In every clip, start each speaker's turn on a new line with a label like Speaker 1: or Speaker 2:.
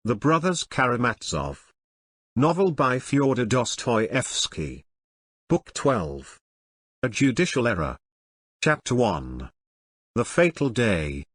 Speaker 1: The Brothers Karamazov. Novel by Fyodor Dostoevsky. Book 12. A Judicial Error. Chapter 1. The Fatal Day.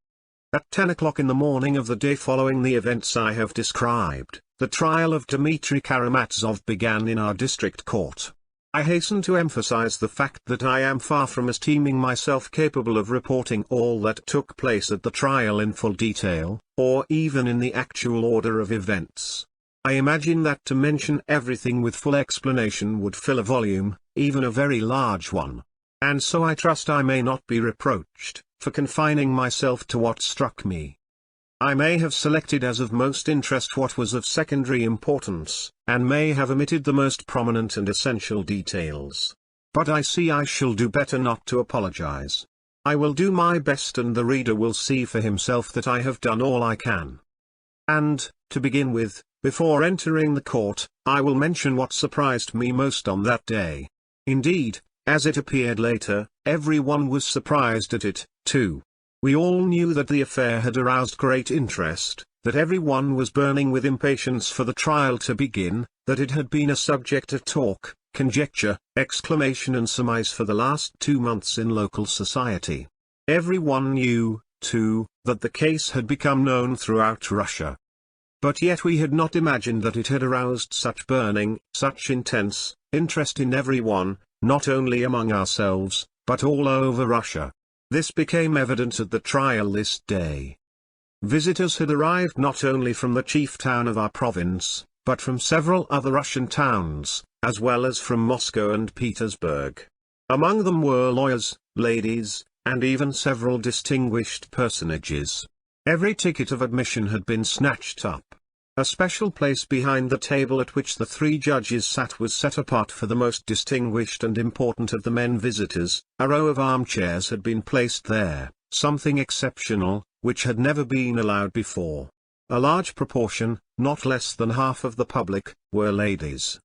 Speaker 1: At 10 o'clock in the morning of the day following the events I have described, the trial of Dmitry Karamazov began in our district court. I hasten to emphasize the fact that I am far from esteeming myself capable of reporting all that took place at the trial in full detail, or even in the actual order of events. I imagine that to mention everything with full explanation would fill a volume, even a very large one. And so I trust I may not be reproached for confining myself to what struck me. I may have selected as of most interest what was of secondary importance, and may have omitted the most prominent and essential details. But I see I shall do better not to apologize. I will do my best, and the reader will see for himself that I have done all I can. And, to begin with, before entering the court, I will mention what surprised me most on that day. Indeed, as it appeared later, everyone was surprised at it, too. We all knew that the affair had aroused great interest, that everyone was burning with impatience for the trial to begin, that it had been a subject of talk, conjecture, exclamation and surmise for the last 2 months in local society. Everyone knew, too, that the case had become known throughout Russia. But yet we had not imagined that it had aroused such burning, such intense interest in everyone, not only among ourselves, but all over Russia. This became evident at the trial this day. Visitors had arrived not only from the chief town of our province, but from several other Russian towns, as well as from Moscow and Petersburg. Among them were lawyers, ladies, and even several distinguished personages. Every ticket of admission had been snatched up. A special place behind the table at which the 3 judges sat was set apart for the most distinguished and important of the men visitors. A row of armchairs had been placed there, something exceptional, which had never been allowed before. A large proportion, not less than half of the public, were ladies.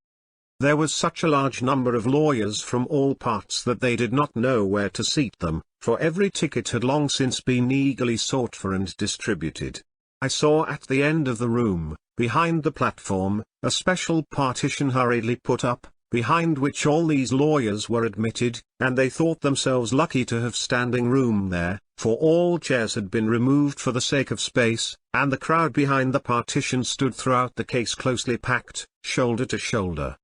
Speaker 1: There was such a large number of lawyers from all parts that they did not know where to seat them, for every ticket had long since been eagerly sought for and distributed. I saw at the end of the room, behind the platform, a special partition hurriedly put up, behind which all these lawyers were admitted, and they thought themselves lucky to have standing room there, for all chairs had been removed for the sake of space, and the crowd behind the partition stood throughout the case closely packed, shoulder to shoulder.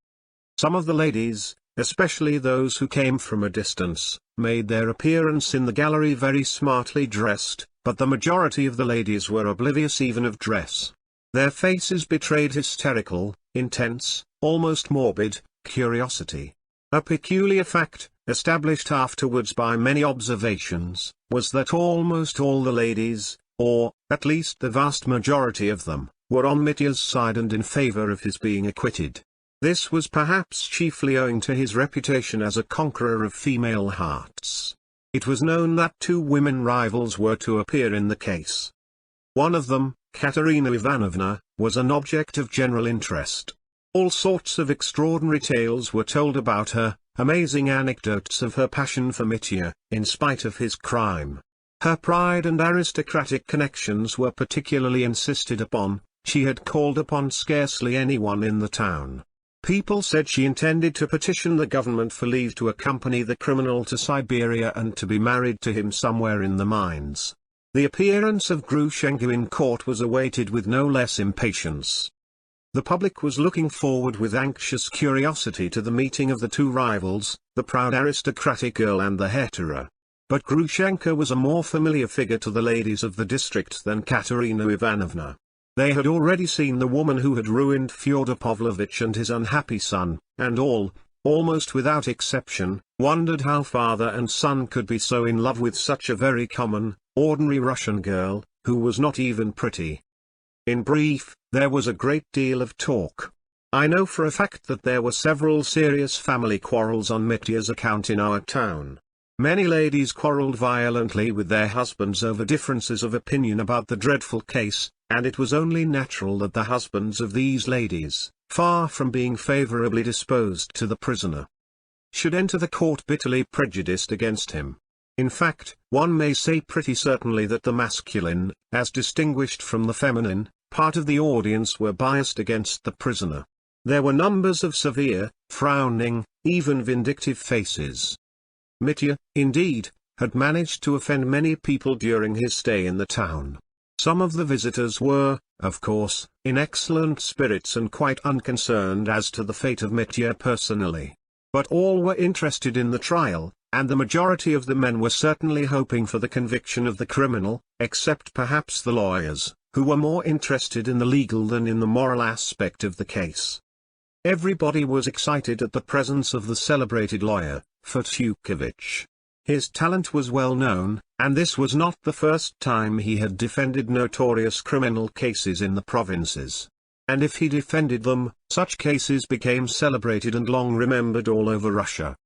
Speaker 1: Some of the ladies, especially those who came from a distance, made their appearance in the gallery very smartly dressed, but the majority of the ladies were oblivious even of dress. Their faces betrayed hysterical, intense, almost morbid, curiosity. A peculiar fact, established afterwards by many observations, was that almost all the ladies, or, at least the vast majority of them, were on Mitya's side and in favor of his being acquitted. This was perhaps chiefly owing to his reputation as a conqueror of female hearts. It was known that 2 women rivals were to appear in the case. One of them, Katerina Ivanovna, was an object of general interest. All sorts of extraordinary tales were told about her, amazing anecdotes of her passion for Mitya, in spite of his crime. Her pride and aristocratic connections were particularly insisted upon. She had called upon scarcely anyone in the town. People said she intended to petition the government for leave to accompany the criminal to Siberia and to be married to him somewhere in the mines. The appearance of Grushenka in court was awaited with no less impatience. The public was looking forward with anxious curiosity to the meeting of the 2 rivals, the proud aristocratic girl and the hetera. But Grushenka was a more familiar figure to the ladies of the district than Katerina Ivanovna. They had already seen the woman who had ruined Fyodor Pavlovitch and his unhappy son, and all, almost without exception, wondered how father and son could be so in love with such a very common, ordinary Russian girl, who was not even pretty. In brief, there was a great deal of talk. I know for a fact that there were several serious family quarrels on Mitya's account in our town. Many ladies quarreled violently with their husbands over differences of opinion about the dreadful case, and it was only natural that the husbands of these ladies, far from being favorably disposed to the prisoner, should enter the court bitterly prejudiced against him. In fact, one may say pretty certainly that the masculine, as distinguished from the feminine, part of the audience were biased against the prisoner. There were numbers of severe, frowning, even vindictive faces. Mitya, indeed, had managed to offend many people during his stay in the town. Some of the visitors were, of course, in excellent spirits and quite unconcerned as to the fate of Mitya personally. But all were interested in the trial, and the majority of the men were certainly hoping for the conviction of the criminal, except perhaps the lawyers, who were more interested in the legal than in the moral aspect of the case. Everybody was excited at the presence of the celebrated lawyer, Fyodor. His talent was well known, and this was not the first time he had defended notorious criminal cases in the provinces. And if he defended them, such cases became celebrated and long remembered all over Russia.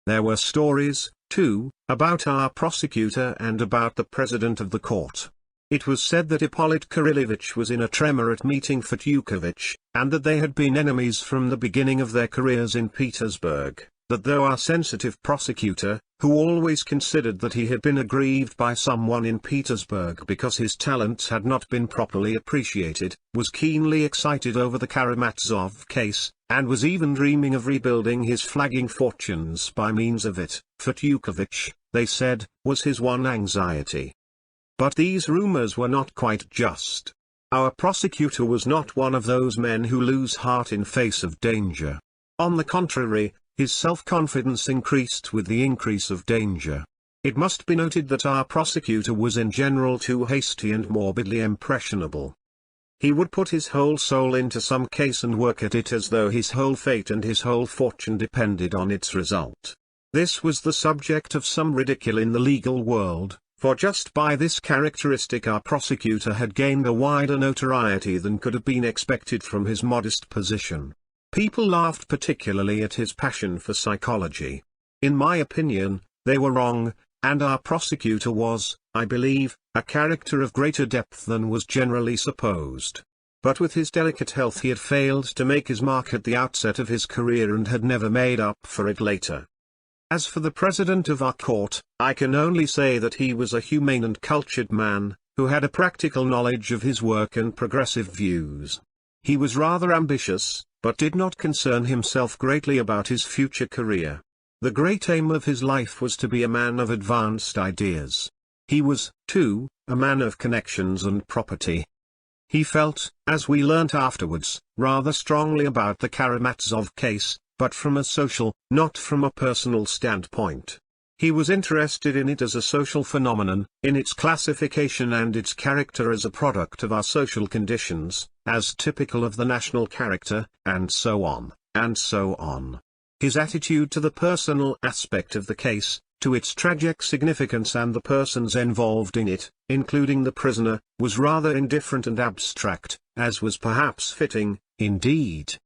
Speaker 1: There were stories, too, about our prosecutor and about the president of the court. It was said that Ippolit Kirillevich was in a tremor at meeting Fyodor, and that they had been enemies from the beginning of their careers in Petersburg. That though our sensitive prosecutor, who always considered that he had been aggrieved by someone in Petersburg because his talents had not been properly appreciated, was keenly excited over the Karamazov case, and was even dreaming of rebuilding his flagging fortunes by means of it. Fyodor, they said, was his one anxiety. But these rumors were not quite just. Our prosecutor was not one of those men who lose heart in face of danger. On the contrary, his self-confidence increased with the increase of danger. It must be noted that our prosecutor was in general too hasty and morbidly impressionable. He would put his whole soul into some case and work at it as though his whole fate and his whole fortune depended on its result. This was the subject of some ridicule in the legal world, for just by this characteristic our prosecutor had gained a wider notoriety than could have been expected from his modest position. People laughed particularly at his passion for psychology. In my opinion, they were wrong, and our prosecutor was, I believe, a character of greater depth than was generally supposed. But with his delicate health he had failed to make his mark at the outset of his career and had never made up for it later. As for the president of our court, I can only say that he was a humane and cultured man, who had a practical knowledge of his work and progressive views. He was rather ambitious, but did not concern himself greatly about his future career. The great aim of his life was to be a man of advanced ideas. He was, too, a man of connections and property. He felt, as we learnt afterwards, rather strongly about the Karamazov case, but from a social, not from a personal standpoint. He was interested in it as a social phenomenon, in its classification and its character as a product of our social conditions, as typical of the national character, and so on, and so on. His attitude to the personal aspect of the case, to its tragic significance and the persons involved in it, including the prisoner, was rather indifferent and abstract, as was perhaps fitting, indeed.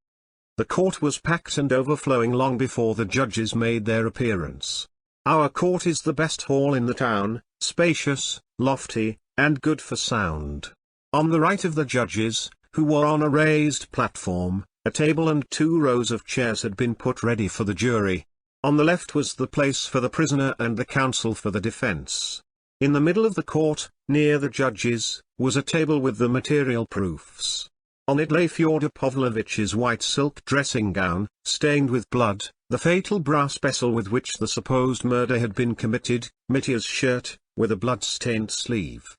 Speaker 1: The court was packed and overflowing long before the judges made their appearance. Our court is the best hall in the town, spacious, lofty, and good for sound. On the right of the judges, who were on a raised platform, a table and 2 rows of chairs had been put ready for the jury. On the left was the place for the prisoner and the counsel for the defense. In the middle of the court, near the judges, was a table with the material proofs. On it lay Fyodor Pavlovich's white silk dressing gown, stained with blood, the fatal brass pestle with which the supposed murder had been committed, Mitya's shirt, with a blood-stained sleeve.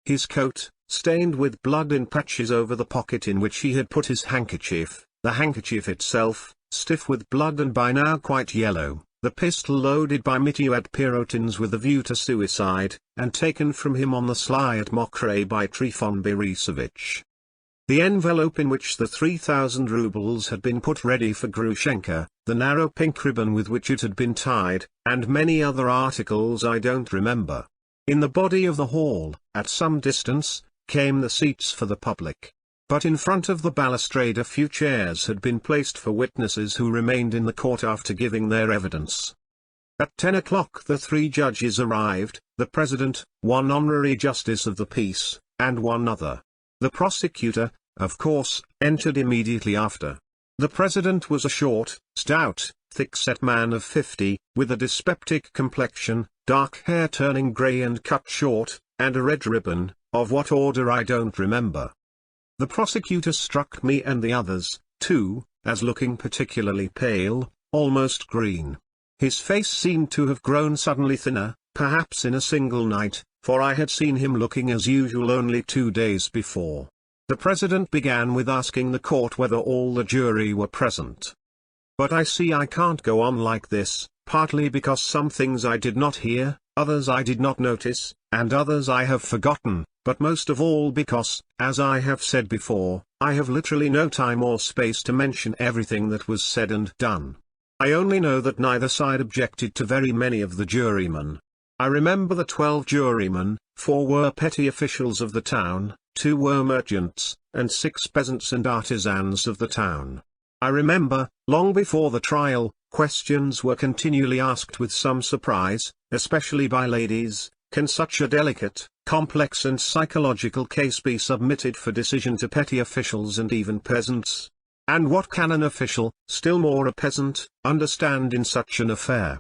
Speaker 1: His coat, stained with blood in patches over the pocket in which he had put his handkerchief, the handkerchief itself, stiff with blood and by now quite yellow, the pistol loaded by Mitya at Pirotins with a view to suicide, and taken from him on the sly at Mokray by Trifon Borisovich. The envelope in which the 3,000 rubles had been put ready for Grushenka, the narrow pink ribbon with which it had been tied, and many other articles I don't remember. In the body of the hall, at some distance, came the seats for the public. But in front of the balustrade a few chairs had been placed for witnesses who remained in the court after giving their evidence. At 10 o'clock the 3 judges arrived, the president, 1 honorary justice of the peace, and 1 other. The prosecutor, of course, entered immediately after. The president was a short, stout, thick-set man of 50, with a dyspeptic complexion, dark hair turning grey and cut short, and a red ribbon, of what order I don't remember. The prosecutor struck me and the others, too, as looking particularly pale, almost green. His face seemed to have grown suddenly thinner, perhaps in a single night, for I had seen him looking as usual only 2 days before. The president began with asking the court whether all the jury were present. But I see I can't go on like this, partly because some things I did not hear, others I did not notice, and others I have forgotten, but most of all because, as I have said before, I have literally no time or space to mention everything that was said and done. I only know that neither side objected to very many of the jurymen. I remember the 12 jurymen, 4 were petty officials of the town, 2 were merchants, and 6 peasants and artisans of the town. I remember, long before the trial, questions were continually asked with some surprise, especially by ladies: can such a delicate, complex and psychological case be submitted for decision to petty officials and even peasants? And what can an official, still more a peasant, understand in such an affair?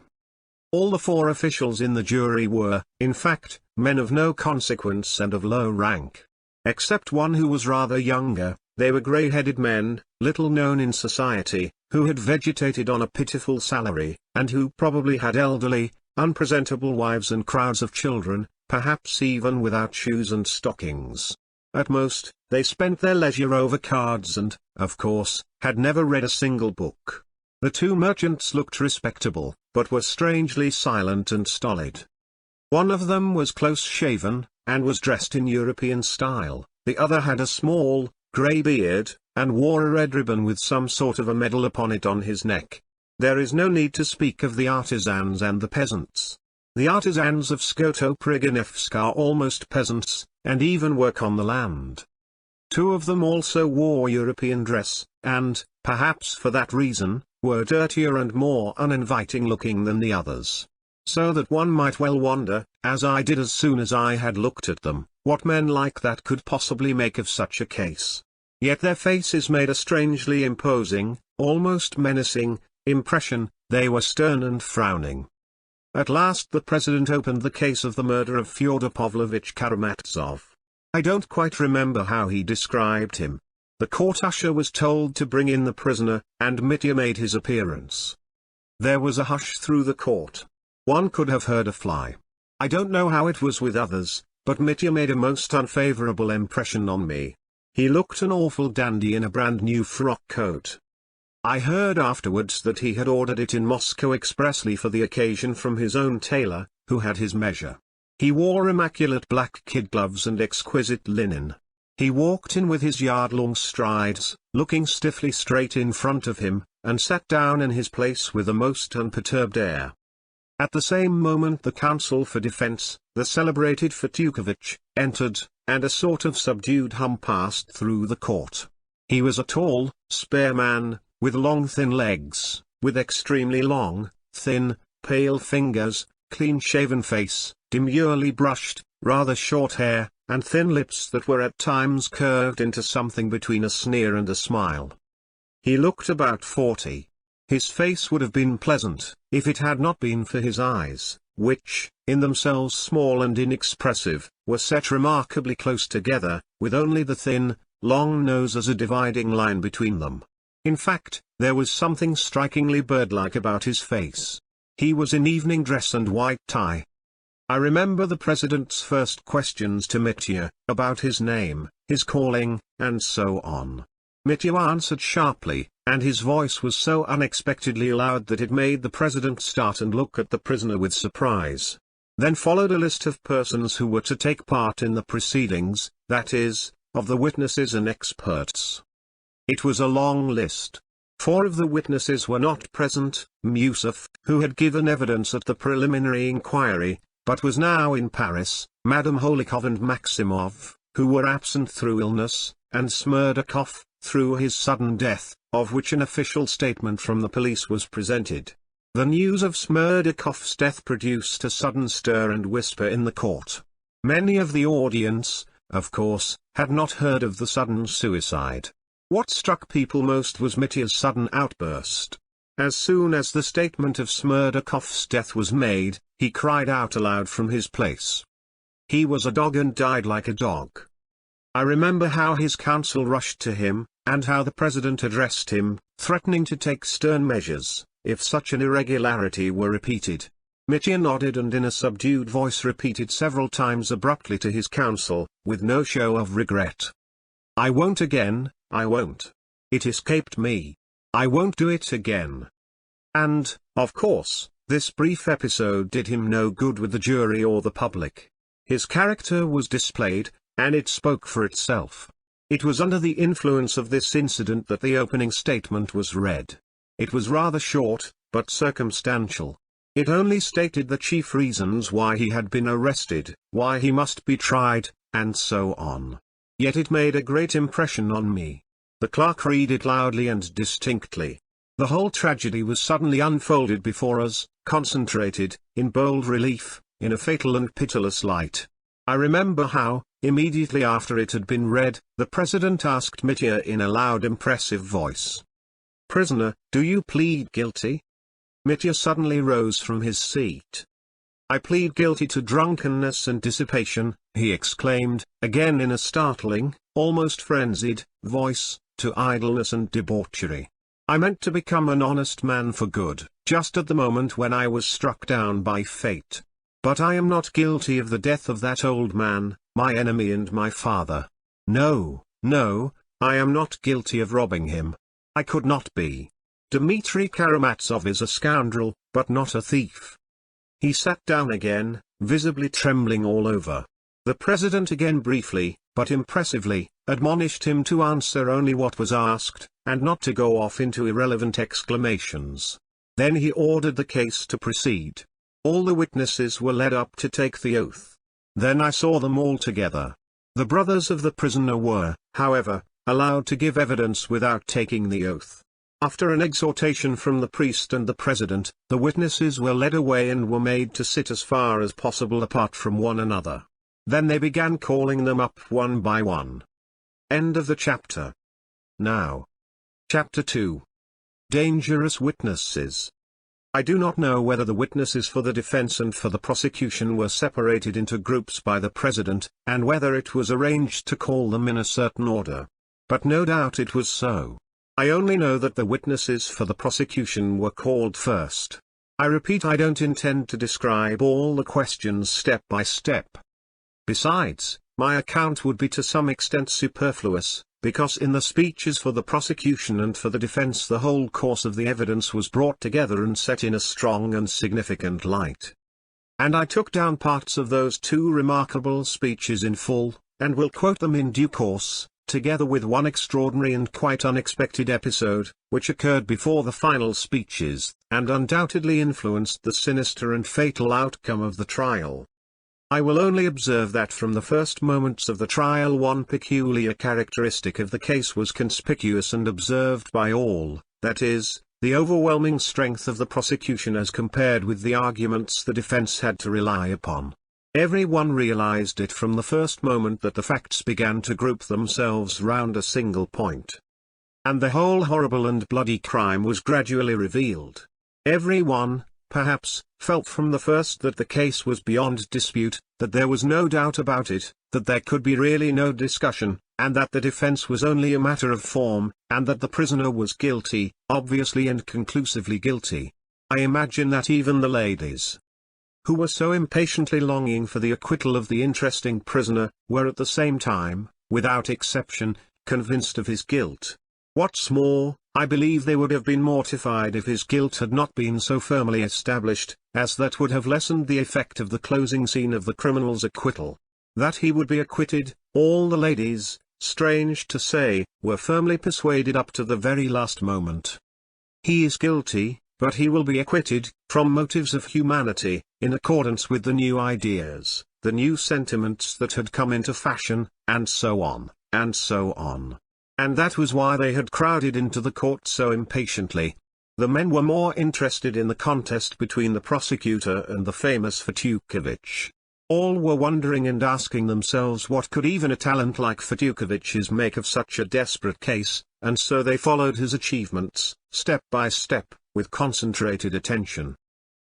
Speaker 1: All the 4 officials in the jury were, in fact, men of no consequence and of low rank. Except one who was rather younger, they were grey-headed men, little known in society, who had vegetated on a pitiful salary, and who probably had elderly, unpresentable wives and crowds of children, perhaps even without shoes and stockings. At most, they spent their leisure over cards and, of course, had never read a single book. The 2 merchants looked respectable, but were strangely silent and stolid. One of them was close-shaven, and was dressed in European style, the other had a small, grey beard, and wore a red ribbon with some sort of a medal upon it on his neck. There is no need to speak of the artisans and the peasants. The artisans of Skotopriganevsk are almost peasants, and even work on the land. 2 of them also wore European dress, and, perhaps for that reason, were dirtier and more uninviting looking than the others. So that one might well wonder, as I did as soon as I had looked at them, what men like that could possibly make of such a case. Yet their faces made a strangely imposing, almost menacing, impression. They were stern and frowning. At last the president opened the case of the murder of Fyodor Pavlovich Karamazov. I don't quite remember how he described him. The court usher was told to bring in the prisoner, and Mitya made his appearance. There was a hush through the court. One could have heard a fly. I don't know how it was with others, but Mitya made a most unfavorable impression on me. He looked an awful dandy in a brand new frock coat. I heard afterwards that he had ordered it in Moscow expressly for the occasion from his own tailor, who had his measure. He wore immaculate black kid gloves and exquisite linen. He walked in with his yard-long strides, looking stiffly straight in front of him, and sat down in his place with a most unperturbed air. At the same moment the counsel for defense, the celebrated Fyodor, entered, and a sort of subdued hum passed through the court. He was a tall, spare man, with long thin legs, with extremely long, thin, pale fingers, clean-shaven face, demurely brushed, rather short hair, and thin lips that were at times curved into something between a sneer and a smile. He looked about 40. His face would have been pleasant, if it had not been for his eyes, which, in themselves small and inexpressive, were set remarkably close together, with only the thin, long nose as a dividing line between them. In fact, there was something strikingly bird-like about his face. He was in evening dress and white tie. I remember the president's first questions to Mitya, about his name, his calling, and so on. Mitya answered sharply, and his voice was so unexpectedly loud that it made the president start and look at the prisoner with surprise. Then followed a list of persons who were to take part in the proceedings, that is, of the witnesses and experts. It was a long list. 4 of the witnesses were not present: Yusuf, who had given evidence at the preliminary inquiry, but was now in Paris; Madame Holikov and Maximov, who were absent through illness; and Smerdakov, through his sudden death, of which an official statement from the police was presented. The news of Smerdakov's death produced a sudden stir and whisper in the court. Many of the audience, of course, had not heard of the sudden suicide. What struck people most was Mitya's sudden outburst. As soon as the statement of Smerdakov's death was made, he cried out aloud from his place. He was a dog and died like a dog. I remember how his counsel rushed to him, and how the president addressed him, threatening to take stern measures, if such an irregularity were repeated. Mitya nodded and in a subdued voice repeated several times abruptly to his counsel, with no show of regret. "I won't again, I won't. It escaped me. I won't do it again." And, of course, this brief episode did him no good with the jury or the public. His character was displayed, and it spoke for itself. It was under the influence of this incident that the opening statement was read. It was rather short, but circumstantial. It only stated the chief reasons why he had been arrested, why he must be tried, and so on. Yet it made a great impression on me. The clerk read it loudly and distinctly. The whole tragedy was suddenly unfolded before us, concentrated, in bold relief, in a fatal and pitiless light. I remember how, immediately after it had been read, the president asked Mitya in a loud impressive voice, "Prisoner, do you plead guilty?" Mitya suddenly rose from his seat. "I plead guilty to drunkenness and dissipation," he exclaimed, again in a startling, almost frenzied, voice, "to idleness and debauchery. I meant to become an honest man for good, just at the moment when I was struck down by fate. But I am not guilty of the death of that old man, my enemy and my father. No, no, I am not guilty of robbing him. I could not be. Dmitri Karamazov is a scoundrel, but not a thief." He sat down again, visibly trembling all over. The president again briefly, but impressively, admonished him to answer only what was asked, and not to go off into irrelevant exclamations. Then he ordered the case to proceed. All the witnesses were led up to take the oath. Then I saw them all together. The brothers of the prisoner were, however, allowed to give evidence without taking the oath. After an exhortation from the priest and the president, the witnesses were led away and were made to sit as far as possible apart from one another. Then they began calling them up one by one. End of the chapter. Now, Chapter 2. Dangerous Witnesses. I do not know whether the witnesses for the defense and for the prosecution were separated into groups by the president, and whether it was arranged to call them in a certain order. But no doubt it was so. I only know that the witnesses for the prosecution were called first. I repeat, I don't intend to describe all the questions step by step. Besides, my account would be to some extent superfluous, because in the speeches for the prosecution and for the defense the whole course of the evidence was brought together and set in a strong and significant light. And I took down parts of those two remarkable speeches in full, and will quote them in due course, together with one extraordinary and quite unexpected episode, which occurred before the final speeches, and undoubtedly influenced the sinister and fatal outcome of the trial. I will only observe that from the first moments of the trial one peculiar characteristic of the case was conspicuous and observed by all, that is, the overwhelming strength of the prosecution as compared with the arguments the defense had to rely upon. Everyone realized it from the first moment that the facts began to group themselves round a single point. And the whole horrible and bloody crime was gradually revealed. Everyone, perhaps, felt from the first that the case was beyond dispute, that there was no doubt about it, that there could be really no discussion, and that the defense was only a matter of form, and that the prisoner was guilty, obviously and conclusively guilty. I imagine that even the ladies, who were so impatiently longing for the acquittal of the interesting prisoner, were at the same time, without exception, convinced of his guilt. What's more, I believe they would have been mortified if his guilt had not been so firmly established, as that would have lessened the effect of the closing scene of the criminal's acquittal. That he would be acquitted, all the ladies, strange to say, were firmly persuaded up to the very last moment. He is guilty, but he will be acquitted, from motives of humanity, in accordance with the new ideas, the new sentiments that had come into fashion, and so on, and so on. And that was why they had crowded into the court so impatiently. The men were more interested in the contest between the prosecutor and the famous Fyodor. All were wondering and asking themselves what could even a talent like Fyodor's make of such a desperate case, and so they followed his achievements, step by step, with concentrated attention.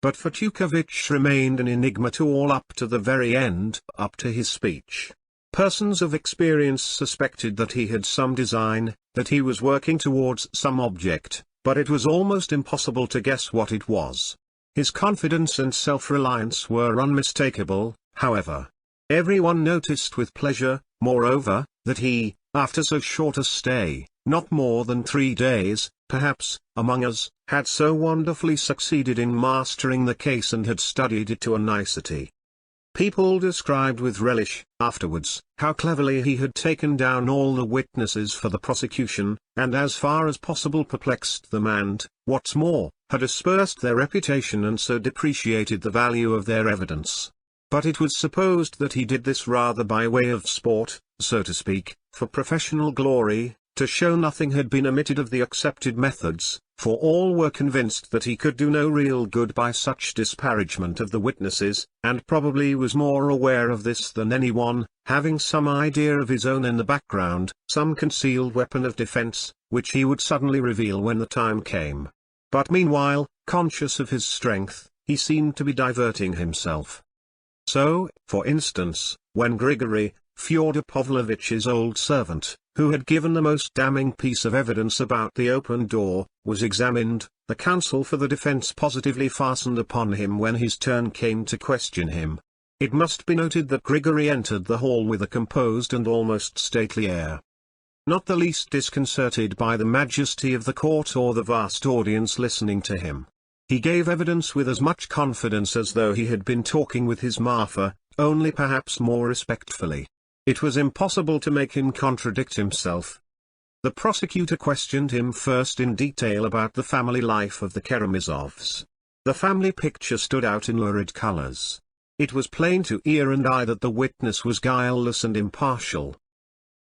Speaker 1: But Fyodor remained an enigma to all up to the very end, up to his speech. Persons of experience suspected that he had some design, that he was working towards some object, but it was almost impossible to guess what it was. His confidence and self-reliance were unmistakable, however. Everyone noticed with pleasure, moreover, that he, after so short a stay, not more than 3 days, perhaps, among us, had so wonderfully succeeded in mastering the case and had studied it to a nicety. People described with relish, afterwards, how cleverly he had taken down all the witnesses for the prosecution, and as far as possible perplexed them and, what's more, had aspersed their reputation and so depreciated the value of their evidence. But it was supposed that he did this rather by way of sport, so to speak, for professional glory, to show nothing had been omitted of the accepted methods, for all were convinced that he could do no real good by such disparagement of the witnesses, and probably was more aware of this than anyone, having some idea of his own in the background, some concealed weapon of defense, which he would suddenly reveal when the time came. But meanwhile, conscious of his strength, he seemed to be diverting himself. So, for instance, when Grigory, Fyodor Pavlovitch's old servant, who had given the most damning piece of evidence about the open door, was examined, the counsel for the defense positively fastened upon him when his turn came to question him. It must be noted that Grigory entered the hall with a composed and almost stately air. Not the least disconcerted by the majesty of the court or the vast audience listening to him. He gave evidence with as much confidence as though he had been talking with his Marfa, only perhaps more respectfully. It was impossible to make him contradict himself. The prosecutor questioned him first in detail about the family life of the Karamazovs. The family picture stood out in lurid colors. It was plain to ear and eye that the witness was guileless and impartial.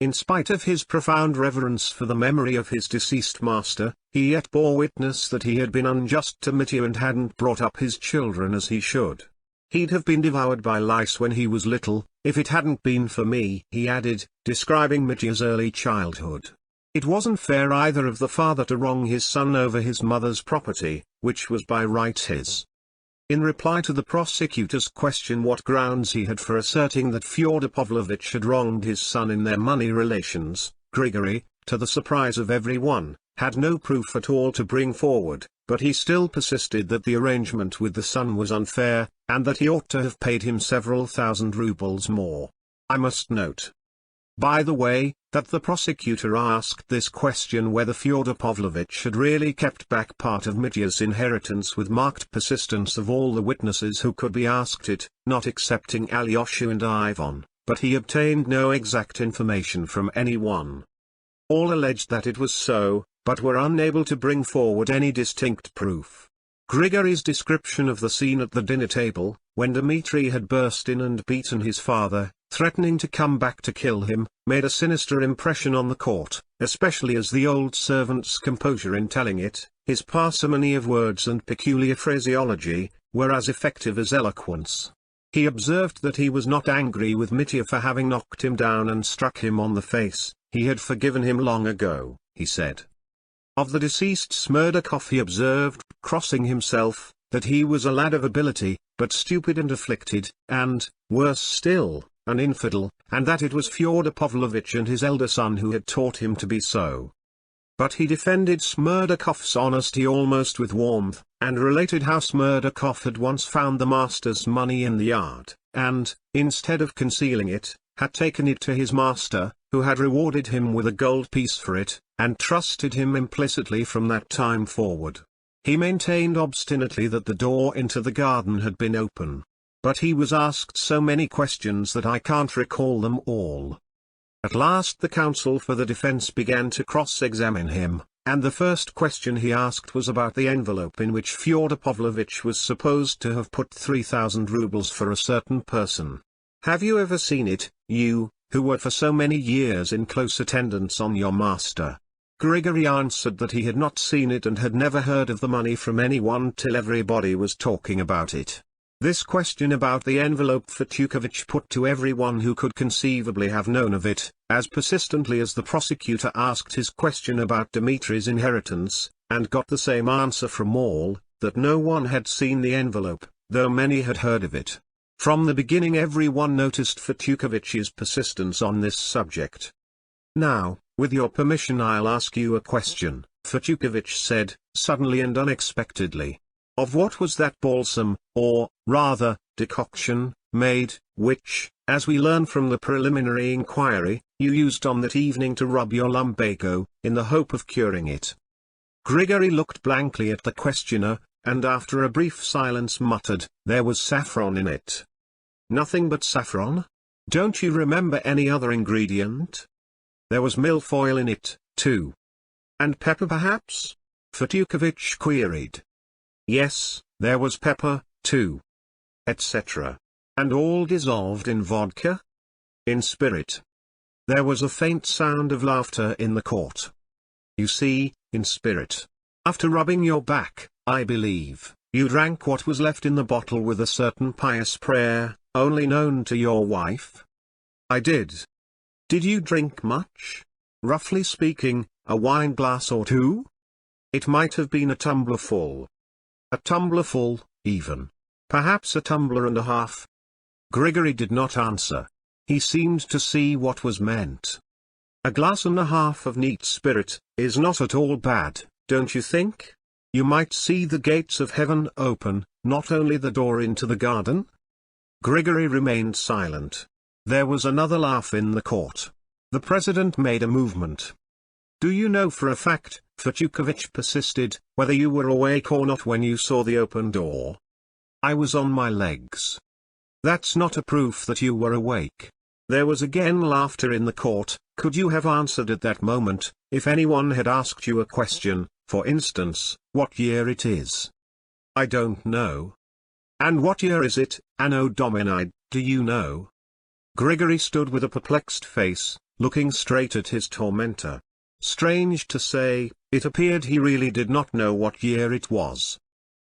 Speaker 1: In spite of his profound reverence for the memory of his deceased master, he yet bore witness that he had been unjust to Mitya and hadn't brought up his children as he should. He'd have been devoured by lice when he was little, if it hadn't been for me, he added, describing Mitya's early childhood. It wasn't fair either of the father to wrong his son over his mother's property, which was by right his. In reply to the prosecutor's question what grounds he had for asserting that Fyodor Pavlovitch had wronged his son in their money relations, Grigory, to the surprise of everyone, had no proof at all to bring forward, but he still persisted that the arrangement with the son was unfair, and that he ought to have paid him several thousand rubles more. I must note, by the way, that the prosecutor asked this question whether Fyodor Pavlovitch had really kept back part of Mitya's inheritance with marked persistence of all the witnesses who could be asked it, not excepting Alyosha and Ivan, but he obtained no exact information from anyone. All alleged that it was so, but were unable to bring forward any distinct proof. Grigory's description of the scene at the dinner table, when Dmitri had burst in and beaten his father, threatening to come back to kill him, made a sinister impression on the court, especially as the old servant's composure in telling it, his parsimony of words and peculiar phraseology, were as effective as eloquence. He observed that he was not angry with Mitya for having knocked him down and struck him on the face, he had forgiven him long ago, he said. Of the deceased Smerdakov he observed, crossing himself, that he was a lad of ability, but stupid and afflicted, and, worse still, an infidel, and that it was Fyodor Pavlovitch and his elder son who had taught him to be so. But he defended Smerdakov's honesty almost with warmth, and related how Smerdakov had once found the master's money in the yard, and, instead of concealing it, had taken it to his master, who had rewarded him with a gold piece for it, and trusted him implicitly from that time forward. He maintained obstinately that the door into the garden had been open. But he was asked so many questions that I can't recall them all. At last the counsel for the defense began to cross-examine him, and the first question he asked was about the envelope in which Fyodor Pavlovitch was supposed to have put 3,000 rubles for a certain person. Have you ever seen it, you, who were for so many years in close attendance on your master? Grigory answered that he had not seen it and had never heard of the money from anyone till everybody was talking about it. This question about the envelope Fetukovich put to everyone who could conceivably have known of it, as persistently as the prosecutor asked his question about Dmitri's inheritance, and got the same answer from all, that no one had seen the envelope, though many had heard of it. From the beginning everyone noticed Fetyukovich's persistence on this subject. "Now, with your permission I'll ask you a question," Fetyukovich said, suddenly and unexpectedly. "Of what was that balsam, or, rather, decoction, made, which, as we learn from the preliminary inquiry, you used on that evening to rub your lumbago, in the hope of curing it?" Grigory looked blankly at the questioner, and after a brief silence muttered, "There was saffron in it." "Nothing but saffron? Don't you remember any other ingredient?" "There was milfoil in it, too." "And pepper perhaps?" Fetyukovich queried. "Yes, there was pepper, too." Etc. "And all dissolved in vodka?" "In spirit." There was a faint sound of laughter in the court. "You see, in spirit. After rubbing your back, I believe, you drank what was left in the bottle with a certain pious prayer, only known to your wife?" "I did." "Did you drink much? Roughly speaking, a wine glass or two?" "It might have been a tumbler full." "A tumbler full, even. Perhaps a tumbler and a half." Grigory did not answer. He seemed to see what was meant. "A glass and a half of neat spirit is not at all bad, don't you think? You might see the gates of heaven open, not only the door into the garden?" Grigory remained silent. There was another laugh in the court. The president made a movement. "Do you know for a fact," Fetyukovich persisted, "whether you were awake or not when you saw the open door?" "I was on my legs." "That's not a proof that you were awake." There was again laughter in the court. "Could you have answered at that moment, if anyone had asked you a question, for instance, what year it is?" "I don't know." "And what year is it, Anno Domini, do you know?" Grigory stood with a perplexed face, looking straight at his tormentor. Strange to say, it appeared he really did not know what year it was.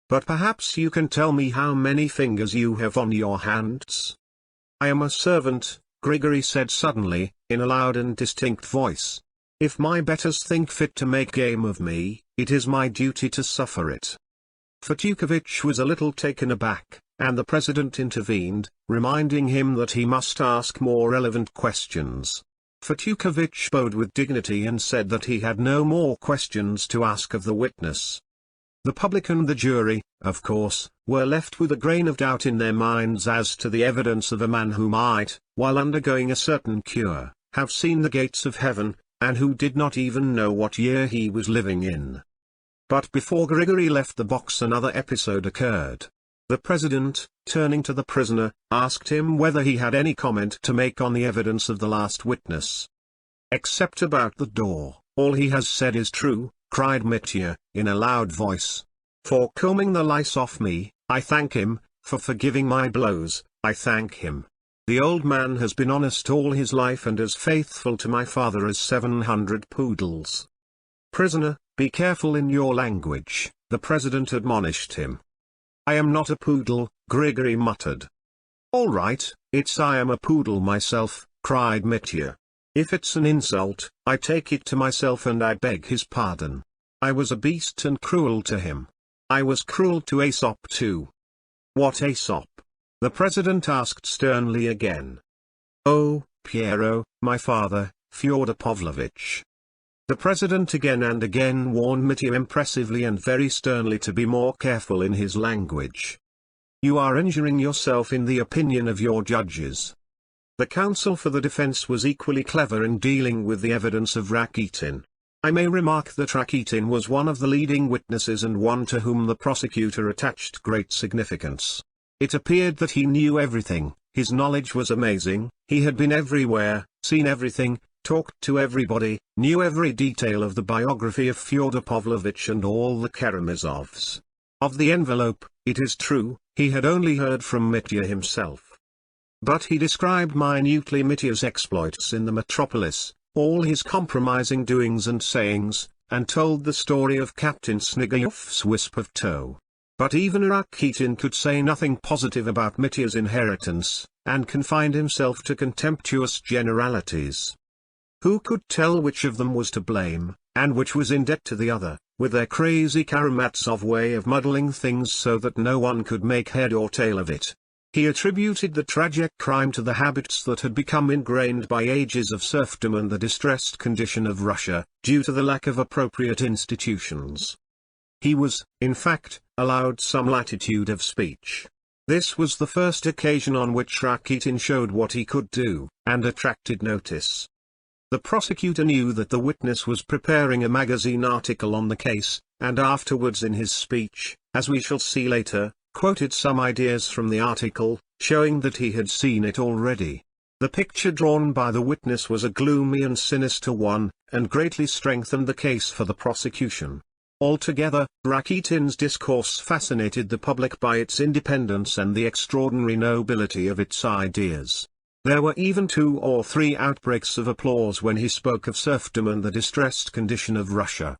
Speaker 1: "But perhaps you can tell me how many fingers you have on your hands?" "I am a servant," Grigory said suddenly, in a loud and distinct voice. "If my betters think fit to make game of me, it is my duty to suffer it." Fetyukovich was a little taken aback, and the president intervened, reminding him that he must ask more relevant questions. Fetyukovich bowed with dignity and said that he had no more questions to ask of the witness. The public and the jury, of course, were left with a grain of doubt in their minds as to the evidence of a man who might, while undergoing a certain cure, have seen the gates of heaven, and who did not even know what year he was living in. But before Grigory left the box another episode occurred. The president, turning to the prisoner, asked him whether he had any comment to make on the evidence of the last witness. "Except about the door, all he has said is true," cried Mitya, in a loud voice. "For combing the lice off me, I thank him; for forgiving my blows, I thank him. The old man has been honest all his life and as faithful to my father as 700 poodles." "Prisoner, be careful in your language," the president admonished him. "I am not a poodle," Grigory muttered. "All right, it's I am a poodle myself," cried Mitya. "If it's an insult, I take it to myself and I beg his pardon. I was a beast and cruel to him. I was cruel to Aesop too." "What Aesop?" the president asked sternly again. "Oh, Piero, my father, Fyodor Pavlovitch." The president again and again warned Mitya impressively and very sternly to be more careful in his language. "You are injuring yourself in the opinion of your judges." The counsel for the defense was equally clever in dealing with the evidence of Rakitin. I may remark that Rakitin was one of the leading witnesses and one to whom the prosecutor attached great significance. It appeared that he knew everything, his knowledge was amazing, he had been everywhere, seen everything, talked to everybody, knew every detail of the biography of Fyodor Pavlovitch and all the Karamazovs. Of the envelope, it is true, he had only heard from Mitya himself. But he described minutely Mitya's exploits in the metropolis, all his compromising doings and sayings, and told the story of Captain Snigoyev's wisp of tow. But even Rakitin could say nothing positive about Mitya's inheritance, and confined himself to contemptuous generalities. Who could tell which of them was to blame, and which was in debt to the other, with their crazy Karamazov way of muddling things so that no one could make head or tail of it? He attributed the tragic crime to the habits that had become ingrained by ages of serfdom and the distressed condition of Russia, due to the lack of appropriate institutions. He was, in fact, allowed some latitude of speech. This was the first occasion on which Rakitin showed what he could do, and attracted notice. The prosecutor knew that the witness was preparing a magazine article on the case, and afterwards in his speech, as we shall see later, quoted some ideas from the article, showing that he had seen it already. The picture drawn by the witness was a gloomy and sinister one, and greatly strengthened the case for the prosecution. Altogether, Rakitin's discourse fascinated the public by its independence and the extraordinary nobility of its ideas. There were even 2 or 3 outbreaks of applause when he spoke of serfdom and the distressed condition of Russia.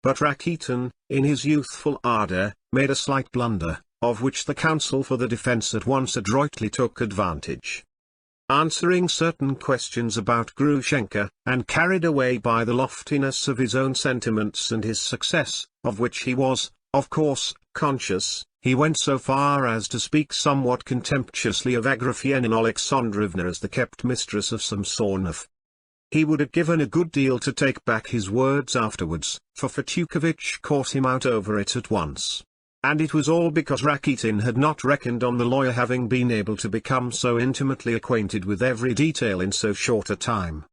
Speaker 1: But Rakitin, in his youthful ardor, made a slight blunder, of which the counsel for the defense at once adroitly took advantage. Answering certain questions about Grushenka, and carried away by the loftiness of his own sentiments and his success, of which he was, of course, conscious, he went so far as to speak somewhat contemptuously of Agrafena Alexandrovna as the kept mistress of Samsonov. He would have given a good deal to take back his words afterwards, for Fetyukovitch caught him out over it at once. And it was all because Rakitin had not reckoned on the lawyer having been able to become so intimately acquainted with every detail in so short a time.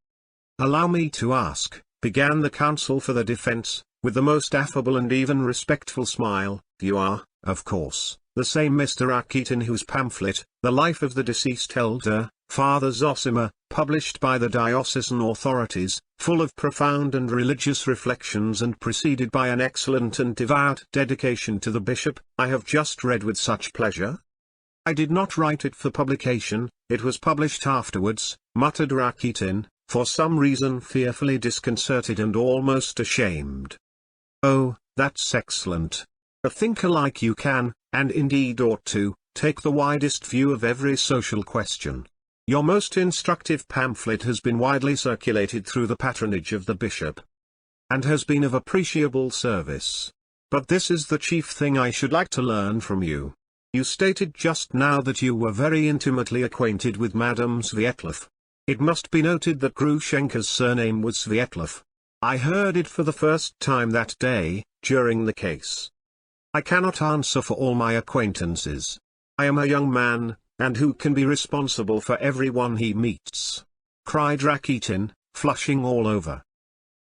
Speaker 1: "Allow me to ask," began the counsel for the defense, with the most affable and even respectful smile, "you are, of course, the same Mr. Rakitin whose pamphlet, The Life of the Deceased Elder, Father Zosima, published by the diocesan authorities, full of profound and religious reflections and preceded by an excellent and devout dedication to the bishop, I have just read with such pleasure? I did not write it for publication, it was published afterwards," muttered Rakitin, for some reason fearfully disconcerted and almost ashamed. "Oh, that's excellent. A thinker like you can, and indeed ought to, take the widest view of every social question. Your most instructive pamphlet has been widely circulated through the patronage of the bishop, and has been of appreciable service. But this is the chief thing I should like to learn from you. You stated just now that you were very intimately acquainted with Madame Svietlov. It must be noted that Grushenka's surname was Svietlov. I heard it for the first time that day, during the case. I cannot answer for all my acquaintances. I am a young man, and who can be responsible for everyone he meets?" cried Rakitin, flushing all over.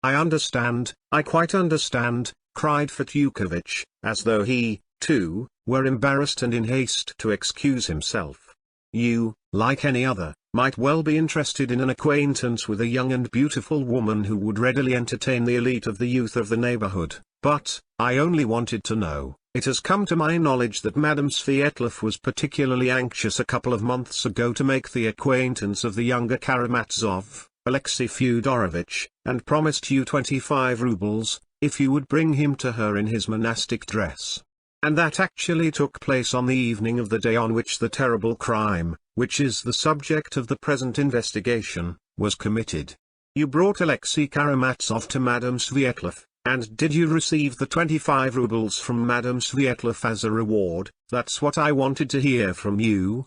Speaker 1: "I understand, I quite understand," cried Fetyukovitch, as though he, too, were embarrassed and in haste to excuse himself. "You, like any other, might well be interested in an acquaintance with a young and beautiful woman who would readily entertain the elite of the youth of the neighborhood, but, I only wanted to know. It has come to my knowledge that Madame Svietlov was particularly anxious a couple of months ago to make the acquaintance of the younger Karamazov, Alexei Fyodorovitch, and promised you 25 rubles, if you would bring him to her in his monastic dress. And that actually took place on the evening of the day on which the terrible crime, which is the subject of the present investigation, was committed. You brought Alexei Karamazov to Madame Svietlov. And did you receive the 25 rubles from Madame Svietlov as a reward? That's what I wanted to hear from you."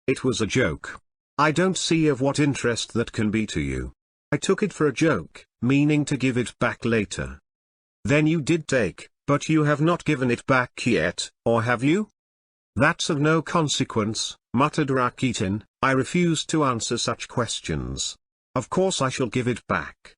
Speaker 1: "It was a joke. I don't see of what interest that can be to you. I took it for a joke, meaning to give it back later." "Then you did take, but you have not given it back yet, or have you?" "That's of no consequence," muttered Rakitin, "I refuse to answer such questions. Of course I shall give it back."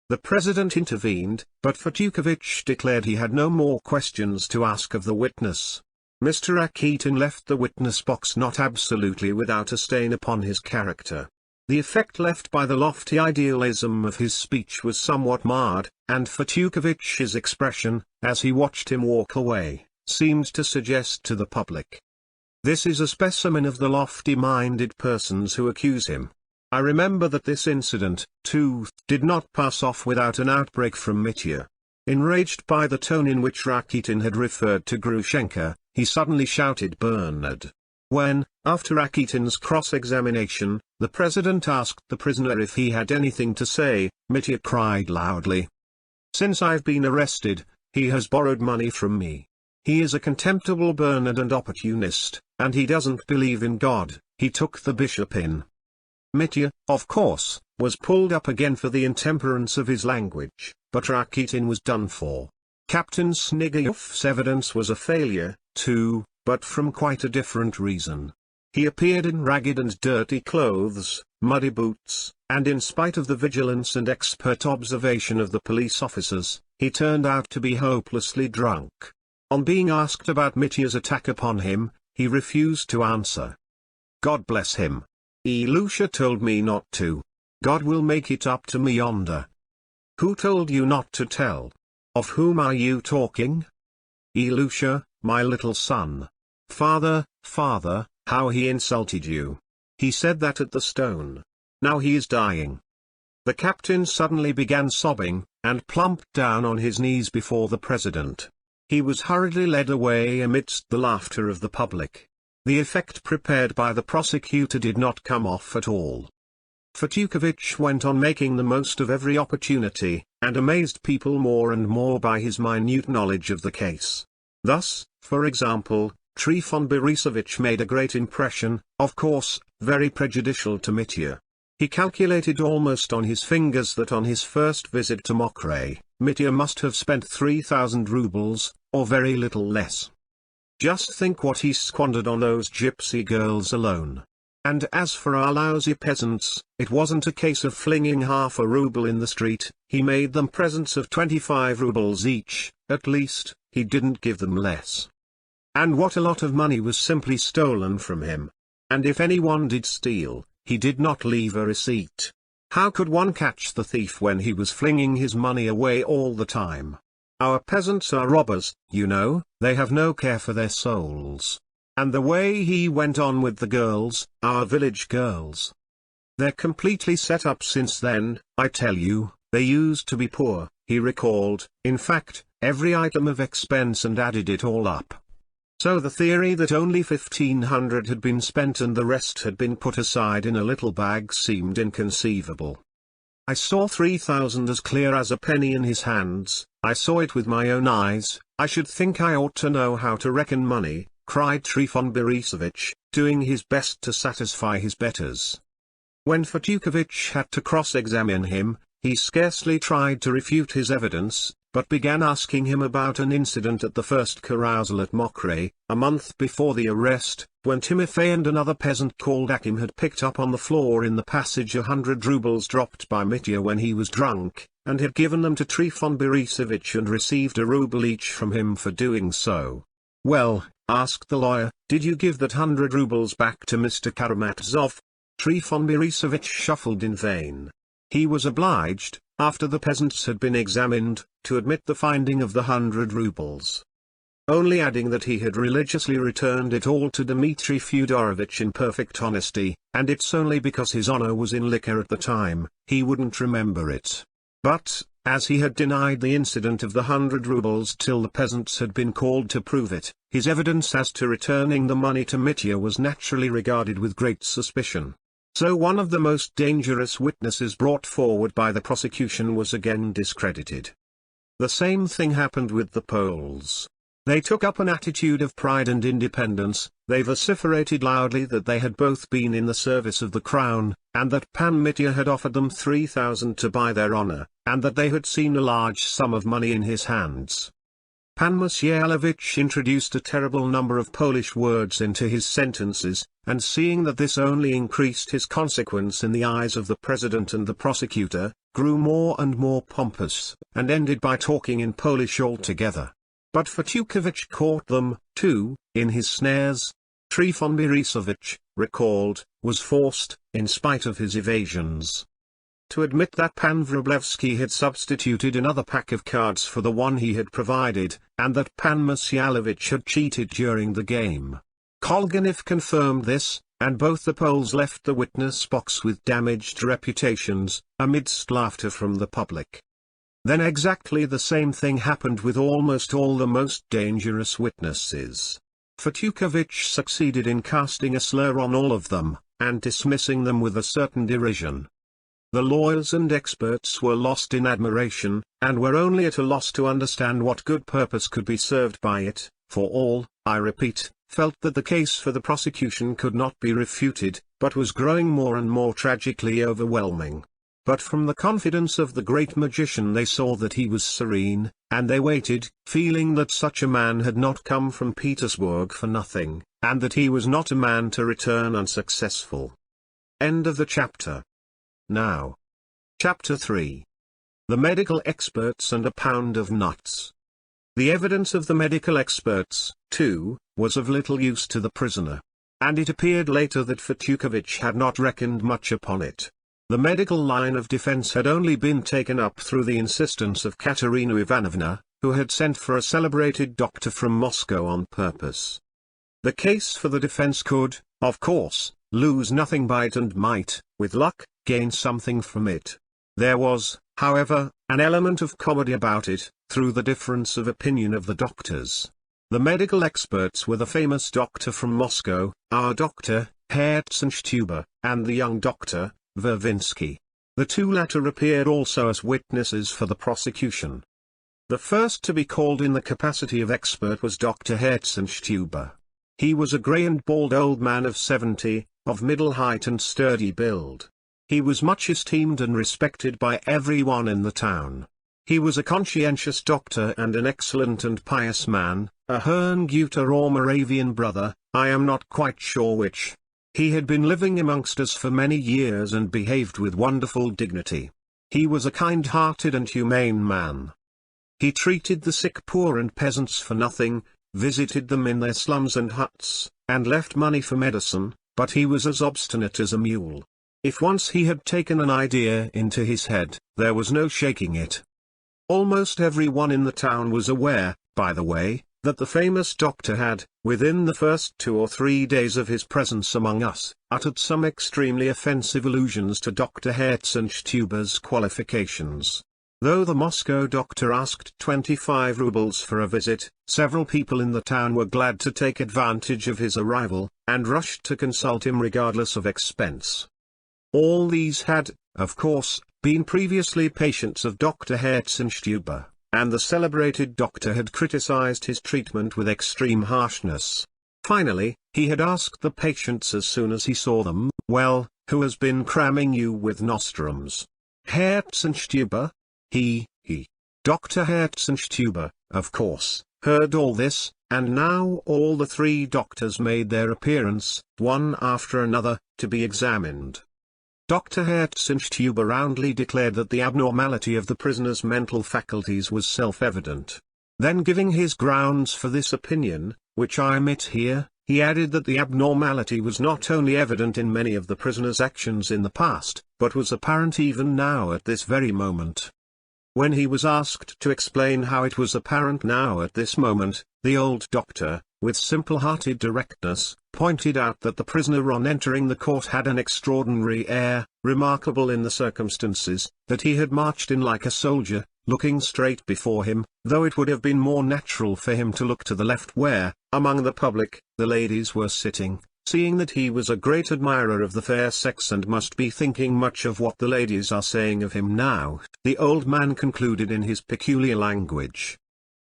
Speaker 1: The president intervened, but Fetyukovitch declared he had no more questions to ask of the witness. Mr. Rakitin left the witness box not absolutely without a stain upon his character. The effect left by the lofty idealism of his speech was somewhat marred, and Fetyukovitch's expression, as he watched him walk away, seemed to suggest to the public, "This is a specimen of the lofty-minded persons who accuse him." I remember that this incident, too, did not pass off without an outbreak from Mitya. Enraged by the tone in which Rakitin had referred to Grushenka, he suddenly shouted "Bernard!" When, after Rakitin's cross-examination, the president asked the prisoner if he had anything to say, Mitya cried loudly, "Since I've been arrested, he has borrowed money from me. He is a contemptible Bernard and opportunist, and he doesn't believe in God. He took the bishop in. Mitya, of course, was pulled up again for the intemperance of his language, but Rakitin was done for. Captain Snigoyev's evidence was a failure, too, but from quite a different reason. He appeared in ragged and dirty clothes, muddy boots, and in spite of the vigilance and expert observation of the police officers, he turned out to be hopelessly drunk. On being asked about Mitya's attack upon him, he refused to answer. God bless him. Ilusha told me not to. God will make it up to me yonder. Who told you not to tell? Of whom are you talking? Ilusha, my little son. Father, father, how he insulted you. He said that at the stone. Now he is dying. The captain suddenly began sobbing, and plumped down on his knees before the president. He was hurriedly led away amidst the laughter of the public. The effect prepared by the prosecutor did not come off at all. Fyodor went on making the most of every opportunity, and amazed people more and more by his minute knowledge of the case. Thus, for example, Trifon Borisovich made a great impression, of course, very prejudicial to Mitya. He calculated almost on his fingers that on his first visit to Mokray, Mitya must have spent 3,000 rubles, or very little less. Just think what he squandered on those gypsy girls alone. And as for our lousy peasants, it wasn't a case of flinging half a ruble in the street, he made them presents of 25 rubles each, at least, he didn't give them less. And what a lot of money was simply stolen from him. And if anyone did steal, he did not leave a receipt. How could one catch the thief when he was flinging his money away all the time? Our peasants are robbers, you know, they have no care for their souls. And the way he went on with the girls, our village girls. They're completely set up since then, I tell you, they used to be poor, he recalled, in fact, every item of expense and added it all up. So the theory that only 1,500 had been spent and the rest had been put aside in a little bag seemed inconceivable. I saw 3,000 as clear as a penny in his hands, I saw it with my own eyes. I should think I ought to know how to reckon money, cried Trifon Borisovich, doing his best to satisfy his betters. When Fyodor had to cross-examine him, he scarcely tried to refute his evidence, but began asking him about an incident at the first carousal at Mokray, a month before the arrest, when Timofey and another peasant called Akim had picked up on the floor in the passage 100 rubles dropped by Mitya when he was drunk, and had given them to Trifon Borisovich and received a ruble each from him for doing so. Well, asked the lawyer, did you give that 100 rubles back to Mr. Karamazov? Trifon Borisovich shuffled in vain. He was obliged, after the peasants had been examined, to admit the finding of the 100 rubles. Only adding that he had religiously returned it all to Dmitri Fyodorovich in perfect honesty, and it's only because his honor was in liquor at the time, he wouldn't remember it. But, as he had denied the incident of the 100 rubles till the peasants had been called to prove it, his evidence as to returning the money to Mitya was naturally regarded with great suspicion. So one of the most dangerous witnesses brought forward by the prosecution was again discredited. The same thing happened with the Poles. They took up an attitude of pride and independence, they vociferated loudly that they had both been in the service of the crown, and that Pan Mitya had offered them 3,000 to buy their honor, and that they had seen a large sum of money in his hands. Pan Musielewicz introduced a terrible number of Polish words into his sentences, and seeing that this only increased his consequence in the eyes of the president and the prosecutor, grew more and more pompous, and ended by talking in Polish altogether. But Fyodor caught them, too, in his snares. Trifon Borisovich, recalled, was forced, in spite of his evasions, to admit that Pan Wróblewski had substituted another pack of cards for the one he had provided, and that Pan Musielewicz had cheated during the game. Kolganov confirmed this, and both the Poles left the witness box with damaged reputations, amidst laughter from the public. Then exactly the same thing happened with almost all the most dangerous witnesses. Fyodor succeeded in casting a slur on all of them, and dismissing them with a certain derision. The lawyers and experts were lost in admiration, and were only at a loss to understand what good purpose could be served by it. for all, I repeat, felt that the case for the prosecution could not be refuted, but was growing more and more tragically overwhelming. But from the confidence of the great magician they saw that he was serene, and they waited, feeling that such a man had not come from Petersburg for nothing, and that he was not a man to return unsuccessful. End of the chapter. Now. Chapter 3. The medical experts and a pound of nuts. The evidence of the medical experts, too, was of little use to the prisoner. And it appeared later that Fetukovich had not reckoned much upon it. The medical line of defense had only been taken up through the insistence of Katerina Ivanovna, who had sent for a celebrated doctor from Moscow on purpose. The case for the defense could, of course, lose nothing by it and might, with luck, gain something from it. There was, however, an element of comedy about it, through the difference of opinion of the doctors. The medical experts were the famous doctor from Moscow, our doctor, Herzenstube, and the young doctor, Vervinsky. The two latter appeared also as witnesses for the prosecution. The first to be called in the capacity of expert was Dr. Herzenstube. He was a grey and bald old man of 70, of middle height and sturdy build. He was much esteemed and respected by everyone in the town. He was a conscientious doctor and an excellent and pious man, a Herrnhuter or Moravian brother, I am not quite sure which. He had been living amongst us for many years and behaved with wonderful dignity. He was a kind-hearted and humane man. He treated the sick poor and peasants for nothing, visited them in their slums and huts, and left money for medicine, but he was as obstinate as a mule. If once he had taken an idea into his head, there was no shaking it. Almost everyone in the town was aware, by the way, that the famous doctor had, within the first 2 or 3 days of his presence among us, uttered some extremely offensive allusions to Dr. Herzenstube's qualifications. Though the Moscow doctor asked 25 rubles for a visit, several people in the town were glad to take advantage of his arrival, and rushed to consult him regardless of expense. All these had, of course, been previously patients of Dr. Herzenstube, and the celebrated doctor had criticized his treatment with extreme harshness. Finally, he had asked the patients as soon as he saw them, "Well, who has been cramming you with nostrums? Herzenstube?" He, Dr. Herzenstube, of course, heard all this, and now all the 3 doctors made their appearance, one after another, to be examined. Dr. Herzenstube roundly declared that the abnormality of the prisoner's mental faculties was self-evident. Then giving his grounds for this opinion, which I omit here, he added that the abnormality was not only evident in many of the prisoner's actions in the past, but was apparent even now at this very moment. When he was asked to explain how it was apparent now at this moment, the old doctor, with simple-hearted directness, pointed out that the prisoner on entering the court had an extraordinary air, remarkable in the circumstances, that he had marched in like a soldier, looking straight before him, though it would have been more natural for him to look to the left where, among the public, the ladies were sitting, seeing that he was a great admirer of the fair sex and must be thinking much of what the ladies are saying of him now, the old man concluded in his peculiar language.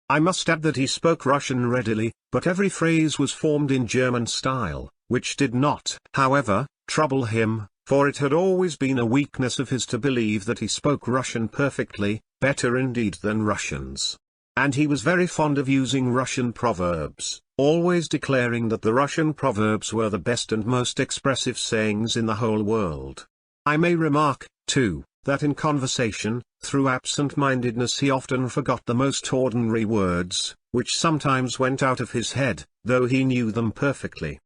Speaker 1: I must add that he spoke Russian readily, but every phrase was formed in German style, which did not, however, trouble him, for it had always been a weakness of his to believe that he spoke Russian perfectly, better indeed than Russians. And he was very fond of using Russian proverbs, always declaring that the Russian proverbs were the best and most expressive sayings in the whole world. I may remark, too, that in conversation, through absent-mindedness he often forgot the most ordinary words, which sometimes went out of his head, though he knew them perfectly.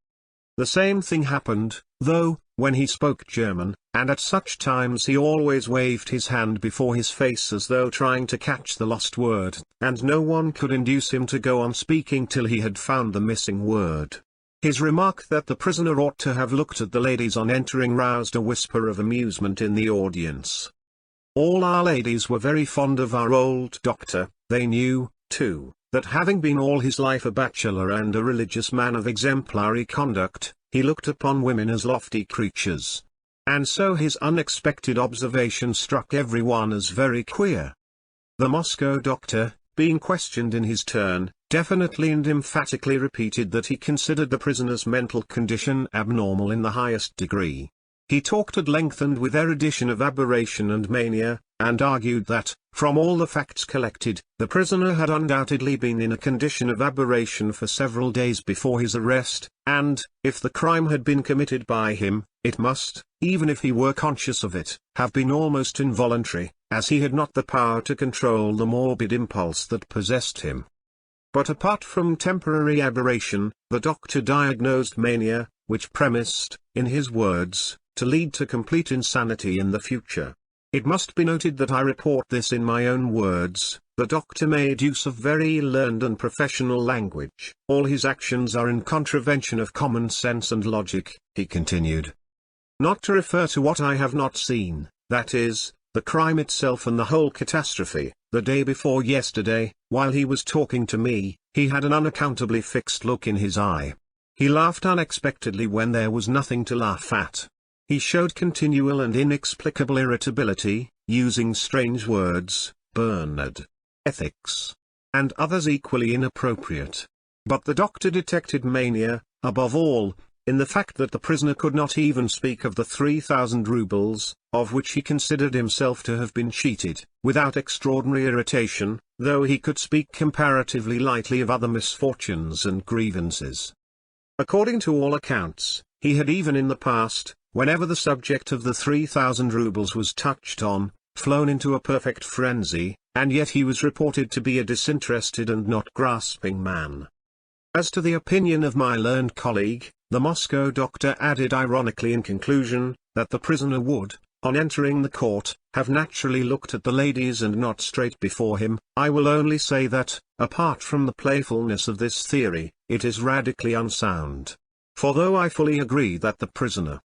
Speaker 1: The same thing happened, though, when he spoke German, and at such times he always waved his hand before his face as though trying to catch the lost word, and no one could induce him to go on speaking till he had found the missing word. His remark that the prisoner ought to have looked at the ladies on entering roused a whisper of amusement in the audience. All our ladies were very fond of our old doctor. They knew, too, that having been all his life a bachelor and a religious man of exemplary conduct, he looked upon women as lofty creatures. And so his unexpected observation struck everyone as very queer. The Moscow doctor, being questioned in his turn, definitely and emphatically repeated that he considered the prisoner's mental condition abnormal in the highest degree. He talked at length and with erudition of aberration and mania, and argued that, from all the facts collected, the prisoner had undoubtedly been in a condition of aberration for several days before his arrest, and, if the crime had been committed by him, it must, even if he were conscious of it, have been almost involuntary, as he had not the power to control the morbid impulse that possessed him. But apart from temporary aberration, the doctor diagnosed mania, which premised, in his words, to lead to complete insanity in the future. It must be noted that I report this in my own words. The doctor made use of very learned and professional language. All his actions are in contravention of common sense and logic, he continued. Not to refer to what I have not seen, that is, the crime itself and the whole catastrophe, the day before yesterday, while he was talking to me, he had an unaccountably fixed look in his eye. He laughed unexpectedly when there was nothing to laugh at. He showed continual and inexplicable irritability, using strange words, Bernard, ethics, and others equally inappropriate. But the doctor detected mania, above all, in the fact that the prisoner could not even speak of the 3,000 rubles, of which he considered himself to have been cheated, without extraordinary irritation, though he could speak comparatively lightly of other misfortunes and grievances. According to all accounts, he had even in the past, whenever the subject of the 3,000 rubles was touched on, flown into a perfect frenzy, and yet he was reported to be a disinterested and not grasping man. As to the opinion of my learned colleague, the Moscow doctor added ironically in conclusion, that the prisoner would, on entering the court, have naturally looked at the ladies and not straight before him. I will only say that, apart from the playfulness of this theory, it is radically unsound. For though I fully agree that the prisoner,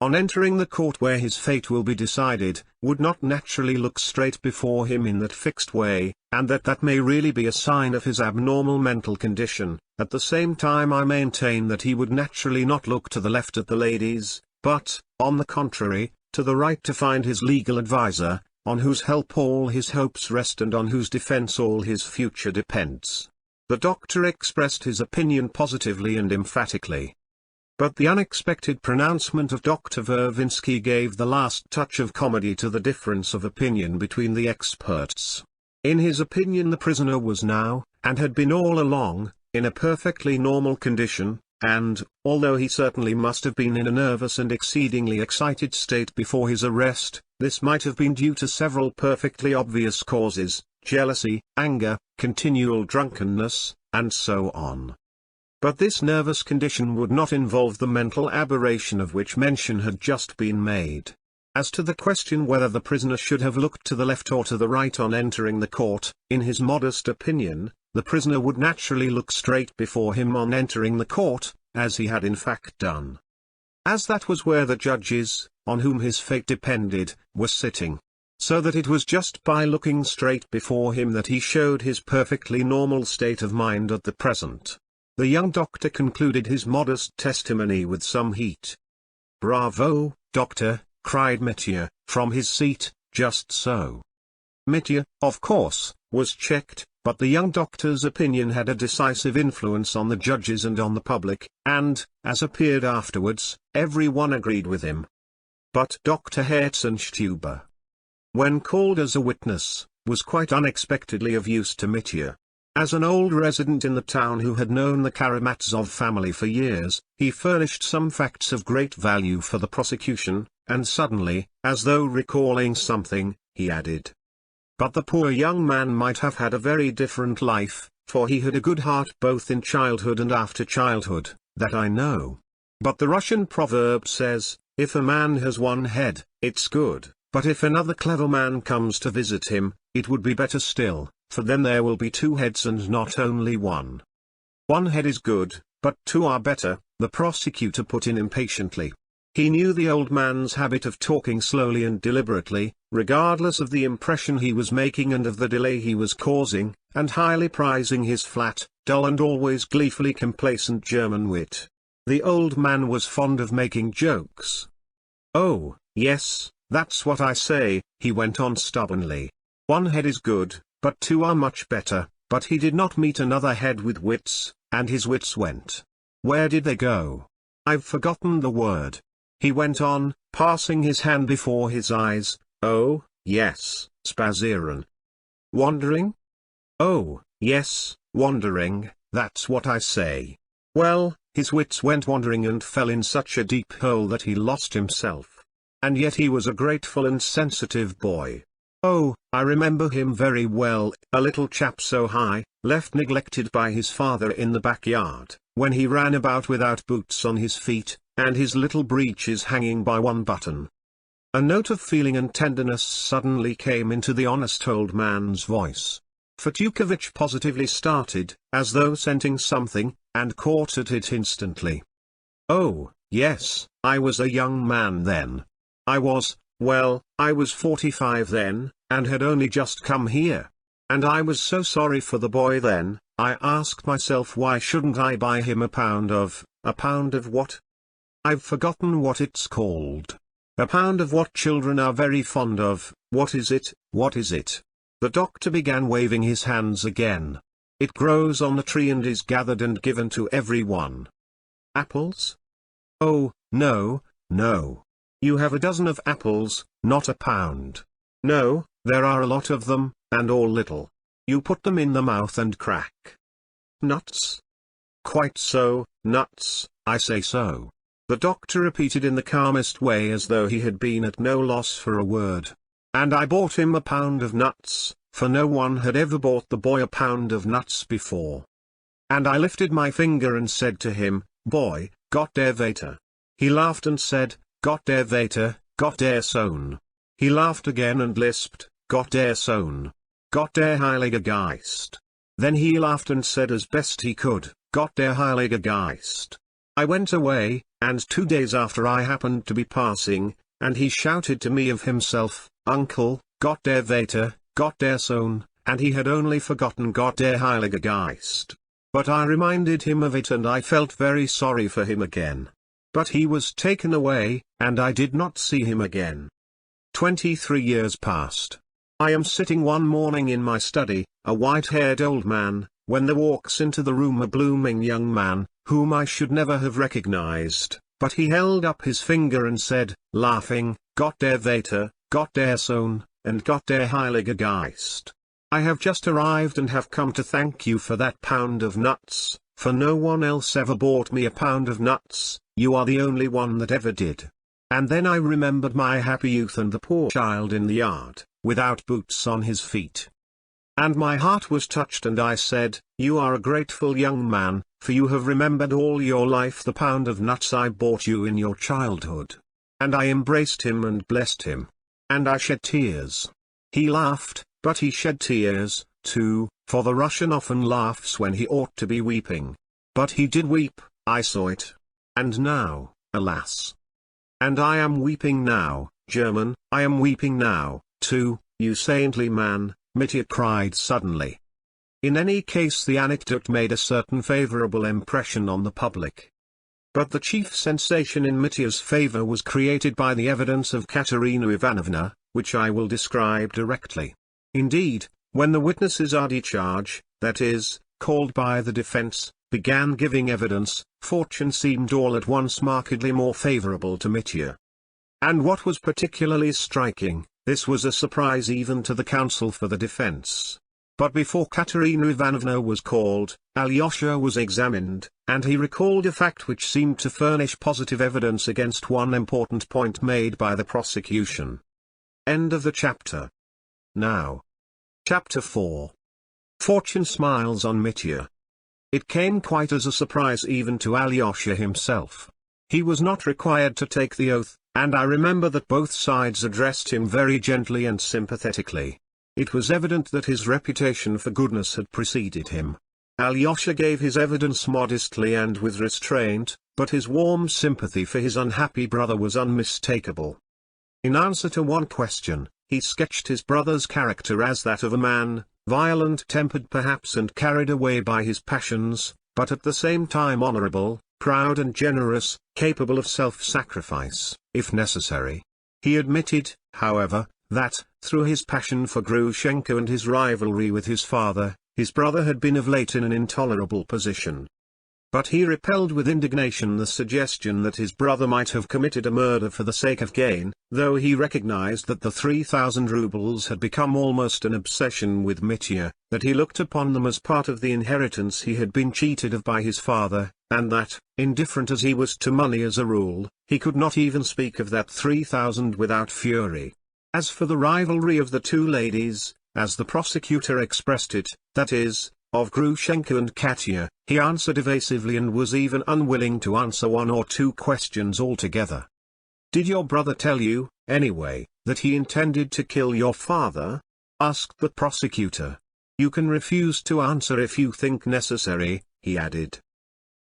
Speaker 1: on entering the court where his fate will be decided, would not naturally look straight before him in that fixed way, and that may really be a sign of his abnormal mental condition, at the same time I maintain that he would naturally not look to the left at the ladies, but, on the contrary, to the right to find his legal adviser, on whose help all his hopes rest and on whose defense all his future depends. The doctor expressed his opinion positively and emphatically. But the unexpected pronouncement of Dr. Vervinsky gave the last touch of comedy to the difference of opinion between the experts. In his opinion the prisoner was now, and had been all along, in a perfectly normal condition, and, although he certainly must have been in a nervous and exceedingly excited state before his arrest, this might have been due to several perfectly obvious causes, jealousy, anger, continual drunkenness, and so on. But this nervous condition would not involve the mental aberration of which mention had just been made. As to the question whether the prisoner should have looked to the left or to the right on entering the court, in his modest opinion, the prisoner would naturally look straight before him on entering the court, as he had in fact done. As that was where the judges, on whom his fate depended, were sitting. So that it was just by looking straight before him that he showed his perfectly normal state of mind at the present. The young doctor concluded his modest testimony with some heat. "Bravo, doctor," cried Mitya, from his seat, "just so." Mitya, of course, was checked, but the young doctor's opinion had a decisive influence on the judges and on the public, and, as appeared afterwards, everyone agreed with him. But Dr. Herzenstube, when called as a witness, was quite unexpectedly of use to Mitya. As an old resident in the town who had known the Karamazov family for years, he furnished some facts of great value for the prosecution, and suddenly, as though recalling something, he added, "But the poor young man might have had a very different life, for he had a good heart both in childhood and after childhood, that I know. But the Russian proverb says, if a man has one head, it's good, but if another clever man comes to visit him, it would be better still, for then there will be two heads and not only one." "One head is good, but two are better," the prosecutor put in impatiently. He knew the old man's habit of talking slowly and deliberately, regardless of the impression he was making and of the delay he was causing, and highly prizing his flat, dull and always gleefully complacent German wit. The old man was fond of making jokes. "Oh, yes, that's what I say," he went on stubbornly. "One head is good, but two are much better, But he did not meet another head with wits, and his wits went. Where did they go? I've forgotten the word. He went on, passing his hand before his eyes. Oh, yes, spazieren. Wandering? Oh, yes, wandering, that's what I say. Well, his wits went wandering and fell in such a deep hole that he lost himself. And yet he was a grateful and sensitive boy. Oh, I remember him very well, a little chap so high, left neglected by his father in the backyard, when he ran about without boots on his feet, and his little breeches hanging by one button. A note of feeling and tenderness suddenly came into the honest old man's voice. Fetyukovitch positively started, as though scenting something, and caught at it instantly. Oh, yes, I was a young man then. I was 45 then, and had only just come here. And I was so sorry for the boy then. I asked myself, why shouldn't I buy him a pound of what? I've forgotten what it's called. A pound of what children are very fond of. What is it? What is it? The doctor began waving his hands again. It grows on the tree and is gathered and given to everyone. Apples? Oh, no, no. You have a dozen of apples, not a pound. No, there are a lot of them, and all little. You put them in the mouth and crack. Nuts? Quite so, nuts, I say so. The doctor repeated in the calmest way as though he had been at no loss for a word. And I bought him a pound of nuts, for no one had ever bought the boy a pound of nuts before. And I lifted my finger and said to him, boy, Gott der Vater. He laughed and said, Gott der Vater, Gott der Sohn. He laughed again and lisped, Gott der Sohn. Gott der Heilige Geist. Then he laughed and said as best he could, Gott der Heilige Geist. I went away, and 2 days after I happened to be passing, and he shouted to me of himself, Uncle, Gott der Vater, Gott der Sohn, and he had only forgotten Gott der Heilige Geist. But I reminded him of it and I felt very sorry for him again. But he was taken away, and I did not see him again. 23 years passed. I am sitting one morning in my study, a white-haired old man, when there walks into the room a blooming young man, whom I should never have recognized, but he held up his finger and said, laughing, Gott der Vater, Gott der Sohn, and Gott der Heilige Geist. I have just arrived and have come to thank you for that pound of nuts, for no one else ever bought me a pound of nuts, you are the only one that ever did. And then I remembered my happy youth and the poor child in the yard, without boots on his feet. And my heart was touched and I said, you are a grateful young man, for you have remembered all your life the pound of nuts I bought you in your childhood. And I embraced him and blessed him. And I shed tears. He laughed, but he shed tears, too, for the Russian often laughs when he ought to be weeping. But he did weep, I saw it. And now, alas. And I am weeping now, German, I am weeping now, too, you saintly man, Mitya cried suddenly. In any case the anecdote made a certain favorable impression on the public. But the chief sensation in Mitya's favor was created by the evidence of Katerina Ivanovna, which I will describe directly. Indeed, when the witnesses are discharged, that is, called by the defense, began giving evidence, fortune seemed all at once markedly more favorable to Mitya. And what was particularly striking, this was a surprise even to the counsel for the defense. But before Katerina Ivanovna was called, Alyosha was examined, and he recalled a fact which seemed to furnish positive evidence against one important point made by the prosecution. End of the chapter. Now. Chapter 4. Fortune smiles on Mitya. It came quite as a surprise even to Alyosha himself. He was not required to take the oath, and I remember that both sides addressed him very gently and sympathetically. It was evident that his reputation for goodness had preceded him. Alyosha gave his evidence modestly and with restraint, but his warm sympathy for his unhappy brother was unmistakable. In answer to one question, he sketched his brother's character as that of a man, violent-tempered perhaps and carried away by his passions, but at the same time honorable, proud and generous, capable of self-sacrifice, if necessary. He admitted, however, that, through his passion for Grushenka and his rivalry with his father, his brother had been of late in an intolerable position. But he repelled with indignation the suggestion that his brother might have committed a murder for the sake of gain, though he recognized that the 3,000 rubles had become almost an obsession with Mitya, that he looked upon them as part of the inheritance he had been cheated of by his father, and that, indifferent as he was to money as a rule, he could not even speak of that 3,000 without fury. As for the rivalry of the two ladies, as the prosecutor expressed it, that is, of Grushenka and Katya, he answered evasively and was even unwilling to answer one or two questions altogether. "Did your brother tell you, anyway, that he intended to kill your father?" asked the prosecutor. "You can refuse to answer if you think necessary," he added.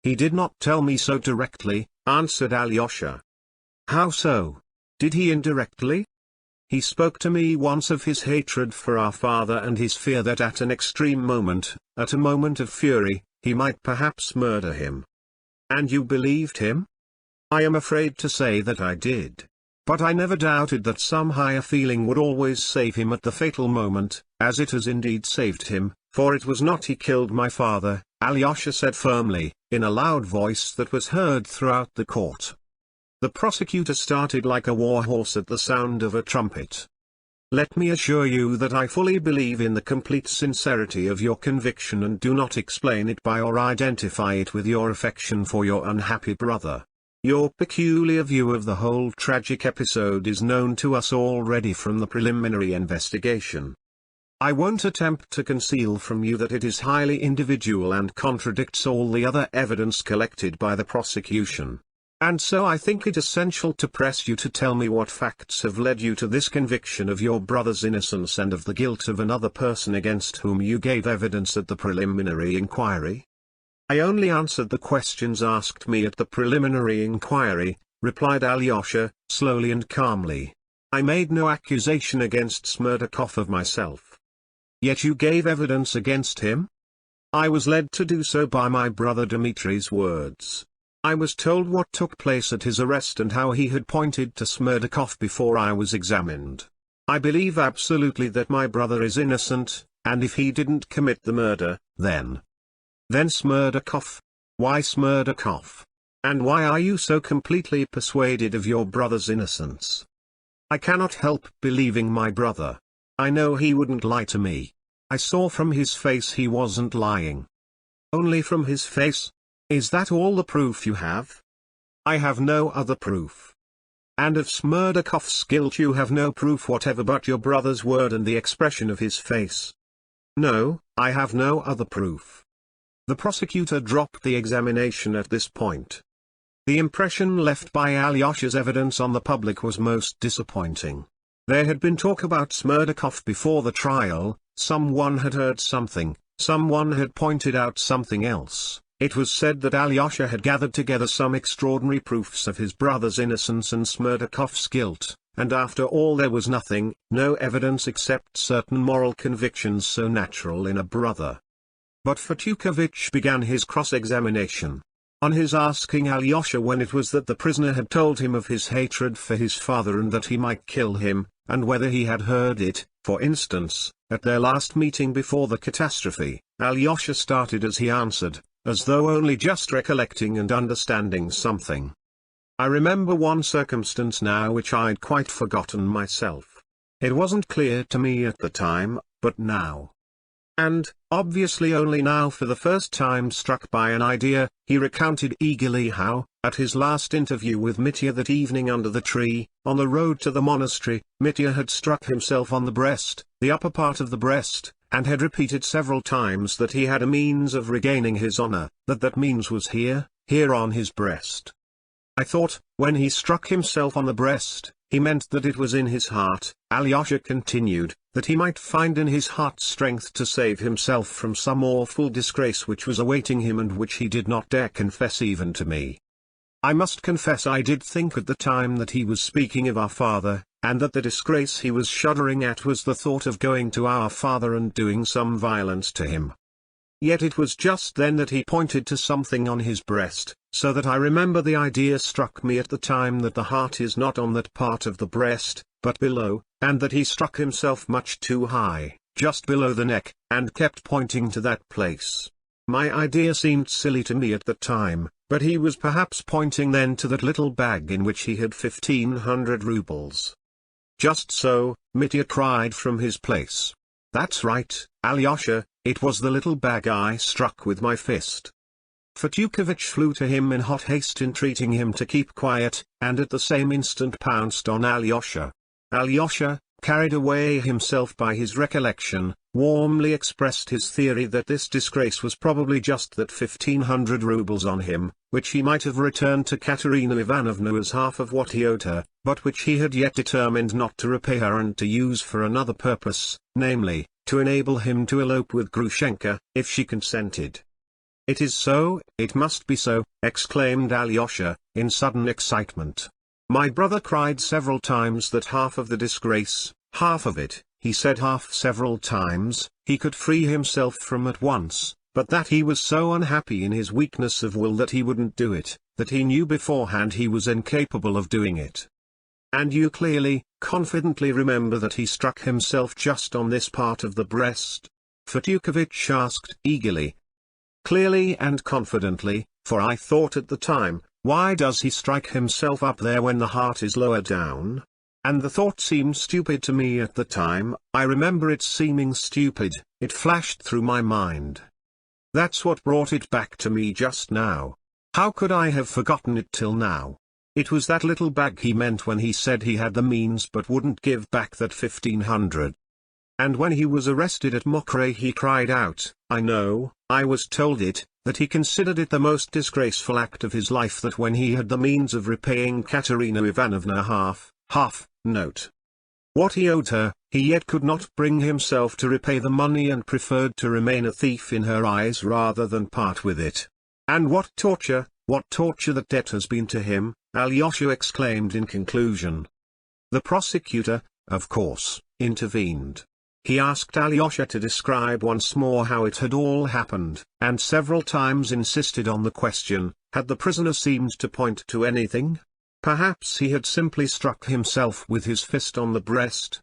Speaker 1: "He did not tell me so directly," answered Alyosha. "How so? Did he indirectly?" "He spoke to me once of his hatred for our father and his fear that at an extreme moment, at a moment of fury, he might perhaps murder him." "And you believed him?" "I am afraid to say that I did. But I never doubted that some higher feeling would always save him at the fatal moment, as it has indeed saved him, for it was not he killed my father," Alyosha said firmly, in a loud voice that was heard throughout the court. The prosecutor started like a war horse at the sound of a trumpet. "Let me assure you that I fully believe in the complete sincerity of your conviction and do not explain it by or identify it with your affection for your unhappy brother. Your peculiar view of the whole tragic episode is known to us already from the preliminary investigation. I won't attempt to conceal from you that it is highly individual and contradicts all the other evidence collected by the prosecution. And so I think it essential to press you to tell me what facts have led you to this conviction of your brother's innocence and of the guilt of another person against whom you gave evidence at the preliminary inquiry." "I only answered the questions asked me at the preliminary inquiry," replied Alyosha, slowly and calmly. "I made no accusation against Smerdakov of myself." "Yet you gave evidence against him?" "I was led to do so by my brother Dmitri's words. I was told what took place at his arrest and how he had pointed to Smerdakov before I was examined. I believe absolutely that my brother is innocent, and if he didn't commit the murder, then Smerdakov? Why Smerdakov? And why are you so completely persuaded of your brother's innocence?" "I cannot help believing my brother. I know he wouldn't lie to me. I saw from his face he wasn't lying." "Only from his face? Is that all the proof you have?" "I have no other proof." "And of Smerdakov's guilt you have no proof whatever but your brother's word and the expression of his face?" "No, I have no other proof." The prosecutor dropped the examination at this point. The impression left by Alyosha's evidence on the public was most disappointing. There had been talk about Smerdakov before the trial, someone had heard something, someone had pointed out something else. It was said that Alyosha had gathered together some extraordinary proofs of his brother's innocence and Smerdakov's guilt, and after all there was nothing, no evidence except certain moral convictions so natural in a brother. But Fetyukovitch began his cross-examination. On his asking Alyosha when it was that the prisoner had told him of his hatred for his father and that he might kill him, and whether he had heard it, for instance, at their last meeting before the catastrophe, Alyosha started as he answered, as though only just recollecting and understanding something. "I remember one circumstance now which I'd quite forgotten myself. It wasn't clear to me at the time, but now." And, obviously only now for the first time struck by an idea, he recounted eagerly how, at his last interview with Mitya that evening under the tree, on the road to the monastery, Mitya had struck himself on the breast, the upper part of the breast, and had repeated several times that he had a means of regaining his honor, that means was here on his breast. I thought, when he struck himself on the breast, he meant that it was in his heart, Alyosha continued, that he might find in his heart strength to save himself from some awful disgrace which was awaiting him and which he did not dare confess even to me. I must confess I did think at the time that he was speaking of our father, and that the disgrace he was shuddering at was the thought of going to our father and doing some violence to him. Yet it was just then that he pointed to something on his breast, so that I remember the idea struck me at the time that the heart is not on that part of the breast, but below, and that he struck himself much too high, just below the neck, and kept pointing to that place. My idea seemed silly to me at the time, but he was perhaps pointing then to that little bag in which he had 1,500 rubles. Just so, Mitya cried from his place. That's right, Alyosha, it was the little bag I struck with my fist. Fetyukovitch flew to him in hot haste entreating him to keep quiet, and at the same instant pounced on Alyosha. Alyosha, carried away himself by his recollection, warmly expressed his theory that this disgrace was probably just that 1,500 rubles on him, which he might have returned to Katerina Ivanovna as half of what he owed her, but which he had yet determined not to repay her and to use for another purpose, namely, to enable him to elope with Grushenka, if she consented. "It is so, it must be so," exclaimed Alyosha, in sudden excitement. "My brother cried several times that half of the disgrace, half of it, he said half several times, he could free himself from at once, but that he was so unhappy in his weakness of will that he wouldn't do it, that he knew beforehand he was incapable of doing it." "And you clearly, confidently remember that he struck himself just on this part of the breast?" Fetyukovitch asked eagerly. "Clearly and confidently, for I thought at the time, why does he strike himself up there when the heart is lower down? And the thought seemed stupid to me at the time. I remember it seeming stupid, it flashed through my mind. That's what brought it back to me just now. How could I have forgotten it till now? It was that little bag he meant when he said he had the means but wouldn't give back that 1,500. And when he was arrested at Mokre he cried out, I know, I was told it, that he considered it the most disgraceful act of his life that when he had the means of repaying Katerina Ivanovna half, note. What he owed her, he yet could not bring himself to repay the money and preferred to remain a thief in her eyes rather than part with it. And what torture that debt has been to him, Alyosha exclaimed in conclusion. The prosecutor, of course, intervened. He asked Alyosha to describe once more how it had all happened, and several times insisted on the question, had the prisoner seemed to point to anything? Perhaps he had simply struck himself with his fist on the breast.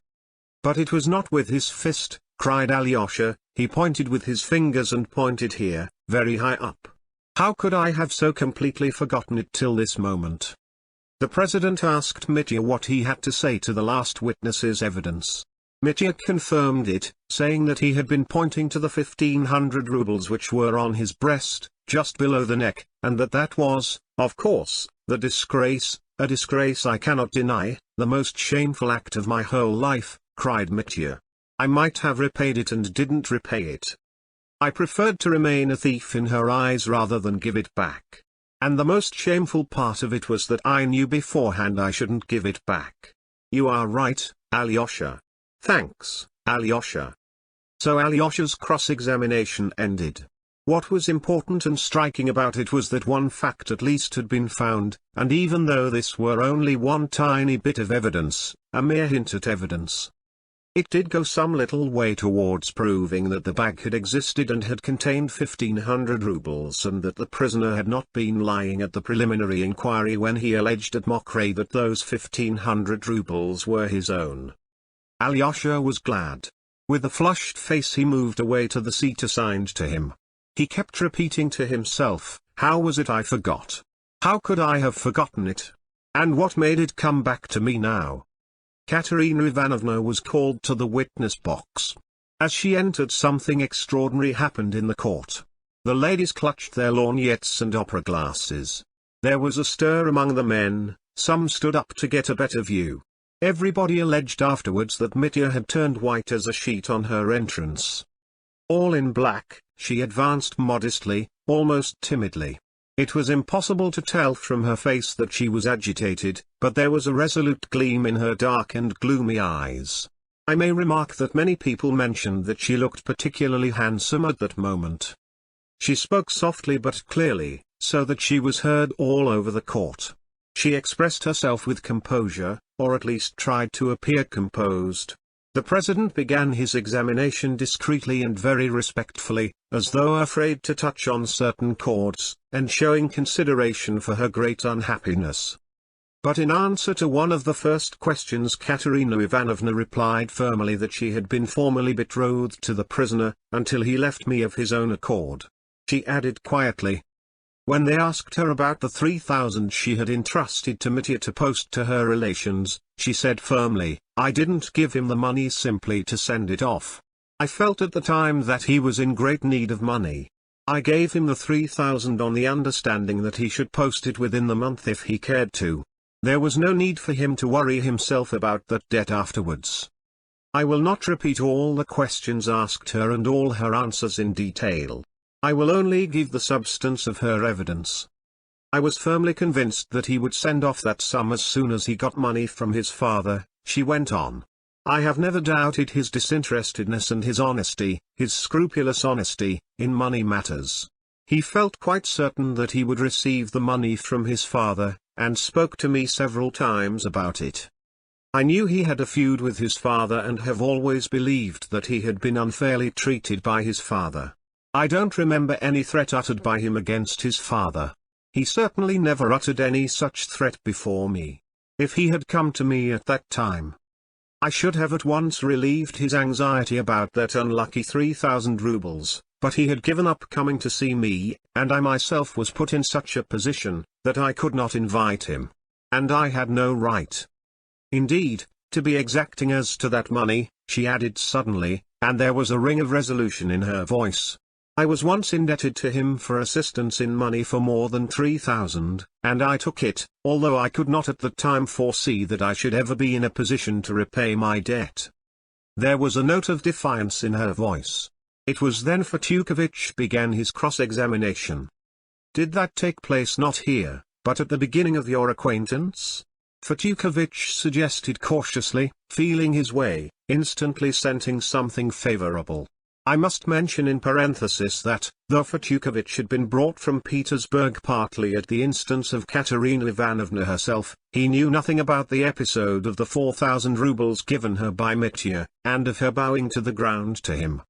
Speaker 1: But it was not with his fist, cried Alyosha, he pointed with his fingers and pointed here, very high up. How could I have so completely forgotten it till this moment? The president asked Mitya what he had to say to the last witness's evidence. Mitya confirmed it, saying that he had been pointing to the 1,500 rubles which were on his breast, just below the neck, and that was, of course, the disgrace, a disgrace I cannot deny, the most shameful act of my whole life, cried Mitya. I might have repaid it and didn't repay it. I preferred to remain a thief in her eyes rather than give it back. And the most shameful part of it was that I knew beforehand I shouldn't give it back. You are right, Alyosha. Thanks, Alyosha. So Alyosha's cross-examination ended. What was important and striking about it was that one fact at least had been found, and even though this were only one tiny bit of evidence, a mere hint at evidence, it did go some little way towards proving that the bag had existed and had contained 1,500 rubles and that the prisoner had not been lying at the preliminary inquiry when he alleged at Mokre that those 1,500 rubles were his own. Alyosha was glad. With a flushed face he moved away to the seat assigned to him. He kept repeating to himself, how was it I forgot? How could I have forgotten it? And what made it come back to me now? Katerina Ivanovna was called to the witness box. As she entered something extraordinary happened in the court. The ladies clutched their lorgnettes and opera glasses. There was a stir among the men, some stood up to get a better view. Everybody alleged afterwards that Mitya had turned white as a sheet on her entrance. All in black, she advanced modestly, almost timidly. It was impossible to tell from her face that she was agitated, but there was a resolute gleam in her dark and gloomy eyes. I may remark that many people mentioned that she looked particularly handsome at that moment. She spoke softly but clearly, so that she was heard all over the court. She expressed herself with composure, or at least tried to appear composed. The president began his examination discreetly and very respectfully, as though afraid to touch on certain chords, and showing consideration for her great unhappiness. But in answer to one of the first questions, Katerina Ivanovna replied firmly that she had been formally betrothed to the prisoner, until he left me of his own accord. She added quietly. When they asked her about the 3,000 she had entrusted to Mitya to post to her relations, she said firmly, "I didn't give him the money simply to send it off. I felt at the time that he was in great need of money. I gave him the 3,000 on the understanding that he should post it within the month if he cared to. There was no need for him to worry himself about that debt afterwards." I will not repeat all the questions asked her and all her answers in detail. I will only give the substance of her evidence. I was firmly convinced that he would send off that sum as soon as he got money from his father, she went on. I have never doubted his disinterestedness and his honesty, his scrupulous honesty, in money matters. He felt quite certain that he would receive the money from his father, and spoke to me several times about it. I knew he had a feud with his father and have always believed that he had been unfairly treated by his father. I don't remember any threat uttered by him against his father. He certainly never uttered any such threat before me. If he had come to me at that time, I should have at once relieved his anxiety about that unlucky 3,000 rubles, but he had given up coming to see me, and I myself was put in such a position, that I could not invite him. And I had no right, indeed, to be exacting as to that money, she added suddenly, and there was a ring of resolution in her voice. I was once indebted to him for assistance in money for more than 3,000, and I took it, although I could not at the time foresee that I should ever be in a position to repay my debt. There was a note of defiance in her voice. It was then Fyodor began his cross-examination. Did that take place not here, but at the beginning of your acquaintance? Fyodor suggested cautiously, feeling his way, instantly scenting something favorable. I must mention in parenthesis that, though Fyodor had been brought from Petersburg partly at the instance of Katerina Ivanovna herself, he knew nothing about the episode of the 4,000 rubles given her by Mitya, and of her bowing to the ground to him.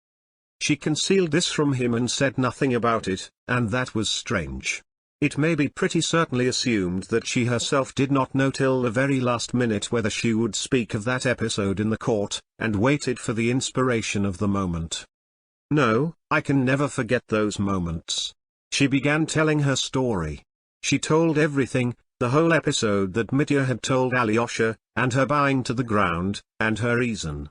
Speaker 1: She concealed this from him and said nothing about it, and that was strange. It may be pretty certainly assumed that she herself did not know till the very last minute whether she would speak of that episode in the court, and waited for the inspiration of the moment. No, I can never forget those moments. She began telling her story. She told everything, the whole episode that Mitya had told Alyosha, and her bowing to the ground, and her reason.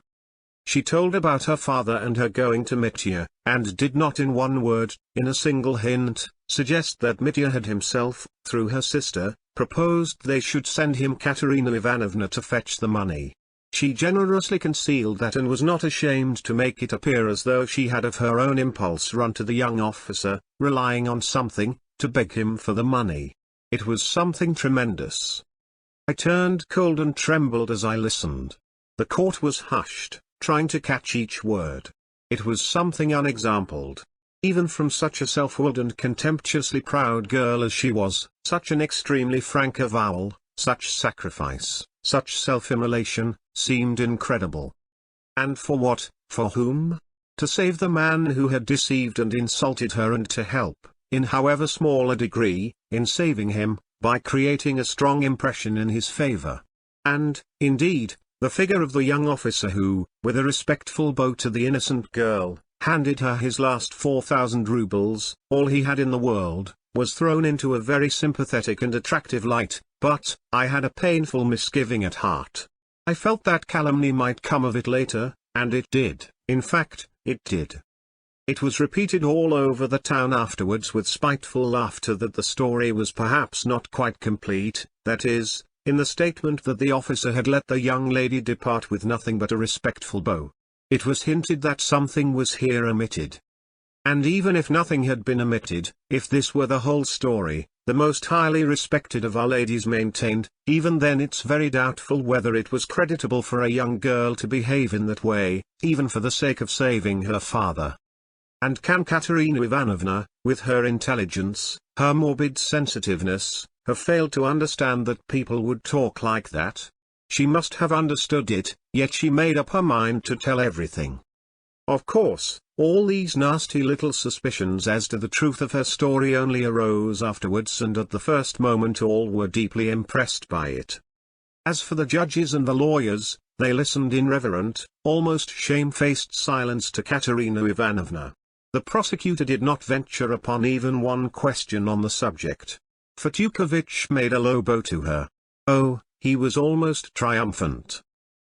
Speaker 1: She told about her father and her going to Mitya, and did not in one word, in a single hint, suggest that Mitya had himself, through her sister, proposed they should send him Katerina Ivanovna to fetch the money. She generously concealed that and was not ashamed to make it appear as though she had of her own impulse run to the young officer, relying on something, to beg him for the money. It was something tremendous. I turned cold and trembled as I listened. The court was hushed, trying to catch each word. It was something unexampled. Even from such a self-willed and contemptuously proud girl as she was, such an extremely frank avowal, such sacrifice, such self-immolation, seemed incredible. And for what, for whom? To save the man who had deceived and insulted her, and to help, in however small a degree, in saving him, by creating a strong impression in his favor. And, indeed, the figure of the young officer who, with a respectful bow to the innocent girl, handed her his last 4,000 rubles, all he had in the world, was thrown into a very sympathetic and attractive light, but, I had a painful misgiving at heart. I felt that calumny might come of it later, and it did, in fact, it did. It was repeated all over the town afterwards with spiteful laughter that the story was perhaps not quite complete, that is, in the statement that the officer had let the young lady depart with nothing but a respectful bow. It was hinted that something was here omitted. And even if nothing had been omitted, if this were the whole story, the most highly respected of our ladies maintained, even then it's very doubtful whether it was creditable for a young girl to behave in that way, even for the sake of saving her father. And can Katerina Ivanovna, with her intelligence, her morbid sensitiveness, have failed to understand that people would talk like that? She must have understood it, yet she made up her mind to tell everything. Of course, All these nasty little suspicions as to the truth of her story only arose afterwards, and at the first moment all were deeply impressed by it. As for the judges and the lawyers, they listened in reverent, almost shamefaced silence to Katerina Ivanovna. The prosecutor did not venture upon even one question on the subject. Fetyukovitch made a low bow to her. Oh, he was almost triumphant.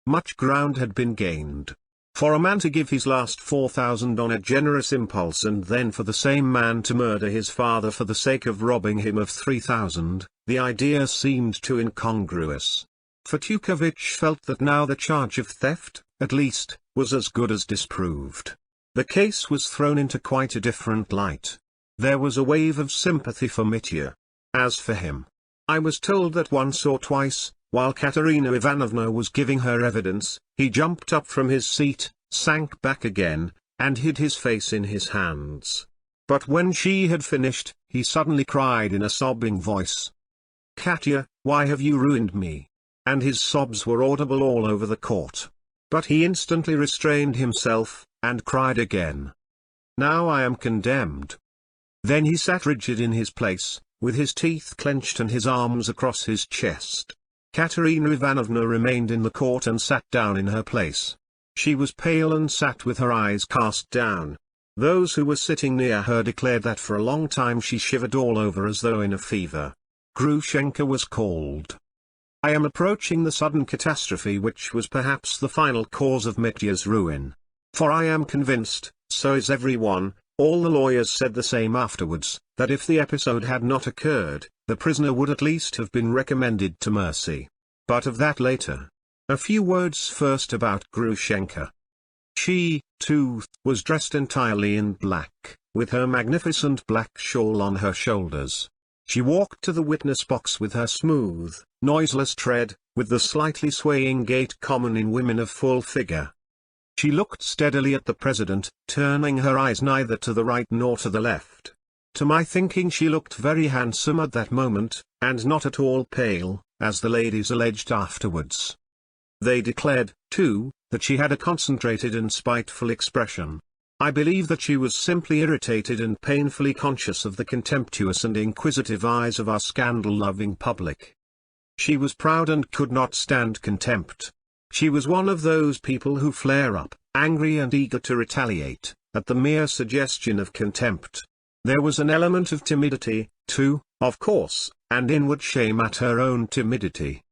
Speaker 1: Much ground had been gained. For a man to give his last 4,000 on a generous impulse, and then for the same man to murder his father for the sake of robbing him of 3,000, the idea seemed too incongruous. Fetyukovitch felt that now the charge of theft, at least, was as good as disproved. The case was thrown into quite a different light. There was a wave of sympathy for Mitya. As for him, I was told that once or twice, while Katerina Ivanovna was giving her evidence, he jumped up from his seat, sank back again, and hid his face in his hands. But when she had finished, he suddenly cried in a sobbing voice, "Katya, why have you ruined me?" And his sobs were audible all over the court. But he instantly restrained himself, and cried again, "Now I am condemned." Then he sat rigid in his place, with his teeth clenched and his arms across his chest. Katerina Ivanovna remained in the court and sat down in her place. She was pale and sat with her eyes cast down. Those who were sitting near her declared that for a long time she shivered all over as though in a fever. Grushenka was called. I am approaching the sudden catastrophe which was perhaps the final cause of Mitya's ruin. For I am convinced, so is everyone, all the lawyers said the same afterwards, that if the episode had not occurred, the prisoner would at least have been recommended to mercy. But of that later. A few words first about Grushenka. She, too, was dressed entirely in black, with her magnificent black shawl on her shoulders. She walked to the witness box with her smooth, noiseless tread, with the slightly swaying gait common in women of full figure. She looked steadily at the president, turning her eyes neither to the right nor to the left. To my thinking she looked very handsome at that moment, and not at all pale, as the ladies alleged afterwards. They declared, too, that she had a concentrated and spiteful expression. I believe that she was simply irritated and painfully conscious of the contemptuous and inquisitive eyes of our scandal-loving public. She was proud and could not stand contempt. She was one of those people who flare up, angry and eager to retaliate, at the mere suggestion of contempt. There was an element of timidity, too, of course, and inward shame at her own timidity.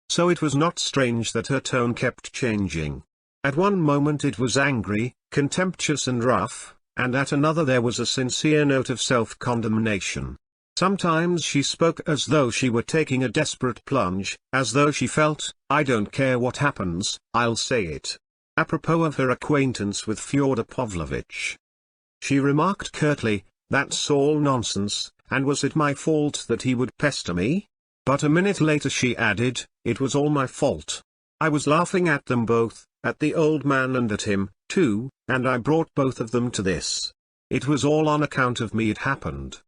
Speaker 1: So it was not strange that her tone kept changing. At one moment it was angry, contemptuous and rough, and at another there was a sincere note of self-condemnation. Sometimes she spoke as though she were taking a desperate plunge, as though she felt, "I don't care what happens, I'll say it." Apropos of her acquaintance with Fyodor Pavlovitch, she remarked curtly, "That's all nonsense, and was it my fault that he would pester me?" But a minute later she added, "It was all my fault. I was laughing at them both, at the old man and at him, too, and I brought both of them to this. It was all on account of me it happened."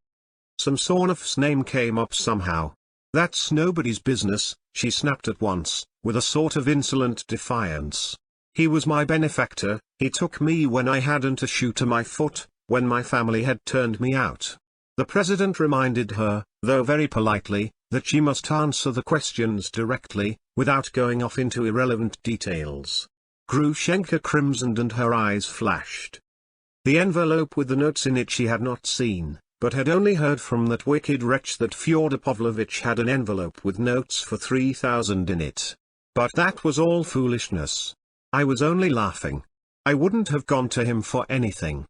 Speaker 1: Samsonov's name came up somehow. "That's nobody's business," she snapped at once, with a sort of insolent defiance. "He was my benefactor, he took me when I hadn't a shoe to my foot, when my family had turned me out." The president reminded her, though very politely, that she must answer the questions directly, without going off into irrelevant details. Grushenka crimsoned and her eyes flashed. The envelope with the notes in it she had not seen, but had only heard from that wicked wretch that Fyodor Pavlovitch had an envelope with notes for 3,000 in it. But that was all foolishness. I was only laughing. I wouldn't have gone to him for anything.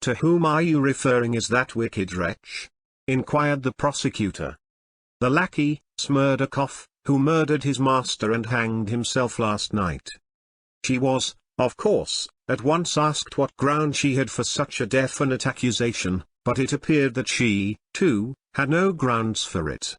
Speaker 1: "To whom are you referring as that wicked wretch?" inquired the prosecutor. "The lackey, Smerdakov, who murdered his master and hanged himself last night." She was, of course, at once asked what ground she had for such a definite accusation, but it appeared that she, too, had no grounds for it.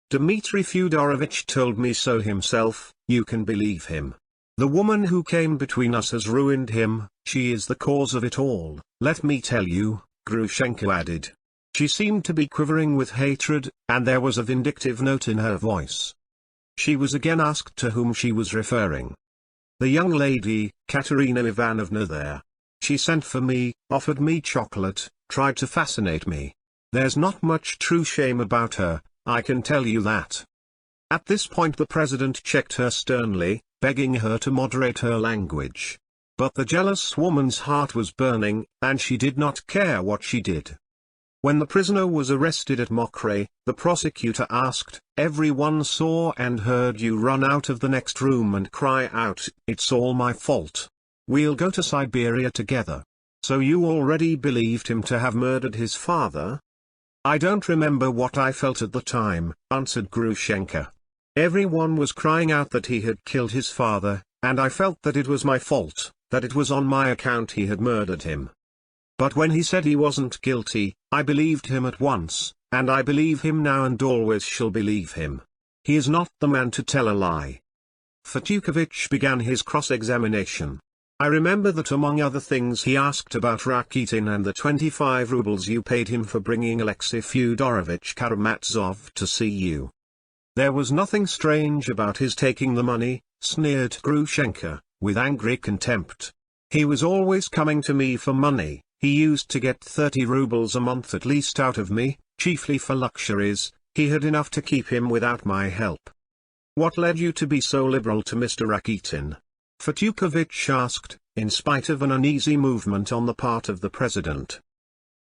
Speaker 1: "Dmitri Fyodorovitch told me so himself, you can believe him. The woman who came between us has ruined him, she is the cause of it all, let me tell you," Grushenka added. She seemed to be quivering with hatred, and there was a vindictive note in her voice. She was again asked to whom she was referring. "The young lady, Katerina Ivanovna there." She sent for me, offered me chocolate, tried to fascinate me. There's not much true shame about her, I can tell you that." At this point the president checked her sternly, begging her to moderate her language. But the jealous woman's heart was burning, and she did not care what she did. When the prisoner was arrested at Mokre, the prosecutor asked, "Everyone saw and heard you run out of the next room and cry out, 'It's all my fault. We'll go to Siberia together.' So you already believed him to have murdered his father?" "I don't remember what I felt at the time," answered Grushenka. "Everyone was crying out that he had killed his father, and I felt that it was my fault, that it was on my account he had murdered him. But when he said he wasn't guilty, I believed him at once, and I believe him now and always shall believe him. He is not the man to tell a lie." Fetyukovich began his cross-examination. "I remember that among other things he asked about Rakitin and the 25 rubles you paid him for bringing Alexei Fyodorovich Karamazov to see you." "There was nothing strange about his taking the money," sneered Grushenka, with angry contempt. "He was always coming to me for money. He used to get 30 rubles a month at least out of me, chiefly for luxuries. He had enough to keep him without my help." "What led you to be so liberal to Mr. Rakitin?" Fetyukovich asked, in spite of an uneasy movement on the part of the president.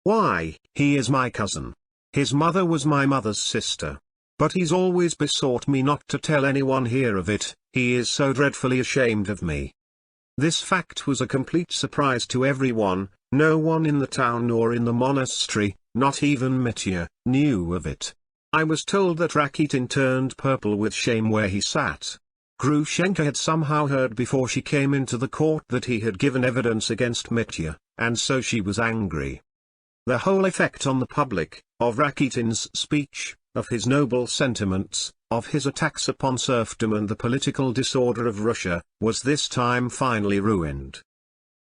Speaker 1: "Why, he is my cousin. His mother was my mother's sister. But he's always besought me not to tell anyone here of it, he is so dreadfully ashamed of me." This fact was a complete surprise to everyone. No one in the town nor in the monastery, not even Mitya, knew of it. "I was told that Rakitin turned purple with shame where he sat." Grushenka had somehow heard before she came into the court that he had given evidence against Mitya, and so she was angry. The whole effect on the public, of Rakitin's speech, of his noble sentiments, of his attacks upon serfdom and the political disorder of Russia, was this time finally ruined.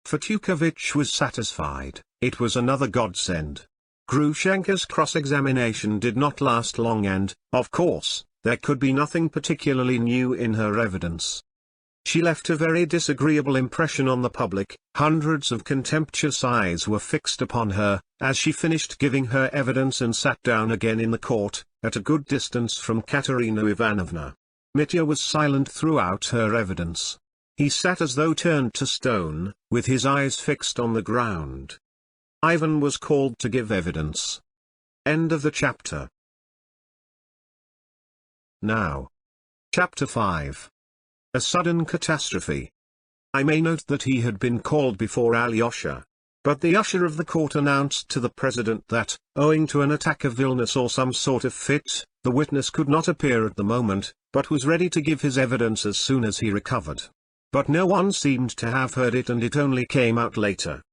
Speaker 1: Fetyukovich was satisfied. It was another godsend. Grushenka's cross-examination did not last long and, of course, there could be nothing particularly new in her evidence. She left a very disagreeable impression on the public. Hundreds of contemptuous eyes were fixed upon her, as she finished giving her evidence and sat down again in the court, at a good distance from Katerina Ivanovna. Mitya was silent throughout her evidence. He sat as though turned to stone, with his eyes fixed on the ground. Ivan was called to give evidence. End of the chapter. Now. Chapter 5. A sudden catastrophe. I may note that he had been called before Alyosha. But the usher of the court announced to the president that, owing to an attack of illness or some sort of fit, the witness could not appear at the moment, but was ready to give his evidence as soon as he recovered. But no one seemed to have heard it and it only came out later.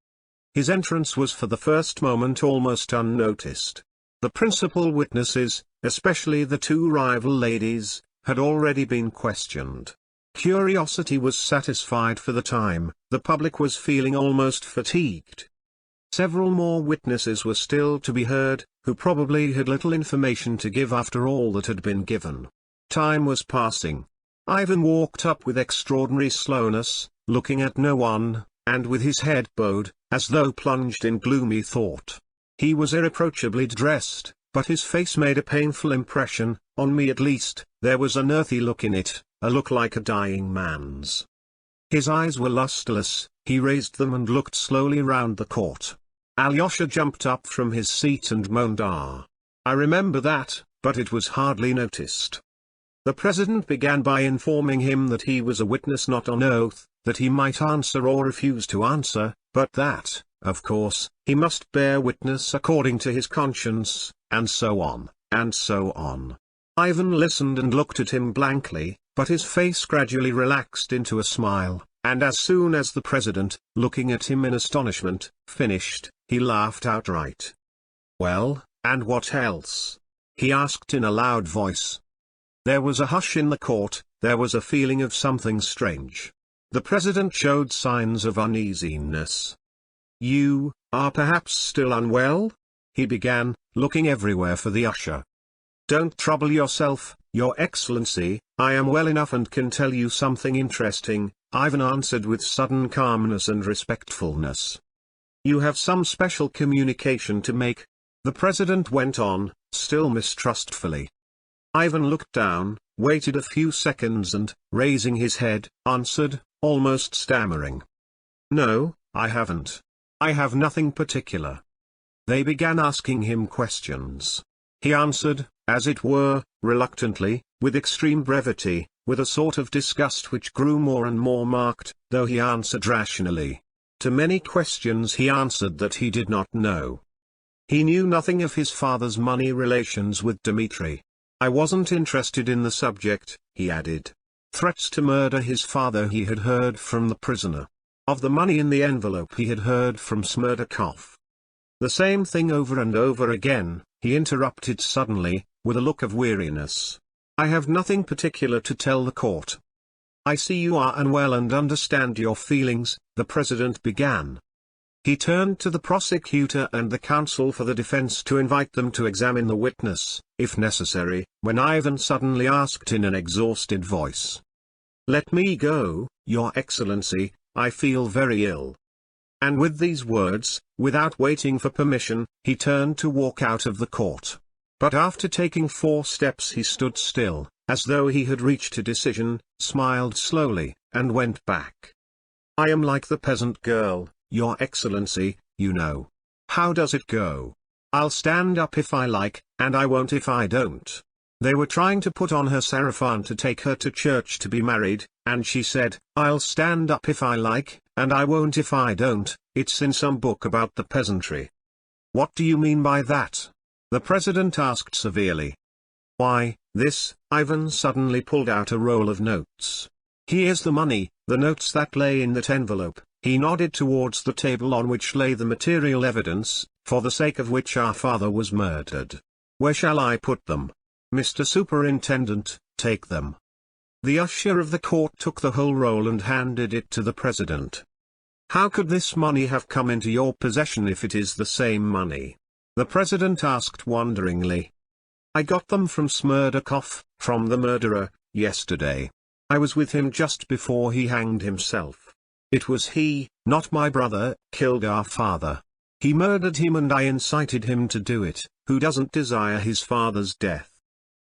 Speaker 1: His entrance was for the first moment almost unnoticed. The principal witnesses, especially the two rival ladies, had already been questioned. Curiosity was satisfied for the time, the public was feeling almost fatigued. Several more witnesses were still to be heard, who probably had little information to give after all that had been given. Time was passing. Ivan walked up with extraordinary slowness, looking at no one, and with his head bowed, as though plunged in gloomy thought. He was irreproachably dressed, but his face made a painful impression, on me at least. There was an earthy look in it, a look like a dying man's. His eyes were lustreless. He raised them and looked slowly round the court. Alyosha jumped up from his seat and moaned, "Ah! I remember that," but it was hardly noticed. The president began by informing him that he was a witness not on oath, that he might answer or refuse to answer, but that, of course, he must bear witness according to his conscience, and so on, and so on. Ivan listened and looked at him blankly, but his face gradually relaxed into a smile, and as soon as the president, looking at him in astonishment, finished, he laughed outright. "Well, and what else?" he asked in a loud voice. There was a hush in the court, there was a feeling of something strange. The president showed signs of uneasiness. "You are perhaps still unwell?" he began, looking everywhere for the usher. "Don't trouble yourself, Your Excellency, I am well enough and can tell you something interesting," Ivan answered with sudden calmness and respectfulness. You have some special communication to make. The president went on, still mistrustfully. Ivan looked down, waited a few seconds and, raising his head, answered, almost stammering. No, I haven't. I have nothing particular. They began asking him questions. He answered, as it were, reluctantly, with extreme brevity, with a sort of disgust which grew more and more marked, though he answered rationally. To many questions he answered that he did not know. He knew nothing of his father's money relations with Dmitri. I wasn't interested in the subject, he added. Threats to murder his father he had heard from the prisoner. Of the money in the envelope he had heard from Smerdakov. The same thing over and over again, he interrupted suddenly, with a look of weariness. I have nothing particular to tell the court. I see you are unwell and understand your feelings, the president began. He turned to the prosecutor and the counsel for the defense to invite them to examine the witness, if necessary, when Ivan suddenly asked in an exhausted voice. Let me go, Your Excellency, I feel very ill. And with these words, without waiting for permission, he turned to walk out of the court. But after taking 4 steps he stood still, as though he had reached a decision, smiled slowly, and went back. I am like the peasant girl, Your Excellency, you know. How does it go? I'll stand up if I like, and I won't if I don't. They were trying to put on her sarafan to take her to church to be married, and she said, I'll stand up if I like, and I won't if I don't. It's in some book about the peasantry. What do you mean by that? The president asked severely. Why, this, Ivan suddenly pulled out a roll of notes. Here's the money, the notes that lay in that envelope. He nodded towards the table on which lay the material evidence, for the sake of which our father was murdered. Where shall I put them? Mr. Superintendent, take them. The usher of the court took the whole roll and handed it to the president. How could this money have come into your possession if it is the same money? The president asked wonderingly. I got them from Smerdakov, from the murderer, yesterday. I was with him just before he hanged himself. It was he, not my brother, killed our father. He murdered him and I incited him to do it. Who doesn't desire his father's death?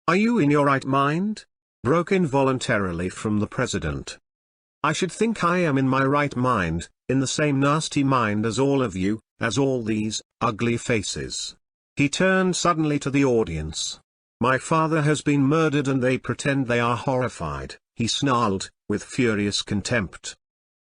Speaker 1: Are you in your right mind? Broke involuntarily from the president. I should think I am in my right mind, in the same nasty mind as all of you, as all these ugly faces. He turned suddenly to the audience. My father has been murdered and they pretend they are horrified, he snarled, with furious contempt.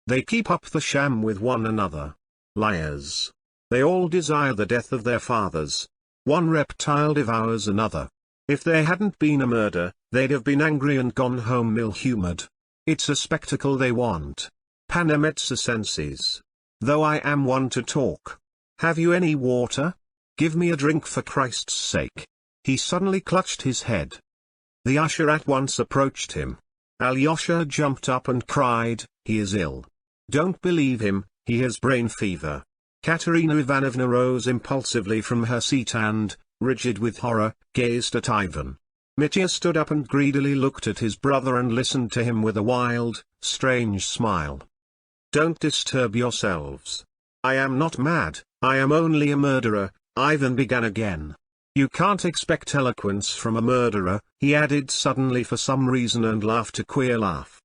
Speaker 1: They keep up the sham with one another. Liars. They all desire the death of their fathers. One reptile devours another. If there hadn't been a murder, they'd have been angry and gone home ill-humored. It's a spectacle they want. Panemetsa senses. Though I am one to talk. Have you any water? Give me a drink for Christ's sake. He suddenly clutched his head. The usher at once approached him. Alyosha jumped up and cried, he is ill. Don't believe him, he has brain fever. Katerina Ivanovna rose impulsively from her seat and, rigid with horror, gazed at Ivan. Mitya stood up and greedily looked at his brother and listened to him with a wild, strange smile. Don't disturb yourselves. I am not mad, I am only a murderer, Ivan began again. You can't expect eloquence from a murderer, he added suddenly for some reason and laughed a queer laugh.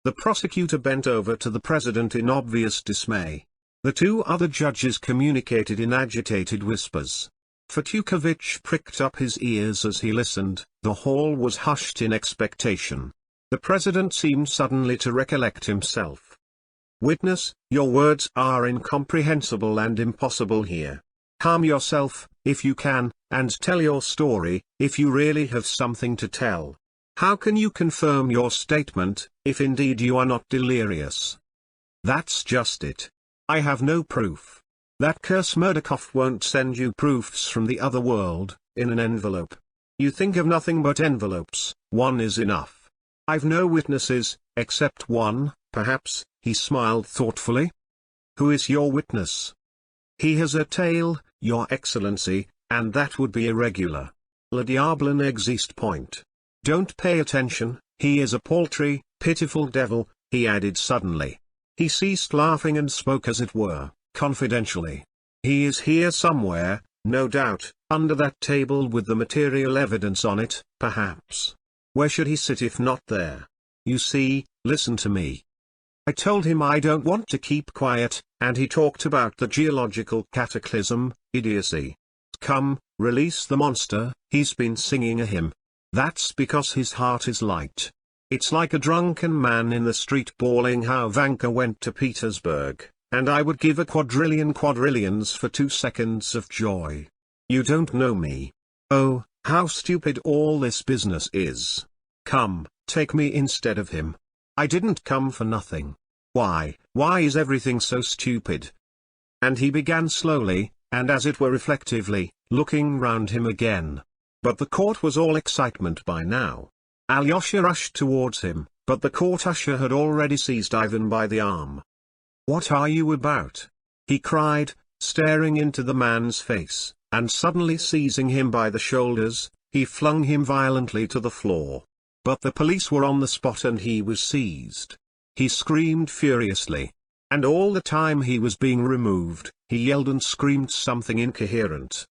Speaker 1: The prosecutor bent over to the president in obvious dismay. The 2 other judges communicated in agitated whispers. Fetukovich pricked up his ears as he listened. The hall was hushed in expectation. The president seemed suddenly to recollect himself. Witness, your words are incomprehensible and impossible here. Calm yourself, if you can, and tell your story, if you really have something to tell. How can you confirm your statement, if indeed you are not delirious? That's just it. I have no proof. That curse Smerdakov won't send you proofs from the other world, in an envelope. You think of nothing but envelopes, one is enough. I've no witnesses, except one, perhaps, he smiled thoughtfully. Who is your witness? He has a tail, Your Excellency, and that would be irregular. Le diable n'existe point. Don't pay attention, he is a paltry, pitiful devil, he added suddenly. He ceased laughing and spoke as it were, confidentially. He is here somewhere, no doubt, under that table with the material evidence on it, perhaps. Where should he sit if not there? You see, listen to me. I told him I don't want to keep quiet, and he talked about the geological cataclysm, idiocy. Come, release the monster, he's been singing a hymn. That's because his heart is light. It's like a drunken man in the street bawling how Vanka went to Petersburg, and I would give a quadrillions for 2 seconds of joy. You don't know me. Oh, how stupid all this business is. Come, take me instead of him. I didn't come for nothing. Why is everything so stupid? And he began slowly, and as it were reflectively, looking round him again. But the court was all excitement by now. Alyosha rushed towards him, but the court usher had already seized Ivan by the arm. What are you about? He cried, staring into the man's face, and suddenly seizing him by the shoulders, he flung him violently to the floor. But the police were on the spot and he was seized. He screamed furiously. And all the time he was being removed, he yelled and screamed something incoherent.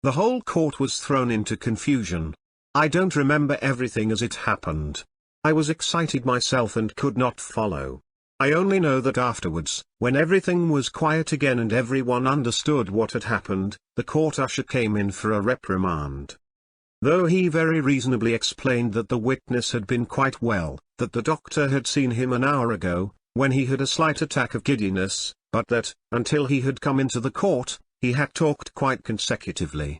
Speaker 1: The whole court was thrown into confusion. I don't remember everything as it happened. I was excited myself and could not follow. I only know that afterwards, when everything was quiet again and everyone understood what had happened, the court usher came in for a reprimand. Though he very reasonably explained that the witness had been quite well, that the doctor had seen him an hour ago, when he had a slight attack of giddiness, but that, until he had come into the court, he had talked quite consecutively.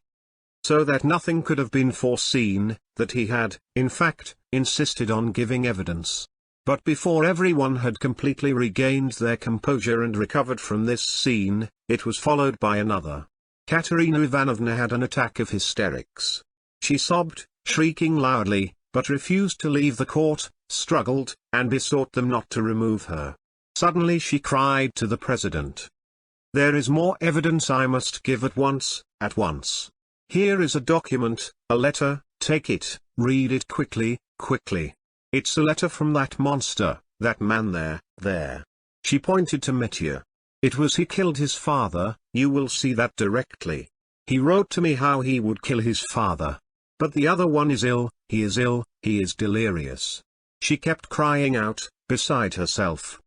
Speaker 1: So that nothing could have been foreseen, that he had, in fact, insisted on giving evidence. But before everyone had completely regained their composure and recovered from this scene, it was followed by another. Katerina Ivanovna had an attack of hysterics. She sobbed, shrieking loudly, but refused to leave the court, struggled, and besought them not to remove her. Suddenly she cried to the president. There is more evidence I must give at once. Here is a document, a letter, take it, read it quickly, quickly. It's a letter from that monster, that man there. She pointed to Mitya. It was he killed his father, you will see that directly. He wrote to me how he would kill his father. But the other one is ill, he is delirious. She kept crying out, beside herself.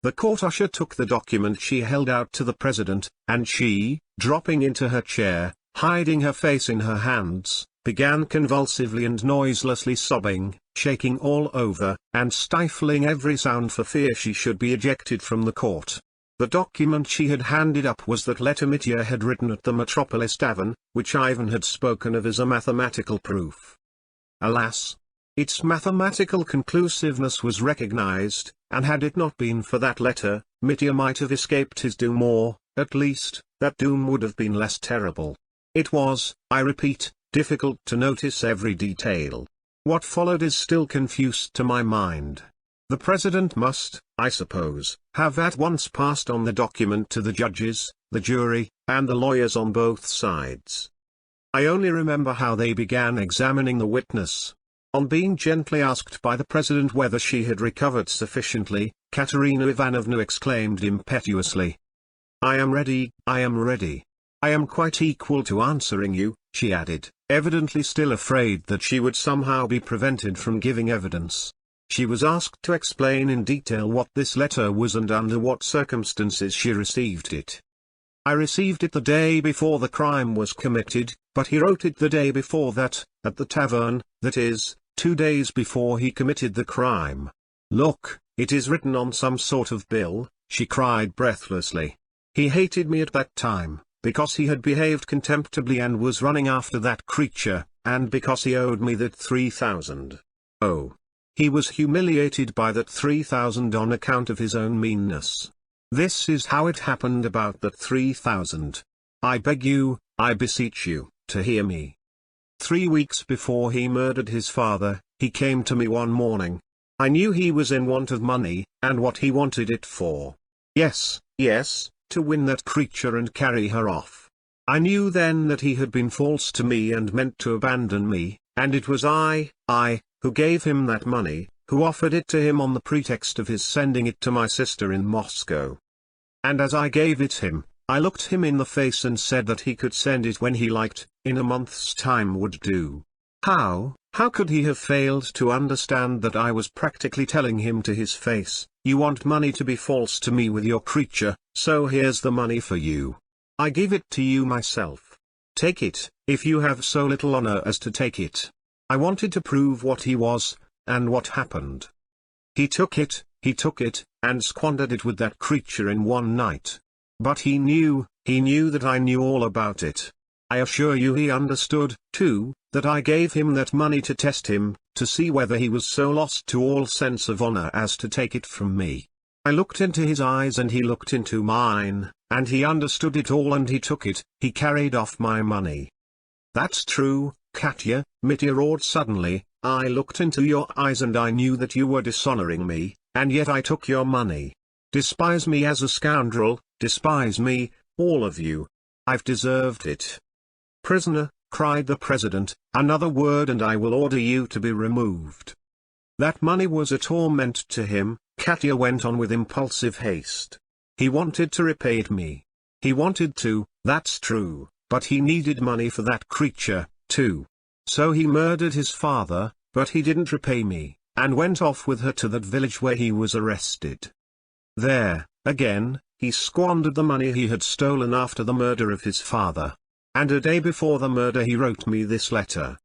Speaker 1: The court usher took the document she held out to the president, and she, dropping into her chair, hiding her face in her hands, began convulsively and noiselessly sobbing, shaking all over, and stifling every sound for fear she should be ejected from the court. The document she had handed up was that letter Mitya had written at the Metropolis Tavern, which Ivan had spoken of as a mathematical proof. Alas! Its mathematical conclusiveness was recognized, and had it not been for that letter, Mitya might have escaped his doom or, at least, that doom would have been less terrible. It was, I repeat, difficult to notice every detail. What followed is still confused to my mind. The president must, I suppose, have at once passed on the document to the judges, the jury, and the lawyers on both sides. I only remember how they began examining the witness. On being gently asked by the president whether she had recovered sufficiently, Katerina Ivanovna exclaimed impetuously. I am ready. I am quite equal to answering you, she added, evidently still afraid that she would somehow be prevented from giving evidence. She was asked to explain in detail what this letter was and under what circumstances she received it. I received it the day before the crime was committed, but he wrote it the day before that, at the tavern, that is, 2 days before he committed the crime. Look, it is written on some sort of bill, she cried breathlessly. He hated me at that time, because he had behaved contemptibly and was running after that creature, and because he owed me that 3,000. Oh. He was humiliated by that 3,000 on account of his own meanness. This is how it happened about that 3,000. I beg you, I beseech you, to hear me. 3 weeks before he murdered his father, he came to me one morning. I knew he was in want of money, and what he wanted it for. Yes, to win that creature and carry her off. I knew then that he had been false to me and meant to abandon me, and it was I, who gave him that money, who offered it to him on the pretext of his sending it to my sister in Moscow. And as I gave it him, I looked him in the face and said that he could send it when he liked, in a month's time would do. How could he have failed to understand that I was practically telling him to his face, "You want money to be false to me with your creature, so here's the money for you. I give it to you myself. Take it, if you have so little honor as to take it." I wanted to prove what he was, and what happened. He took it, and squandered it with that creature in one night. But he knew that I knew all about it. I assure you he understood, too, that I gave him that money to test him, to see whether he was so lost to all sense of honor as to take it from me. I looked into his eyes and he looked into mine, and he understood it all and he took it, he carried off my money. "That's true, Katya," Mitya roared suddenly, "I looked into your eyes and I knew that you were dishonoring me, and yet I took your money. Despise me as a scoundrel, despise me, all of you. I've deserved it." "Prisoner," cried the president, "another word and I will order you to be removed." That money was a torment to him, Katya went on with impulsive haste. He wanted to repay it me. He wanted to, that's true, but he needed money for that creature, too. So he murdered his father, but he didn't repay me, and went off with her to that village where he was arrested. There, again, he squandered the money he had stolen after the murder of his father. And a day before the murder he wrote me this letter.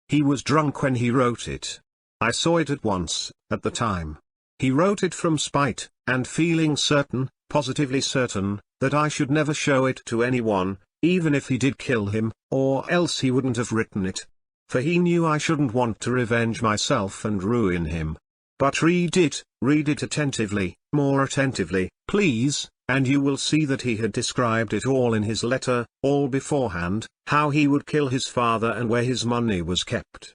Speaker 1: He was drunk when he wrote it. I saw it at once, at the time. He wrote it from spite, and feeling certain, positively certain, that I should never show it to anyone, even if he did kill him, or else he wouldn't have written it. For he knew I shouldn't want to revenge myself and ruin him. But read it attentively, more attentively, please, and you will see that he had described it all in his letter, all beforehand, how he would kill his father and where his money was kept.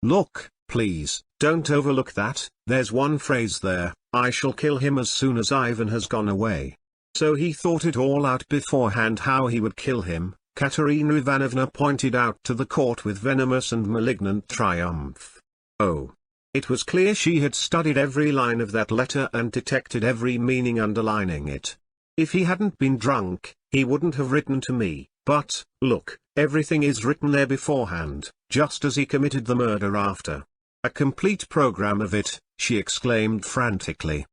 Speaker 1: Look, please, don't overlook that, there's one phrase there, "I shall kill him as soon as Ivan has gone away." So he thought it all out beforehand how he would kill him, Katerina Ivanovna pointed out to the court with venomous and malignant triumph. Oh! It was clear she had studied every line of that letter and detected every meaning underlining it. If he hadn't been drunk, he wouldn't have written to me, but, look, everything is written there beforehand, just as he committed the murder after. A complete program of it, she exclaimed frantically.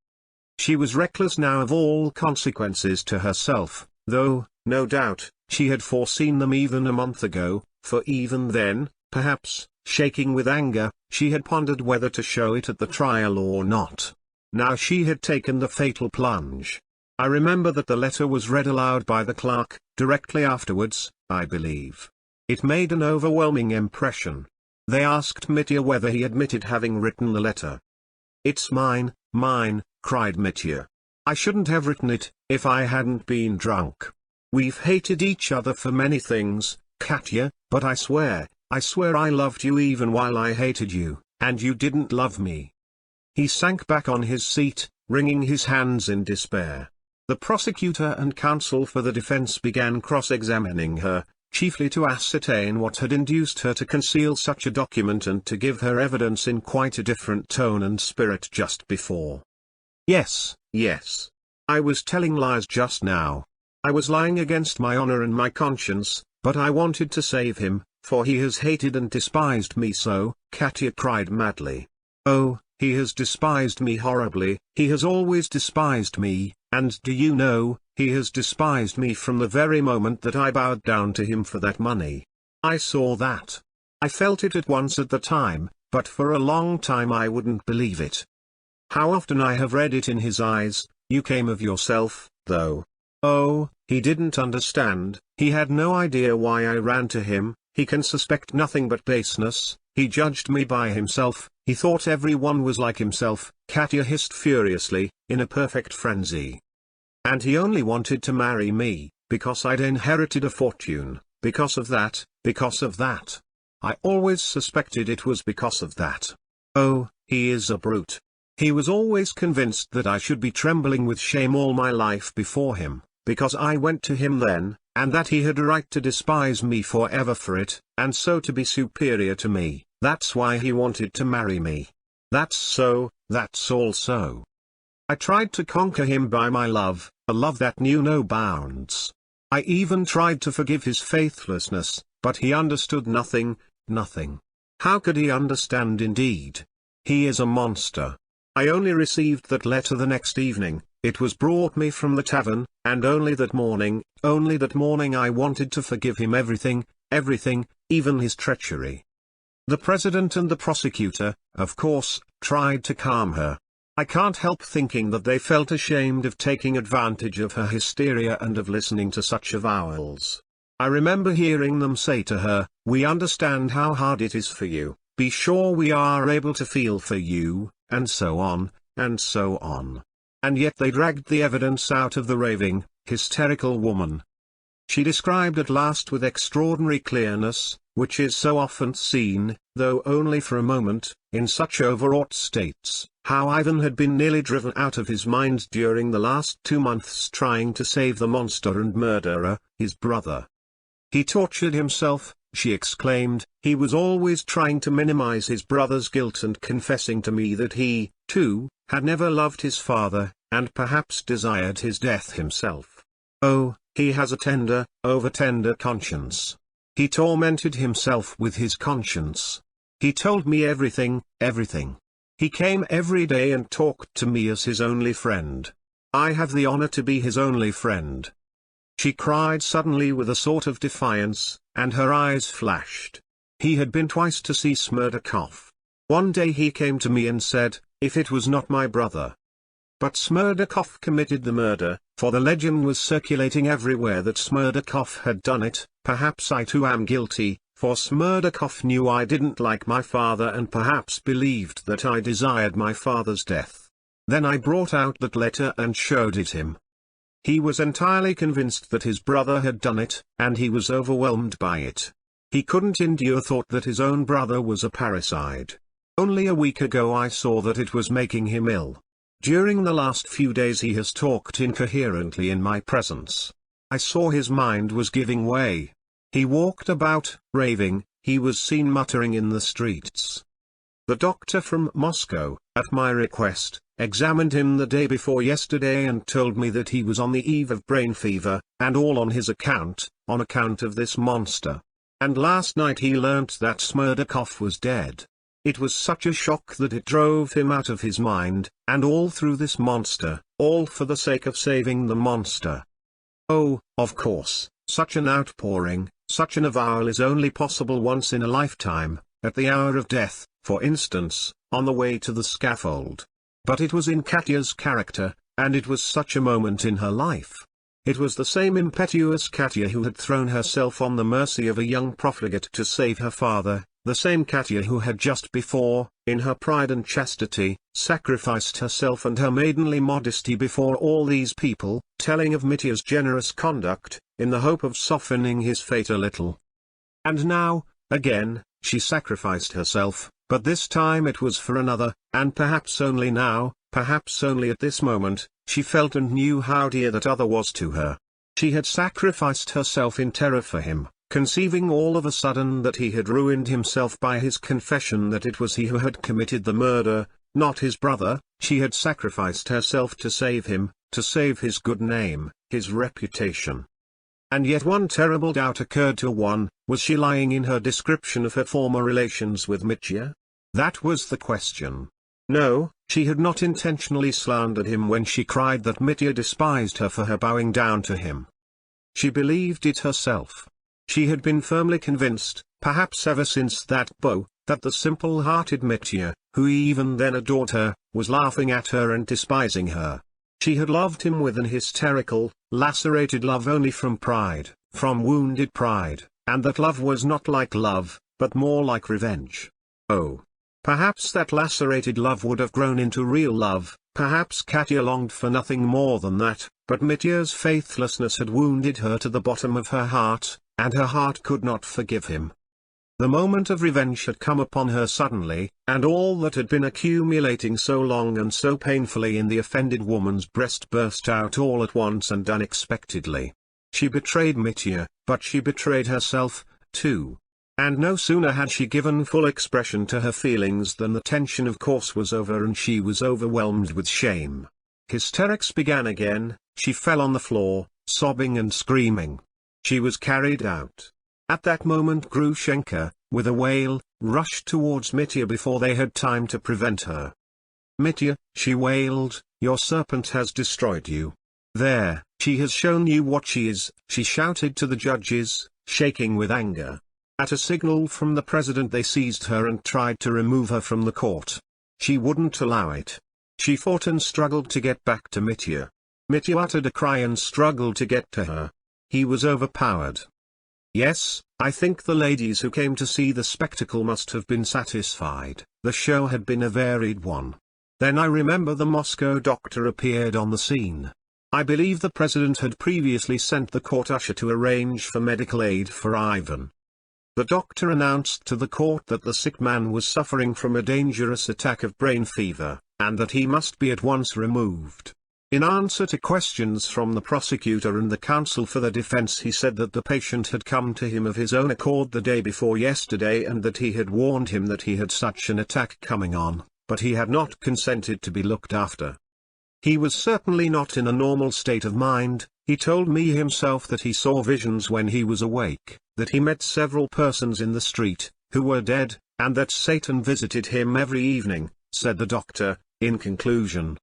Speaker 1: She was reckless now of all consequences to herself, though, no doubt, she had foreseen them even a month ago, for even then, perhaps, shaking with anger, she had pondered whether to show it at the trial or not. Now she had taken the fatal plunge. I remember that the letter was read aloud by the clerk, directly afterwards, I believe. It made an overwhelming impression. They asked Mitya whether he admitted having written the letter. "It's mine, cried Mitya. "I shouldn't have written it, if I hadn't been drunk. We've hated each other for many things, Katya, but I swear I loved you even while I hated you, and you didn't love me." He sank back on his seat, wringing his hands in despair. The prosecutor and counsel for the defense began cross-examining her, chiefly to ascertain what had induced her to conceal such a document and to give her evidence in quite a different tone and spirit just before. Yes, I was telling lies just now. I was lying against my honor and my conscience, but I wanted to save him, for he has hated and despised me so, Katya cried madly. Oh, he has despised me horribly, he has always despised me, and do you know, he has despised me from the very moment that I bowed down to him for that money. I saw that. I felt it at once at the time, but for a long time I wouldn't believe it. How often I have read it in his eyes, "You came of yourself," though. Oh, he didn't understand, he had no idea why I ran to him, he can suspect nothing but baseness, he judged me by himself, he thought everyone was like himself, Katya hissed furiously, in a perfect frenzy. And he only wanted to marry me, because I'd inherited a fortune, because of that. I always suspected it was because of that. Oh, he is a brute. He was always convinced that I should be trembling with shame all my life before him, because I went to him then, and that he had a right to despise me forever for it, and so to be superior to me. That's why he wanted to marry me. That's so, that's all so. I tried to conquer him by my love, a love that knew no bounds. I even tried to forgive his faithlessness, but he understood nothing, nothing. How could he understand indeed? He is a monster. I only received that letter the next evening. It was brought me from the tavern, and only that morning I wanted to forgive him everything, everything, even his treachery. The president and the prosecutor, of course, tried to calm her. I can't help thinking that they felt ashamed of taking advantage of her hysteria and of listening to such avowals. I remember hearing them say to her, "We understand how hard it is for you, be sure we are able to feel for you," and so on, and so on. And yet they dragged the evidence out of the raving, hysterical woman. She described at last with extraordinary clearness, which is so often seen, though only for a moment, in such overwrought states, how Ivan had been nearly driven out of his mind during the last 2 months trying to save the monster and murderer, his brother. He tortured himself, she exclaimed. He was always trying to minimize his brother's guilt and confessing to me that he, too, had never loved his father, and perhaps desired his death himself. Oh, he has a tender, over-tender conscience. He tormented himself with his conscience. He told me everything, everything. He came every day and talked to me as his only friend. I have the honor to be his only friend. She cried suddenly with a sort of defiance, and her eyes flashed. He had been twice to see Smerdakov. One day he came to me and said, "If it was not my brother." But Smerdakov committed the murder, for the legend was circulating everywhere that Smerdakov had done it. Perhaps I too am guilty, for Smerdakov knew I didn't like my father and perhaps believed that I desired my father's death. Then I brought out that letter and showed it him. He was entirely convinced that his brother had done it, and he was overwhelmed by it. He couldn't endure thought that his own brother was a parricide. Only a week ago I saw that it was making him ill. During the last few days he has talked incoherently in my presence. I saw his mind was giving way. He walked about, raving, he was seen muttering in the streets. The doctor from Moscow, at my request, examined him the day before yesterday and told me that he was on the eve of brain fever, and all on his account, on account of this monster. And last night he learnt that Smerdakov was dead. It was such a shock that it drove him out of his mind, and all through this monster, all for the sake of saving the monster. Oh, of course, such an outpouring, such an avowal is only possible once in a lifetime, at the hour of death, for instance, on the way to the scaffold. But it was in Katya's character, and it was such a moment in her life. It was the same impetuous Katya who had thrown herself on the mercy of a young profligate to save her father, the same Katya who had just before, in her pride and chastity, sacrificed herself and her maidenly modesty before all these people, telling of Mitya's generous conduct, in the hope of softening his fate a little. And now, again, she sacrificed herself, but this time it was for another, and perhaps only now, perhaps only at this moment, she felt and knew how dear that other was to her. She had sacrificed herself in terror for him, conceiving all of a sudden that he had ruined himself by his confession that it was he who had committed the murder, not his brother. She had sacrificed herself to save him, to save his good name, his reputation. And yet one terrible doubt occurred to one: was she lying in her description of her former relations with Mitya? That was the question. No, she had not intentionally slandered him when she cried that Mitya despised her for her bowing down to him. She believed it herself. She had been firmly convinced, perhaps ever since that bow, that the simple-hearted Mitya, who even then adored her, was laughing at her and despising her. She had loved him with an hysterical, lacerated love only from pride, from wounded pride, and that love was not like love, but more like revenge. Oh! Perhaps that lacerated love would have grown into real love, perhaps Katya longed for nothing more than that, but Mitya's faithlessness had wounded her to the bottom of her heart, and her heart could not forgive him. The moment of revenge had come upon her suddenly, and all that had been accumulating so long and so painfully in the offended woman's breast burst out all at once and unexpectedly. She betrayed Mitya, but she betrayed herself, too. And no sooner had she given full expression to her feelings than the tension of course was over and she was overwhelmed with shame. Hysterics began again, she fell on the floor, sobbing and screaming. She was carried out. At that moment Grushenka, with a wail, rushed towards Mitya before they had time to prevent her. "Mitya," she wailed, "your serpent has destroyed you. There, she has shown you what she is," she shouted to the judges, shaking with anger. At a signal from the president they seized her and tried to remove her from the court. She wouldn't allow it. She fought and struggled to get back to Mitya. Mitya uttered a cry and struggled to get to her. He was overpowered. Yes, I think the ladies who came to see the spectacle must have been satisfied. The show had been a varied one. Then I remember the Moscow doctor appeared on the scene. I believe the president had previously sent the court usher to arrange for medical aid for Ivan. The doctor announced to the court that the sick man was suffering from a dangerous attack of brain fever, and that he must be at once removed. In answer to questions from the prosecutor and the counsel for the defense, he said that the patient had come to him of his own accord the day before yesterday and that he had warned him that he had such an attack coming on, but he had not consented to be looked after. He was certainly not in a normal state of mind. He told me himself that he saw visions when he was awake, that he met several persons in the street, who were dead, and that Satan visited him every evening, said the doctor, in conclusion.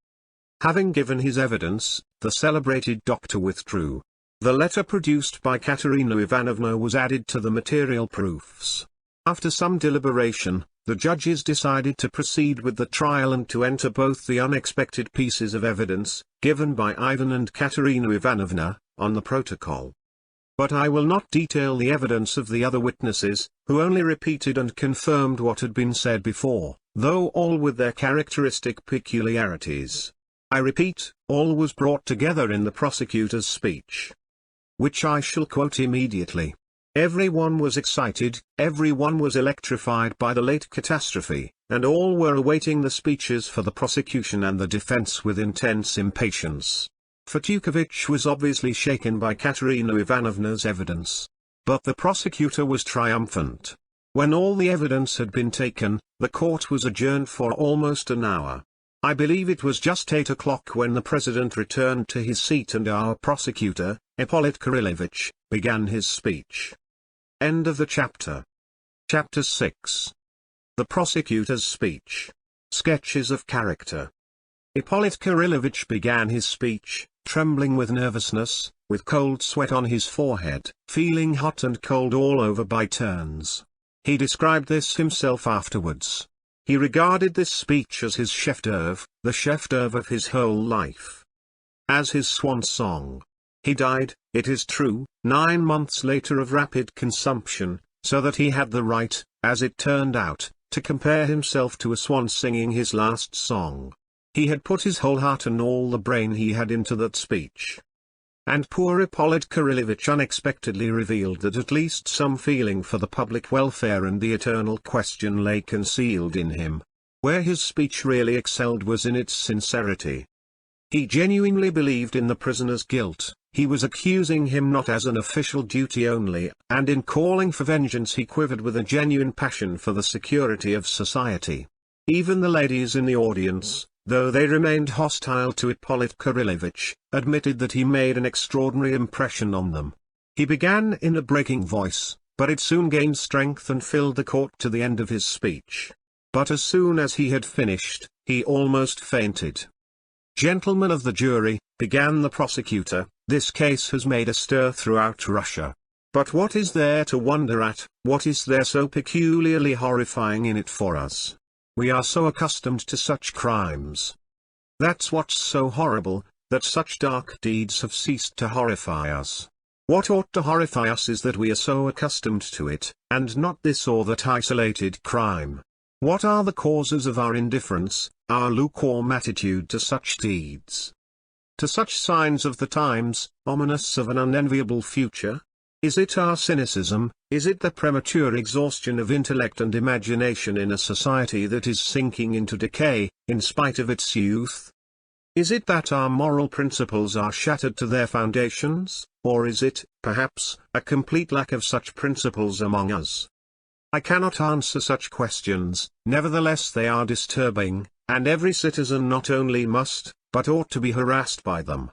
Speaker 1: Having given his evidence, the celebrated doctor withdrew. The letter produced by Katerina Ivanovna was added to the material proofs. After some deliberation, the judges decided to proceed with the trial and to enter both the unexpected pieces of evidence, given by Ivan and Katerina Ivanovna, on the protocol. But I will not detail the evidence of the other witnesses, who only repeated and confirmed what had been said before, though all with their characteristic peculiarities. I repeat, all was brought together in the prosecutor's speech, which I shall quote immediately. Everyone was excited, everyone was electrified by the late catastrophe, and all were awaiting the speeches for the prosecution and the defense with intense impatience. Fetyukovitch was obviously shaken by Katerina Ivanovna's evidence. But the prosecutor was triumphant. When all the evidence had been taken, the court was adjourned for almost an hour. I believe it was just 8 o'clock when the president returned to his seat and our prosecutor, Ippolit Kirillovich, began his speech. End of the chapter. Chapter 6. The prosecutor's speech. Sketches of character. Ippolit Kirillovich began his speech, trembling with nervousness, with cold sweat on his forehead, feeling hot and cold all over by turns. He described this himself afterwards. He regarded this speech as his chef-d'oeuvre, the chef-d'oeuvre of his whole life. As his swan song. He died, it is true, 9 months later of rapid consumption, so that he had the right, as it turned out, to compare himself to a swan singing his last song. He had put his whole heart and all the brain he had into that speech. And poor Ippolit Kirillovich unexpectedly revealed that at least some feeling for the public welfare and the eternal question lay concealed in him. Where his speech really excelled was in its sincerity. He genuinely believed in the prisoner's guilt. He was accusing him not as an official duty only, and in calling for vengeance he quivered with a genuine passion for the security of society. Even the ladies in the audience, though they remained hostile to Ippolit Kirillovich, admitted that he made an extraordinary impression on them. He began in a breaking voice, but it soon gained strength and filled the court to the end of his speech. But as soon as he had finished, he almost fainted. "Gentlemen of the jury," began the prosecutor, "this case has made a stir throughout Russia. But what is there to wonder at, what is there so peculiarly horrifying in it for us? We are so accustomed to such crimes. That's what's so horrible, that such dark deeds have ceased to horrify us. What ought to horrify us is that we are so accustomed to it, and not this or that isolated crime. What are the causes of our indifference, our lukewarm attitude to such deeds? To such signs of the times, ominous of an unenviable future? Is it our cynicism, is it the premature exhaustion of intellect and imagination in a society that is sinking into decay, in spite of its youth? Is it that our moral principles are shattered to their foundations, or is it, perhaps, a complete lack of such principles among us? I cannot answer such questions, nevertheless they are disturbing, and every citizen not only must, but ought to be harassed by them.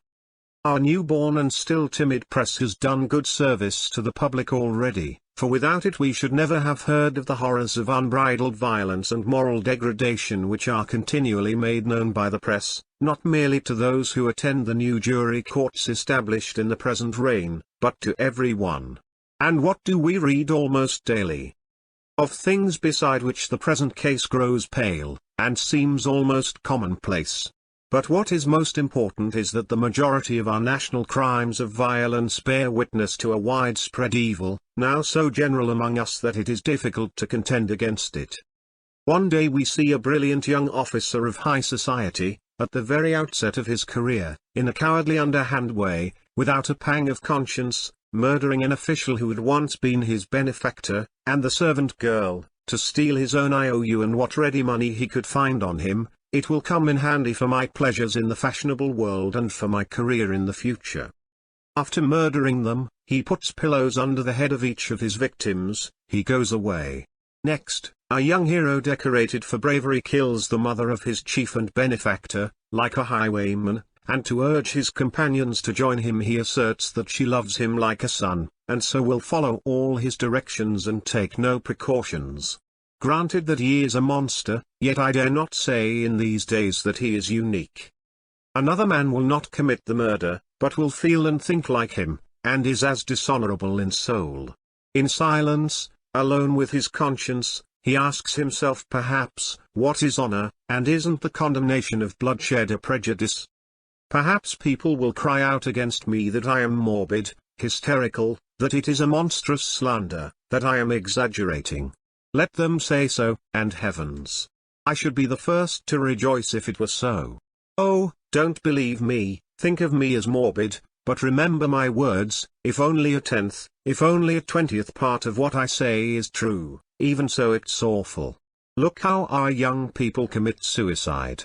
Speaker 1: Our newborn and still timid press has done good service to the public already, for without it we should never have heard of the horrors of unbridled violence and moral degradation which are continually made known by the press, not merely to those who attend the new jury courts established in the present reign, but to every one. And what do we read almost daily? Of things beside which the present case grows pale, and seems almost commonplace. But what is most important is that the majority of our national crimes of violence bear witness to a widespread evil, now so general among us that it is difficult to contend against it. One day we see a brilliant young officer of high society, at the very outset of his career, in a cowardly underhand way, without a pang of conscience, murdering an official who had once been his benefactor, and the servant girl, to steal his own IOU and what ready money he could find on him. It will come in handy for my pleasures in the fashionable world and for my career in the future. After murdering them, he puts pillows under the head of each of his victims, he goes away. Next, a young hero decorated for bravery kills the mother of his chief and benefactor, like a highwayman, and to urge his companions to join him he asserts that she loves him like a son, and so will follow all his directions and take no precautions. Granted that he is a monster, yet I dare not say in these days that he is unique. Another man will not commit the murder, but will feel and think like him, and is as dishonorable in soul. In silence, alone with his conscience, he asks himself perhaps, what is honor, and isn't the condemnation of bloodshed a prejudice? Perhaps people will cry out against me that I am morbid, hysterical, that it is a monstrous slander, that I am exaggerating. Let them say so, and heavens, I should be the first to rejoice if it were so. Oh, don't believe me, think of me as morbid, but remember my words, if only a tenth, if only a 20th part of what I say is true, even so it's awful. Look how our young people commit suicide.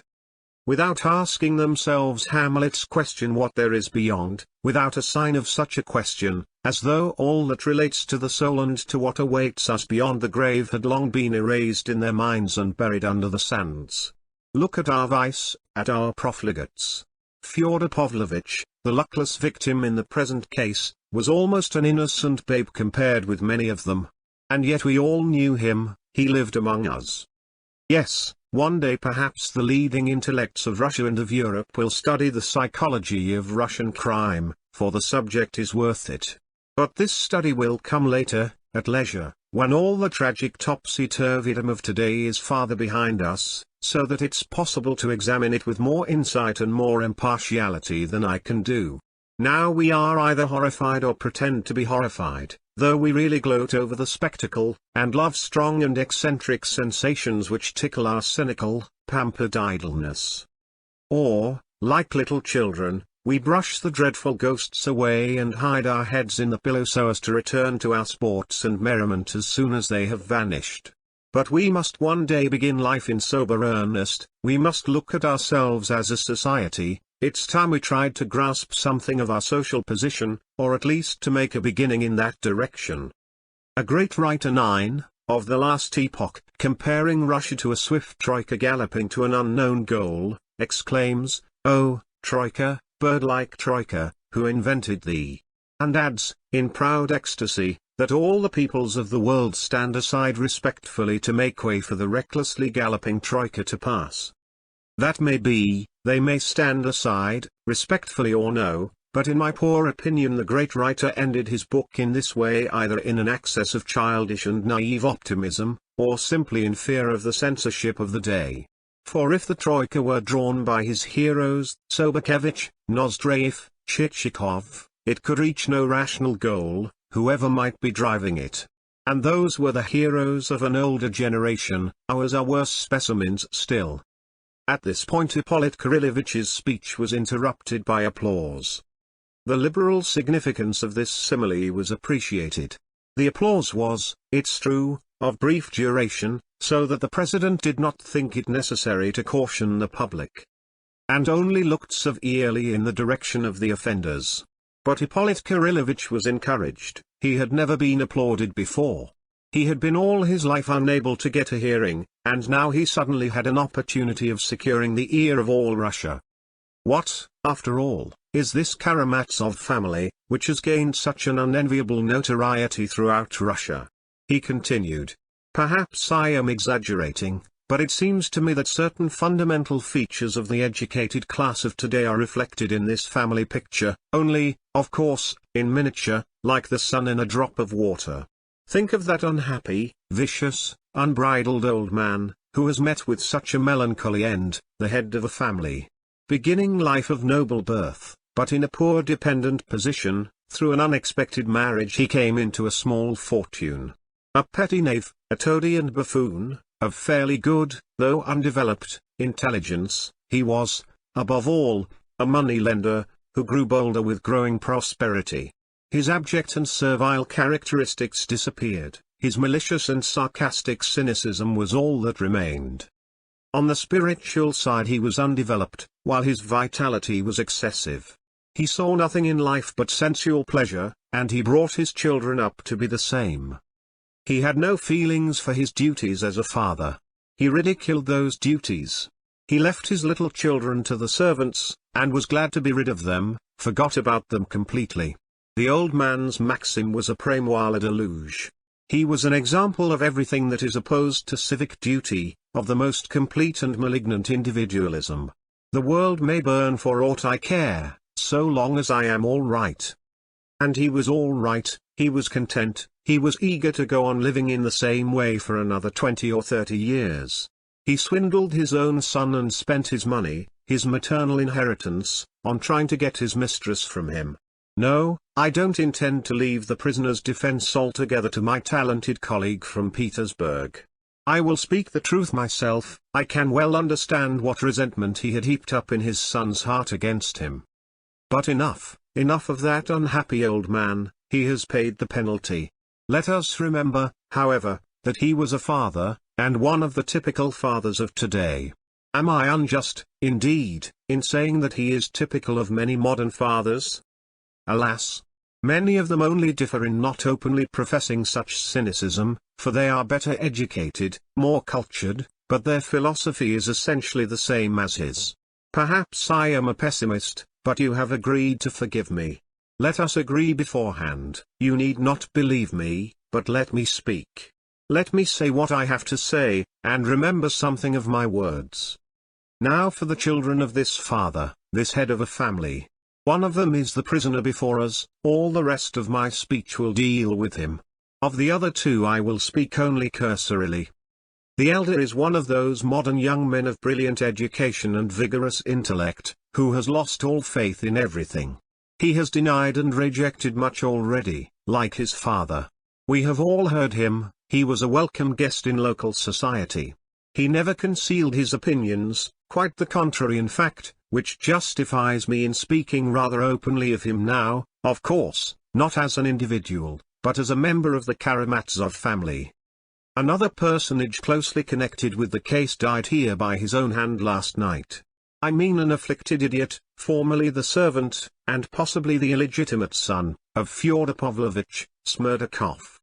Speaker 1: Without asking themselves Hamlet's question what there is beyond, without a sign of such a question, as though all that relates to the soul and to what awaits us beyond the grave had long been erased in their minds and buried under the sands. Look at our vice, at our profligates. Fyodor Pavlovitch, the luckless victim in the present case, was almost an innocent babe compared with many of them. And yet we all knew him, he lived among us. Yes, one day perhaps the leading intellects of Russia and of Europe will study the psychology of Russian crime, for the subject is worth it. But this study will come later, at leisure, when all the tragic topsy-turvydom of today is farther behind us, so that it's possible to examine it with more insight and more impartiality than I can do. Now we are either horrified or pretend to be horrified, though we really gloat over the spectacle, and love strong and eccentric sensations which tickle our cynical, pampered idleness. Or, like little children, we brush the dreadful ghosts away and hide our heads in the pillow so as to return to our sports and merriment as soon as they have vanished. But we must one day begin life in sober earnest, we must look at ourselves as a society. It's time we tried to grasp something of our social position, or at least to make a beginning in that direction. A great writer of the last epoch, comparing Russia to a swift troika galloping to an unknown goal, exclaims, "Oh, troika, bird-like troika, who invented thee?" and adds, in proud ecstasy, that all the peoples of the world stand aside respectfully to make way for the recklessly galloping troika to pass. That may be, they may stand aside, respectfully or no, but in my poor opinion the great writer ended his book in this way either in an access of childish and naive optimism, or simply in fear of the censorship of the day. For if the troika were drawn by his heroes, Sobakevich, Nozdreyev, Chichikov, it could reach no rational goal, whoever might be driving it. And those were the heroes of an older generation, ours are worse specimens still. At this point Ippolit Kirillovich's speech was interrupted by applause. The liberal significance of this simile was appreciated. The applause was, it's true, of brief duration, so that the president did not think it necessary to caution the public, and only looked severely in the direction of the offenders. But Ippolit Kirillovich was encouraged. He had never been applauded before. He had been all his life unable to get a hearing, and now he suddenly had an opportunity of securing the ear of all Russia. What, after all, is this Karamazov family, which has gained such an unenviable notoriety throughout Russia? He continued. Perhaps I am exaggerating, but it seems to me that certain fundamental features of the educated class of today are reflected in this family picture, only, of course, in miniature, like the sun in a drop of water. Think of that unhappy, vicious, unbridled old man, who has met with such a melancholy end, the head of a family. Beginning life of noble birth, but in a poor dependent position, through an unexpected marriage he came into a small fortune. A petty knave, a toady and buffoon, of fairly good, though undeveloped, intelligence, he was, above all, a money-lender, who grew bolder with growing prosperity. His abject and servile characteristics disappeared, his malicious and sarcastic cynicism was all that remained. On the spiritual side he was undeveloped, while his vitality was excessive. He saw nothing in life but sensual pleasure, and he brought his children up to be the same. He had no feelings for his duties as a father. He ridiculed those duties. He left his little children to the servants, and was glad to be rid of them, forgot about them completely. The old man's maxim was a prémoire de luge. He was an example of everything that is opposed to civic duty, of the most complete and malignant individualism. The world may burn for aught I care, so long as I am all right. And he was all right, he was content, he was eager to go on living in the same way for another 20 or 30 years. He swindled his own son and spent his money, his maternal inheritance, on trying to get his mistress from him. No, I don't intend to leave the prisoner's defense altogether to my talented colleague from Petersburg. I will speak the truth myself. I can well understand what resentment he had heaped up in his son's heart against him. But enough of that unhappy old man, he has paid the penalty. Let us remember, however, that he was a father, and one of the typical fathers of today. Am I unjust, indeed, in saying that he is typical of many modern fathers? Alas! Many of them only differ in not openly professing such cynicism, for they are better educated, more cultured, but their philosophy is essentially the same as his. Perhaps I am a pessimist, but you have agreed to forgive me. Let us agree beforehand. You need not believe me, but let me speak. Let me say what I have to say, and remember something of my words. Now for the children of this father, this head of a family. One of them is the prisoner before us, all the rest of my speech will deal with him. Of the other two I will speak only cursorily. The elder is one of those modern young men of brilliant education and vigorous intellect, who has lost all faith in everything. He has denied and rejected much already, like his father. We have all heard him. He was a welcome guest in local society. He never concealed his opinions, quite the contrary in fact, which justifies me in speaking rather openly of him now, of course, not as an individual, but as a member of the Karamazov family. Another personage closely connected with the case died here by his own hand last night. I mean an afflicted idiot, formerly the servant, and possibly the illegitimate son, of Fyodor Pavlovitch Smerdakov.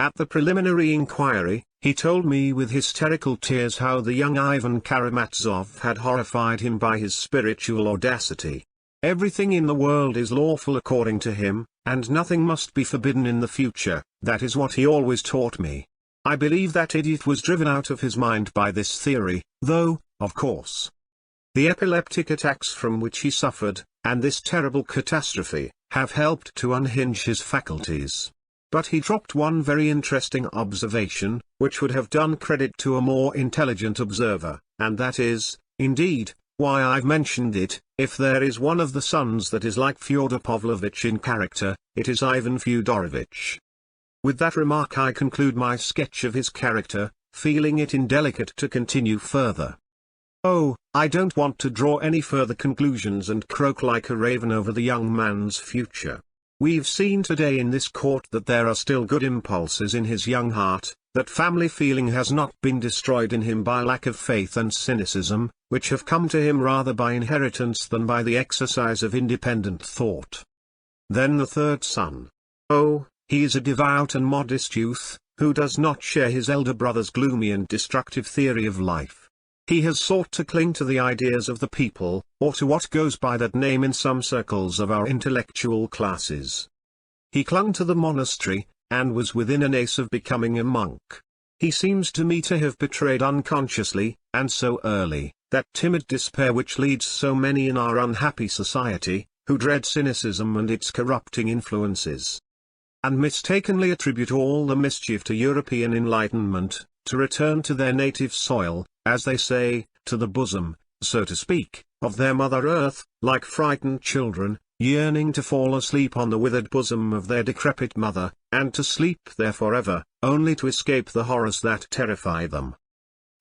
Speaker 1: At the preliminary inquiry, he told me with hysterical tears how the young Ivan Karamazov had horrified him by his spiritual audacity. Everything in the world is lawful according to him, and nothing must be forbidden in the future. That is what he always taught me. I believe that idiot was driven out of his mind by this theory, though, of course, the epileptic attacks from which he suffered, and this terrible catastrophe, have helped to unhinge his faculties. But he dropped one very interesting observation, which would have done credit to a more intelligent observer, and that is, indeed, why I've mentioned it. If there is one of the sons that is like Fyodor Pavlovitch in character, it is Ivan Fyodorovitch. With that remark I conclude my sketch of his character, feeling it indelicate to continue further. Oh, I don't want to draw any further conclusions and croak like a raven over the young man's future. We've seen today in this court that there are still good impulses in his young heart, that family feeling has not been destroyed in him by lack of faith and cynicism, which have come to him rather by inheritance than by the exercise of independent thought. Then the third son. Oh, he is a devout and modest youth, who does not share his elder brother's gloomy and destructive theory of life. He has sought to cling to the ideas of the people, or to what goes by that name in some circles of our intellectual classes. He clung to the monastery, and was within an ace of becoming a monk. He seems to me to have betrayed unconsciously, and so early, that timid despair which leads so many in our unhappy society, who dread cynicism and its corrupting influences, and mistakenly attribute all the mischief to European enlightenment, to return to their native soil, as they say, to the bosom, so to speak, of their Mother Earth, like frightened children, yearning to fall asleep on the withered bosom of their decrepit mother, and to sleep there forever, only to escape the horrors that terrify them.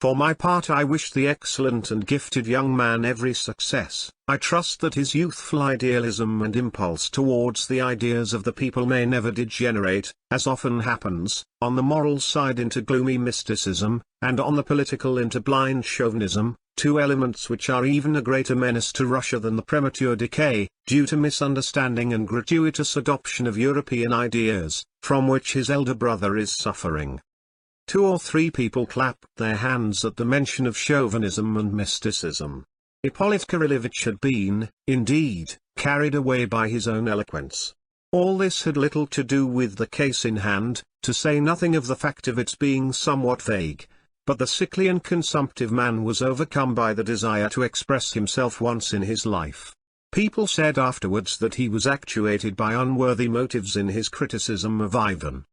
Speaker 1: For my part, I wish the excellent and gifted young man every success. I trust that his youthful idealism and impulse towards the ideas of the people may never degenerate, as often happens, on the moral side into gloomy mysticism, and on the political into blind chauvinism, two elements which are even a greater menace to Russia than the premature decay, due to misunderstanding and gratuitous adoption of European ideas, from which his elder brother is suffering. 2 or 3 people clapped their hands at the mention of chauvinism and mysticism. Ippolit Kirillovitch had been, indeed, carried away by his own eloquence. All this had little to do with the case in hand, to say nothing of the fact of its being somewhat vague, but the sickly and consumptive man was overcome by the desire to express himself once in his life. People said afterwards that he was actuated by unworthy motives in his criticism of Ivan,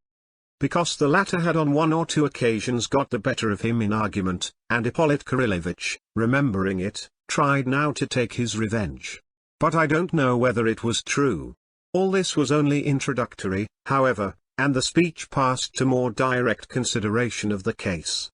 Speaker 1: because the latter had on 1 or 2 occasions got the better of him in argument, and Ippolit Kirillovitch, remembering it, tried now to take his revenge. But I don't know whether it was true. All this was only introductory, however, and the speech passed to more direct consideration of the case.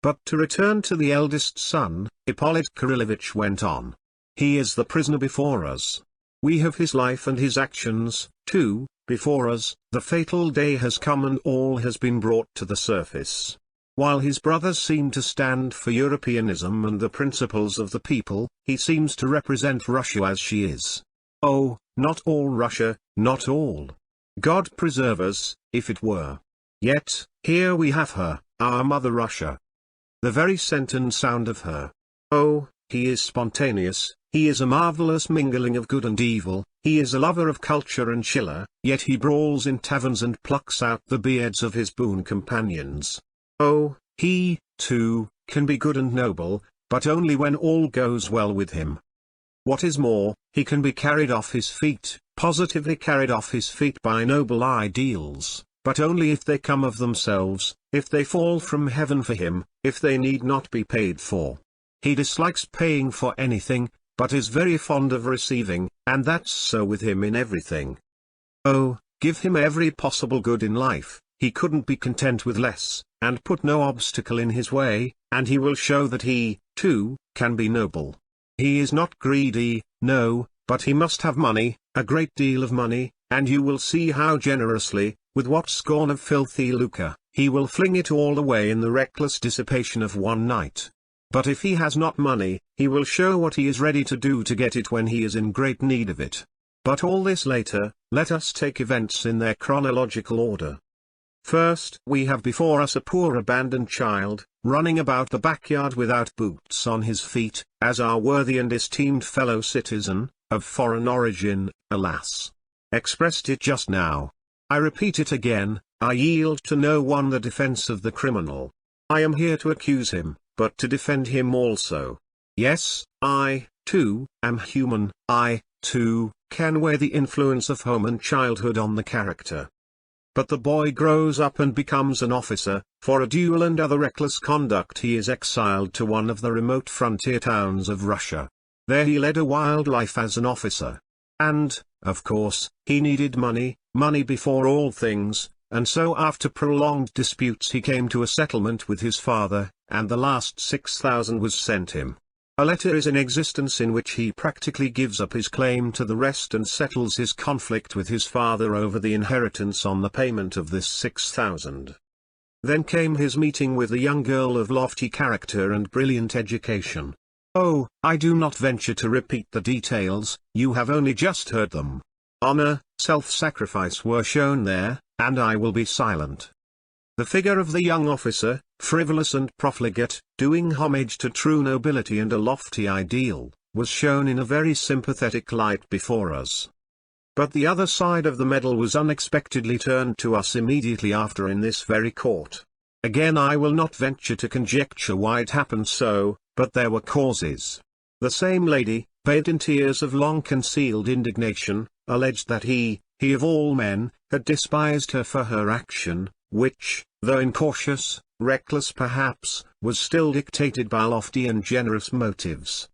Speaker 1: But to return to the eldest son, Ippolit Kirillovitch went on. He is the prisoner before us. We have his life and his actions, too, before us. The fatal day has come and all has been brought to the surface. While his brothers seem to stand for Europeanism and the principles of the people, he seems to represent Russia as she is. Oh, not all Russia, not all. God preserve us, if it were. Yet, here we have her, our mother Russia. The very scent and sound of her. Oh, he is spontaneous, he is a marvelous mingling of good and evil, he is a lover of culture and Schiller, yet he brawls in taverns and plucks out the beards of his boon companions. Oh, he, too, can be good and noble, but only when all goes well with him. What is more, he can be carried off his feet, positively carried off his feet by noble ideals, but only if they come of themselves, if they fall from heaven for him, if they need not be paid for. He dislikes paying for anything, but is very fond of receiving, and that's so with him in everything. Oh, give him every possible good in life, he couldn't be content with less, and put no obstacle in his way, and he will show that he, too, can be noble. He is not greedy, no, but he must have money, a great deal of money, and you will see how generously, with what scorn of filthy lucre, he will fling it all away in the reckless dissipation of one night. But if he has not money, he will show what he is ready to do to get it when he is in great need of it. But all this later. Let us take events in their chronological order. First, we have before us a poor abandoned child, running about the backyard without boots on his feet, as our worthy and esteemed fellow citizen, of foreign origin, alas, expressed it just now. I repeat it again, I yield to no one the defense of the criminal. I am here to accuse him, but to defend him also. Yes, I, too, am human, I, too, can weigh the influence of home and childhood on the character. But the boy grows up and becomes an officer. For a duel and other reckless conduct he is exiled to one of the remote frontier towns of Russia. There he led a wild life as an officer. And, of course, he needed money, money before all things, and so after prolonged disputes he came to a settlement with his father, and the last 6,000 was sent him. A letter is in existence in which he practically gives up his claim to the rest and settles his conflict with his father over the inheritance on the payment of this 6,000. Then came his meeting with a young girl of lofty character and brilliant education. Oh, I do not venture to repeat the details, you have only just heard them. Honor, self-sacrifice were shown there, and I will be silent. The figure of the young officer, frivolous and profligate, doing homage to true nobility and a lofty ideal, was shown in a very sympathetic light before us. But the other side of the medal was unexpectedly turned to us immediately after in this very court. Again, I will not venture to conjecture why it happened so, but there were causes. The same lady, bathed in tears of long-concealed indignation, alleged that he of all men, had despised her for her action, which, though incautious, reckless perhaps, was still dictated by lofty and generous motives.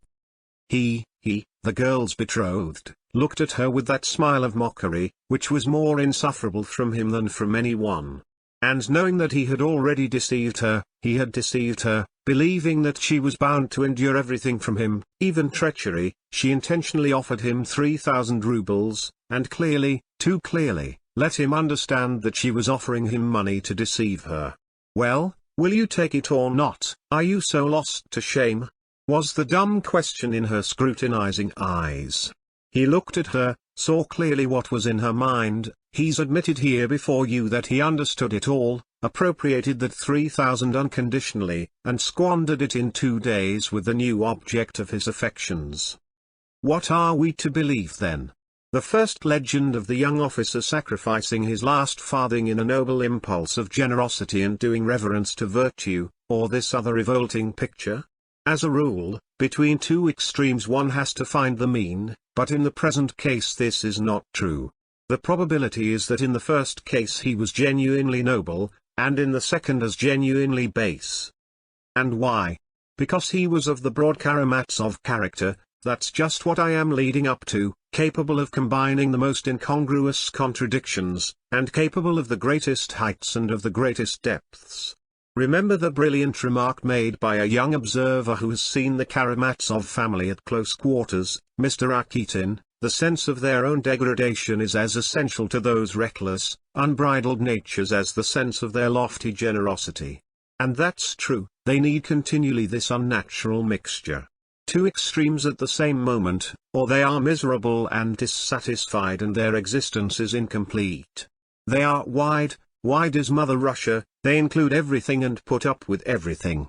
Speaker 1: He, the girl's betrothed, looked at her with that smile of mockery, which was more insufferable from him than from anyone. And knowing that he had already deceived her, he had deceived her, believing that she was bound to endure everything from him, even treachery, she intentionally offered him 3,000 rubles, and clearly, too clearly, let him understand that she was offering him money to deceive her. "Well, will you take it or not? Are you so lost to shame?" was the dumb question in her scrutinizing eyes. He looked at her, saw clearly what was in her mind. He's admitted here before you that he understood it all, appropriated that 3,000 unconditionally, and squandered it in 2 days with the new object of his affections. What are we to believe then? The first legend of the young officer sacrificing his last farthing in a noble impulse of generosity and doing reverence to virtue, or this other revolting picture? As a rule, between two extremes one has to find the mean, but in the present case this is not true. The probability is that in the first case he was genuinely noble, and in the second as genuinely base. And why? Because he was of the broad Karamazov character. That's just what I am leading up to, capable of combining the most incongruous contradictions, and capable of the greatest heights and of the greatest depths. Remember the brilliant remark made by a young observer who has seen the Karamazov family at close quarters, Mr. Rakitin, the sense of their own degradation is as essential to those reckless, unbridled natures as the sense of their lofty generosity. And that's true, they need continually this unnatural mixture. Two extremes at the same moment, or they are miserable and dissatisfied and their existence is incomplete. They are wide as Mother Russia, they include everything and put up with everything.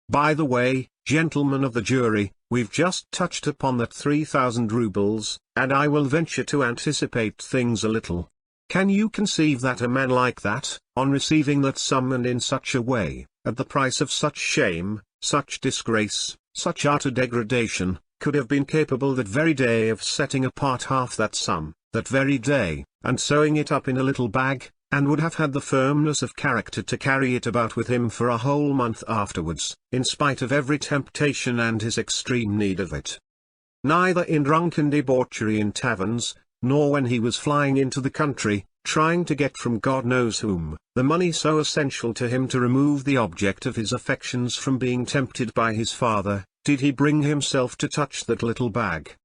Speaker 1: By the way, gentlemen of the jury, we've just touched upon that 3,000 rubles, and I will venture to anticipate things a little. Can you conceive that a man like that, on receiving that sum and in such a way, at the price of such shame, such disgrace, such utter degradation, could have been capable that very day of setting apart half that sum, that very day, and sewing it up in a little bag, and would have had the firmness of character to carry it about with him for a whole month afterwards, in spite of every temptation and his extreme need of it? Neither in drunken debauchery in taverns, nor when he was flying into the country, trying to get from God knows whom, the money so essential to him to remove the object of his affections from being tempted by his father, did he bring himself to touch that little bag.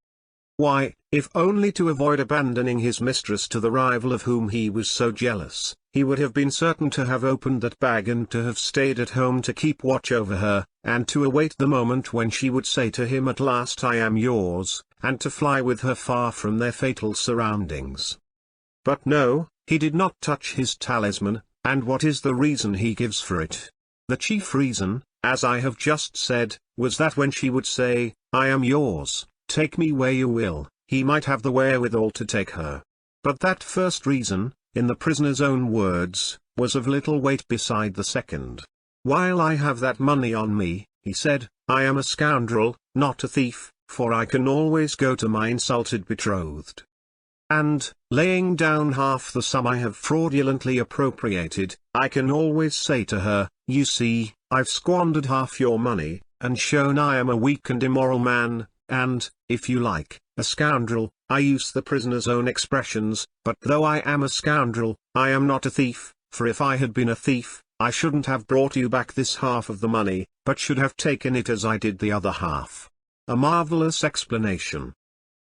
Speaker 1: Why, if only to avoid abandoning his mistress to the rival of whom he was so jealous, he would have been certain to have opened that bag and to have stayed at home to keep watch over her, and to await the moment when she would say to him at last I am yours, and to fly with her far from their fatal surroundings. But no, he did not touch his talisman, and what is the reason he gives for it? The chief reason, as I have just said, was that when she would say, I am yours, take me where you will, he might have the wherewithal to take her. But that first reason, in the prisoner's own words, was of little weight beside the second. While I have that money on me, he said, I am a scoundrel, not a thief, for I can always go to my insulted betrothed. And, laying down half the sum I have fraudulently appropriated, I can always say to her, you see, I've squandered half your money, and shown I am a weak and immoral man, and, if you like, a scoundrel. I use the prisoner's own expressions, but though I am a scoundrel, I am not a thief, for if I had been a thief, I shouldn't have brought you back this half of the money, but should have taken it as I did the other half. A marvelous explanation.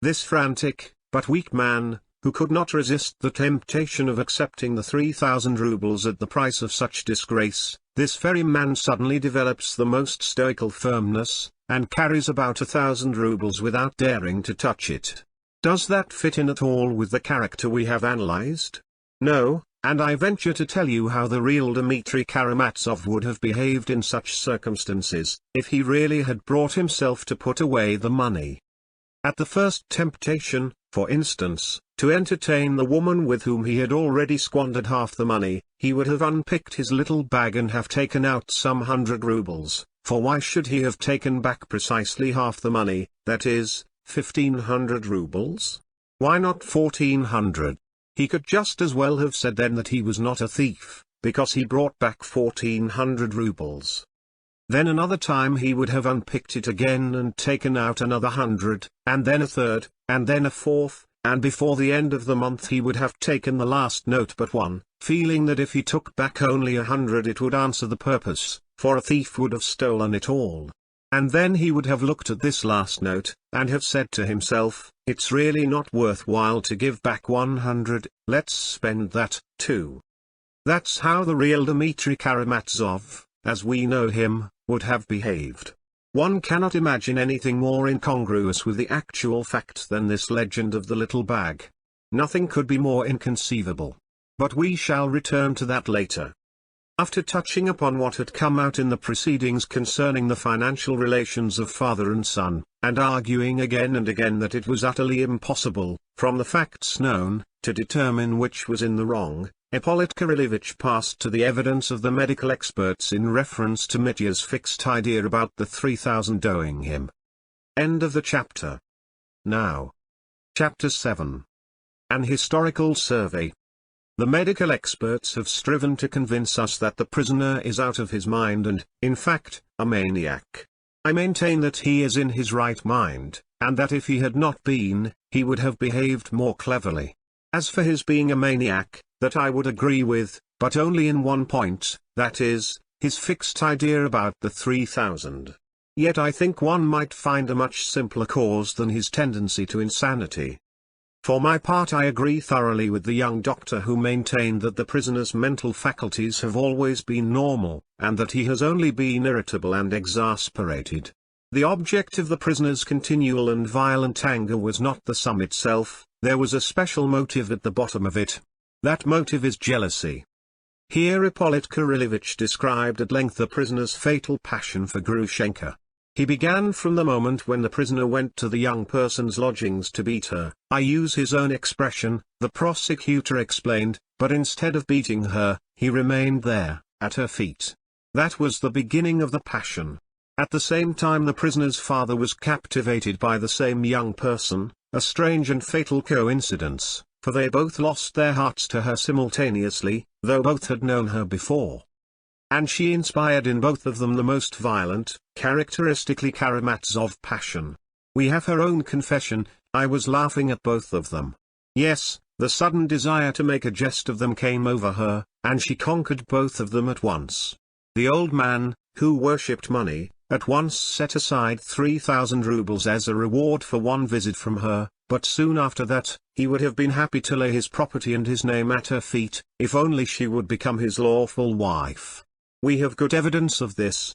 Speaker 1: This frantic, but weak man, who could not resist the temptation of accepting the 3,000 rubles at the price of such disgrace, this very man suddenly develops the most stoical firmness, and carries about 1,000 rubles without daring to touch it. Does that fit in at all with the character we have analyzed? No, and I venture to tell you how the real Dmitri Karamazov would have behaved in such circumstances, if he really had brought himself to put away the money. At the first temptation, for instance, to entertain the woman with whom he had already squandered half the money, he would have unpicked his little bag and have taken out some 100 rubles, for why should he have taken back precisely half the money, that is, 1,500 rubles? Why not 1,400? He could just as well have said then that he was not a thief, because he brought back 1,400 rubles. Then another time he would have unpicked it again and taken out another 100, and then a third, and then a fourth, and before the end of the month he would have taken the last note but one, feeling that if he took back only 100 it would answer the purpose, for a thief would have stolen it all. And then he would have looked at this last note, and have said to himself, it's really not worthwhile to give back 100, let's spend that, too. That's how the real Dmitri Karamazov, as we know him, would have behaved. One cannot imagine anything more incongruous with the actual fact than this legend of the little bag. Nothing could be more inconceivable. But we shall return to that later. After touching upon what had come out in the proceedings concerning the financial relations of father and son, and arguing again and again that it was utterly impossible, from the facts known, to determine which was in the wrong, Ippolit Kirillovitch passed to the evidence of the medical experts in reference to Mitya's fixed idea about the 3,000 owing him. End of the chapter. Now. Chapter 7. An historical survey. The medical experts have striven to convince us that the prisoner is out of his mind and, in fact, a maniac. I maintain that he is in his right mind, and that if he had not been, he would have behaved more cleverly. As for his being a maniac, that I would agree with, but only in one point, that is, his fixed idea about the 3,000. Yet I think one might find a much simpler cause than his tendency to insanity. For my part I agree thoroughly with the young doctor who maintained that the prisoner's mental faculties have always been normal, and that he has only been irritable and exasperated. The object of the prisoner's continual and violent anger was not the sum itself, there was a special motive at the bottom of it. That motive is jealousy. Here Ippolit Kirillovitch described at length the prisoner's fatal passion for Grushenka. He began from the moment when the prisoner went to the young person's lodgings to beat her. I use his own expression, the prosecutor explained, but instead of beating her, he remained there, at her feet. That was the beginning of the passion. At the same time the prisoner's father was captivated by the same young person, a strange and fatal coincidence, for they both lost their hearts to her simultaneously, though both had known her before. And she inspired in both of them the most violent, characteristically Karamazov passion. We have her own confession, I was laughing at both of them. Yes, the sudden desire to make a jest of them came over her, and she conquered both of them at once. The old man, who worshipped money, at once set aside 3,000 rubles as a reward for one visit from her, but soon after that, he would have been happy to lay his property and his name at her feet, if only she would become his lawful wife. We have good evidence of this.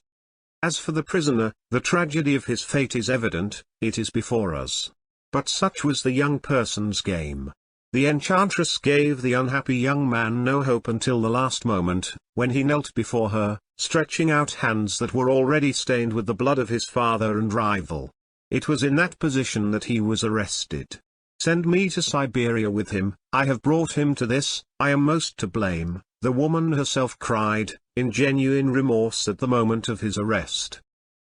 Speaker 1: As for the prisoner, the tragedy of his fate is evident, it is before us. But such was the young person's game. The enchantress gave the unhappy young man no hope until the last moment, when he knelt before her, stretching out hands that were already stained with the blood of his father and rival. It was in that position that he was arrested. Send me to Siberia with him, I have brought him to this, I am most to blame, the woman herself cried, in genuine remorse at the moment of his arrest.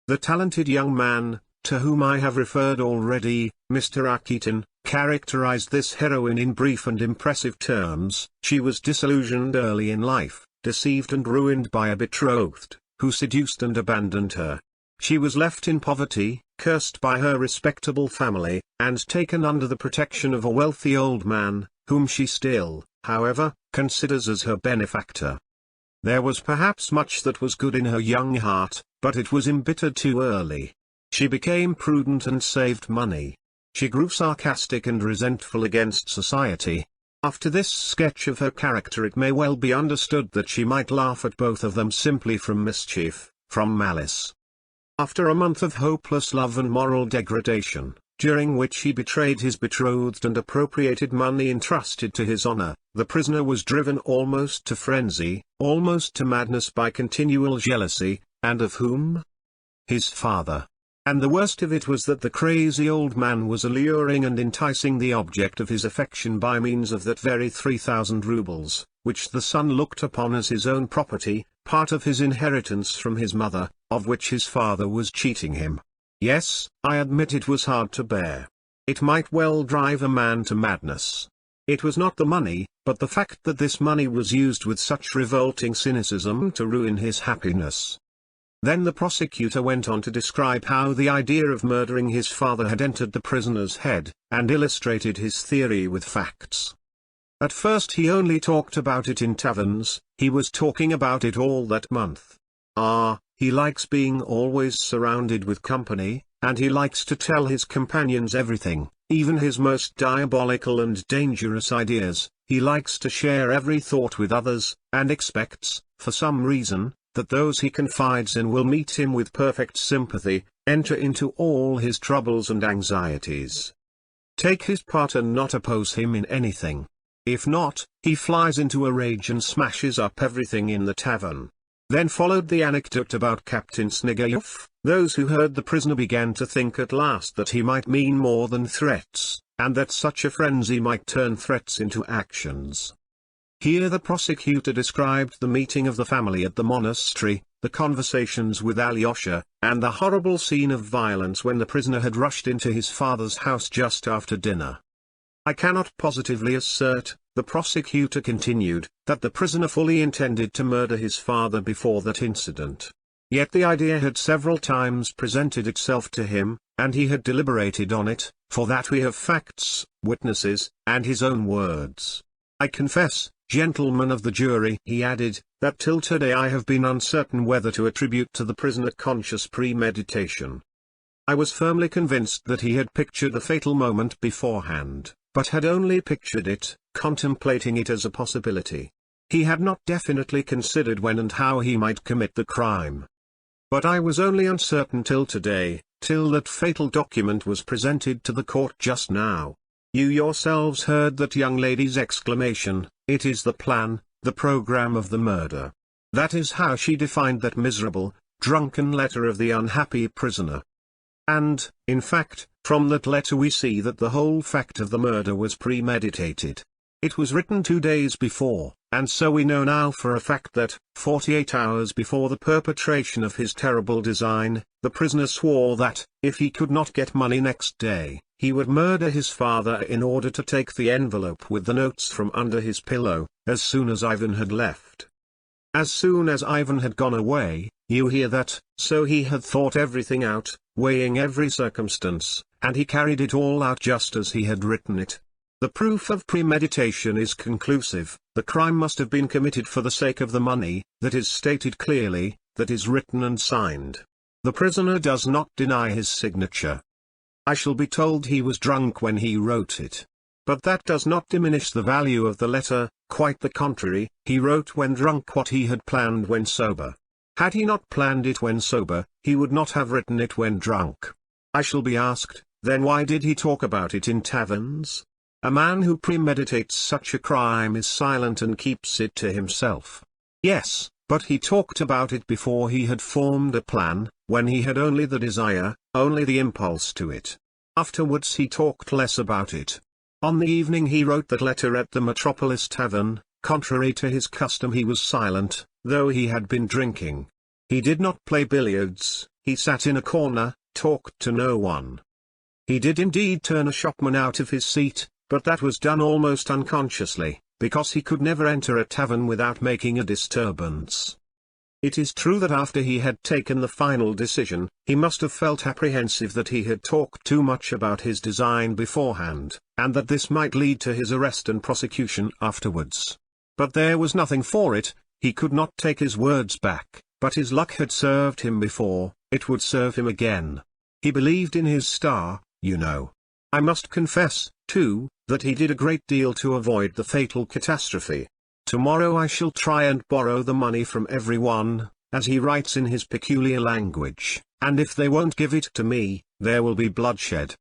Speaker 1: The talented young man, to whom I have referred already, Mr. Rakitin, characterized this heroine in brief and impressive terms. She was disillusioned early in life, deceived and ruined by a betrothed, who seduced and abandoned her. She was left in poverty, cursed by her respectable family, and taken under the protection of a wealthy old man, whom she still, however, considers as her benefactor. There was perhaps much that was good in her young heart, but it was embittered too early. She became prudent and saved money. She grew sarcastic and resentful against society. After this sketch of her character it may well be understood that she might laugh at both of them simply from mischief, from malice. After a month of hopeless love and moral degradation, during which he betrayed his betrothed and appropriated money entrusted to his honor. The prisoner was driven almost to frenzy, almost to madness by continual jealousy, and of whom? His father. And the worst of it was that the crazy old man was alluring and enticing the object of his affection by means of that very 3,000 rubles, which the son looked upon as his own property, part of his inheritance from his mother, of which his father was cheating him. Yes, I admit it was hard to bear. It might well drive a man to madness. It was not the money, but the fact that this money was used with such revolting cynicism to ruin his happiness. Then the prosecutor went on to describe how the idea of murdering his father had entered the prisoner's head, and illustrated his theory with facts. At first he only talked about it in taverns, he was talking about it all that month. He likes being always surrounded with company, and he likes to tell his companions everything, even his most diabolical and dangerous ideas. He likes to share every thought with others, and expects, for some reason, that those he confides in will meet him with perfect sympathy, enter into all his troubles and anxieties, take his part and not oppose him in anything. If not, he flies into a rage and smashes up everything in the tavern. Then followed the anecdote about Captain Snigayev. Those who heard the prisoner began to think at last that he might mean more than threats, and that such a frenzy might turn threats into actions. Here the prosecutor described the meeting of the family at the monastery, the conversations with Alyosha, and the horrible scene of violence when the prisoner had rushed into his father's house just after dinner. I cannot positively assert, the prosecutor continued, that the prisoner fully intended to murder his father before that incident. Yet the idea had several times presented itself to him, and he had deliberated on it. For that we have facts, witnesses, and his own words. I confess, gentlemen of the jury, he added, that till today I have been uncertain whether to attribute to the prisoner conscious premeditation. I was firmly convinced that he had pictured the fatal moment beforehand, but had only pictured it, contemplating it as a possibility. He had not definitely considered when and how he might commit the crime. But I was only uncertain till today, till that fatal document was presented to the court just now. You yourselves heard that young lady's exclamation, "It is the plan, the program of the murder." That is how she defined that miserable, drunken letter of the unhappy prisoner. And, in fact, from that letter we see that the whole fact of the murder was premeditated. It was written 2 days before, and so we know now for a fact that, 48 hours before the perpetration of his terrible design, the prisoner swore that, if he could not get money next day, he would murder his father in order to take the envelope with the notes from under his pillow, as soon as Ivan had left. As soon as Ivan had gone away, you hear that, so he had thought everything out, weighing every circumstance, and he carried it all out just as he had written it. The proof of premeditation is conclusive. The crime must have been committed for the sake of the money, that is stated clearly, that is written and signed. The prisoner does not deny his signature. I shall be told he was drunk when he wrote it. But that does not diminish the value of the letter, quite the contrary, he wrote when drunk what he had planned when sober. Had he not planned it when sober, he would not have written it when drunk. I shall be asked, then why did he talk about it in taverns? A man who premeditates such a crime is silent and keeps it to himself. Yes, but he talked about it before he had formed a plan, when he had only the desire, only the impulse to it. Afterwards he talked less about it. On the evening he wrote that letter at the Metropolis Tavern, contrary to his custom he was silent, though he had been drinking. He did not play billiards, he sat in a corner, talked to no one. He did indeed turn a shopman out of his seat, but that was done almost unconsciously, because he could never enter a tavern without making a disturbance. It is true that after he had taken the final decision, he must have felt apprehensive that he had talked too much about his design beforehand, and that this might lead to his arrest and prosecution afterwards. But there was nothing for it, he could not take his words back, but his luck had served him before, it would serve him again. He believed in his star, you know. I must confess, too, that he did a great deal to avoid the fatal catastrophe. Tomorrow I shall try and borrow the money from everyone, as he writes in his peculiar language, and if they won't give it to me, there will be bloodshed.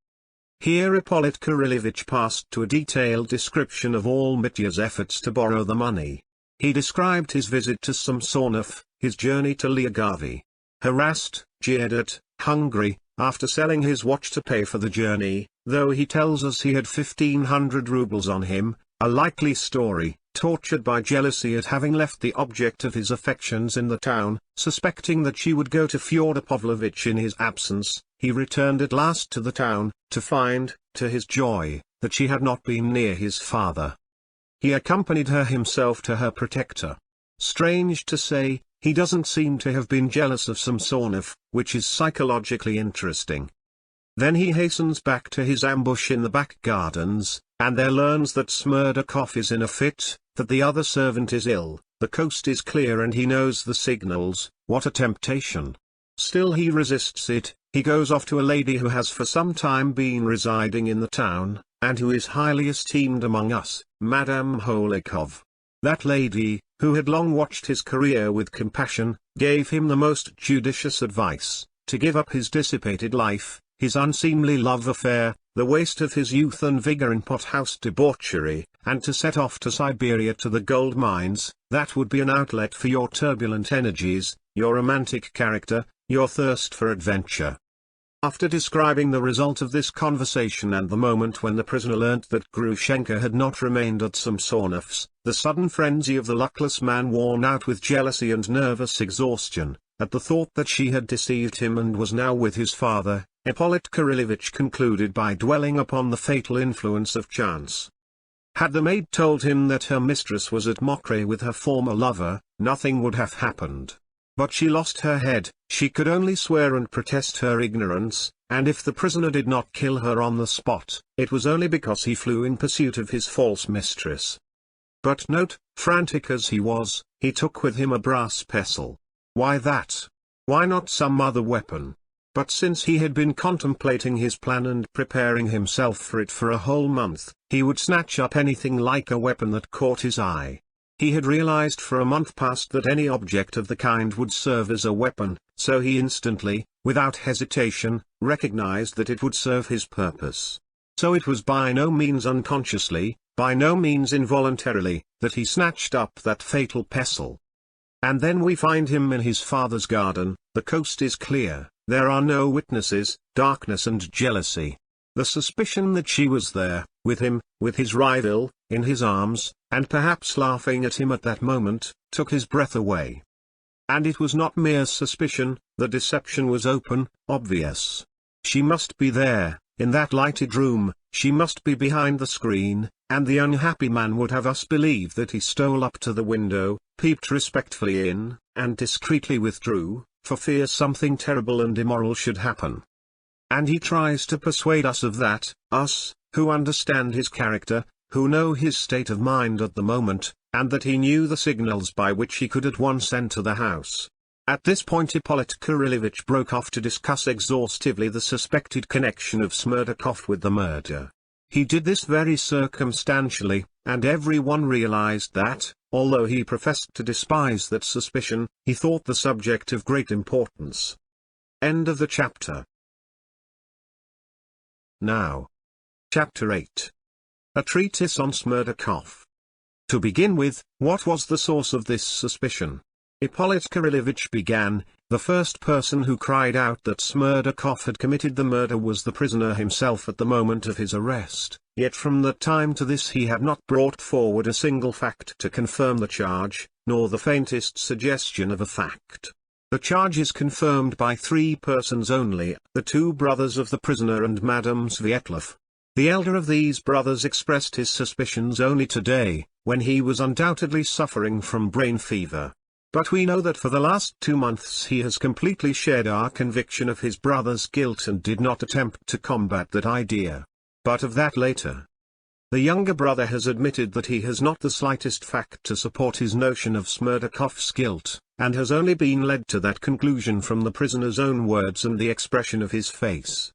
Speaker 1: Here Ippolit Kirillevich passed to a detailed description of all Mitya's efforts to borrow the money. He described his visit to Samsonov, his journey to Lyagavy. Harassed, jeered at, hungry, after selling his watch to pay for the journey, though he tells us he had 1,500 rubles on him, a likely story, tortured by jealousy at having left the object of his affections in the town, suspecting that she would go to Fyodor Pavlovitch in his absence, he returned at last to the town, to find, to his joy, that she had not been near his father. He accompanied her himself to her protector. Strange to say, he doesn't seem to have been jealous of Samsonov, which is psychologically interesting. Then he hastens back to his ambush in the back gardens, and there learns that Smerdakov is in a fit, that the other servant is ill, the coast is clear and he knows the signals. What a temptation! Still he resists it. He goes off to a lady who has for some time been residing in the town, and who is highly esteemed among us, Madame Holikov. That lady, who had long watched his career with compassion, gave him the most judicious advice, to give up his dissipated life, his unseemly love affair, the waste of his youth and vigor in pothouse debauchery, and to set off to Siberia to the gold mines. That would be an outlet for your turbulent energies, your romantic character, your thirst for adventure. After describing the result of this conversation and the moment when the prisoner learnt that Grushenka had not remained at Samsonov's, the sudden frenzy of the luckless man worn out with jealousy and nervous exhaustion, at the thought that she had deceived him and was now with his father, Ippolit Kirillevich concluded by dwelling upon the fatal influence of chance. Had the maid told him that her mistress was at Mokre with her former lover, nothing would have happened. But she lost her head, she could only swear and protest her ignorance, and if the prisoner did not kill her on the spot, it was only because he flew in pursuit of his false mistress. But note, frantic as he was, he took with him a brass pestle. Why that? Why not some other weapon? But since he had been contemplating his plan and preparing himself for it for a whole month, he would snatch up anything like a weapon that caught his eye. He had realized for a month past that any object of the kind would serve as a weapon, so he instantly, without hesitation, recognized that it would serve his purpose. So it was by no means unconsciously, by no means involuntarily, that he snatched up that fatal pestle. And then we find him in his father's garden. The coast is clear, there are no witnesses, darkness and jealousy. The suspicion that she was there, with him, with his rival, in his arms, and perhaps laughing at him at that moment, took his breath away. And it was not mere suspicion, the deception was open, obvious. She must be there, in that lighted room, she must be behind the screen, and the unhappy man would have us believe that he stole up to the window, peeped respectfully in, and discreetly withdrew, for fear something terrible and immoral should happen. And he tries to persuade us of that, us, who understand his character, who know his state of mind at the moment, and that he knew the signals by which he could at once enter the house. At this point Ippolit Kirillevich broke off to discuss exhaustively the suspected connection of Smerdakov with the murder. He did this very circumstantially, and everyone realized that, although he professed to despise that suspicion, he thought the subject of great importance. End of the chapter. Now. Chapter 8. A treatise on Smerdakov. To begin with, what was the source of this suspicion? Ippolit Kirillevich began. The first person who cried out that Smerdakov had committed the murder was the prisoner himself at the moment of his arrest, yet from that time to this he had not brought forward a single fact to confirm the charge, nor the faintest suggestion of a fact. The charge is confirmed by three persons only, the two brothers of the prisoner and Madame Svietlov. The elder of these brothers expressed his suspicions only today, when he was undoubtedly suffering from brain fever. But we know that for the last 2 months he has completely shared our conviction of his brother's guilt and did not attempt to combat that idea. But of that later. The younger brother has admitted that he has not the slightest fact to support his notion of Smerdakov's guilt, and has only been led to that conclusion from the prisoner's own words and the expression of his face.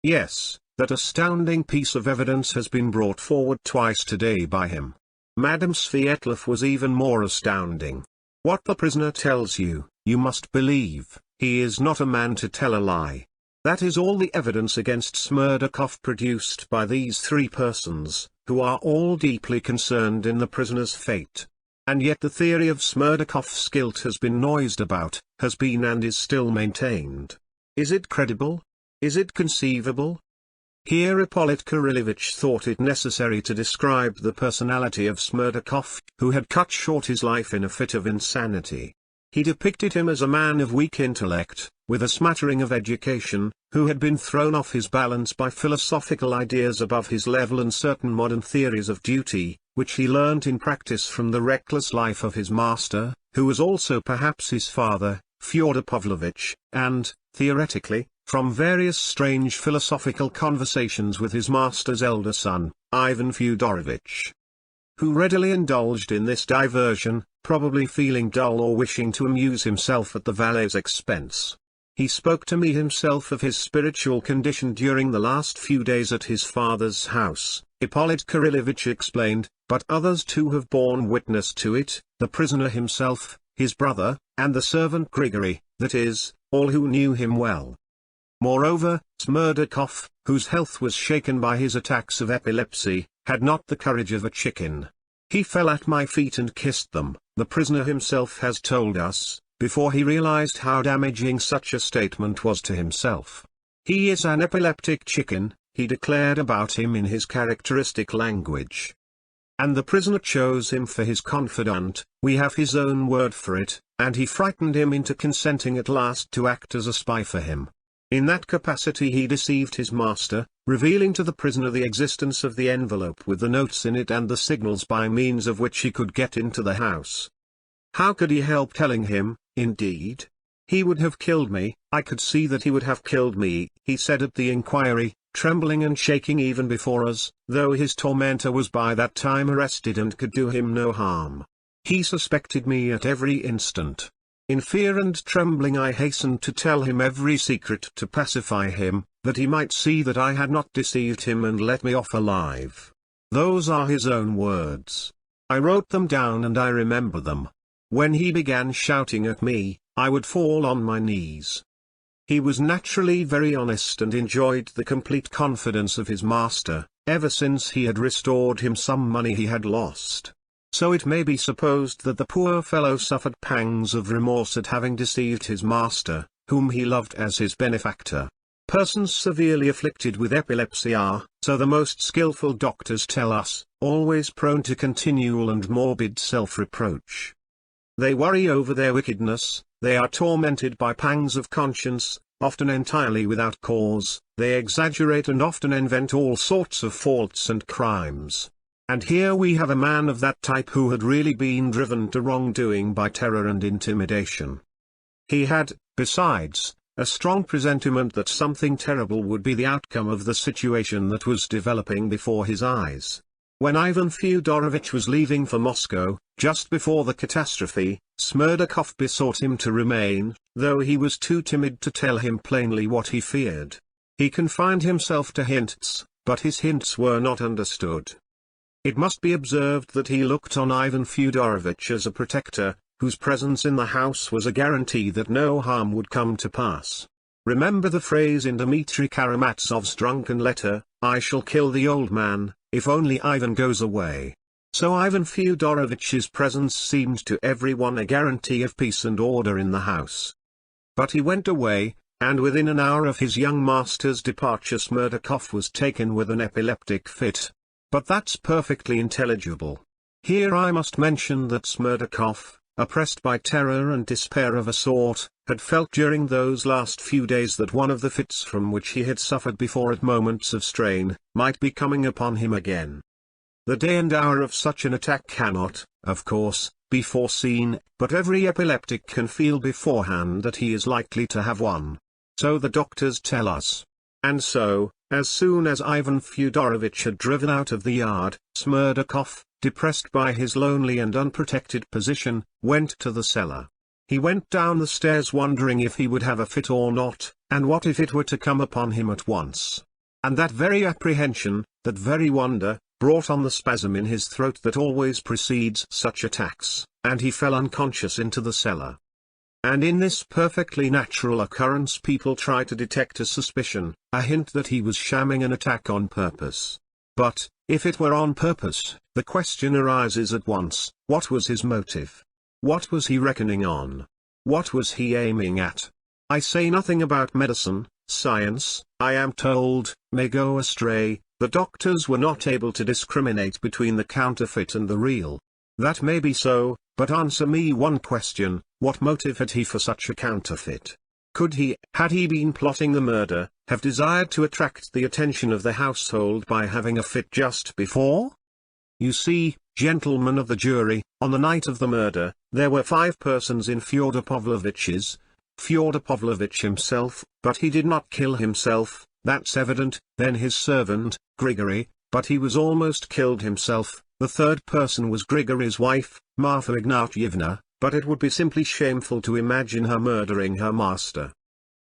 Speaker 1: Yes, that astounding piece of evidence has been brought forward twice today by him. Madame Svietlov was even more astounding. What the prisoner tells you, you must believe. He is not a man to tell a lie. That is all the evidence against Smerdakov produced by these three persons, who are all deeply concerned in the prisoner's fate. And yet the theory of Smerdakov's guilt has been noised about, has been and is still maintained. Is it credible? Is it conceivable? Here Ippolit Kirillevich thought it necessary to describe the personality of Smerdakov, who had cut short his life in a fit of insanity. He depicted him as a man of weak intellect, with a smattering of education, who had been thrown off his balance by philosophical ideas above his level and certain modern theories of duty, which he learnt in practice from the reckless life of his master, who was also perhaps his father, Fyodor Pavlovich, and, theoretically, from various strange philosophical conversations with his master's elder son, Ivan Fyodorovich, who readily indulged in this diversion, probably feeling dull or wishing to amuse himself at the valet's expense. He spoke to me himself of his spiritual condition during the last few days at his father's house, Ippolit Kirillevich explained, but others too have borne witness to it, the prisoner himself, his brother, and the servant Grigory, that is, all who knew him well. Moreover, Smerdakov, whose health was shaken by his attacks of epilepsy, had not the courage of a chicken. He fell at my feet and kissed them, the prisoner himself has told us, before he realized how damaging such a statement was to himself. He is an epileptic chicken, he declared about him in his characteristic language. And the prisoner chose him for his confidant, we have his own word for it, and he frightened him into consenting at last to act as a spy for him. In that capacity he deceived his master, revealing to the prisoner the existence of the envelope with the notes in it and the signals by means of which he could get into the house. How could he help telling him, indeed? He would have killed me, I could see that he would have killed me, he said at the inquiry, trembling and shaking even before us, though his tormentor was by that time arrested and could do him no harm. He suspected me at every instant. In fear and trembling I hastened to tell him every secret to pacify him, that he might see that I had not deceived him and let me off alive. Those are his own words. I wrote them down and I remember them. When he began shouting at me, I would fall on my knees. He was naturally very honest and enjoyed the complete confidence of his master, ever since he had restored him some money he had lost. So it may be supposed that the poor fellow suffered pangs of remorse at having deceived his master, whom he loved as his benefactor. Persons severely afflicted with epilepsy are, so the most skillful doctors tell us, always prone to continual and morbid self-reproach. They worry over their wickedness, they are tormented by pangs of conscience, often entirely without cause, they exaggerate and often invent all sorts of faults and crimes. And here we have a man of that type who had really been driven to wrongdoing by terror and intimidation. He had, besides, a strong presentiment that something terrible would be the outcome of the situation that was developing before his eyes. When Ivan Fyodorovich was leaving for Moscow, just before the catastrophe, Smerdakov besought him to remain, though he was too timid to tell him plainly what he feared. He confined himself to hints, but his hints were not understood. It must be observed that he looked on Ivan Fyodorovich as a protector, whose presence in the house was a guarantee that no harm would come to pass. Remember the phrase in Dmitri Karamazov's drunken letter, I shall kill the old man, if only Ivan goes away. So Ivan Fyodorovich's presence seemed to everyone a guarantee of peace and order in the house. But he went away, and within an hour of his young master's departure Smerdakov was taken with an epileptic fit. But that's perfectly intelligible. Here I must mention that Smerdakov, oppressed by terror and despair of a sort, had felt during those last few days that one of the fits from which he had suffered before at moments of strain, might be coming upon him again. The day and hour of such an attack cannot, of course, be foreseen, but every epileptic can feel beforehand that he is likely to have one. So the doctors tell us. And so, as soon as Ivan Fyodorovich had driven out of the yard, Smerdakov, depressed by his lonely and unprotected position, went to the cellar. He went down the stairs wondering if he would have a fit or not, and what if it were to come upon him at once. And that very apprehension, that very wonder, brought on the spasm in his throat that always precedes such attacks, and he fell unconscious into the cellar. And in this perfectly natural occurrence people try to detect a suspicion, a hint that he was shamming an attack on purpose. But, if it were on purpose, the question arises at once, what was his motive? What was he reckoning on? What was he aiming at? I say nothing about medicine. Science, I am told, may go astray. The doctors were not able to discriminate between the counterfeit and the real. That may be so, but answer me one question, what motive had he for such a counterfeit? Could he, had he been plotting the murder, have desired to attract the attention of the household by having a fit just before? You see, gentlemen of the jury, on the night of the murder, there were 5 persons in Fyodor Pavlovitch himself, but he did not kill himself, that's evident, then his servant, Grigory, but he was almost killed himself, the 3rd person was Grigory's wife, Marfa Ignatyevna, but it would be simply shameful to imagine her murdering her master.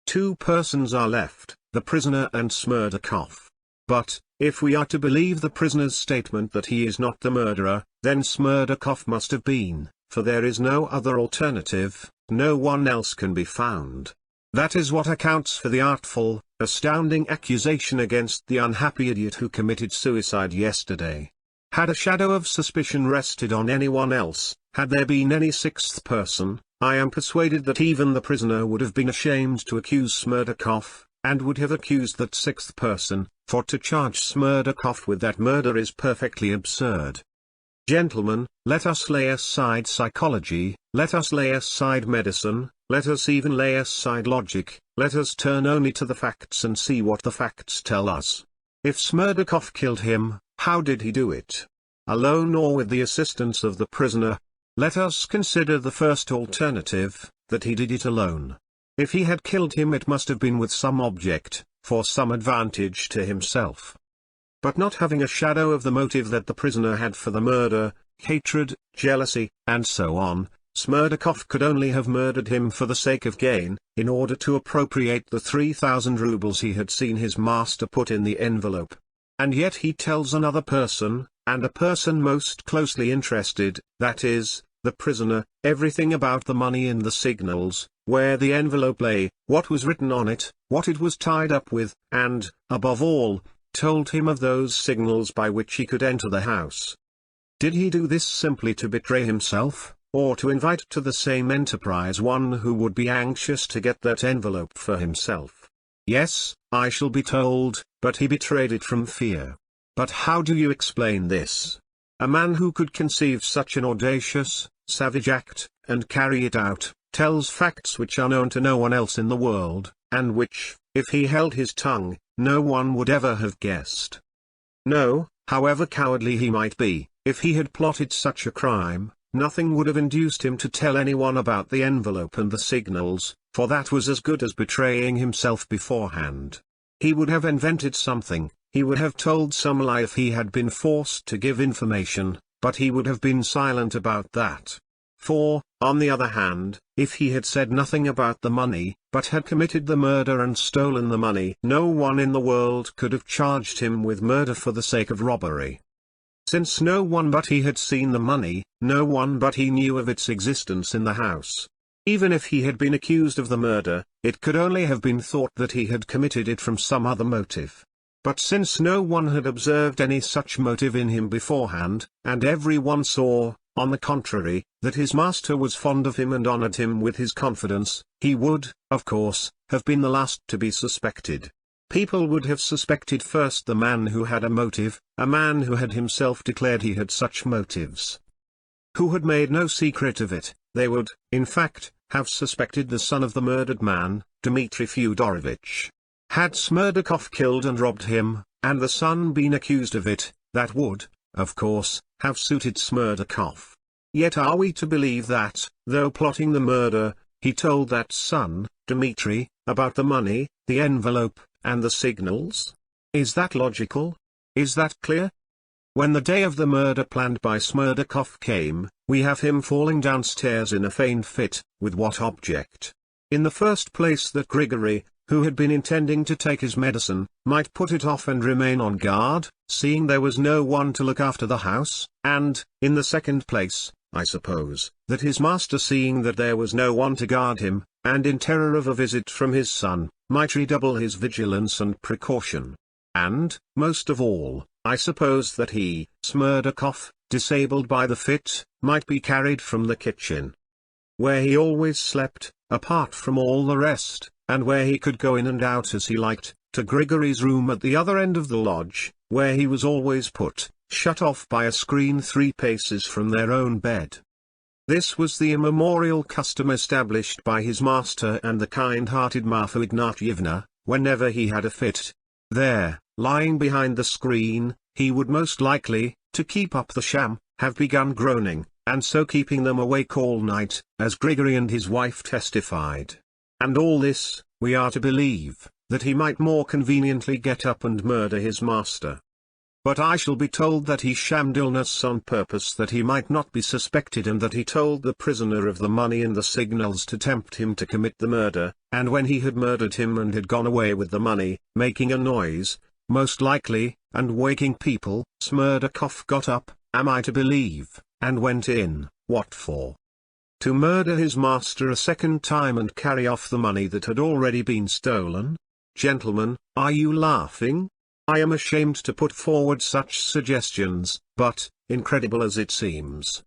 Speaker 1: 2 persons are left, the prisoner and Smerdakov. But, if we are to believe the prisoner's statement that he is not the murderer, then Smerdakov must have been, for there is no other alternative, no one else can be found. That is what accounts for the artful, astounding accusation against the unhappy idiot who committed suicide yesterday. Had a shadow of suspicion rested on anyone else, had there been any 6th person, I am persuaded that even the prisoner would have been ashamed to accuse Smerdakov, and would have accused that 6th person, for to charge Smerdakov with that murder is perfectly absurd. Gentlemen, let us lay aside psychology, let us lay aside medicine, let us even lay aside logic, let us turn only to the facts and see what the facts tell us. If Smerdakov killed him, how did he do it? Alone or with the assistance of the prisoner? Let us consider the first alternative, that he did it alone. If he had killed him it must have been with some object, for some advantage to himself. But not having a shadow of the motive that the prisoner had for the murder, hatred, jealousy, and so on, Smerdakov could only have murdered him for the sake of gain, in order to appropriate the 3,000 rubles he had seen his master put in the envelope. And yet he tells another person, and a person most closely interested, that is, the prisoner, everything about the money in the signals, where the envelope lay, what was written on it, what it was tied up with, and, above all, told him of those signals by which he could enter the house. Did he do this simply to betray himself, or to invite to the same enterprise one who would be anxious to get that envelope for himself? Yes, I shall be told, but he betrayed it from fear. But how do you explain this? A man who could conceive such an audacious, savage act, and carry it out, tells facts which are known to no one else in the world, and which, if he held his tongue, no one would ever have guessed. No, however cowardly he might be, if he had plotted such a crime, nothing would have induced him to tell anyone about the envelope and the signals, for that was as good as betraying himself beforehand. He would have invented something, he would have told some lie if he had been forced to give information, but he would have been silent about that. For, on the other hand, if he had said nothing about the money, but had committed the murder and stolen the money, no one in the world could have charged him with murder for the sake of robbery. Since no one but he had seen the money, no one but he knew of its existence in the house. Even if he had been accused of the murder, it could only have been thought that he had committed it from some other motive. But since no one had observed any such motive in him beforehand, and every one saw, on the contrary, that his master was fond of him and honored him with his confidence, he would, of course, have been the last to be suspected. People would have suspected first the man who had a motive, a man who had himself declared he had such motives, who had made no secret of it. They would, in fact, have suspected the son of the murdered man, Dmitri Fyodorovitch. Had Smerdakov killed and robbed him, and the son been accused of it, that would, of course, have suited Smerdakov. Yet are we to believe that, though plotting the murder, he told that son, Dmitri, about the money, the envelope, and the signals? Is that logical? Is that clear? When the day of the murder planned by Smerdakov came, we have him falling downstairs in a faint fit, with what object? In the first place that Grigory, who had been intending to take his medicine, might put it off and remain on guard, seeing there was no one to look after the house, and, in the second place, I suppose, that his master, seeing that there was no one to guard him, and in terror of a visit from his son, might redouble his vigilance and precaution. And, most of all, I suppose that he, Smerdakov, disabled by the fit, might be carried from the kitchen, where he always slept, apart from all the rest, and where he could go in and out as he liked, to Grigory's room at the other end of the lodge, where he was always put, shut off by a screen 3 paces from their own bed. This was the immemorial custom established by his master and the kind-hearted Marfa Ignatyevna. Whenever he had a fit, there, lying behind the screen, he would most likely, to keep up the sham, have begun groaning, and so keeping them awake all night, as Grigory and his wife testified. And all this, we are to believe, that he might more conveniently get up and murder his master. But I shall be told that he shammed illness on purpose that he might not be suspected, and that he told the prisoner of the money and the signals to tempt him to commit the murder, and when he had murdered him and had gone away with the money, making a noise, most likely, and waking people, Smerdakov got up, am I to believe, and went in. What for? To murder his master a second time and carry off the money that had already been stolen? Gentlemen, are you laughing? I am ashamed to put forward such suggestions, but, incredible as it seems,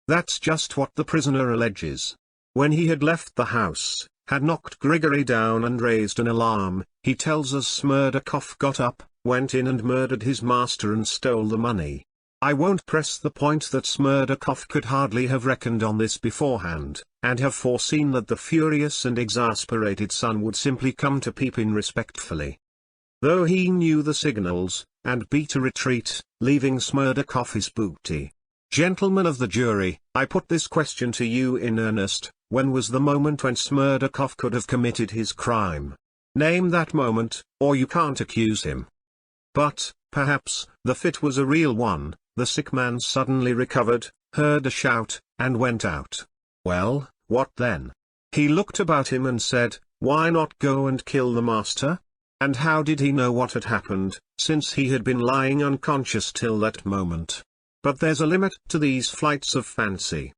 Speaker 1: that's just what the prisoner alleges. When he had left the house, had knocked Grigory down and raised an alarm, he tells us Smerdakov got up, went in and murdered his master and stole the money. I won't press the point that Smerdakov could hardly have reckoned on this beforehand, and have foreseen that the furious and exasperated son would simply come to peep in respectfully, though he knew the signals, and beat a retreat, leaving Smerdakov his booty. Gentlemen of the jury, I put this question to you in earnest: when was the moment when Smerdakov could have committed his crime? Name that moment, or you can't accuse him. But, perhaps, the fit was a real one. The sick man suddenly recovered, heard a shout, and went out. Well, what then? He looked about him and said, why not go and kill the master? And how did he know what had happened, since he had been lying unconscious till that moment? But there's a limit to these flights of fancy.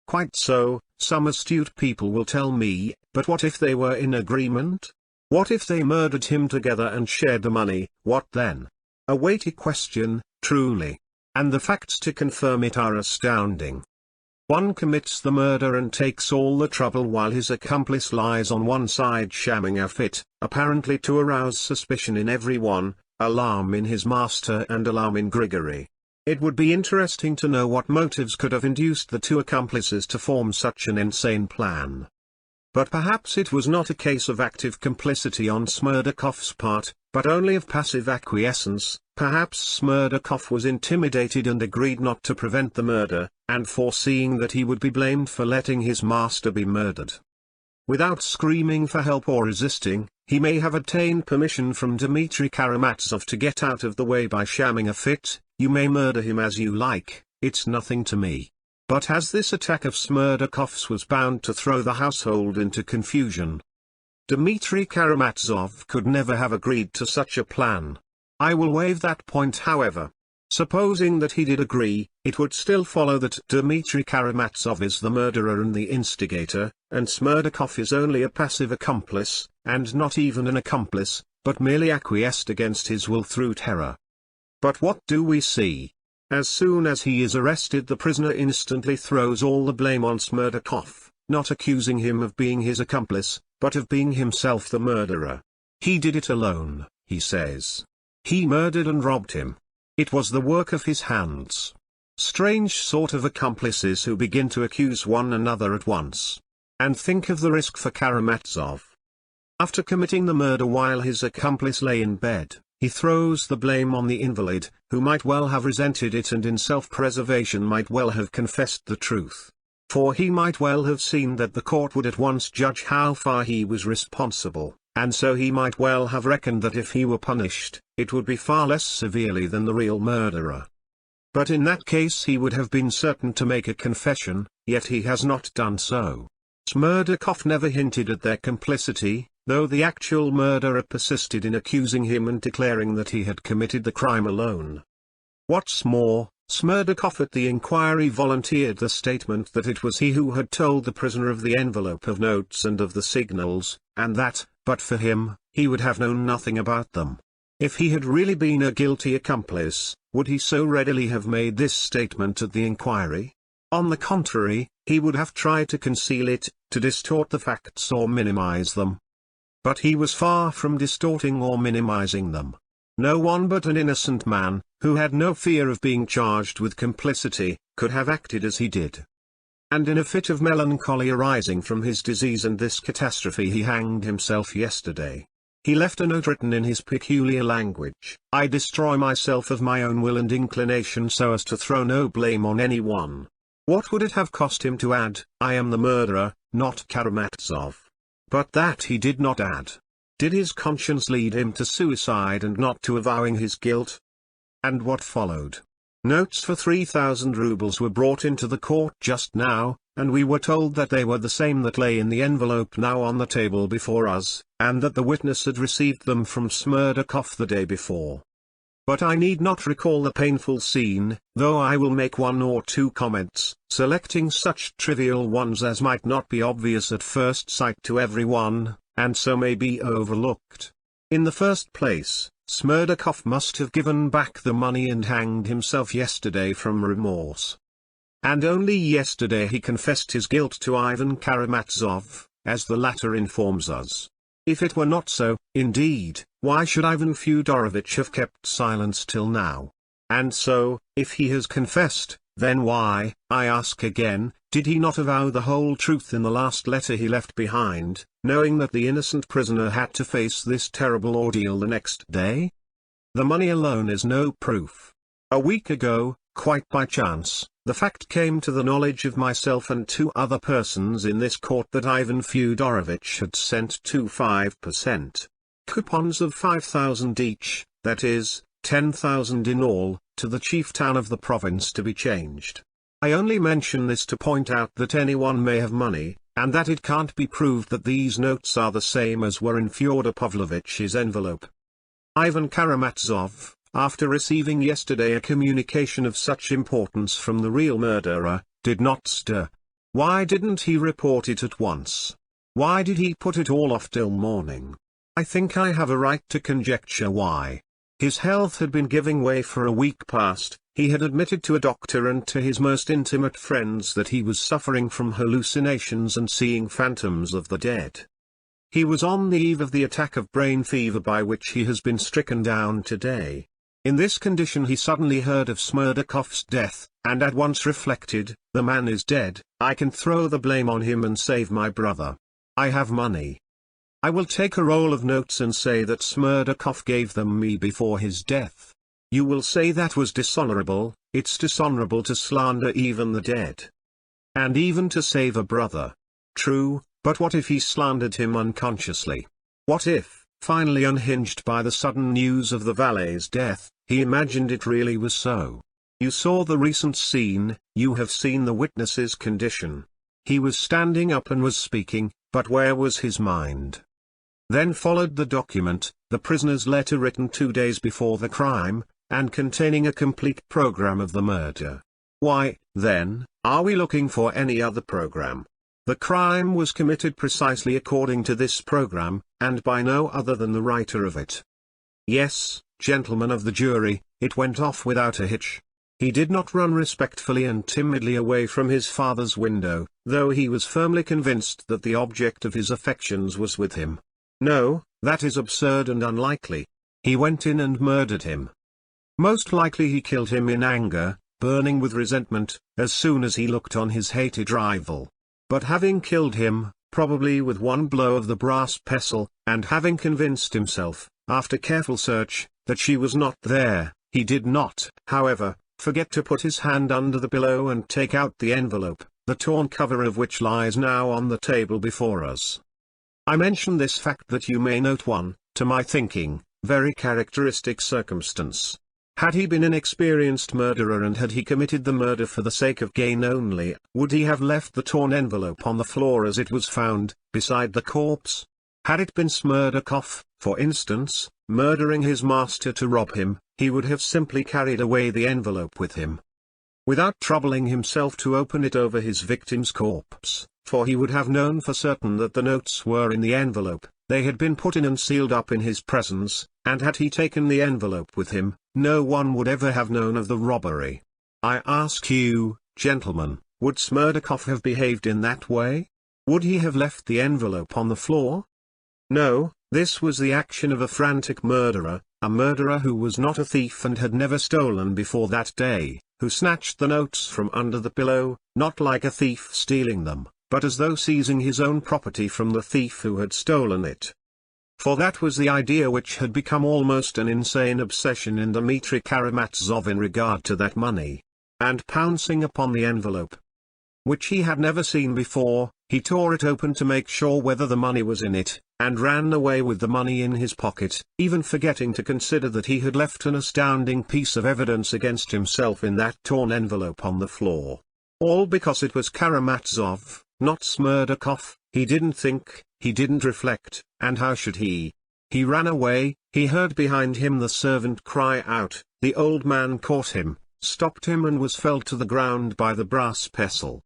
Speaker 1: Quite so, some astute people will tell me, but what if they were in agreement? What if they murdered him together and shared the money? What then? A weighty question, truly. And the facts to confirm it are astounding. One commits the murder and takes all the trouble while his accomplice lies on one side shamming a fit, apparently to arouse suspicion in everyone, alarm in his master and alarm in Grigory. It would be interesting to know what motives could have induced the two accomplices to form such an insane plan. But perhaps it was not a case of active complicity on Smerdakov's part, but only of passive acquiescence. Perhaps Smerdakov was intimidated and agreed not to prevent the murder, and foreseeing that he would be blamed for letting his master be murdered. Without screaming for help or resisting, he may have obtained permission from Dmitri Karamazov to get out of the way by shamming a fit. You may murder him as you like, it's nothing to me. But as this attack of Smerdakov's was bound to throw the household into confusion, Dmitri Karamazov could never have agreed to such a plan. I will waive that point, however. Supposing that he did agree, it would still follow that Dmitri Karamazov is the murderer and the instigator, and Smerdakov is only a passive accomplice, and not even an accomplice, but merely acquiesced against his will through terror. But what do we see? As soon as he is arrested, the prisoner instantly throws all the blame on Smerdakov, not accusing him of being his accomplice, but of being himself the murderer. He did it alone, he says. He murdered and robbed him. It was the work of his hands. Strange sort of accomplices who begin to accuse one another at once. And think of the risk for Karamazov. After committing the murder while his accomplice lay in bed, he throws the blame on the invalid, who might well have resented it and in self-preservation might well have confessed the truth. For he might well have seen that the court would at once judge how far he was responsible, and so he might well have reckoned that if he were punished, it would be far less severely than the real murderer. But in that case he would have been certain to make a confession, yet he has not done so. Smerdakov never hinted at their complicity, though the actual murderer persisted in accusing him and declaring that he had committed the crime alone. What's more, Smerdakov at the inquiry volunteered the statement that it was he who had told the prisoner of the envelope of notes and of the signals, and that, but for him, he would have known nothing about them. If he had really been a guilty accomplice, would he so readily have made this statement at the inquiry? On the contrary, he would have tried to conceal it, to distort the facts or minimize them. But he was far from distorting or minimizing them. No one but an innocent man, who had no fear of being charged with complicity, could have acted as he did. And in a fit of melancholy arising from his disease and this catastrophe he hanged himself yesterday. He left a note written in his peculiar language. I destroy myself of my own will and inclination so as to throw no blame on anyone. What would it have cost him to add, I am the murderer, not Karamazov? But that he did not add. Did his conscience lead him to suicide and not to avowing his guilt? And what followed? Notes for 3,000 rubles were brought into the court just now, and we were told that they were the same that lay in the envelope now on the table before us, and that the witness had received them from Smerdakov the day before. But I need not recall the painful scene, though I will make one or two comments, selecting such trivial ones as might not be obvious at first sight to everyone, and so may be overlooked. In the first place, Smerdakov must have given back the money and hanged himself yesterday from remorse. And only yesterday he confessed his guilt to Ivan Karamazov, as the latter informs us. If it were not so, indeed, why should Ivan Fyodorovich have kept silence till now? And so, if he has confessed, then why, I ask again, did he not avow the whole truth in the last letter he left behind, knowing that the innocent prisoner had to face this terrible ordeal the next day? The money alone is no proof. A week ago, quite by chance, the fact came to the knowledge of myself and two other persons in this court that Ivan Fyodorovich had sent 2 5% coupons of 5,000 each, that is, 10,000 in all, to the chief town of the province to be changed. I only mention this to point out that anyone may have money, and that it can't be proved that these notes are the same as were in Fyodor Pavlovich's envelope. Ivan Karamazov, after receiving yesterday a communication of such importance from the real murderer, did not stir. Why didn't he report it at once? Why did he put it all off till morning? I think I have a right to conjecture why. His health had been giving way for a week past. He had admitted to a doctor and to his most intimate friends that he was suffering from hallucinations and seeing phantoms of the dead. He was on the eve of the attack of brain fever by which he has been stricken down today. In this condition he suddenly heard of Smerdakov's death, and at once reflected, the man is dead, I can throw the blame on him and save my brother. I have money. I will take a roll of notes and say that Smerdakov gave them me before his death. You will say that was dishonorable. It's dishonorable to slander even the dead. And even to save a brother. True, but what if he slandered him unconsciously? What if, finally unhinged by the sudden news of the valet's death, he imagined it really was so? You saw the recent scene, you have seen the witness's condition. He was standing up and was speaking, but where was his mind? Then followed the document, the prisoner's letter written 2 days before the crime, and containing a complete program of the murder. Why, then, are we looking for any other program? The crime was committed precisely according to this program, and by no other than the writer of it. Yes, gentlemen of the jury, it went off without a hitch. He did not run respectfully and timidly away from his father's window, though he was firmly convinced that the object of his affections was with him. No, that is absurd and unlikely. He went in and murdered him. Most likely he killed him in anger, burning with resentment, as soon as he looked on his hated rival. But having killed him, probably with one blow of the brass pestle, and having convinced himself, after careful search, that she was not there, he did not, however, forget to put his hand under the pillow and take out the envelope, the torn cover of which lies now on the table before us. I mention this fact that you may note one, to my thinking, very characteristic circumstance. Had he been an experienced murderer and had he committed the murder for the sake of gain only, would he have left the torn envelope on the floor as it was found, beside the corpse? Had it been Smerdakov, for instance, murdering his master to rob him, he would have simply carried away the envelope with him. without troubling himself to open it over his victim's corpse, for he would have known for certain that the notes were in the envelope. They had been put in and sealed up in his presence, and had he taken the envelope with him, no one would ever have known of the robbery. I ask you, gentlemen, would Smerdakov have behaved in that way? Would he have left the envelope on the floor? No, this was the action of a frantic murderer, a murderer who was not a thief and had never stolen before that day, who snatched the notes from under the pillow, not like a thief stealing them, but as though seizing his own property from the thief who had stolen it. For that was the idea which had become almost an insane obsession in Dmitry Karamazov in regard to that money. And pouncing upon the envelope, which he had never seen before, he tore it open to make sure whether the money was in it, and ran away with the money in his pocket, even forgetting to consider that he had left an astounding piece of evidence against himself in that torn envelope on the floor. All because it was Karamazov, not Smerdakov. He didn't think, he didn't reflect, and how should he? He ran away. He heard behind him the servant cry out. The old man caught him, stopped him, and was felled to the ground by the brass pestle.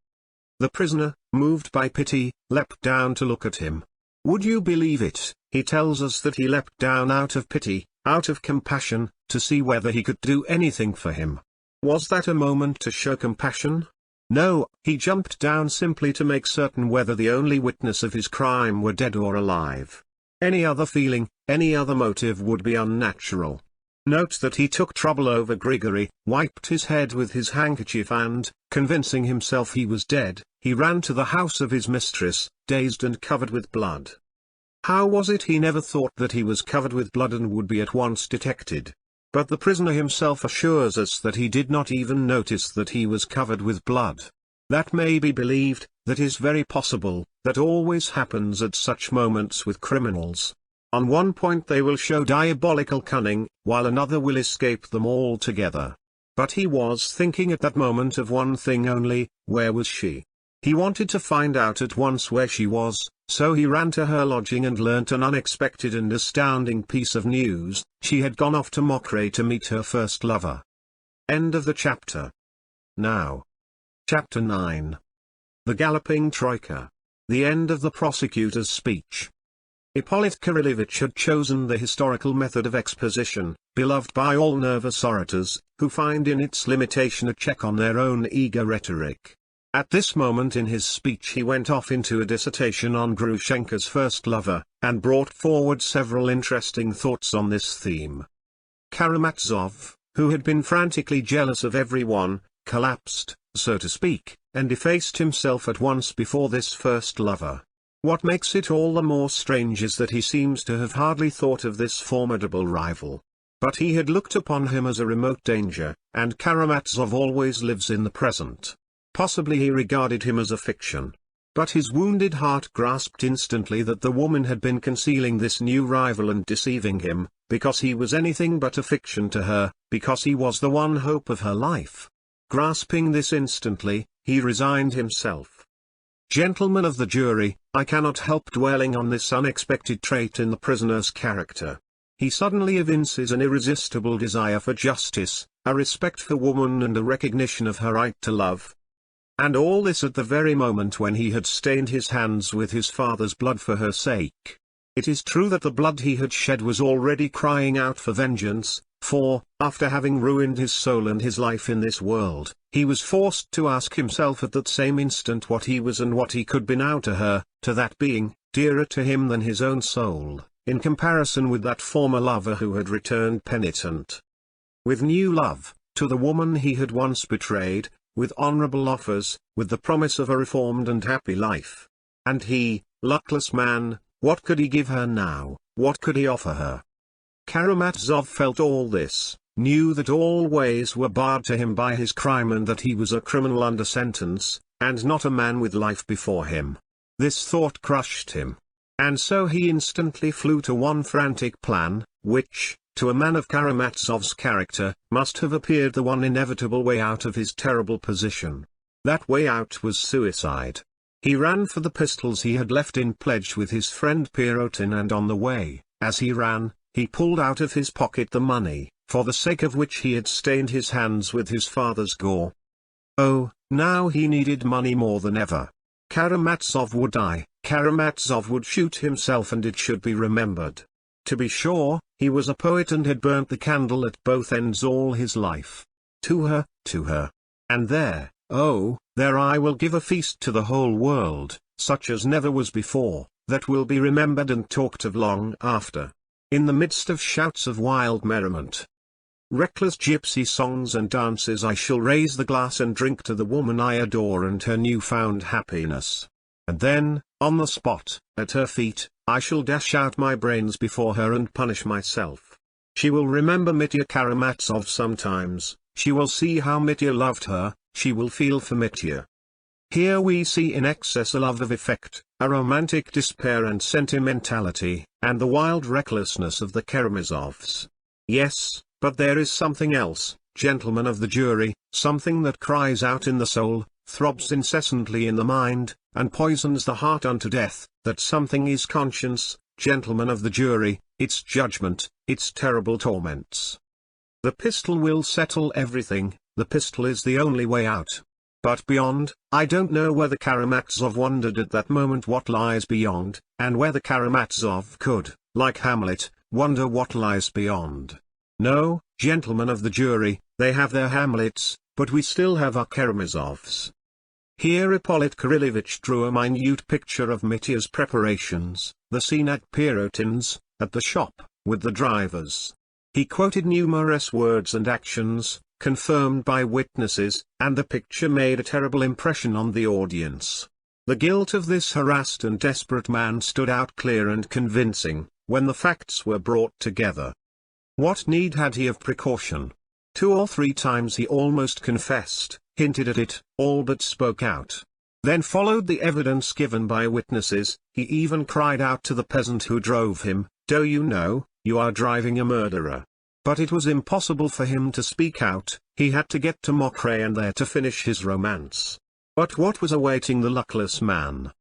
Speaker 1: The prisoner, moved by pity, leapt down to look at him. Would you believe it? He tells us that he leapt down out of pity, out of compassion, to see whether he could do anything for him. Was that a moment to show compassion? No, he jumped down simply to make certain whether the only witness of his crime were dead or alive. Any other feeling, any other motive would be unnatural. Note that he took trouble over Grigory, wiped his head with his handkerchief and, convincing himself he was dead, he ran to the house of his mistress, dazed and covered with blood. How was it he never thought that he was covered with blood and would be at once detected? But the prisoner himself assures us that he did not even notice that he was covered with blood. That may be believed, that is very possible, that always happens at such moments with criminals. On one point they will show diabolical cunning, while another will escape them altogether. But he was thinking at that moment of one thing only: where was she? He wanted to find out at once where she was, so he ran to her lodging and learnt an unexpected and astounding piece of news: she had gone off to Mokray to meet her first lover. End of the chapter. Now. Chapter 9. The Galloping Troika. The end of the prosecutor's speech. Ippolit Kirillevich had chosen the historical method of exposition, beloved by all nervous orators, who find in its limitation a check on their own eager rhetoric. At this moment in his speech he went off into a dissertation on Grushenka's first lover, and brought forward several interesting thoughts on this theme. Karamazov, who had been frantically jealous of everyone, collapsed, so to speak, and effaced himself at once before this first lover. What makes it all the more strange is that he seems to have hardly thought of this formidable rival. But he had looked upon him as a remote danger, and Karamazov always lives in the present. Possibly he regarded him as a fiction. But his wounded heart grasped instantly that the woman had been concealing this new rival and deceiving him, because he was anything but a fiction to her, because he was the one hope of her life. Grasping this instantly, he resigned himself. Gentlemen of the jury, I cannot help dwelling on this unexpected trait in the prisoner's character. He suddenly evinces an irresistible desire for justice, a respect for woman and a recognition of her right to love. And all this at the very moment when he had stained his hands with his father's blood for her sake. It is true that the blood he had shed was already crying out for vengeance, for, after having ruined his soul and his life in this world, he was forced to ask himself at that same instant what he was and what he could be now to her, to that being, dearer to him than his own soul, in comparison with that former lover who had returned penitent. With new love, to the woman he had once betrayed, with honorable offers, with the promise of a reformed and happy life. And he, luckless man, what could he give her now, what could he offer her? Karamazov felt all this, knew that all ways were barred to him by his crime and that he was a criminal under sentence, and not a man with life before him. This thought crushed him. And so he instantly flew to one frantic plan, which, to a man of Karamazov's character, must have appeared the one inevitable way out of his terrible position. That way out was suicide. He ran for the pistols he had left in pledge with his friend Pirotin, and on the way, as he ran, he pulled out of his pocket the money, for the sake of which he had stained his hands with his father's gore. Oh, now he needed money more than ever. Karamazov would die, Karamazov would shoot himself, and it should be remembered. To be sure, he was a poet and had burnt the candle at both ends all his life. To her. And there, oh, there I will give a feast to the whole world, such as never was before, that will be remembered and talked of long after. In the midst of shouts of wild merriment, reckless gypsy songs and dances, I shall raise the glass and drink to the woman I adore and her new-found happiness. And then, on the spot, at her feet, I shall dash out my brains before her and punish myself. She will remember Mitya Karamazov sometimes, she will see how Mitya loved her, she will feel for Mitya. Here we see in excess a love of effect, a romantic despair and sentimentality, and the wild recklessness of the Karamazovs. Yes, but there is something else, gentlemen of the jury, something that cries out in the soul, throbs incessantly in the mind, and poisons the heart unto death. That something is conscience, gentlemen of the jury, its judgment, its terrible torments. The pistol will settle everything, the pistol is the only way out. But beyond, I don't know whether Karamazov wondered at that moment what lies beyond, and whether Karamazov could, like Hamlet, wonder what lies beyond. No, gentlemen of the jury, they have their Hamlets, but we still have our Karamazovs. Here Ippolit Kirillovich drew a minute picture of Mitya's preparations, the scene at Pirotin's, at the shop, with the drivers. He quoted numerous words and actions, confirmed by witnesses, and the picture made a terrible impression on the audience. The guilt of this harassed and desperate man stood out clear and convincing, when the facts were brought together. What need had he of precaution? 2 or 3 times he almost confessed, hinted at it, all but spoke out. Then followed the evidence given by witnesses. He even cried out to the peasant who drove him, "Do you know, you are driving a murderer." But it was impossible for him to speak out, he had to get to Mokray and there to finish his romance. But what was awaiting the luckless man?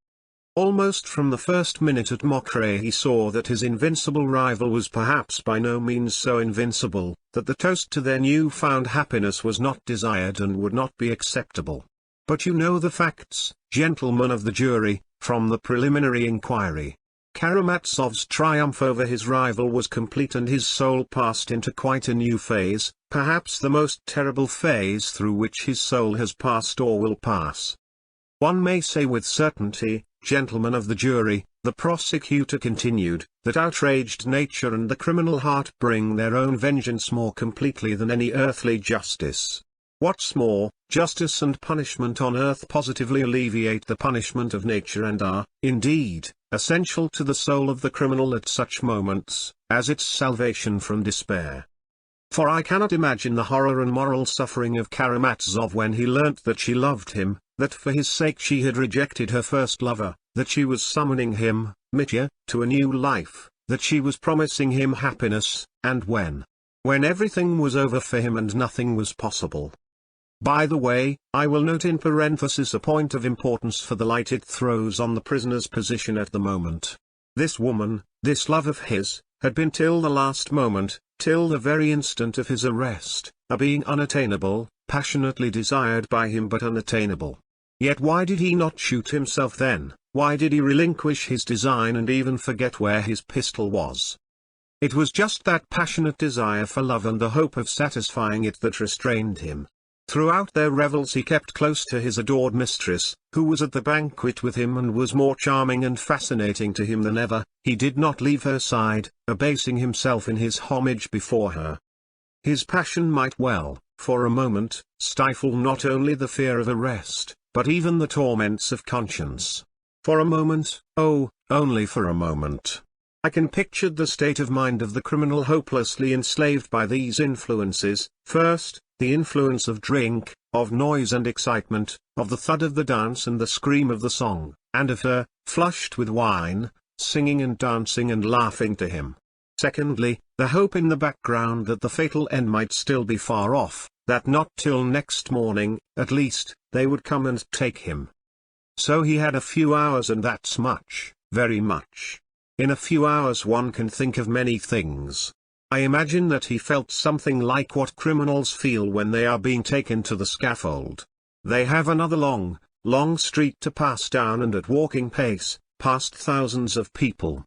Speaker 1: Almost from the first minute at Mokray he saw that his invincible rival was perhaps by no means so invincible, that the toast to their new-found happiness was not desired and would not be acceptable. But you know the facts, gentlemen of the jury, from the preliminary inquiry. Karamazov's triumph over his rival was complete and his soul passed into quite a new phase, perhaps the most terrible phase through which his soul has passed or will pass. One may say with certainty, gentlemen of the jury, the prosecutor continued, that outraged nature and the criminal heart bring their own vengeance more completely than any earthly justice. What's more, justice and punishment on earth positively alleviate the punishment of nature and are, indeed, essential to the soul of the criminal at such moments, as its salvation from despair. For I cannot imagine the horror and moral suffering of Karamazov when he learnt that she loved him, that for his sake she had rejected her first lover, that she was summoning him, Mitya, to a new life, that she was promising him happiness, and when everything was over for him and nothing was possible. By the way, I will note in parenthesis a point of importance for the light it throws on the prisoner's position at the moment. This woman, this love of his, had been till the last moment, till the very instant of his arrest, a being unattainable, passionately desired by him but unattainable. Yet why did he not shoot himself then? Why did he relinquish his design and even forget where his pistol was? It was just that passionate desire for love and the hope of satisfying it that restrained him. Throughout their revels he kept close to his adored mistress, who was at the banquet with him and was more charming and fascinating to him than ever. He did not leave her side, abasing himself in his homage before her. His passion might well, for a moment, stifle not only the fear of arrest, but even the torments of conscience. For a moment, oh, only for a moment. I can picture the state of mind of the criminal hopelessly enslaved by these influences. First, the influence of drink, of noise and excitement, of the thud of the dance and the scream of the song, and of her, flushed with wine, singing and dancing and laughing to him. Secondly, the hope in the background that the fatal end might still be far off, that not till next morning, at least, they would come and take him. So he had a few hours, and that's much, very much. In a few hours one can think of many things. I imagine that he felt something like what criminals feel when they are being taken to the scaffold. They have another long, long street to pass down, and at walking pace, past thousands of people.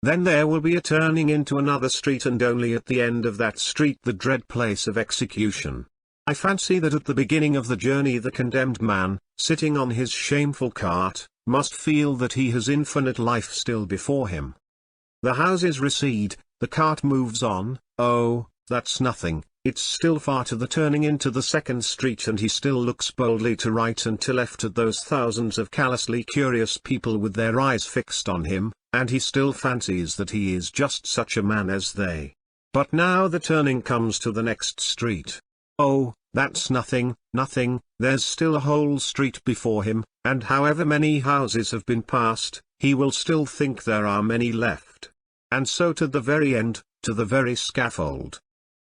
Speaker 1: Then there will be a turning into another street, and only at the end of that street the dread place of execution. I fancy that at the beginning of the journey the condemned man, sitting on his shameful cart, must feel that he has infinite life still before him. The houses recede, the cart moves on. Oh, that's nothing, it's still far to the turning into the second street, and he still looks boldly to right and to left at those thousands of callously curious people with their eyes fixed on him, and he still fancies that he is just such a man as they. But now the turning comes to the next street. Oh, that's nothing, nothing, there's still a whole street before him, and however many houses have been passed, he will still think there are many left. And so to the very end, to the very scaffold.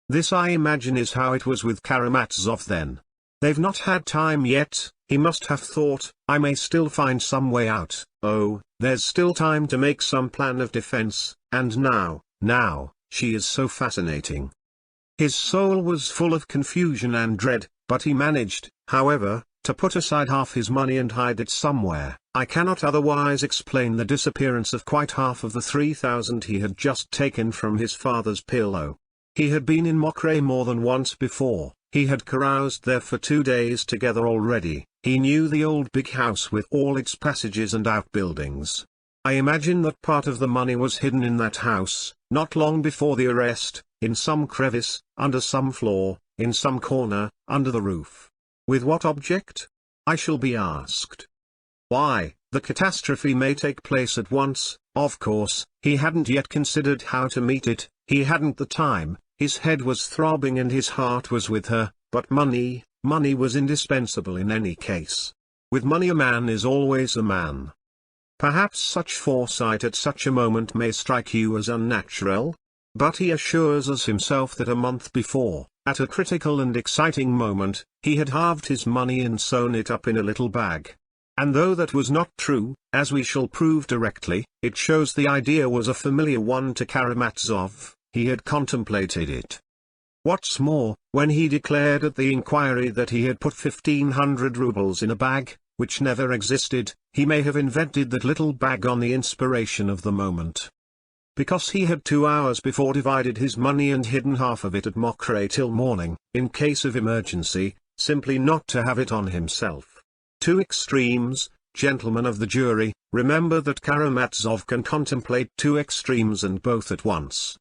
Speaker 1: This, I imagine, is how it was with Karamazov then. They've not had time yet, he must have thought, I may still find some way out. Oh, there's still time to make some plan of defense, and now, she is so fascinating. His soul was full of confusion and dread, but he managed, however, to put aside half his money and hide it somewhere. I cannot otherwise explain the disappearance of quite half of the 3,000 he had just taken from his father's pillow. He had been in Mokray more than once before, he had caroused there for 2 days together already, he knew the old big house with all its passages and outbuildings. I imagine that part of the money was hidden in that house, not long before the arrest, in some crevice, under some floor, in some corner, under the roof. With what object? I shall be asked. Why, the catastrophe may take place at once. Of course, he hadn't yet considered how to meet it, he hadn't the time, his head was throbbing and his heart was with her, but money was indispensable in any case. With money a man is always a man. Perhaps such foresight at such a moment may strike you as unnatural? But he assures us himself that a month before, at a critical and exciting moment, he had halved his money and sewn it up in a little bag. And though that was not true, as we shall prove directly, it shows the idea was a familiar one to Karamazov, he had contemplated it. What's more, when he declared at the inquiry that he had put 1,500 rubles in a bag, which never existed, he may have invented that little bag on the inspiration of the moment. Because he had 2 hours before divided his money and hidden half of it at Mokray till morning, in case of emergency, simply not to have it on himself. 2 extremes, gentlemen of the jury, remember that Karamazov can contemplate 2 extremes and both at once.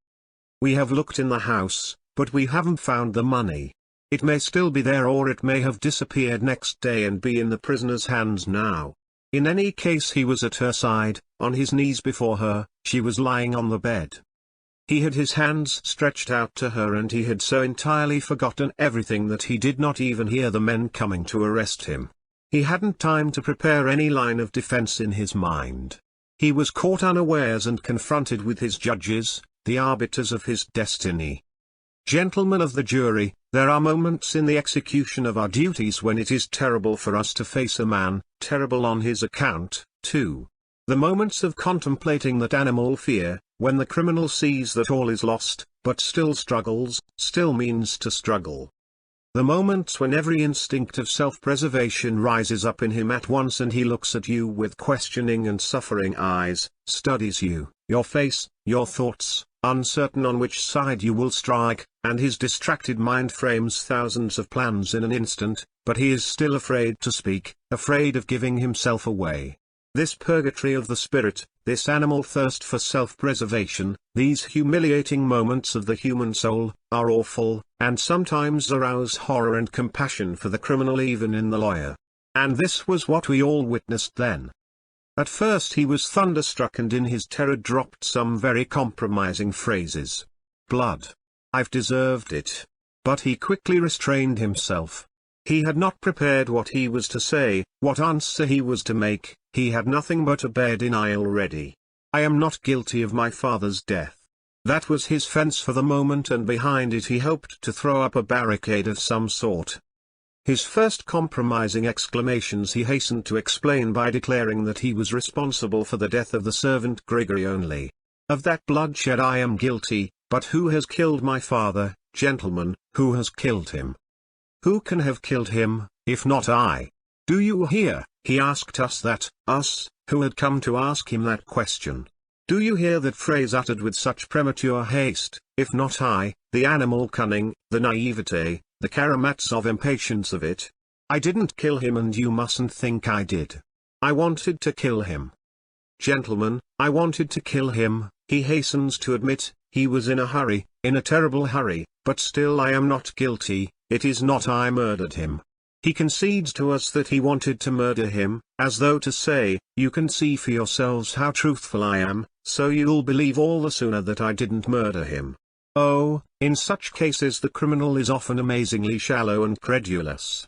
Speaker 1: We have looked in the house, but we haven't found the money. It may still be there, or it may have disappeared next day and be in the prisoner's hands now. In any case, he was at her side, on his knees before her, she was lying on the bed. He had his hands stretched out to her, and he had so entirely forgotten everything that he did not even hear the men coming to arrest him. He hadn't time to prepare any line of defense in his mind. He was caught unawares and confronted with his judges, the arbiters of his destiny. Gentlemen of the jury, there are moments in the execution of our duties when it is terrible for us to face a man, terrible on his account, too. The moments of contemplating that animal fear, when the criminal sees that all is lost, but still struggles, still means to struggle. The moments when every instinct of self-preservation rises up in him at once, and he looks at you with questioning and suffering eyes, studies you, your face, your thoughts, uncertain on which side you will strike, and his distracted mind frames thousands of plans in an instant, but he is still afraid to speak, afraid of giving himself away. This purgatory of the spirit, this animal thirst for self-preservation, these humiliating moments of the human soul, are awful, and sometimes arouse horror and compassion for the criminal even in the lawyer. And this was what we all witnessed then. At first he was thunderstruck, and in his terror dropped some very compromising phrases. Blood. I've deserved it. But he quickly restrained himself. He had not prepared what he was to say, what answer he was to make, he had nothing but a bare denial ready. I am not guilty of my father's death. That was his fence for the moment, and behind it he hoped to throw up a barricade of some sort. His first compromising exclamations he hastened to explain by declaring that he was responsible for the death of the servant Grigory only. Of that bloodshed I am guilty, but who has killed my father, gentlemen, who has killed him? Who can have killed him? if not I. Do you hear? He asked us that, us, who had come to ask him that question. Do you hear that phrase uttered with such premature haste, if not I, the animal cunning, the naivete, the Karamazov impatience of it? I didn't kill him, and you mustn't think I did. I wanted to kill him. Gentlemen, I wanted to kill him, he hastens to admit. He was in a hurry, in a terrible hurry, but still I am not guilty, it is not I murdered him. He concedes to us that he wanted to murder him, as though to say, you can see for yourselves how truthful I am, so you'll believe all the sooner that I didn't murder him. Oh, in such cases the criminal is often amazingly shallow and credulous.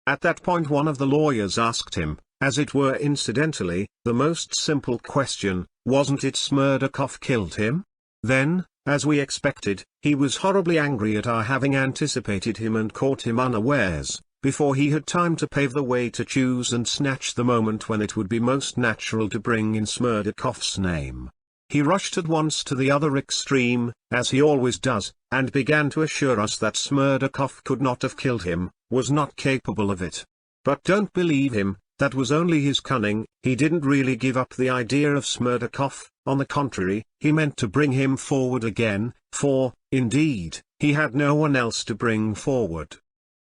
Speaker 1: At that point one of the lawyers asked him, as it were incidentally, the most simple question, wasn't it Smerdakov killed him? Then, as we expected, he was horribly angry at our having anticipated him and caught him unawares, before he had time to pave the way to choose and snatch the moment when it would be most natural to bring in Smerdakov's name. He rushed at once to the other extreme, as he always does, and began to assure us that Smerdakov could not have killed him, was not capable of it. But don't believe him, that was only his cunning, he didn't really give up the idea of Smerdakov, on the contrary, he meant to bring him forward again, for, indeed, he had no one else to bring forward.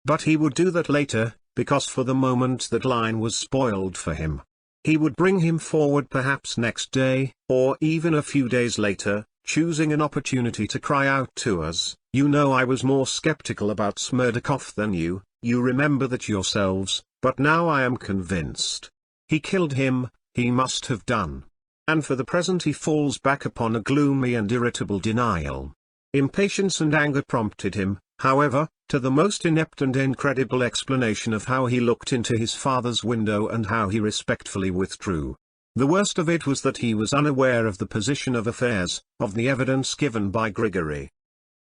Speaker 1: But he would do that later, because for the moment that line was spoiled for him. He would bring him forward perhaps next day, or even a few days later, choosing an opportunity to cry out to us, you know I was more skeptical about Smerdakov than you remember that yourselves, but now I am convinced. He killed him, he must have done. And for the present he falls back upon a gloomy and irritable denial. Impatience and anger prompted him, however, to the most inept and incredible explanation of how he looked into his father's window and how he respectfully withdrew. The worst of it was that he was unaware of the position of affairs, of the evidence given by Grigory.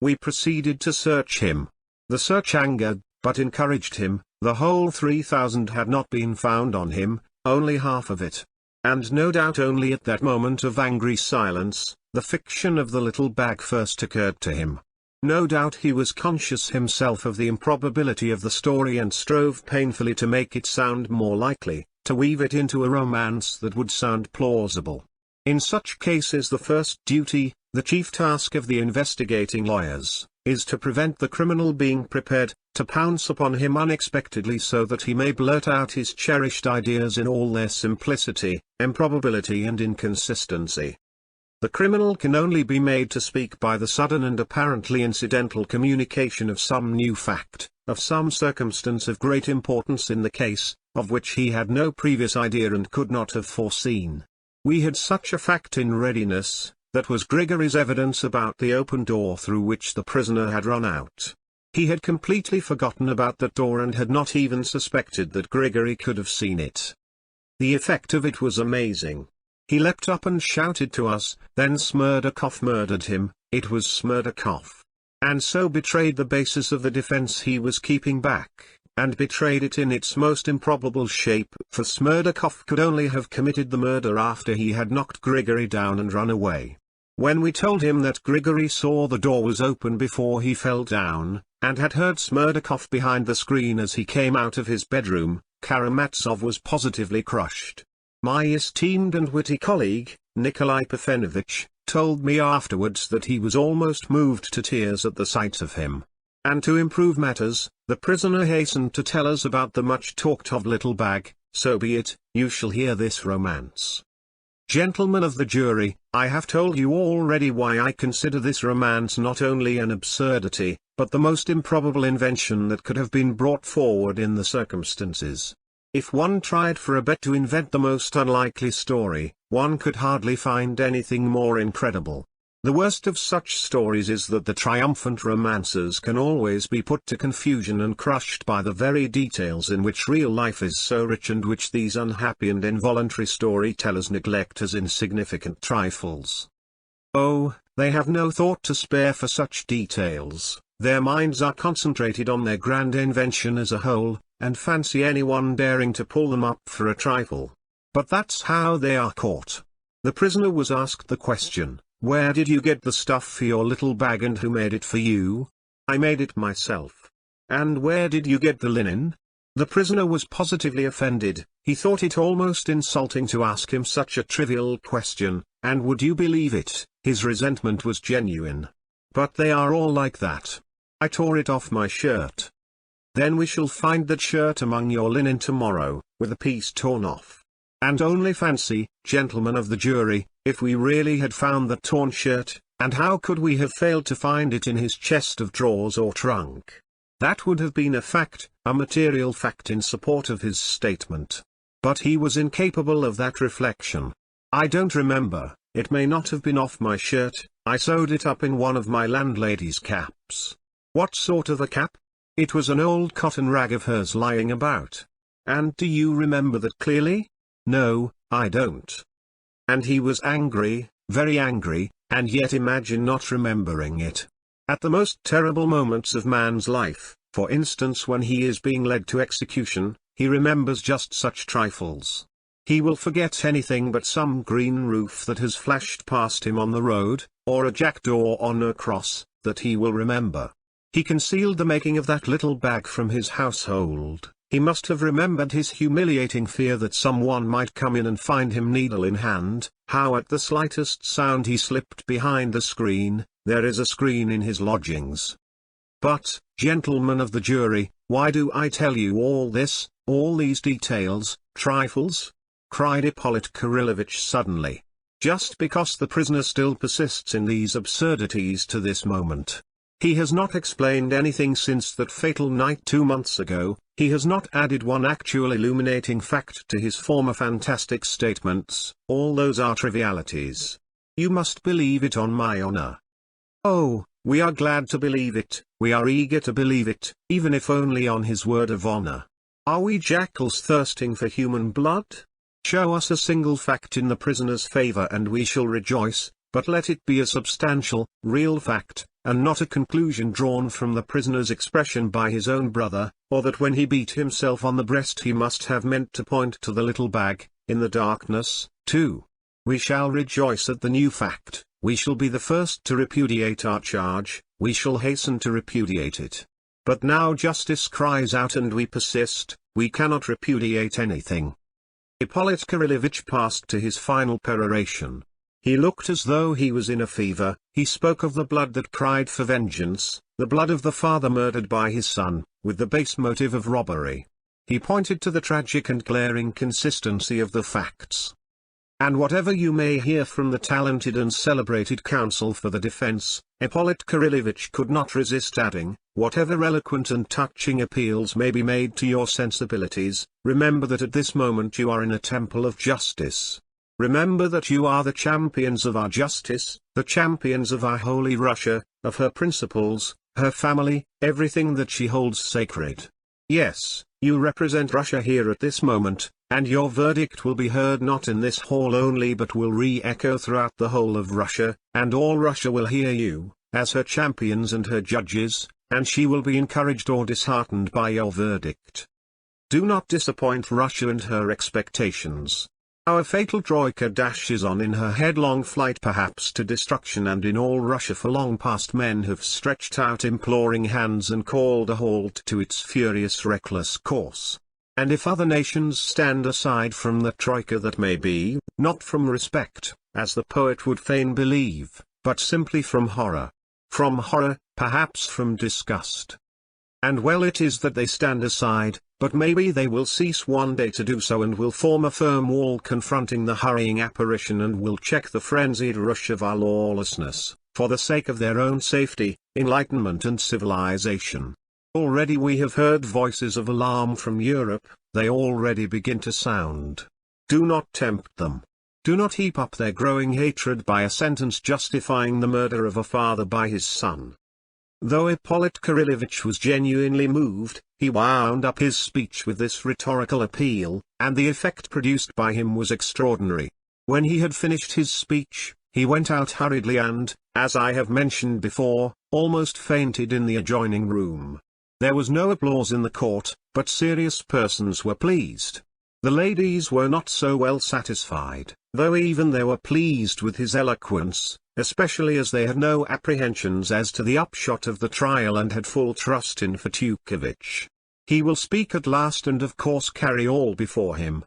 Speaker 1: We proceeded to search him. The search angered, but encouraged him. The whole 3,000 had not been found on him, only half of it. And no doubt only at that moment of angry silence, the fiction of the little bag first occurred to him. No doubt he was conscious himself of the improbability of the story and strove painfully to make it sound more likely, to weave it into a romance that would sound plausible. In such cases the first duty, the chief task of the investigating lawyers, is to prevent the criminal being prepared, to pounce upon him unexpectedly so that he may blurt out his cherished ideas in all their simplicity, improbability and inconsistency. The criminal can only be made to speak by the sudden and apparently incidental communication of some new fact, of some circumstance of great importance in the case, of which he had no previous idea and could not have foreseen. We had such a fact in readiness, that was Grigory's evidence about the open door through which the prisoner had run out. He had completely forgotten about that door and had not even suspected that Grigory could have seen it. The effect of it was amazing. He leapt up and shouted to us, then Smerdakov murdered him, it was Smerdakov. And so betrayed the basis of the defense he was keeping back, and betrayed it in its most improbable shape, for Smerdakov could only have committed the murder after he had knocked Grigory down and run away. When we told him that Grigory saw the door was open before he fell down, and had heard Smerdakov behind the screen as he came out of his bedroom, Karamazov was positively crushed. My esteemed and witty colleague, Nikolai Parfenovitch, told me afterwards that he was almost moved to tears at the sight of him. And to improve matters, the prisoner hastened to tell us about the much talked of little bag. So be it, you shall hear this romance. Gentlemen of the jury, I have told you already why I consider this romance not only an absurdity, but the most improbable invention that could have been brought forward in the circumstances. If one tried for a bet to invent the most unlikely story, one could hardly find anything more incredible. The worst of such stories is that the triumphant romancers can always be put to confusion and crushed by the very details in which real life is so rich and which these unhappy and involuntary storytellers neglect as insignificant trifles. Oh, they have no thought to spare for such details, their minds are concentrated on their grand invention as a whole, and fancy anyone daring to pull them up for a trifle. But that's how they are caught. The prisoner was asked the question, "Where did you get the stuff for your little bag and who made it for you?" "I made it myself." "And where did you get the linen?" The prisoner was positively offended. He thought it almost insulting to ask him such a trivial question, and would you believe it, his resentment was genuine. "But they are all like that. I tore it off my shirt." "Then we shall find that shirt among your linen tomorrow, with a piece torn off. And only fancy, gentlemen of the jury, if we really had found that torn shirt, and how could we have failed to find it in his chest of drawers or trunk? That would have been a fact, a material fact in support of his statement. But he was incapable of that reflection. "I don't remember, it may not have been off my shirt, I sewed it up in one of my landlady's caps." "What sort of a cap?" "It was an old cotton rag of hers lying about." "And do you remember that clearly?" "No, I don't." And he was angry, very angry, and yet imagine not remembering it. At the most terrible moments of man's life, for instance when he is being led to execution, he remembers just such trifles. He will forget anything but some green roof that has flashed past him on the road, or a jackdaw on a cross, that he will remember. He concealed the making of that little bag from his household. He must have remembered his humiliating fear that someone might come in and find him needle in hand, how at the slightest sound he slipped behind the screen. There is a screen in his lodgings. "But, gentlemen of the jury, why do I tell you all this, all these details, trifles?" cried Ippolit Kirillovitch suddenly. "Just because the prisoner still persists in these absurdities to this moment. He has not explained anything since that fatal night 2 months ago, he has not added one actual illuminating fact to his former fantastic statements, all those are trivialities. You must believe it on my honor." "Oh, we are glad to believe it, we are eager to believe it, even if only on his word of honor. Are we jackals thirsting for human blood? Show us a single fact in the prisoner's favor and we shall rejoice, but let it be a substantial, real fact, and not a conclusion drawn from the prisoner's expression by his own brother, or that when he beat himself on the breast he must have meant to point to the little bag, in the darkness, too. We shall rejoice at the new fact, we shall be the first to repudiate our charge, we shall hasten to repudiate it. But now justice cries out and we persist, we cannot repudiate anything." Ippolit Kirillovitch passed to his final peroration. He looked as though he was in a fever. He spoke of the blood that cried for vengeance, the blood of the father murdered by his son, with the base motive of robbery. He pointed to the tragic and glaring consistency of the facts. "And whatever you may hear from the talented and celebrated counsel for the defense," Ippolit Kirillovitch could not resist adding, "whatever eloquent and touching appeals may be made to your sensibilities, remember that at this moment you are in a temple of justice. Remember that you are the champions of our justice, the champions of our holy Russia, of her principles, her family, everything that she holds sacred. Yes, you represent Russia here at this moment, and your verdict will be heard not in this hall only but will re-echo throughout the whole of Russia, and all Russia will hear you, as her champions and her judges, and she will be encouraged or disheartened by your verdict. Do not disappoint Russia and her expectations. Our fatal troika dashes on in her headlong flight perhaps to destruction, and in all Russia for long past men have stretched out imploring hands and called a halt to its furious reckless course. And if other nations stand aside from the troika, that may be, not from respect, as the poet would fain believe, but simply from horror. From horror, perhaps from disgust. And well it is that they stand aside, but maybe they will cease one day to do so and will form a firm wall confronting the hurrying apparition and will check the frenzied rush of our lawlessness, for the sake of their own safety, enlightenment and civilization. Already we have heard voices of alarm from Europe, they already begin to sound. Do not tempt them. Do not heap up their growing hatred by a sentence justifying the murder of a father by his son. Though Ippolit Kirillovitch was genuinely moved, he wound up his speech with this rhetorical appeal, and the effect produced by him was extraordinary. When he had finished his speech, he went out hurriedly and, as I have mentioned before, almost fainted in the adjoining room. There was no applause in the court, but serious persons were pleased. The ladies were not so well satisfied, though even they were pleased with his eloquence, especially as they had no apprehensions as to the upshot of the trial and had full trust in Fetukevich. He will speak at last and of course carry all before him.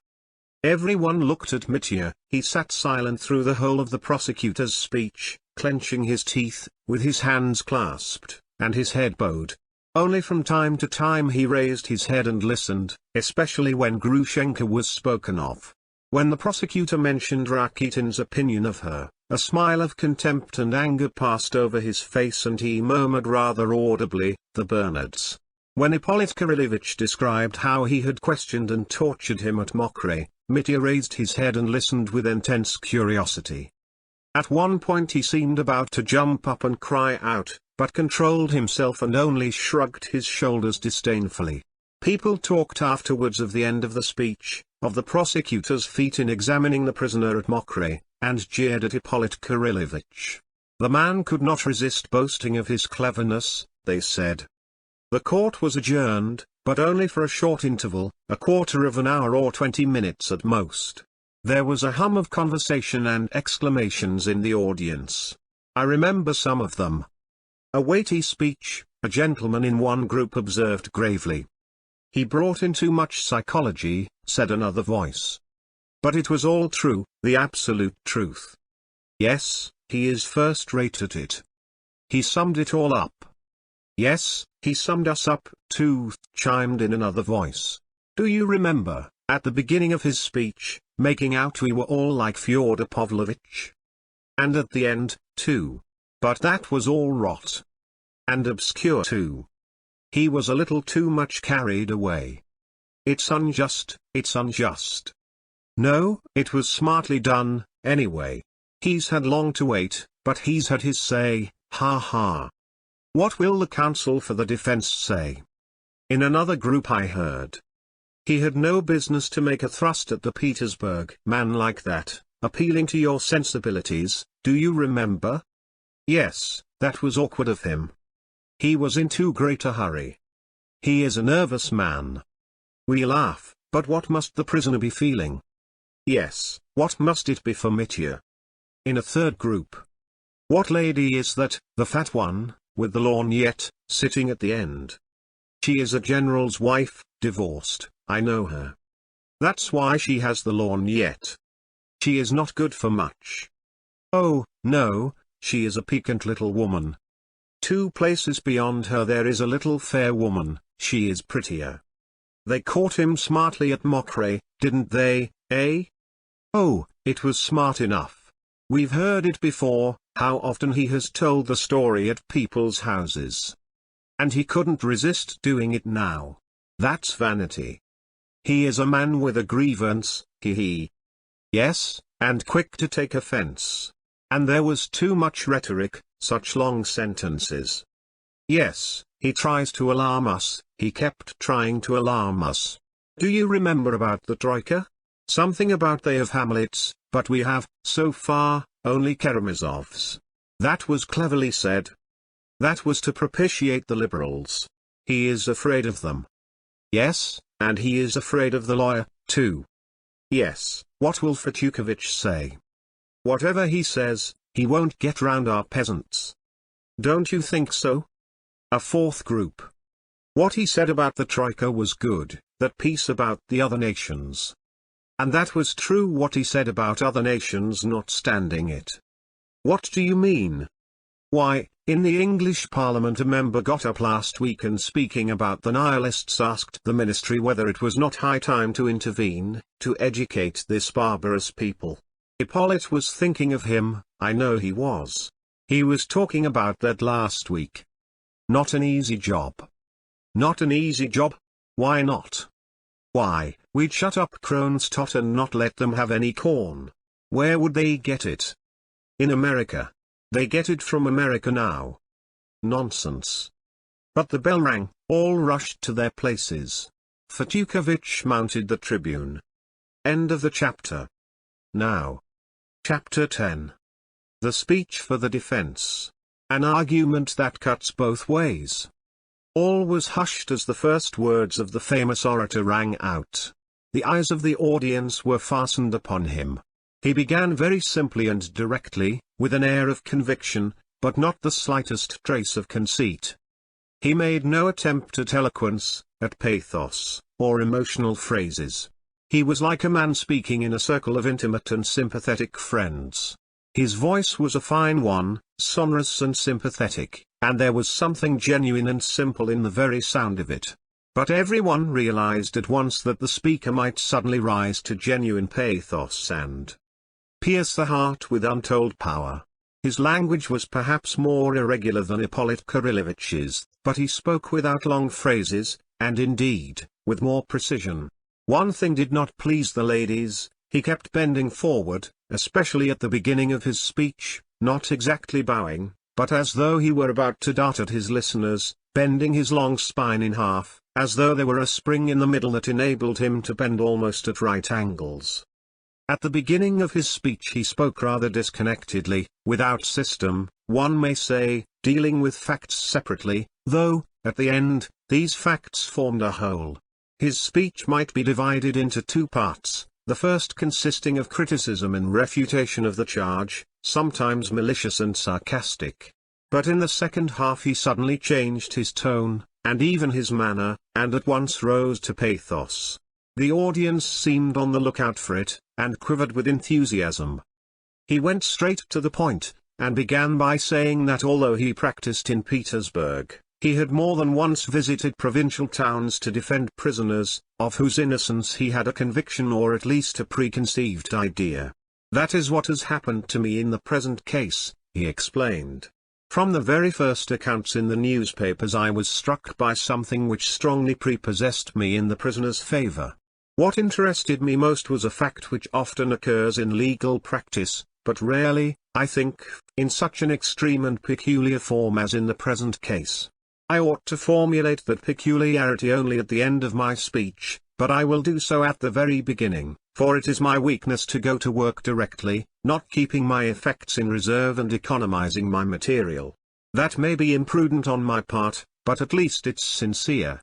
Speaker 1: Everyone looked at Mitya. He sat silent through the whole of the prosecutor's speech, clenching his teeth, with his hands clasped, and his head bowed. Only from time to time he raised his head and listened, especially when Grushenka was spoken of. When the prosecutor mentioned Rakitin's opinion of her, a smile of contempt and anger passed over his face and he murmured rather audibly, "The Bernards." When Ippolit Kirillevich described how he had questioned and tortured him at Mokre, Mitya raised his head and listened with intense curiosity. At one point he seemed about to jump up and cry out, but controlled himself and only shrugged his shoulders disdainfully. People talked afterwards of the end of the speech, of the prosecutor's feat in examining the prisoner at Mokre, and jeered at Ippolit Kirillevich. The man could not resist boasting of his cleverness, they said. The court was adjourned, but only for a short interval, a quarter of an hour or 20 minutes at most. There was a hum of conversation and exclamations in the audience. I remember some of them. A weighty speech, a gentleman in one group observed gravely. "He brought in too much psychology," said another voice. "But it was all true, the absolute truth." "Yes, he is first-rate at it. He summed it all up." "Yes, he summed us up, too," chimed in another voice. "Do you remember, at the beginning of his speech, making out we were all like Fyodor Pavlovitch? And at the end, too. But that was all rot. And obscure too. He was a little too much carried away. It's unjust, it's unjust. No, it was smartly done, anyway. He's had long to wait, but he's had his say, ha ha. What will the counsel for the defense say?" In another group I heard. "He had no business to make a thrust at the Petersburg man like that, appealing to your sensibilities, do you remember?" "Yes, that was awkward of him. He was in too great a hurry. He is a nervous man." We laugh, but what must the prisoner be feeling? Yes, what must it be for Mitya? In a third group. "What lady is that, the fat one, with the lorgnette, sitting at the end?" "She is a general's wife, divorced, I know her." "That's why she has the lorgnette. She is not good for much." "Oh, no, she is a piquant little woman. 2 places beyond her there is a little fair woman, she is prettier." They caught him smartly at Mokre, didn't they, eh? "Oh, it was smart enough. We've heard it before, how often he has told the story at people's houses. And he couldn't resist doing it now. That's vanity. He is a man with a grievance, he. Yes, and quick to take offense. And there was too much rhetoric, such long sentences. Yes, he tries to alarm us, he kept trying to alarm us. Do you remember about the Troika? Something about they have Hamlets, but we have, so far, only Karamazovs. That was cleverly said. That was to propitiate the liberals. He is afraid of them. Yes, and he is afraid of the lawyer, too. Yes, what will Fetukovich say? Whatever he says, he won't get round our peasants. Don't you think so?" A fourth group. "What he said about the Troika was good, that peace about the other nations. And that was true what he said about other nations not standing it." "What do you mean?" "Why, in the English Parliament a member got up last week and speaking about the nihilists asked the ministry whether it was not high time to intervene, to educate this barbarous people. Ippolit was thinking of him, I know he was. He was talking about that last week. Not an easy job." "Not an easy job? Why not?" "Why, we'd shut up Kronstadt and not let them have any corn. Where would they get it? In America. They get it from America now." "Nonsense." But the bell rang, all rushed to their places. Fetukovich mounted the tribune. End of the chapter. Now. Chapter 10. The speech for the defense. An argument that cuts both ways. All was hushed as the first words of the famous orator rang out. The eyes of the audience were fastened upon him. He began very simply and directly, with an air of conviction, but not the slightest trace of conceit. He made no attempt at eloquence, at pathos, or emotional phrases. He was like a man speaking in a circle of intimate and sympathetic friends. His voice was a fine one, sonorous and sympathetic, and there was something genuine and simple in the very sound of it. But everyone realized at once that the speaker might suddenly rise to genuine pathos and pierce the heart with untold power. His language was perhaps more irregular than Ippolit Kirillovich's, but he spoke without long phrases, and indeed, with more precision. One thing did not please the ladies: he kept bending forward, especially at the beginning of his speech, not exactly bowing, but as though he were about to dart at his listeners, bending his long spine in half, as though there were a spring in the middle that enabled him to bend almost at right angles. At the beginning of his speech he spoke rather disconnectedly, without system, one may say, dealing with facts separately, though, at the end, these facts formed a whole. His speech might be divided into two parts, the first consisting of criticism and refutation of the charge, sometimes malicious and sarcastic. But in the second half he suddenly changed his tone, and even his manner, and at once rose to pathos. The audience seemed on the lookout for it, and quivered with enthusiasm. He went straight to the point, and began by saying that although he practiced in Petersburg, he had more than once visited provincial towns to defend prisoners, of whose innocence he had a conviction or at least a preconceived idea. "That is what has happened to me in the present case," he explained. "From the very first accounts in the newspapers I was struck by something which strongly prepossessed me in the prisoner's favor. What interested me most was a fact which often occurs in legal practice, but rarely, I think, in such an extreme and peculiar form as in the present case. I ought to formulate that peculiarity only at the end of my speech, but I will do so at the very beginning, for it is my weakness to go to work directly, not keeping my effects in reserve and economizing my material. That may be imprudent on my part, but at least it's sincere.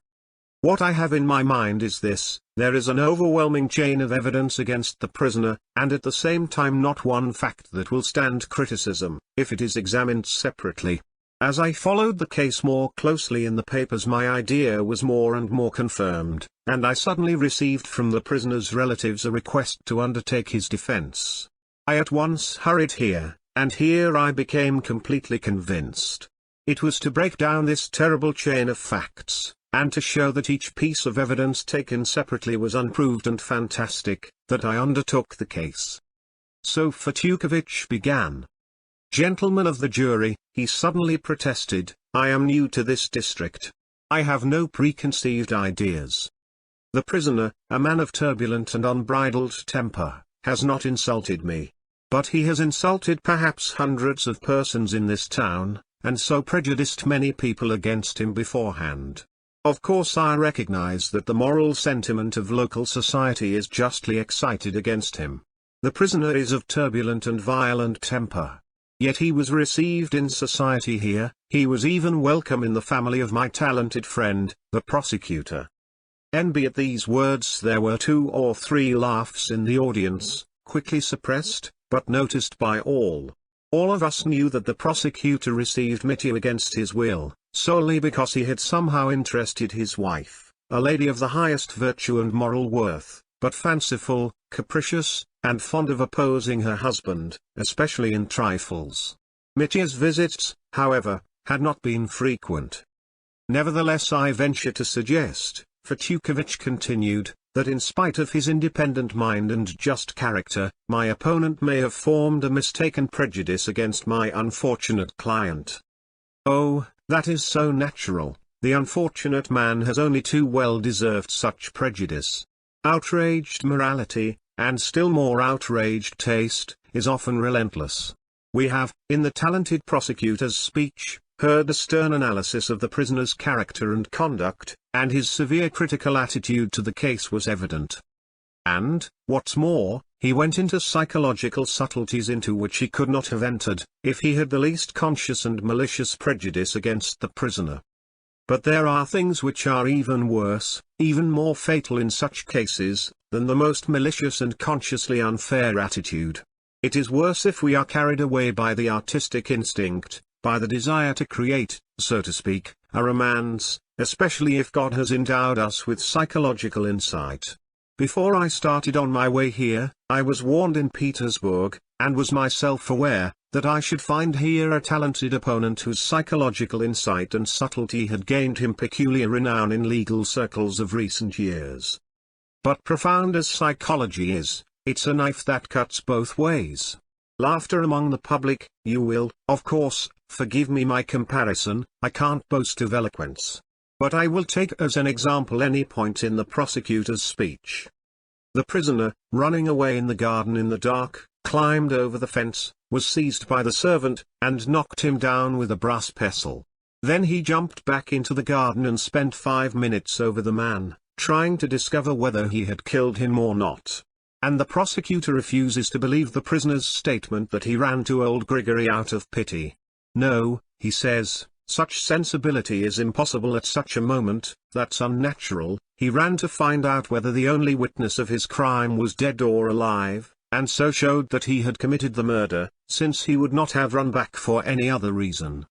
Speaker 1: What I have in my mind is this: there is an overwhelming chain of evidence against the prisoner, and at the same time not one fact that will stand criticism, if it is examined separately. As I followed the case more closely in the papers my idea was more and more confirmed, and I suddenly received from the prisoner's relatives a request to undertake his defense. I at once hurried here, and here I became completely convinced. It was to break down this terrible chain of facts, and to show that each piece of evidence taken separately was unproved and fantastic, that I undertook the case. So Fetyukovitch began. "Gentlemen of the jury," he suddenly protested, "I am new to this district. I have no preconceived ideas. The prisoner, a man of turbulent and unbridled temper, has not insulted me. But he has insulted perhaps hundreds of persons in this town, and so prejudiced many people against him beforehand. Of course I recognize that the moral sentiment of local society is justly excited against him. The prisoner is of turbulent and violent temper. Yet he was received in society here, he was even welcome in the family of my talented friend, the prosecutor." N.B. At these words there were 2 or 3 laughs in the audience, quickly suppressed, but noticed by all. All of us knew that the prosecutor received Mitya against his will, solely because he had somehow interested his wife, a lady of the highest virtue and moral worth, but fanciful, capricious, and fond of opposing her husband, especially in trifles. Mitya's visits, however, had not been frequent. "Nevertheless I venture to suggest," Fetyukovitch continued, "that in spite of his independent mind and just character, my opponent may have formed a mistaken prejudice against my unfortunate client." "Oh, that is so natural. The unfortunate man has only too well deserved such prejudice. Outraged morality, and still more outraged taste, is often relentless. We have, in the talented prosecutor's speech, heard a stern analysis of the prisoner's character and conduct, and his severe critical attitude to the case was evident. And, what's more, he went into psychological subtleties into which he could not have entered, if he had the least conscious and malicious prejudice against the prisoner. But there are things which are even worse, even more fatal in such cases, than the most malicious and consciously unfair attitude. It is worse if we are carried away by the artistic instinct, by the desire to create, so to speak, a romance, especially if God has endowed us with psychological insight. Before I started on my way here, I was warned in Petersburg, and was myself aware, that I should find here a talented opponent whose psychological insight and subtlety had gained him peculiar renown in legal circles of recent years. But profound as psychology is, it's a knife that cuts both ways. Laughter among the public, you will, of course, forgive me my comparison, I can't boast of eloquence. But I will take as an example any point in the prosecutor's speech. The prisoner, running away in the garden in the dark, climbed over the fence, was seized by the servant, and knocked him down with a brass pestle. Then he jumped back into the garden and spent 5 minutes over the man, trying to discover whether he had killed him or not. And the prosecutor refuses to believe the prisoner's statement that he ran to old Grigory out of pity. No, he says, such sensibility is impossible at such a moment, that's unnatural. He ran to find out whether the only witness of his crime was dead or alive, and so showed that he had committed the murder, since he would not have run back for any other reason.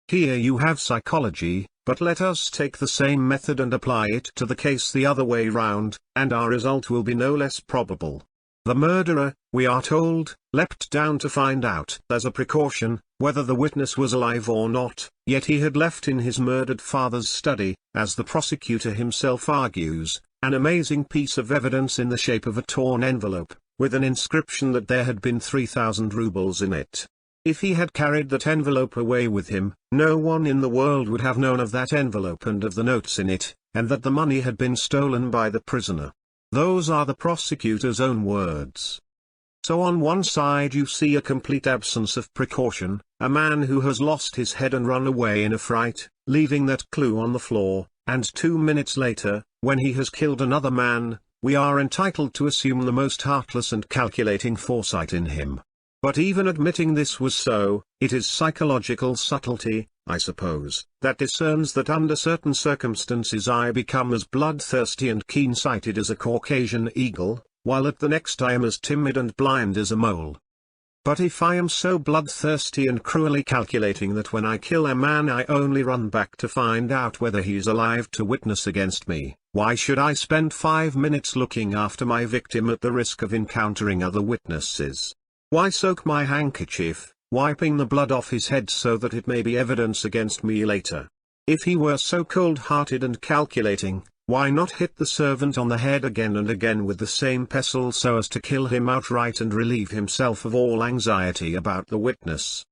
Speaker 1: Here you have psychology, but let us take the same method and apply it to the case the other way round, and our result will be no less probable. The murderer, we are told, leapt down to find out, as a precaution, whether the witness was alive or not, yet he had left in his murdered father's study, as the prosecutor himself argues, an amazing piece of evidence in the shape of a torn envelope, with an inscription that there had been 3,000 rubles in it. If he had carried that envelope away with him, no one in the world would have known of that envelope and of the notes in it, and that the money had been stolen by the prisoner. Those are the prosecutor's own words. So on one side you see a complete absence of precaution, a man who has lost his head and run away in a fright, leaving that clue on the floor, and 2 minutes later, when he has killed another man, we are entitled to assume the most heartless and calculating foresight in him. But even admitting this was so, it is psychological subtlety, I suppose, that discerns that under certain circumstances I become as bloodthirsty and keen-sighted as a Caucasian eagle, while at the next I am as timid and blind as a mole. But if I am so bloodthirsty and cruelly calculating that when I kill a man I only run back to find out whether he is alive to witness against me, why should I spend 5 minutes looking after my victim at the risk of encountering other witnesses? Why soak my handkerchief, wiping the blood off his head so that it may be evidence against me later? If he were so cold-hearted and calculating, why not hit the servant on the head again and again with the same pestle so as to kill him outright and relieve himself of all anxiety about the witness?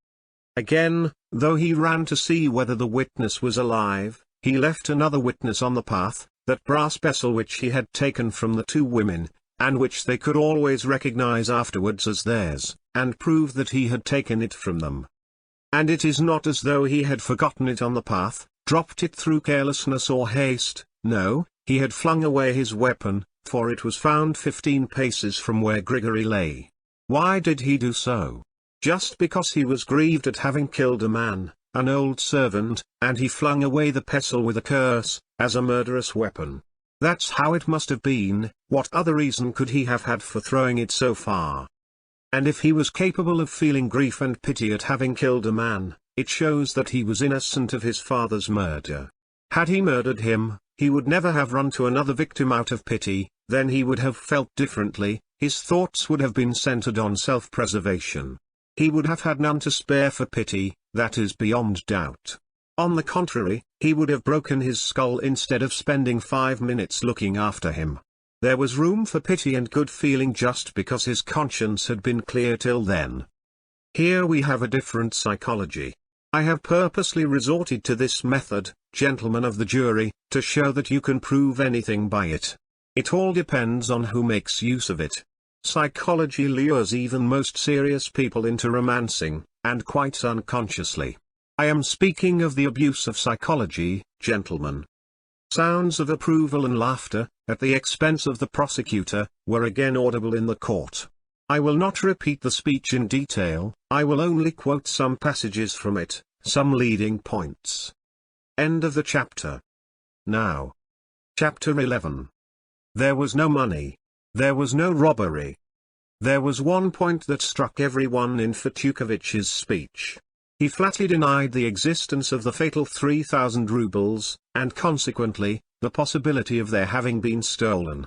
Speaker 1: Again, though he ran to see whether the witness was alive, he left another witness on the path, that brass pestle which he had taken from the 2 women, and which they could always recognize afterwards as theirs, and prove that he had taken it from them. And it is not as though he had forgotten it on the path, dropped it through carelessness or haste. No, he had flung away his weapon, for it was found 15 paces from where Grigory lay. Why did he do so? Just because he was grieved at having killed a man, an old servant, and he flung away the pestle with a curse, as a murderous weapon. That's how it must have been. What other reason could he have had for throwing it so far? And if he was capable of feeling grief and pity at having killed a man, it shows that he was innocent of his father's murder. Had he murdered him, he would never have run to another victim out of pity, then he would have felt differently, his thoughts would have been centered on self-preservation. He would have had none to spare for pity, that is beyond doubt. On the contrary, he would have broken his skull instead of spending 5 minutes looking after him. There was room for pity and good feeling just because his conscience had been clear till then. Here we have a different psychology. I have purposely resorted to this method, gentlemen of the jury, to show that you can prove anything by it. It all depends on who makes use of it. Psychology lures even most serious people into romancing, and quite unconsciously. I am speaking of the abuse of psychology, gentlemen. Sounds of approval and laughter, at the expense of the prosecutor, were again audible in the court. I will not repeat the speech in detail, I will only quote some passages from it, some leading points. End of the chapter. Now. Chapter 11. There was no money. There was no robbery. There was one point that struck everyone in Fetukovich's speech. He flatly denied the existence of the fatal 3,000 rubles, and consequently, the possibility of their having been stolen.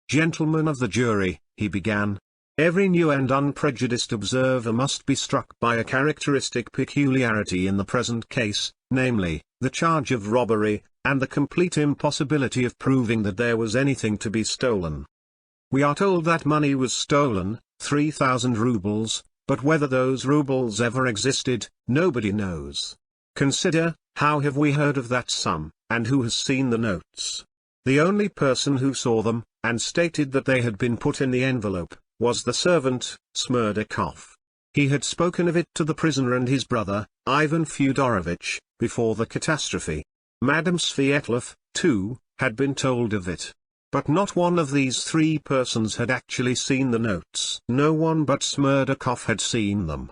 Speaker 1: "Gentlemen of the jury," he began, "every new and unprejudiced observer must be struck by a characteristic peculiarity in the present case, namely, the charge of robbery, and the complete impossibility of proving that there was anything to be stolen. We are told that money was stolen, 3,000 rubles, but whether those rubles ever existed, nobody knows. Consider, how have we heard of that sum, and who has seen the notes? The only person who saw them, and stated that they had been put in the envelope, was the servant, Smerdakov. He had spoken of it to the prisoner and his brother, Ivan Fyodorovitch, before the catastrophe. Madame Svietlov, too, had been told of it. But not one of these three persons had actually seen the notes. No one but Smerdakov had seen them.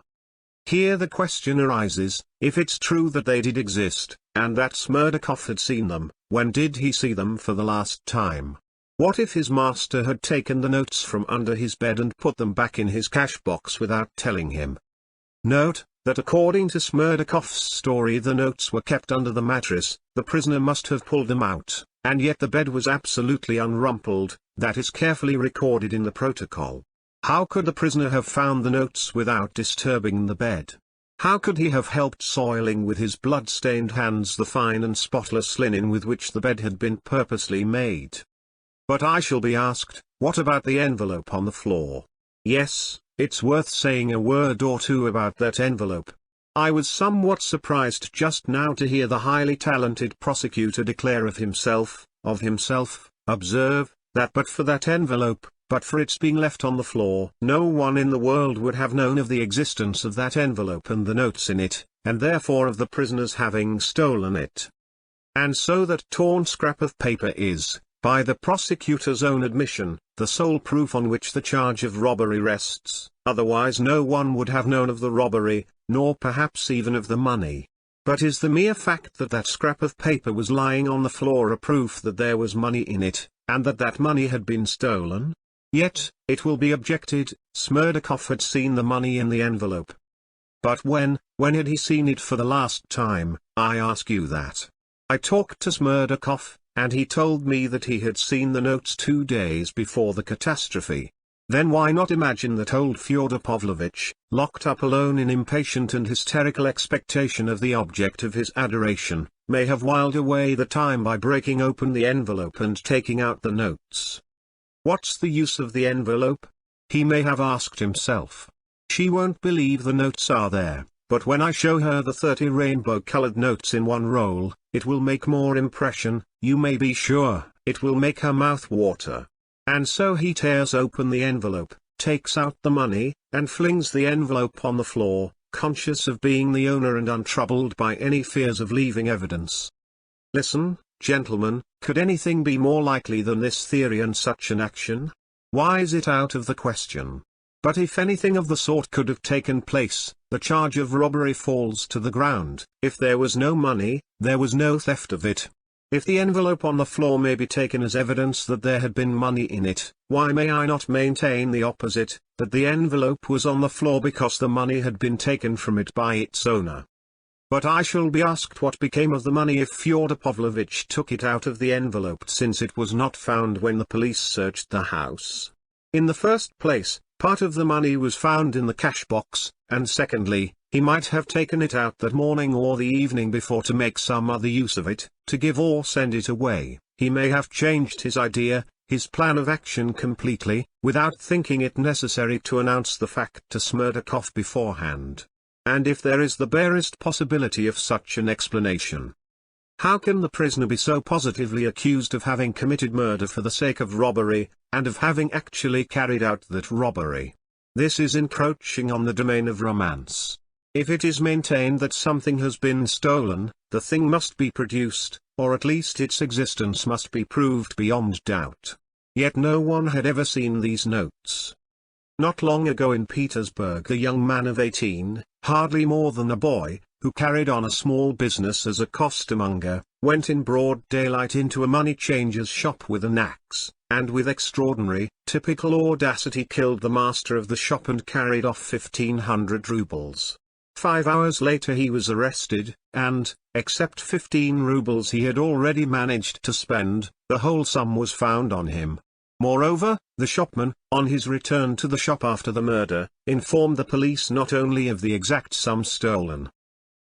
Speaker 1: Here the question arises, if it's true that they did exist, and that Smerdakov had seen them, when did he see them for the last time? What if his master had taken the notes from under his bed and put them back in his cash box without telling him? Note, that according to Smerdakov's story the notes were kept under the mattress, the prisoner must have pulled them out, and yet the bed was absolutely unrumpled. That is carefully recorded in the protocol. How could the prisoner have found the notes without disturbing the bed? How could he have helped soiling with his blood-stained hands the fine and spotless linen with which the bed had been purposely made? But I shall be asked, what about the envelope on the floor? Yes, it's worth saying a word or two about that envelope. I was somewhat surprised just now to hear the highly talented prosecutor declare of himself, observe, that but for that envelope, but for its being left on the floor, no one in the world would have known of the existence of that envelope and the notes in it, and therefore of the prisoner's having stolen it. And so that torn scrap of paper is, by the prosecutor's own admission, the sole proof on which the charge of robbery rests, otherwise no one would have known of the robbery, nor perhaps even of the money. But is the mere fact that that scrap of paper was lying on the floor a proof that there was money in it, and that that money had been stolen? Yet, it will be objected, Smerdakov had seen the money in the envelope. But when had he seen it for the last time, I ask you that? I talked to Smerdakov, and he told me that he had seen the notes 2 days before the catastrophe. Then why not imagine that old Fyodor Pavlovitch, locked up alone in impatient and hysterical expectation of the object of his adoration, may have whiled away the time by breaking open the envelope and taking out the notes? What's the use of the envelope? He may have asked himself. She won't believe the notes are there, but when I show her the 30 rainbow-colored notes in one roll, it will make more impression, you may be sure, it will make her mouth water. And so he tears open the envelope, takes out the money, and flings the envelope on the floor, conscious of being the owner and untroubled by any fears of leaving evidence. Listen, gentlemen, could anything be more likely than this theory and such an action? Why is it out of the question? But if anything of the sort could have taken place, the charge of robbery falls to the ground. If there was no money, there was no theft of it. If the envelope on the floor may be taken as evidence that there had been money in it, why may I not maintain the opposite, that the envelope was on the floor because the money had been taken from it by its owner? But I shall be asked what became of the money if Fyodor Pavlovitch took it out of the envelope, since it was not found when the police searched the house. In the first place, part of the money was found in the cash box, and secondly, he might have taken it out that morning or the evening before to make some other use of it, to give or send it away. He may have changed his idea, his plan of action completely, without thinking it necessary to announce the fact to Smerdakov beforehand. And if there is the barest possibility of such an explanation, how can the prisoner be so positively accused of having committed murder for the sake of robbery, and of having actually carried out that robbery? This is encroaching on the domain of romance. If it is maintained that something has been stolen, the thing must be produced, or at least its existence must be proved beyond doubt. Yet no one had ever seen these notes. Not long ago in Petersburg a young man of 18, hardly more than a boy, who carried on a small business as a costermonger, went in broad daylight into a money changer's shop with an axe, and with extraordinary, typical audacity killed the master of the shop and carried off 1,500 rubles. 5 hours later he was arrested, and, except 15 rubles he had already managed to spend, the whole sum was found on him. Moreover, the shopman, on his return to the shop after the murder, informed the police not only of the exact sum stolen,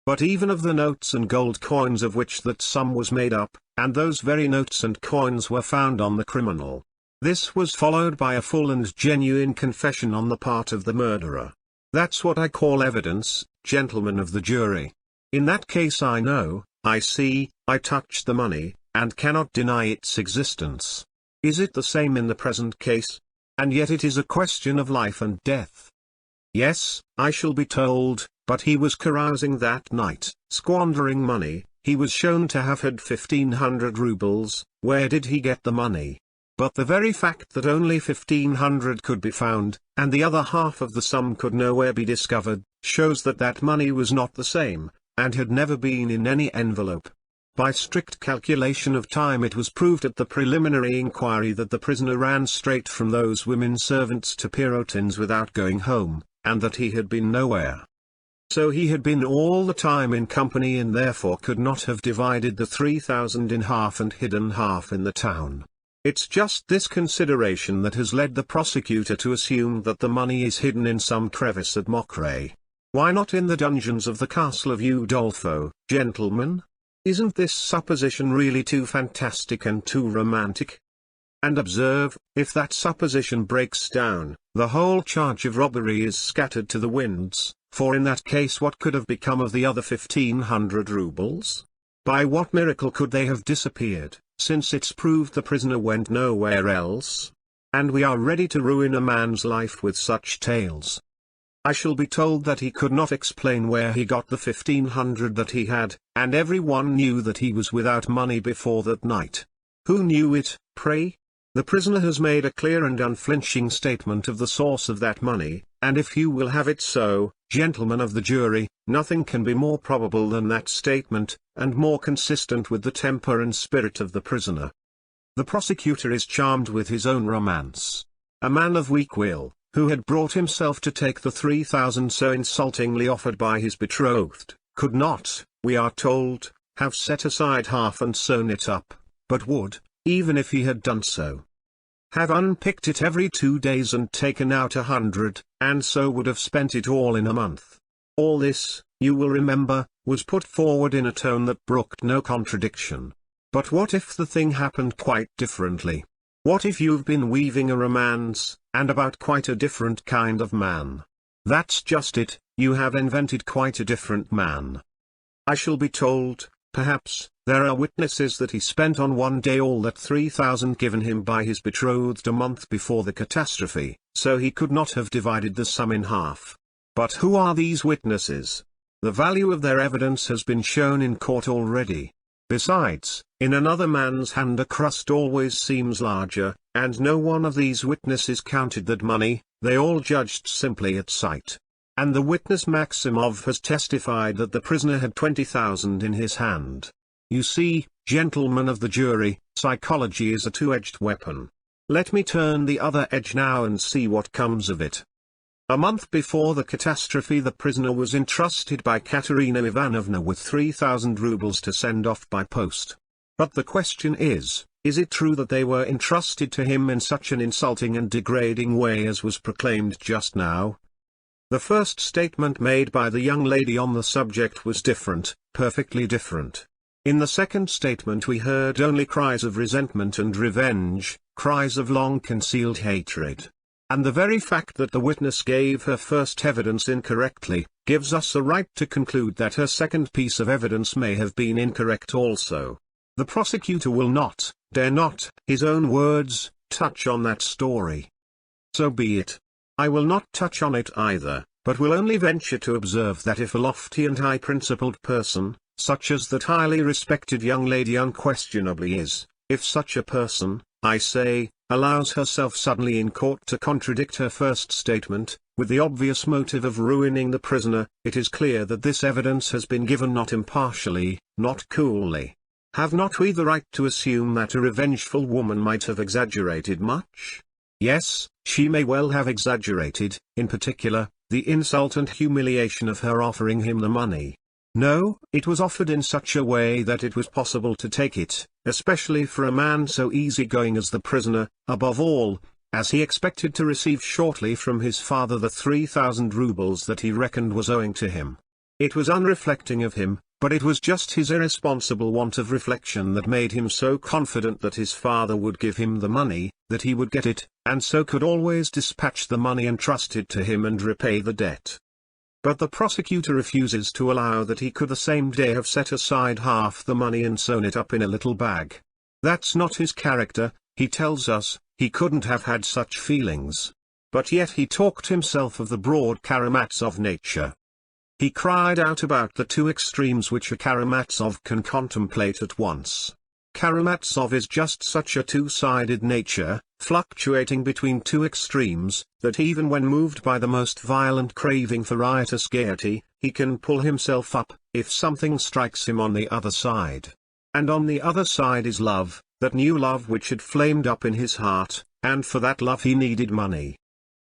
Speaker 1: but even of the notes and gold coins of which that sum was made up, and those very notes and coins were found on the criminal. This was followed by a full and genuine confession on the part of the murderer. That's what I call evidence, gentlemen of the jury. In that case I know, I see, I touched the money, and cannot deny its existence. Is it the same in the present case? And yet it is a question of life and death. Yes, I shall be told, but he was carousing that night, squandering money. He was shown to have had 1,500 rubles. Where did he get the money? But the very fact that only 1,500 could be found, and the other half of the sum could nowhere be discovered, shows that that money was not the same, and had never been in any envelope. By strict calculation of time it was proved at the preliminary inquiry that the prisoner ran straight from those women servants to Pirotin's without going home, and that he had been nowhere. So he had been all the time in company and therefore could not have divided the 3,000 in half and hidden half in the town. It's just this consideration that has led the prosecutor to assume that the money is hidden in some crevice at Mokray. Why not in the dungeons of the castle of Udolpho, gentlemen? Isn't this supposition really too fantastic and too romantic? And observe, if that supposition breaks down, the whole charge of robbery is scattered to the winds, for in that case what could have become of the other 1,500 rubles? By what miracle could they have disappeared, since it's proved the prisoner went nowhere else? And we are ready to ruin a man's life with such tales. I shall be told that he could not explain where he got the 1,500 that he had, and everyone knew that he was without money before that night. Who knew it, pray? The prisoner has made a clear and unflinching statement of the source of that money, and if you will have it so, gentlemen of the jury, nothing can be more probable than that statement, and more consistent with the temper and spirit of the prisoner. The prosecutor is charmed with his own romance. A man of weak will, who had brought himself to take the 3,000 so insultingly offered by his betrothed, could not, we are told, have set aside half and sewn it up, but would, even if he had done so, have unpicked it every 2 days and taken out 100, and so would have spent it all in a month. All this, you will remember, was put forward in a tone that brooked no contradiction. But what if the thing happened quite differently? What if you've been weaving a romance, and about quite a different kind of man? That's just it, you have invented quite a different man. I shall be told, perhaps, there are witnesses that he spent on one day all that 3,000 given him by his betrothed a month before the catastrophe, so he could not have divided the sum in half. But who are these witnesses? The value of their evidence has been shown in court already. Besides, in another man's hand a crust always seems larger, and no one of these witnesses counted that money, they all judged simply at sight. And the witness Maximov has testified that the prisoner had 20,000 in his hand. You see, gentlemen of the jury, psychology is a two-edged weapon. Let me turn the other edge now and see what comes of it. A month before the catastrophe the prisoner was entrusted by Katerina Ivanovna with 3,000 rubles to send off by post. But the question is it true that they were entrusted to him in such an insulting and degrading way as was proclaimed just now? The first statement made by the young lady on the subject was different, perfectly different. In the second statement we heard only cries of resentment and revenge, cries of long-concealed hatred. And the very fact that the witness gave her first evidence incorrectly, gives us a right to conclude that her second piece of evidence may have been incorrect also. The prosecutor will not, dare not, his own words, touch on that story. So be it. I will not touch on it either, but will only venture to observe that if a lofty and high-principled person, such as that highly respected young lady unquestionably is, if such a person, I say, allows herself suddenly in court to contradict her first statement, with the obvious motive of ruining the prisoner, it is clear that this evidence has been given not impartially, not coolly. Have not we the right to assume that a revengeful woman might have exaggerated much? Yes, she may well have exaggerated, in particular, the insult and humiliation of her offering him the money. No, it was offered in such a way that it was possible to take it, especially for a man so easygoing as the prisoner, above all, as he expected to receive shortly from his father the 3,000 rubles that he reckoned was owing to him. It was unreflecting of him, but it was just his irresponsible want of reflection that made him so confident that his father would give him the money, that he would get it, and so could always dispatch the money entrusted to him and repay the debt. But the prosecutor refuses to allow that he could the same day have set aside half the money and sewn it up in a little bag. That's not his character, he tells us. He couldn't have had such feelings. But yet he talked himself of the broad Karamazov nature. He cried out about the two extremes which a Karamazov can contemplate at once. Karamazov is just such a two-sided nature, fluctuating between two extremes, that even when moved by the most violent craving for riotous gaiety, he can pull himself up, if something strikes him on the other side. And on the other side is love, that new love which had flamed up in his heart, and for that love he needed money.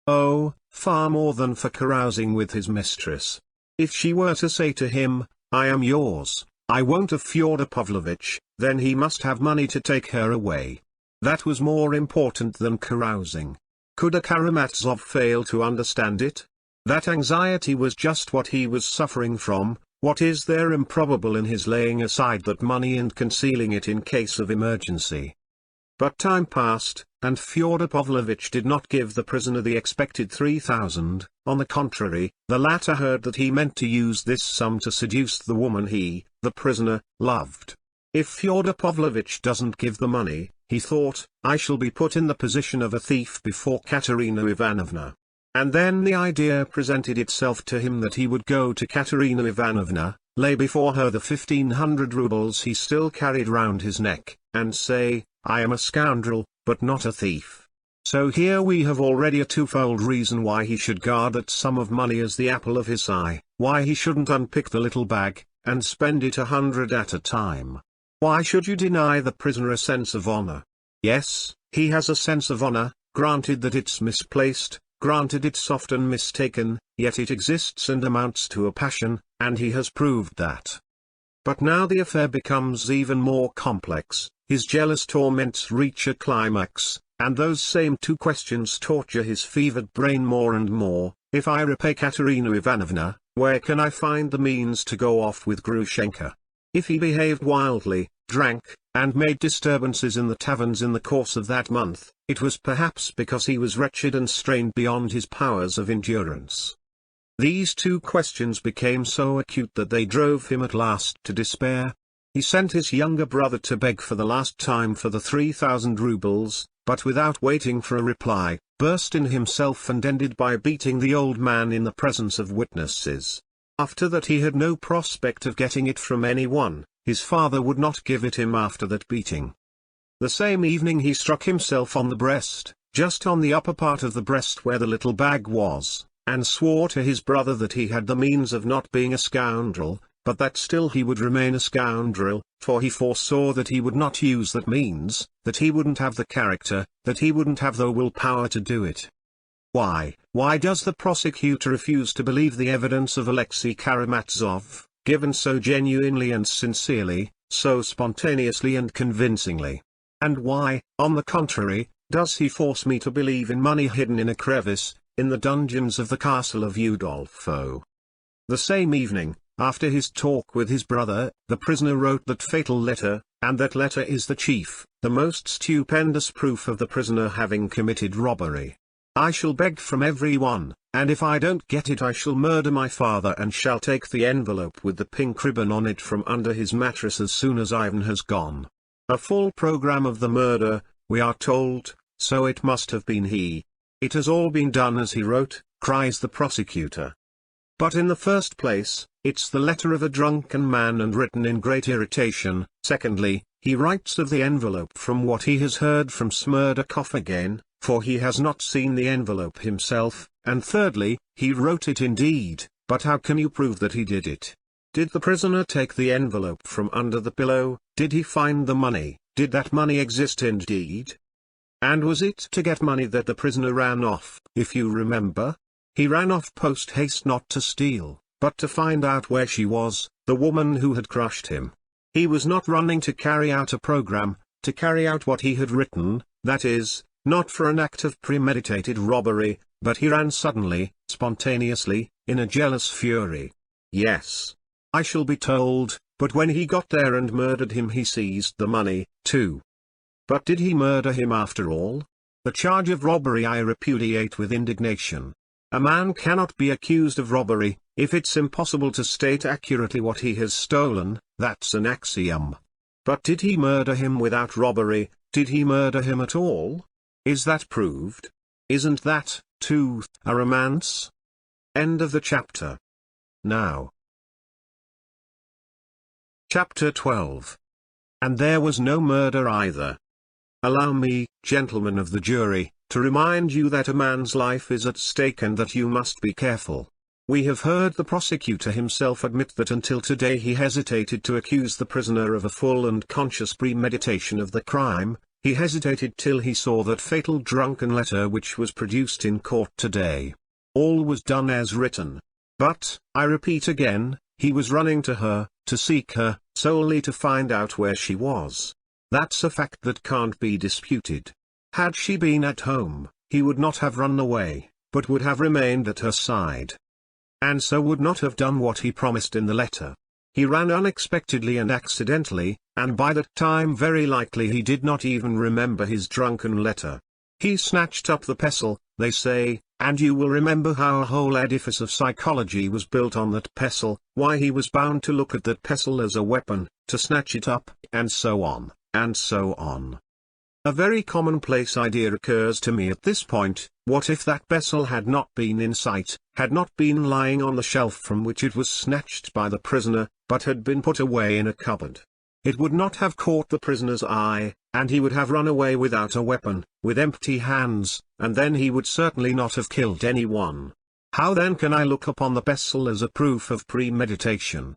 Speaker 1: Oh, far more than for carousing with his mistress. If she were to say to him, "I am yours, I won't have Fyodor Pavlovitch," then he must have money to take her away. That was more important than carousing. Could a Karamazov fail to understand it? That anxiety was just what he was suffering from. What is there improbable in his laying aside that money and concealing it in case of emergency? But time passed, and Fyodor Pavlovitch did not give the prisoner the expected 3,000, on the contrary, the latter heard that he meant to use this sum to seduce the woman he, the prisoner, loved. If Fyodor Pavlovitch doesn't give the money, he thought, I shall be put in the position of a thief before Katerina Ivanovna. And then the idea presented itself to him that he would go to Katerina Ivanovna, lay before her the 1,500 rubles he still carried round his neck, and say, I am a scoundrel, but not a thief. So here we have already a twofold reason why he should guard that sum of money as the apple of his eye, why he shouldn't unpick the little bag, and spend it 100 at a time. Why should you deny the prisoner a sense of honor? Yes, he has a sense of honor, granted that it's misplaced, granted it's often mistaken, yet it exists and amounts to a passion, and he has proved that. But now the affair becomes even more complex, his jealous torments reach a climax, and those same two questions torture his fevered brain more and more. If I repay Katerina Ivanovna, where can I find the means to go off with Grushenka? If he behaved wildly, drank, and made disturbances in the taverns in the course of that month, it was perhaps because he was wretched and strained beyond his powers of endurance. These two questions became so acute that they drove him at last to despair. He sent his younger brother to beg for the last time for the 3,000 rubles, but without waiting for a reply, burst in himself and ended by beating the old man in the presence of witnesses. After that he had no prospect of getting it from anyone. His father would not give it him after that beating. The same evening he struck himself on the breast, just on the upper part of the breast where the little bag was, and swore to his brother that he had the means of not being a scoundrel, but that still he would remain a scoundrel, for he foresaw that he would not use that means, that he wouldn't have the character, that he wouldn't have the willpower to do it. Why does the prosecutor refuse to believe the evidence of Alexei Karamazov, given so genuinely and sincerely, so spontaneously and convincingly? And why, on the contrary, does he force me to believe in money hidden in a crevice, in the dungeons of the castle of Udolpho? The same evening, after his talk with his brother, the prisoner wrote that fatal letter, and that letter is the chief, the most stupendous proof of the prisoner having committed robbery. I shall beg from everyone, and if I don't get it I shall murder my father and shall take the envelope with the pink ribbon on it from under his mattress as soon as Ivan has gone. A full program of the murder, we are told, so it must have been he. It has all been done as he wrote, cries the prosecutor. But in the first place, it's the letter of a drunken man and written in great irritation. Secondly, he writes of the envelope from what he has heard from Smerdakov again, for he has not seen the envelope himself, and thirdly, he wrote it indeed, but how can you prove that he did it? Did the prisoner take the envelope from under the pillow? Did he find the money? Did that money exist indeed? And was it to get money that the prisoner ran off, if you remember? He ran off post-haste not to steal, but to find out where she was, the woman who had crushed him. He was not running to carry out a program, to carry out what he had written, that is, not for an act of premeditated robbery, but he ran suddenly, spontaneously, in a jealous fury. Yes. I shall be told, but when he got there and murdered him he seized the money, too. But did he murder him after all? The charge of robbery I repudiate with indignation. A man cannot be accused of robbery, if it's impossible to state accurately what he has stolen, that's an axiom. But did he murder him without robbery? Did he murder him at all? Is that proved? Isn't that, too, a romance? End of the chapter. Now. Chapter 12. And there was no murder either. Allow me, gentlemen of the jury, to remind you that a man's life is at stake and that you must be careful. We have heard the prosecutor himself admit that until today he hesitated to accuse the prisoner of a full and conscious premeditation of the crime. He hesitated till he saw that fatal drunken letter which was produced in court today. All was done as written. But, I repeat again, he was running to her, to seek her, solely to find out where she was. That's a fact that can't be disputed. Had she been at home, he would not have run away, but would have remained at her side. And so would not have done what he promised in the letter. He ran unexpectedly and accidentally, and by that time very likely he did not even remember his drunken letter. He snatched up the pestle, they say, and you will remember how a whole edifice of psychology was built on that pestle, why he was bound to look at that pestle as a weapon, to snatch it up, and so on, and so on. A very commonplace idea occurs to me at this point: what if that pestle had not been in sight, had not been lying on the shelf from which it was snatched by the prisoner, but had been put away in a cupboard? It would not have caught the prisoner's eye, and he would have run away without a weapon, with empty hands, and then he would certainly not have killed anyone. How then can I look upon the pestle as a proof of premeditation?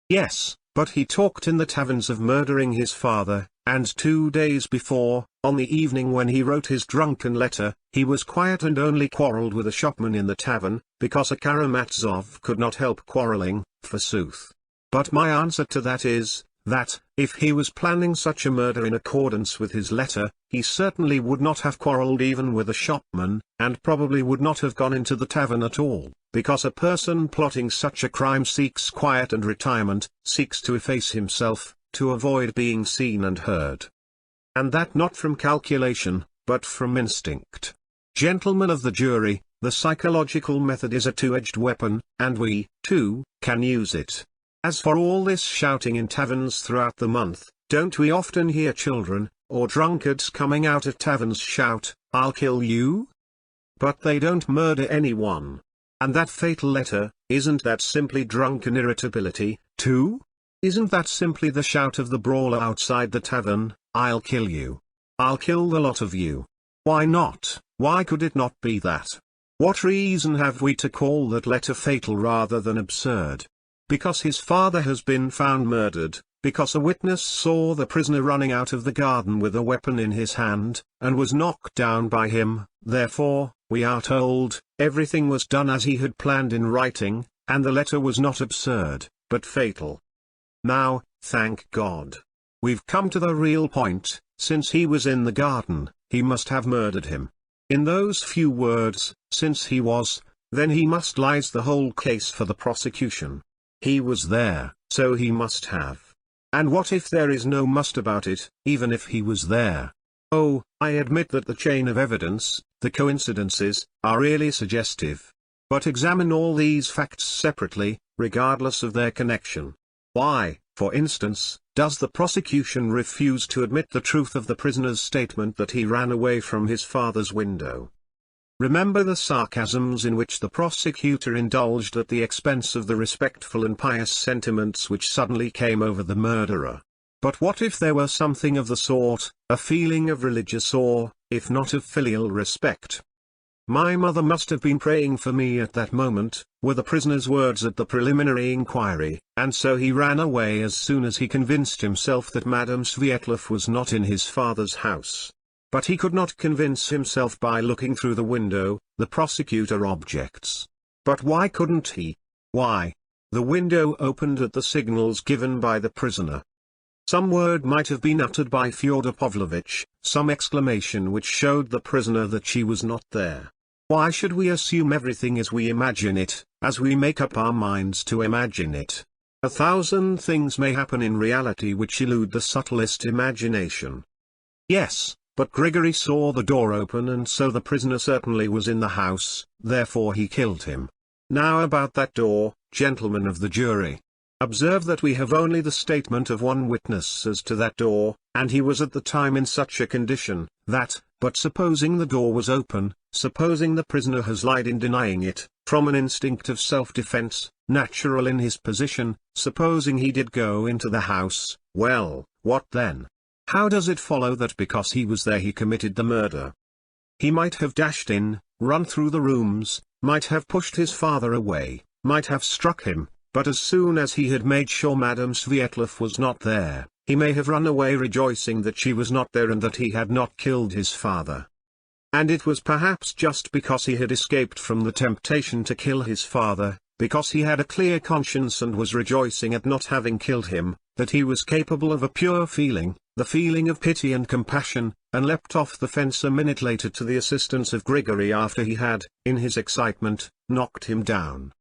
Speaker 1: Yes, but he talked in the taverns of murdering his father, and 2 days before, on the evening when he wrote his drunken letter, he was quiet and only quarrelled with a shopman in the tavern, because a Karamazov could not help quarrelling, forsooth. But my answer to that is, that, if he was planning such a murder in accordance with his letter, he certainly would not have quarrelled even with a shopman, and probably would not have gone into the tavern at all, because a person plotting such a crime seeks quiet and retirement, seeks to efface himself, to avoid being seen and heard. And that not from calculation, but from instinct. Gentlemen of the jury, the psychological method is a two-edged weapon, and we, too, can use it. As for all this shouting in taverns throughout the month, don't we often hear children, or drunkards coming out of taverns shout, "I'll kill you"? But they don't murder anyone. And that fatal letter, isn't that simply drunken irritability, too? Isn't that simply the shout of the brawler outside the tavern, "I'll kill you. I'll kill the lot of you"? Why not? Why could it not be that? What reason have we to call that letter fatal rather than absurd? Because his father has been found murdered, because a witness saw the prisoner running out of the garden with a weapon in his hand, and was knocked down by him, therefore, we are told, everything was done as he had planned in writing, and the letter was not absurd, but fatal. Now, thank God. We've come to the real point: since he was in the garden, he must have murdered him. In those few words, since he was, then he must lies the whole case for the prosecution. He was there, so he must have. And what if there is no must about it, even if he was there? Oh, I admit that the chain of evidence, the coincidences, are really suggestive. But examine all these facts separately, regardless of their connection. Why, for instance, does the prosecution refuse to admit the truth of the prisoner's statement that he ran away from his father's window? Remember the sarcasms in which the prosecutor indulged at the expense of the respectful and pious sentiments which suddenly came over the murderer. But what if there were something of the sort, a feeling of religious awe, if not of filial respect? "My mother must have been praying for me at that moment," were the prisoner's words at the preliminary inquiry, and so he ran away as soon as he convinced himself that Madame Svyetlov was not in his father's house. But he could not convince himself by looking through the window, the prosecutor objects. But why couldn't he? Why? The window opened at the signals given by the prisoner. Some word might have been uttered by Fyodor Pavlovitch, some exclamation which showed the prisoner that she was not there. Why should we assume everything as we imagine it, as we make up our minds to imagine it? 1,000 things may happen in reality which elude the subtlest imagination. Yes, but Grigory saw the door open, and so the prisoner certainly was in the house, therefore he killed him. Now about that door, gentlemen of the jury. Observe that we have only the statement of one witness as to that door, and he was at the time in such a condition, that, but supposing the door was open, supposing the prisoner has lied in denying it, from an instinct of self-defense, natural in his position, supposing he did go into the house, well, what then? How does it follow that because he was there he committed the murder? He might have dashed in, run through the rooms, might have pushed his father away, might have struck him, but as soon as he had made sure Madame Svietlov was not there, he may have run away rejoicing that she was not there and that he had not killed his father. And it was perhaps just because he had escaped from the temptation to kill his father, because he had a clear conscience and was rejoicing at not having killed him, that he was capable of a pure feeling, the feeling of pity and compassion, and leapt off the fence a minute later to the assistance of Grigory after he had, in his excitement, knocked him down.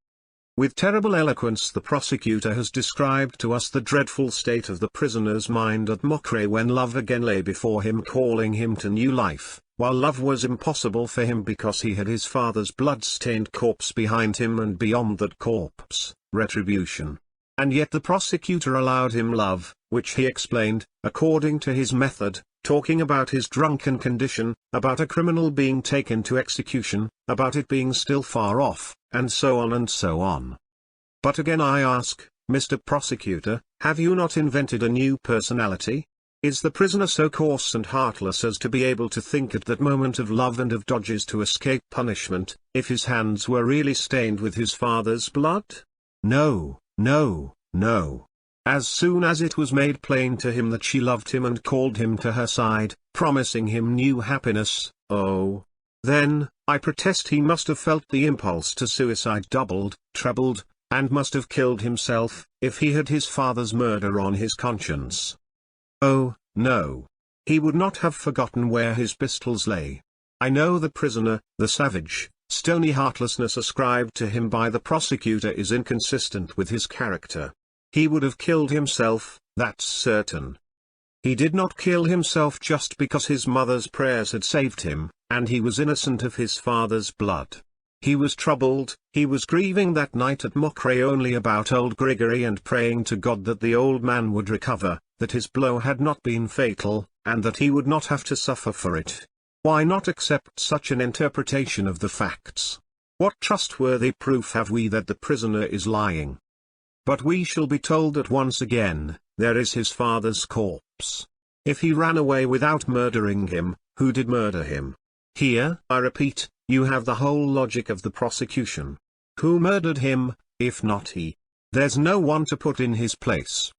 Speaker 1: With terrible eloquence the prosecutor has described to us the dreadful state of the prisoner's mind at Mokre when love again lay before him, calling him to new life, while love was impossible for him because he had his father's blood-stained corpse behind him and beyond that corpse, retribution. And yet the prosecutor allowed him love, which he explained, according to his method, talking about his drunken condition, about a criminal being taken to execution, about it being still far off, and so on and so on. But again I ask, Mr. Prosecutor, have you not invented a new personality? Is the prisoner so coarse and heartless as to be able to think at that moment of love and of dodges to escape punishment, if his hands were really stained with his father's blood? No, no, no. As soon as it was made plain to him that she loved him and called him to her side, promising him new happiness, oh, then, I protest he must have felt the impulse to suicide doubled, trebled, and must have killed himself, if he had his father's murder on his conscience. Oh, no. He would not have forgotten where his pistols lay. I know the prisoner, the savage, stony heartlessness ascribed to him by the prosecutor is inconsistent with his character. He would have killed himself, that's certain. He did not kill himself just because his mother's prayers had saved him, and he was innocent of his father's blood. He was troubled, he was grieving that night at Mokre only about old Grigory and praying to God that the old man would recover, that his blow had not been fatal, and that he would not have to suffer for it. Why not accept such an interpretation of the facts? What trustworthy proof have we that the prisoner is lying? But we shall be told that once again, there is his father's corpse. If he ran away without murdering him, who did murder him? Here, I repeat, you have the whole logic of the prosecution. Who murdered him, if not he? There's no one to put in his place.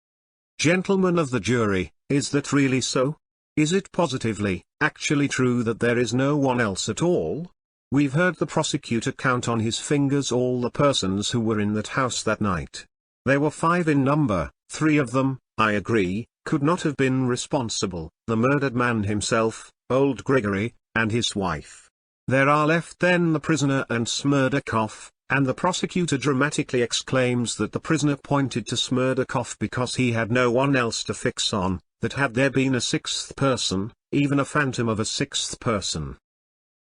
Speaker 1: Gentlemen of the jury, is that really so? Is it positively, actually true that there is no one else at all? We've heard the prosecutor count on his fingers all the persons who were in that house that night. There were 5 in number, 3 of them, I agree, could not have been responsible, the murdered man himself, old Grigory, and his wife. There are left then the prisoner and Smerdakov, and the prosecutor dramatically exclaims that the prisoner pointed to Smerdakov because he had no one else to fix on, that had there been a 6th person, even a phantom of a 6th person,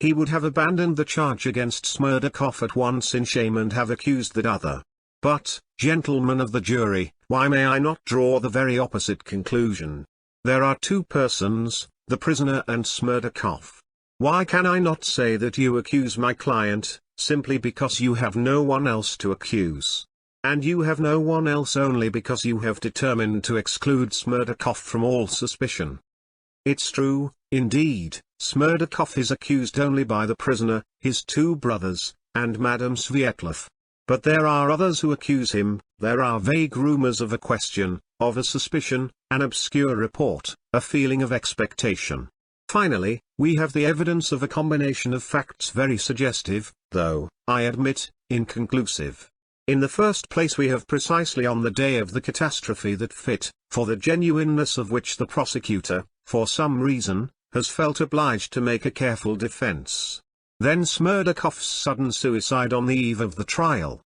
Speaker 1: he would have abandoned the charge against Smerdakov at once in shame and have accused that other. But, gentlemen of the jury, why may I not draw the very opposite conclusion? There are 2 persons, the prisoner and Smerdakov. Why can I not say that you accuse my client, simply because you have no one else to accuse? And you have no one else only because you have determined to exclude Smerdakov from all suspicion. It's true, indeed, Smerdakov is accused only by the prisoner, his 2 brothers, and Madame Svietlov. But there are others who accuse him, there are vague rumors of a question, of a suspicion, an obscure report, a feeling of expectation. Finally, we have the evidence of a combination of facts very suggestive, though, I admit, inconclusive. In the first place, we have precisely on the day of the catastrophe that fit, for the genuineness of which the prosecutor, for some reason, has felt obliged to make a careful defense. Then Smerdyakov's sudden suicide on the eve of the trial.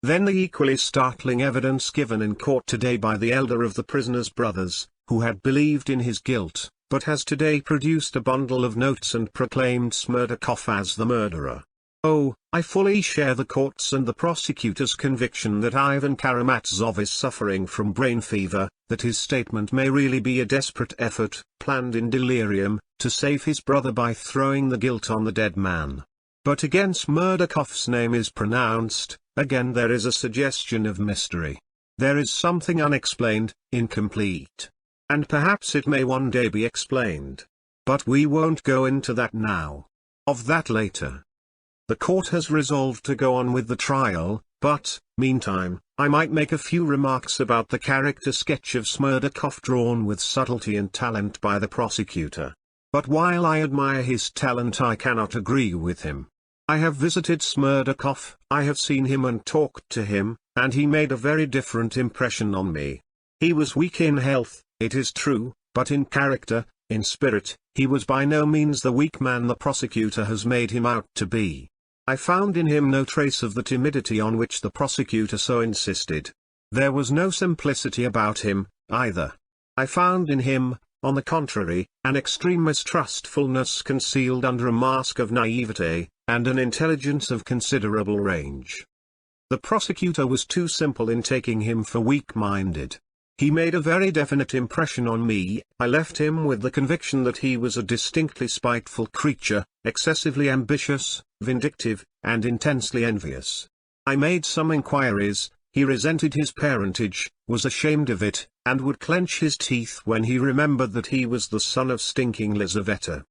Speaker 1: Then the equally startling evidence given in court today by the elder of the prisoner's brothers, who had believed in his guilt, but has today produced a bundle of notes and proclaimed Smerdyakov as the murderer. Oh, I fully share the court's and the prosecutor's conviction that Ivan Karamazov is suffering from brain fever, that his statement may really be a desperate effort, planned in delirium, to save his brother by throwing the guilt on the dead man. But again Smerdyakov's name is pronounced, again there is a suggestion of mystery. There is something unexplained, incomplete. And perhaps it may one day be explained. But we won't go into that now. Of that later. The court has resolved to go on with the trial, but, meantime, I might make a few remarks about the character sketch of Smerdyakov drawn with subtlety and talent by the prosecutor. But while I admire his talent, I cannot agree with him. I have visited Smerdyakov, I have seen him and talked to him, and he made a very different impression on me. He was weak in health, it is true, but in character, in spirit, he was by no means the weak man the prosecutor has made him out to be. I found in him no trace of the timidity on which the prosecutor so insisted. There was no simplicity about him, either. I found in him, on the contrary, an extreme mistrustfulness concealed under a mask of naivete, and an intelligence of considerable range. The prosecutor was too simple in taking him for weak-minded. He made a very definite impression on me. I left him with the conviction that he was a distinctly spiteful creature, excessively ambitious, vindictive, and intensely envious. I made some inquiries. He resented his parentage, was ashamed of it, and would clench his teeth when he remembered that he was the son of stinking Lizaveta.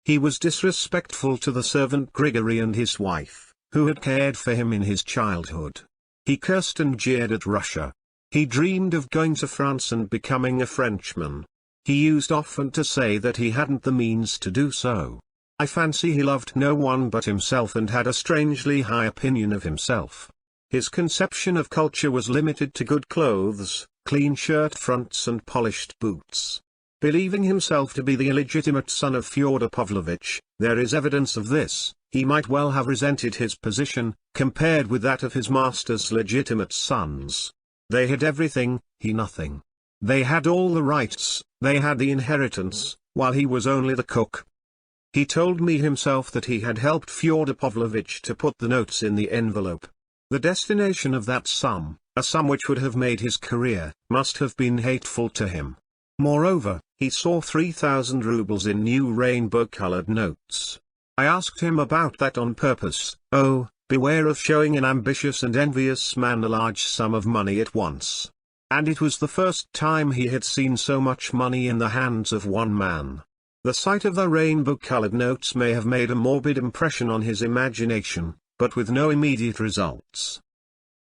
Speaker 1: He was disrespectful to the servant Grigory and his wife, who had cared for him in his childhood. He cursed and jeered at Russia. He dreamed of going to France and becoming a Frenchman. He used often to say that he hadn't the means to do so. I fancy he loved no one but himself and had a strangely high opinion of himself. His conception of culture was limited to good clothes, clean shirt fronts and polished boots. Believing himself to be the illegitimate son of Fyodor Pavlovitch, there is evidence of this. He might well have resented his position, compared with that of his master's legitimate sons. They had everything, he nothing. They had all the rights, they had the inheritance, while he was only the cook. He told me himself that he had helped Fyodor Pavlovitch to put the notes in the envelope. The destination of that sum, a sum which would have made his career, must have been hateful to him. Moreover, he saw 3,000 rubles in new rainbow-colored notes. I asked him about that on purpose. Oh, beware of showing an ambitious and envious man a large sum of money at once. And it was the first time he had seen so much money in the hands of one man. The sight of the rainbow-colored notes may have made a morbid impression on his imagination, but with no immediate results.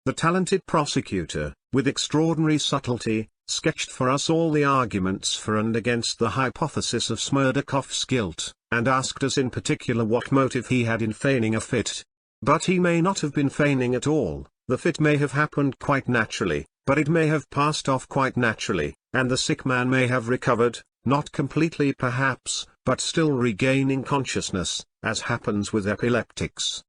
Speaker 1: The talented prosecutor, with extraordinary subtlety, sketched for us all the arguments for and against the hypothesis of Smerdyakov's guilt, and asked us in particular what motive he had in feigning a fit. But he may not have been feigning at all. The fit may have happened quite naturally, but it may have passed off quite naturally, and the sick man may have recovered, not completely perhaps, but still regaining consciousness, as happens with epileptics.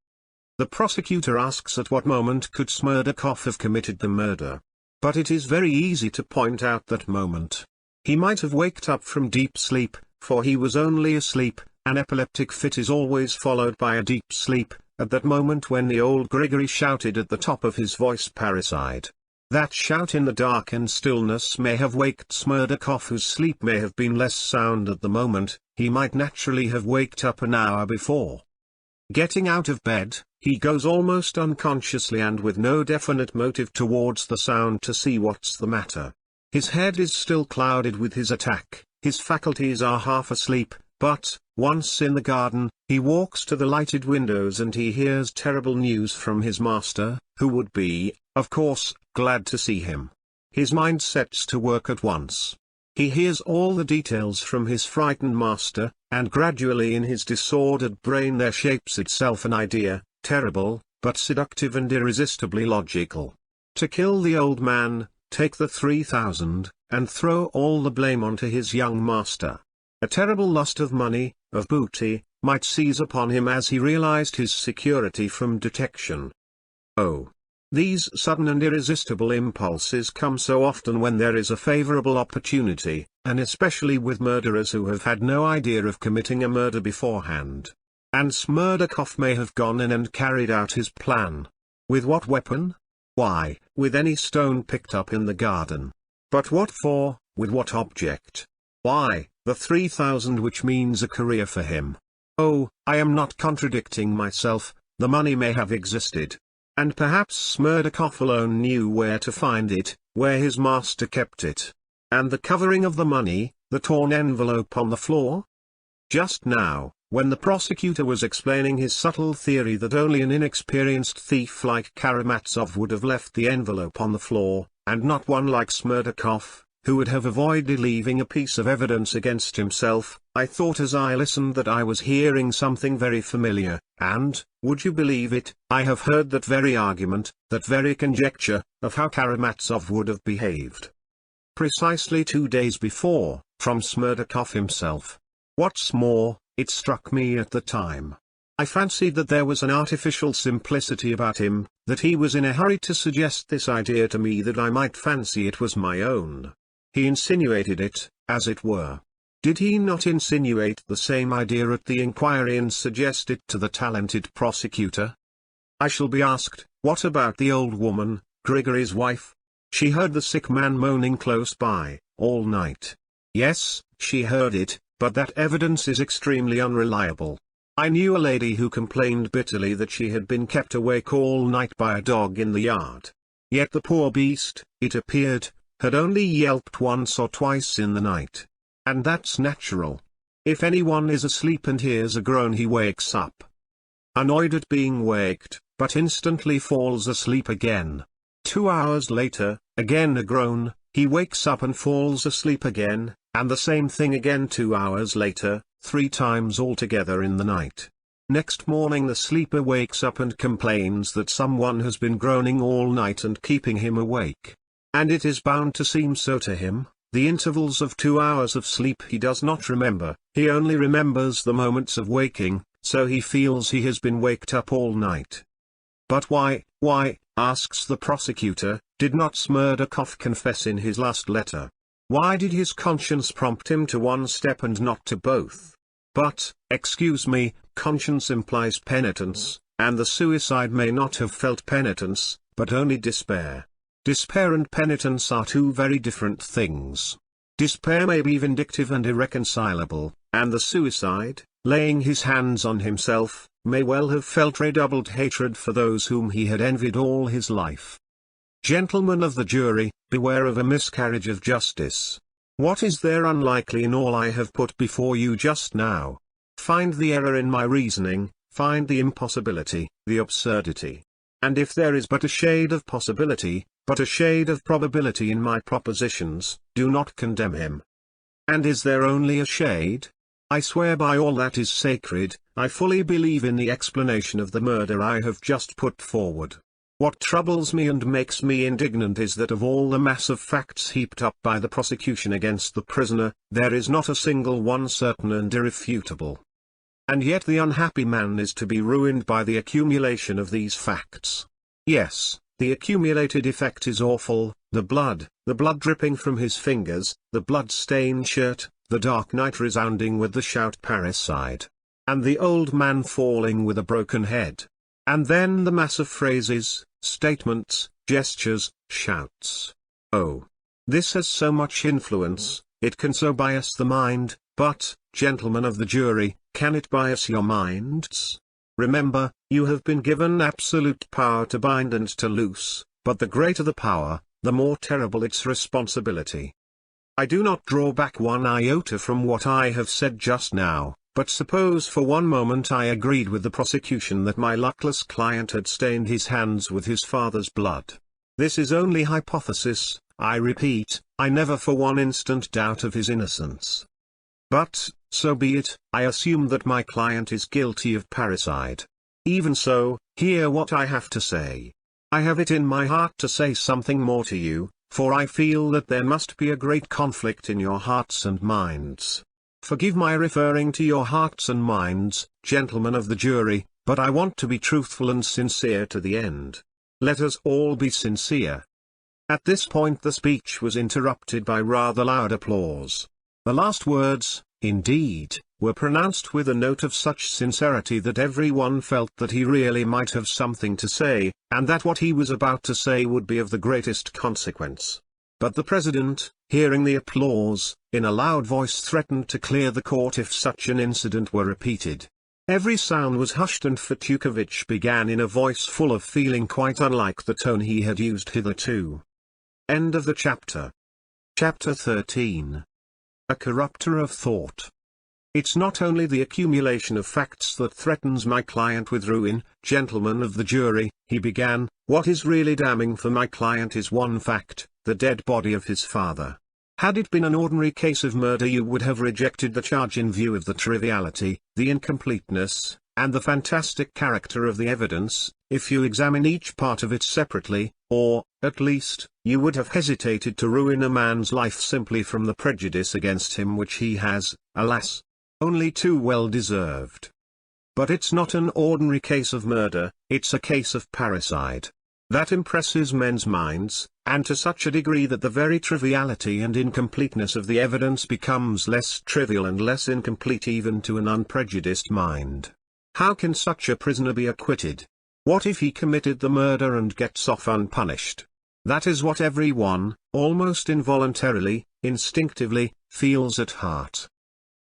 Speaker 1: The prosecutor asks at what moment could Smerdyakov have committed the murder. But it is very easy to point out that moment. He might have waked up from deep sleep, for he was only asleep. An epileptic fit is always followed by a deep sleep, at that moment when the old Grigory shouted at the top of his voice parricide. That shout in the dark and stillness may have waked Smerdyakov, whose sleep may have been less sound at the moment. He might naturally have waked up an hour before. Getting out of bed, he goes almost unconsciously and with no definite motive towards the sound to see what's the matter. His head is still clouded with his attack, his faculties are half asleep, but, once in the garden, he walks to the lighted windows and he hears terrible news from his master, who would be, of course, glad to see him. His mind sets to work at once. He hears all the details from his frightened master, and gradually in his disordered brain there shapes itself an idea, terrible, but seductive and irresistibly logical. To kill the old man, take the 3,000, and throw all the blame onto his young master. A terrible lust of money, of booty, might seize upon him as he realized his security from detection. Oh! These sudden and irresistible impulses come so often when there is a favorable opportunity, and especially with murderers who have had no idea of committing a murder beforehand. And Smerdakov may have gone in and carried out his plan. With what weapon? Why, with any stone picked up in the garden. But what for, with what object? Why, the 3,000, which means a career for him. Oh, I am not contradicting myself, the money may have existed. And perhaps Smerdakov alone knew where to find it, where his master kept it. And the covering of the money, the torn envelope on the floor? Just now, when the prosecutor was explaining his subtle theory that only an inexperienced thief like Karamazov would have left the envelope on the floor, and not one like Smerdakov, who would have avoided leaving a piece of evidence against himself, I thought as I listened that I was hearing something very familiar, and, would you believe it, I have heard that very argument, that very conjecture, of how Karamazov would have behaved. Precisely 2 days before, from Smerdakov himself. What's more, it struck me at the time. I fancied that there was an artificial simplicity about him, that he was in a hurry to suggest this idea to me that I might fancy it was my own. He insinuated it, as it were. Did he not insinuate the same idea at the inquiry and suggest it to the talented prosecutor? I shall be asked, what about the old woman, Grigory's wife? She heard the sick man moaning close by, all night. Yes, she heard it, but that evidence is extremely unreliable. I knew a lady who complained bitterly that she had been kept awake all night by a dog in the yard. Yet the poor beast, it appeared, had only yelped once or twice in the night. And that's natural. If anyone is asleep and hears a groan, he wakes up. Annoyed at being waked, but instantly falls asleep again. 2 hours later, again a groan, he wakes up and falls asleep again, and the same thing again 2 hours later, 3 times altogether in the night. Next morning the sleeper wakes up and complains that someone has been groaning all night and keeping him awake. And it is bound to seem so to him. The intervals of 2 hours of sleep he does not remember, he only remembers the moments of waking, so he feels he has been waked up all night. But why, asks the prosecutor, did not Smerdakov confess in his last letter? Why did his conscience prompt him to one step and not to both? But, excuse me, conscience implies penitence, and the suicide may not have felt penitence, but only despair. Despair and penitence are two very different things. Despair may be vindictive and irreconcilable, and the suicide, laying his hands on himself, may well have felt redoubled hatred for those whom he had envied all his life. Gentlemen of the jury, beware of a miscarriage of justice. What is there unlikely in all I have put before you just now? Find the error in my reasoning, find the impossibility, the absurdity. And if there is but a shade of possibility, but a shade of probability in my propositions, do not condemn him. And is there only a shade? I swear by all that is sacred, I fully believe in the explanation of the murder I have just put forward. What troubles me and makes me indignant is that of all the mass of facts heaped up by the prosecution against the prisoner, there is not a single one certain and irrefutable. And yet the unhappy man is to be ruined by the accumulation of these facts. Yes, the accumulated effect is awful, the blood dripping from his fingers, the blood-stained shirt, the dark night resounding with the shout parricide. And the old man falling with a broken head. And then the mass of phrases, statements, gestures, shouts. Oh! This has so much influence, it can so bias the mind, but, gentlemen of the jury, can it bias your minds? Remember, you have been given absolute power to bind and to loose, but the greater the power, the more terrible its responsibility. I do not draw back one iota from what I have said just now, but suppose for one moment I agreed with the prosecution that my luckless client had stained his hands with his father's blood. This is only hypothesis, I repeat, I never for one instant doubt of his innocence. But, so be it, I assume that my client is guilty of parricide. Even so, hear what I have to say. I have it in my heart to say something more to you, for I feel that there must be a great conflict in your hearts and minds. Forgive my referring to your hearts and minds, gentlemen of the jury, but I want to be truthful and sincere to the end. Let us all be sincere. At this point the speech was interrupted by rather loud applause. The last words, indeed, were pronounced with a note of such sincerity that everyone felt that he really might have something to say, and that what he was about to say would be of the greatest consequence. But the president, hearing the applause, in a loud voice threatened to clear the court if such an incident were repeated. Every sound was hushed and Fetukovich began in a voice full of feeling quite unlike the tone he had used hitherto. End of the chapter. Chapter 13. A corrupter of thought. It's not only the accumulation of facts that threatens my client with ruin, gentlemen of the jury, he began. What is really damning for my client is one fact, the dead body of his father. Had it been an ordinary case of murder you would have rejected the charge in view of the triviality, the incompleteness, and the fantastic character of the evidence. If you examine each part of it separately, or, at least, you would have hesitated to ruin a man's life simply from the prejudice against him which he has, alas, only too well deserved. But it's not an ordinary case of murder, it's a case of parricide. That impresses men's minds, and to such a degree that the very triviality and incompleteness of the evidence becomes less trivial and less incomplete even to an unprejudiced mind. How can such a prisoner be acquitted? What if he committed the murder and gets off unpunished? That is what everyone, almost involuntarily, instinctively, feels at heart.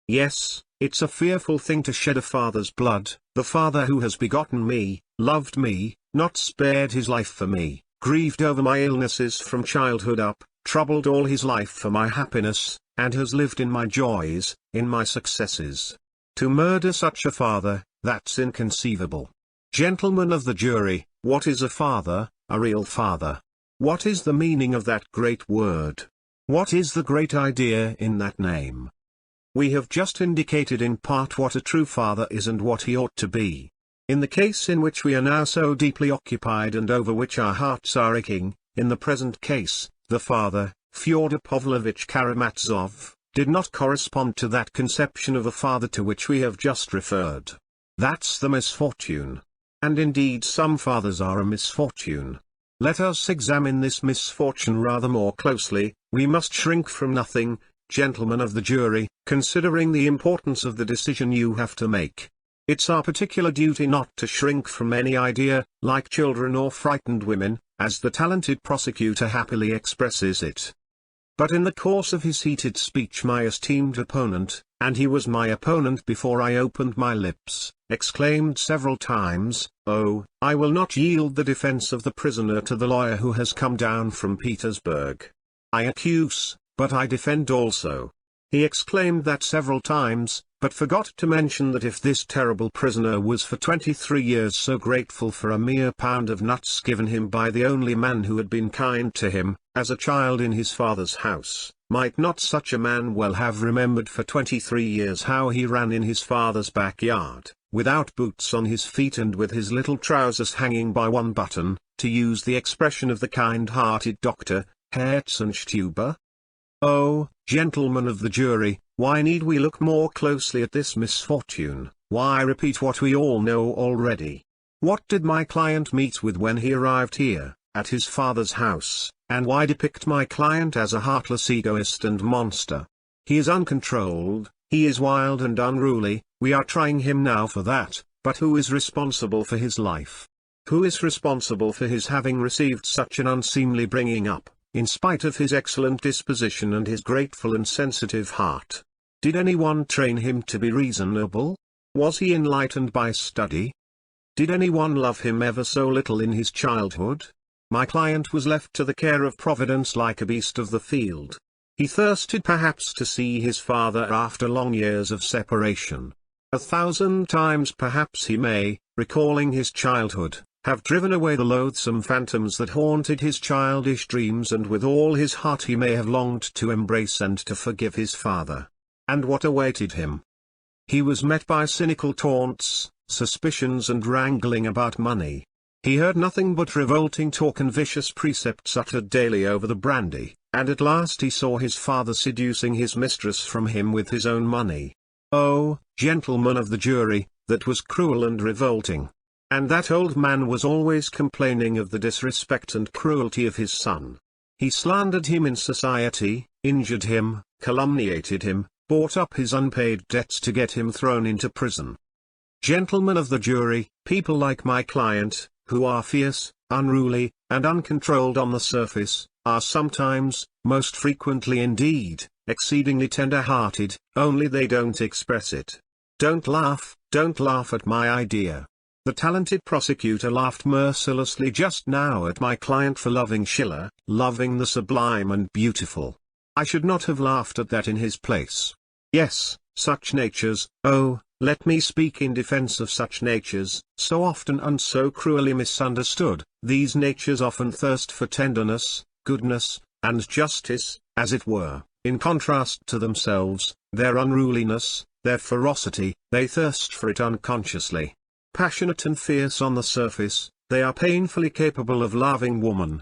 Speaker 1: Yes, it's a fearful thing to shed a father's blood, the father who has begotten me, loved me, not spared his life for me, grieved over my illnesses from childhood up, troubled all his life for my happiness, and has lived in my joys, in my successes. To murder such a father, that's inconceivable. Gentlemen of the jury, what is a father, a real father? What is the meaning of that great word? What is the great idea in that name? We have just indicated in part what a true father is and what he ought to be. In the case in which we are now so deeply occupied and over which our hearts are aching, in the present case, the father, Fyodor Pavlovich Karamazov, did not correspond to that conception of a father to which we have just referred. That's the misfortune. And indeed some fathers are a misfortune. Let us examine this misfortune rather more closely. We must shrink from nothing, gentlemen of the jury, considering the importance of the decision you have to make. It's our particular duty not to shrink from any idea, like children or frightened women, as the talented prosecutor happily expresses it. But in the course of his heated speech my esteemed opponent, and he was my opponent before I opened my lips, exclaimed several times, "Oh, I will not yield the defense of the prisoner to the lawyer who has come down from Petersburg. I accuse, but I defend also." He exclaimed that several times, but forgot to mention that if this terrible prisoner was for 23 years so grateful for a mere pound of nuts given him by the only man who had been kind to him, as a child in his father's house, might not such a man well have remembered for 23 years how he ran in his father's backyard, without boots on his feet and with his little trousers hanging by one button, to use the expression of the kind-hearted Dr. Herzenstube? Oh, gentlemen of the jury, why need we look more closely at this misfortune? Why repeat what we all know already? What did my client meet with when he arrived here, at his father's house, and why depict my client as a heartless egoist and monster? He is uncontrolled, he is wild and unruly, we are trying him now for that, but who is responsible for his life? Who is responsible for his having received such an unseemly bringing up, in spite of his excellent disposition and his grateful and sensitive heart? Did anyone train him to be reasonable? Was he enlightened by study? Did anyone love him ever so little in his childhood? My client was left to the care of Providence like a beast of the field. He thirsted perhaps to see his father after long years of separation. 1,000 times perhaps he may, recalling his childhood, have driven away the loathsome phantoms that haunted his childish dreams, and with all his heart he may have longed to embrace and to forgive his father. And what awaited him? He was met by cynical taunts, suspicions and wrangling about money. He heard nothing but revolting talk and vicious precepts uttered daily over the brandy, and at last he saw his father seducing his mistress from him with his own money. Oh, gentlemen of the jury, that was cruel and revolting. And that old man was always complaining of the disrespect and cruelty of his son. He slandered him in society, injured him, calumniated him, bought up his unpaid debts to get him thrown into prison. Gentlemen of the jury, people like my client, who are fierce, unruly, and uncontrolled on the surface, are sometimes, most frequently indeed, exceedingly tender-hearted, only they don't express it. Don't laugh at my idea. The talented prosecutor laughed mercilessly just now at my client for loving Schiller, loving the sublime and beautiful. I should not have laughed at that in his place. Yes, such natures, oh, let me speak in defense of such natures, so often and so cruelly misunderstood. These natures often thirst for tenderness, goodness, and justice, as it were, in contrast to themselves, their unruliness, their ferocity. They thirst for it unconsciously. Passionate and fierce on the surface, they are painfully capable of loving woman,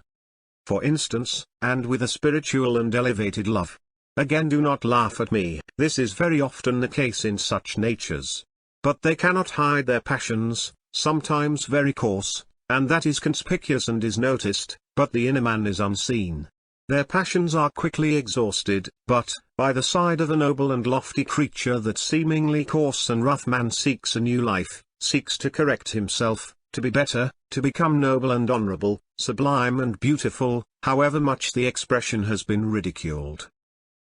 Speaker 1: for instance, and with a spiritual and elevated love. Again, do not laugh at me, this is very often the case in such natures. But they cannot hide their passions, sometimes very coarse, and that is conspicuous and is noticed, but the inner man is unseen. Their passions are quickly exhausted, but, by the side of a noble and lofty creature, that seemingly coarse and rough man seeks a new life, seeks to correct himself, to be better, to become noble and honorable, sublime and beautiful, however much the expression has been ridiculed.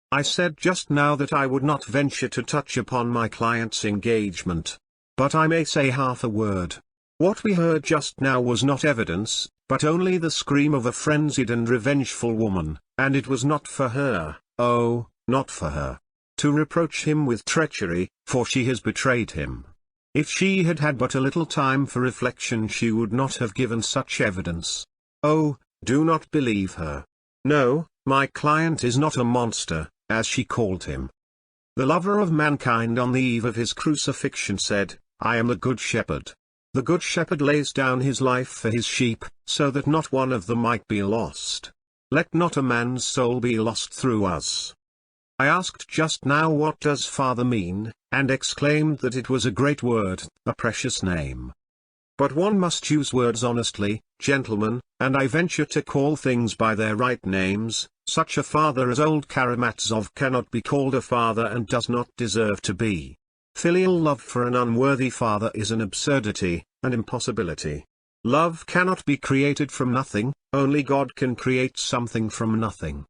Speaker 1: I said just now that I would not venture to touch upon my client's engagement. But I may say half a word. What we heard just now was not evidence, but only the scream of a frenzied and revengeful woman, and it was not for her, oh, not for her, to reproach him with treachery, for she has betrayed him. If she had had but a little time for reflection, she would not have given such evidence. Oh, do not believe her. No, my client is not a monster, as she called him. The lover of mankind on the eve of his crucifixion said, I am the good shepherd. The good shepherd lays down his life for his sheep, so that not one of them might be lost. Let not a man's soul be lost through us. I asked just now what does Father mean, and exclaimed that it was a great word, a precious name. But one must use words honestly, gentlemen, and I venture to call things by their right names. Such a father as old Karamazov cannot be called a father and does not deserve to be. Filial love for an unworthy father is an absurdity, an impossibility. Love cannot be created from nothing, only God can create something from nothing.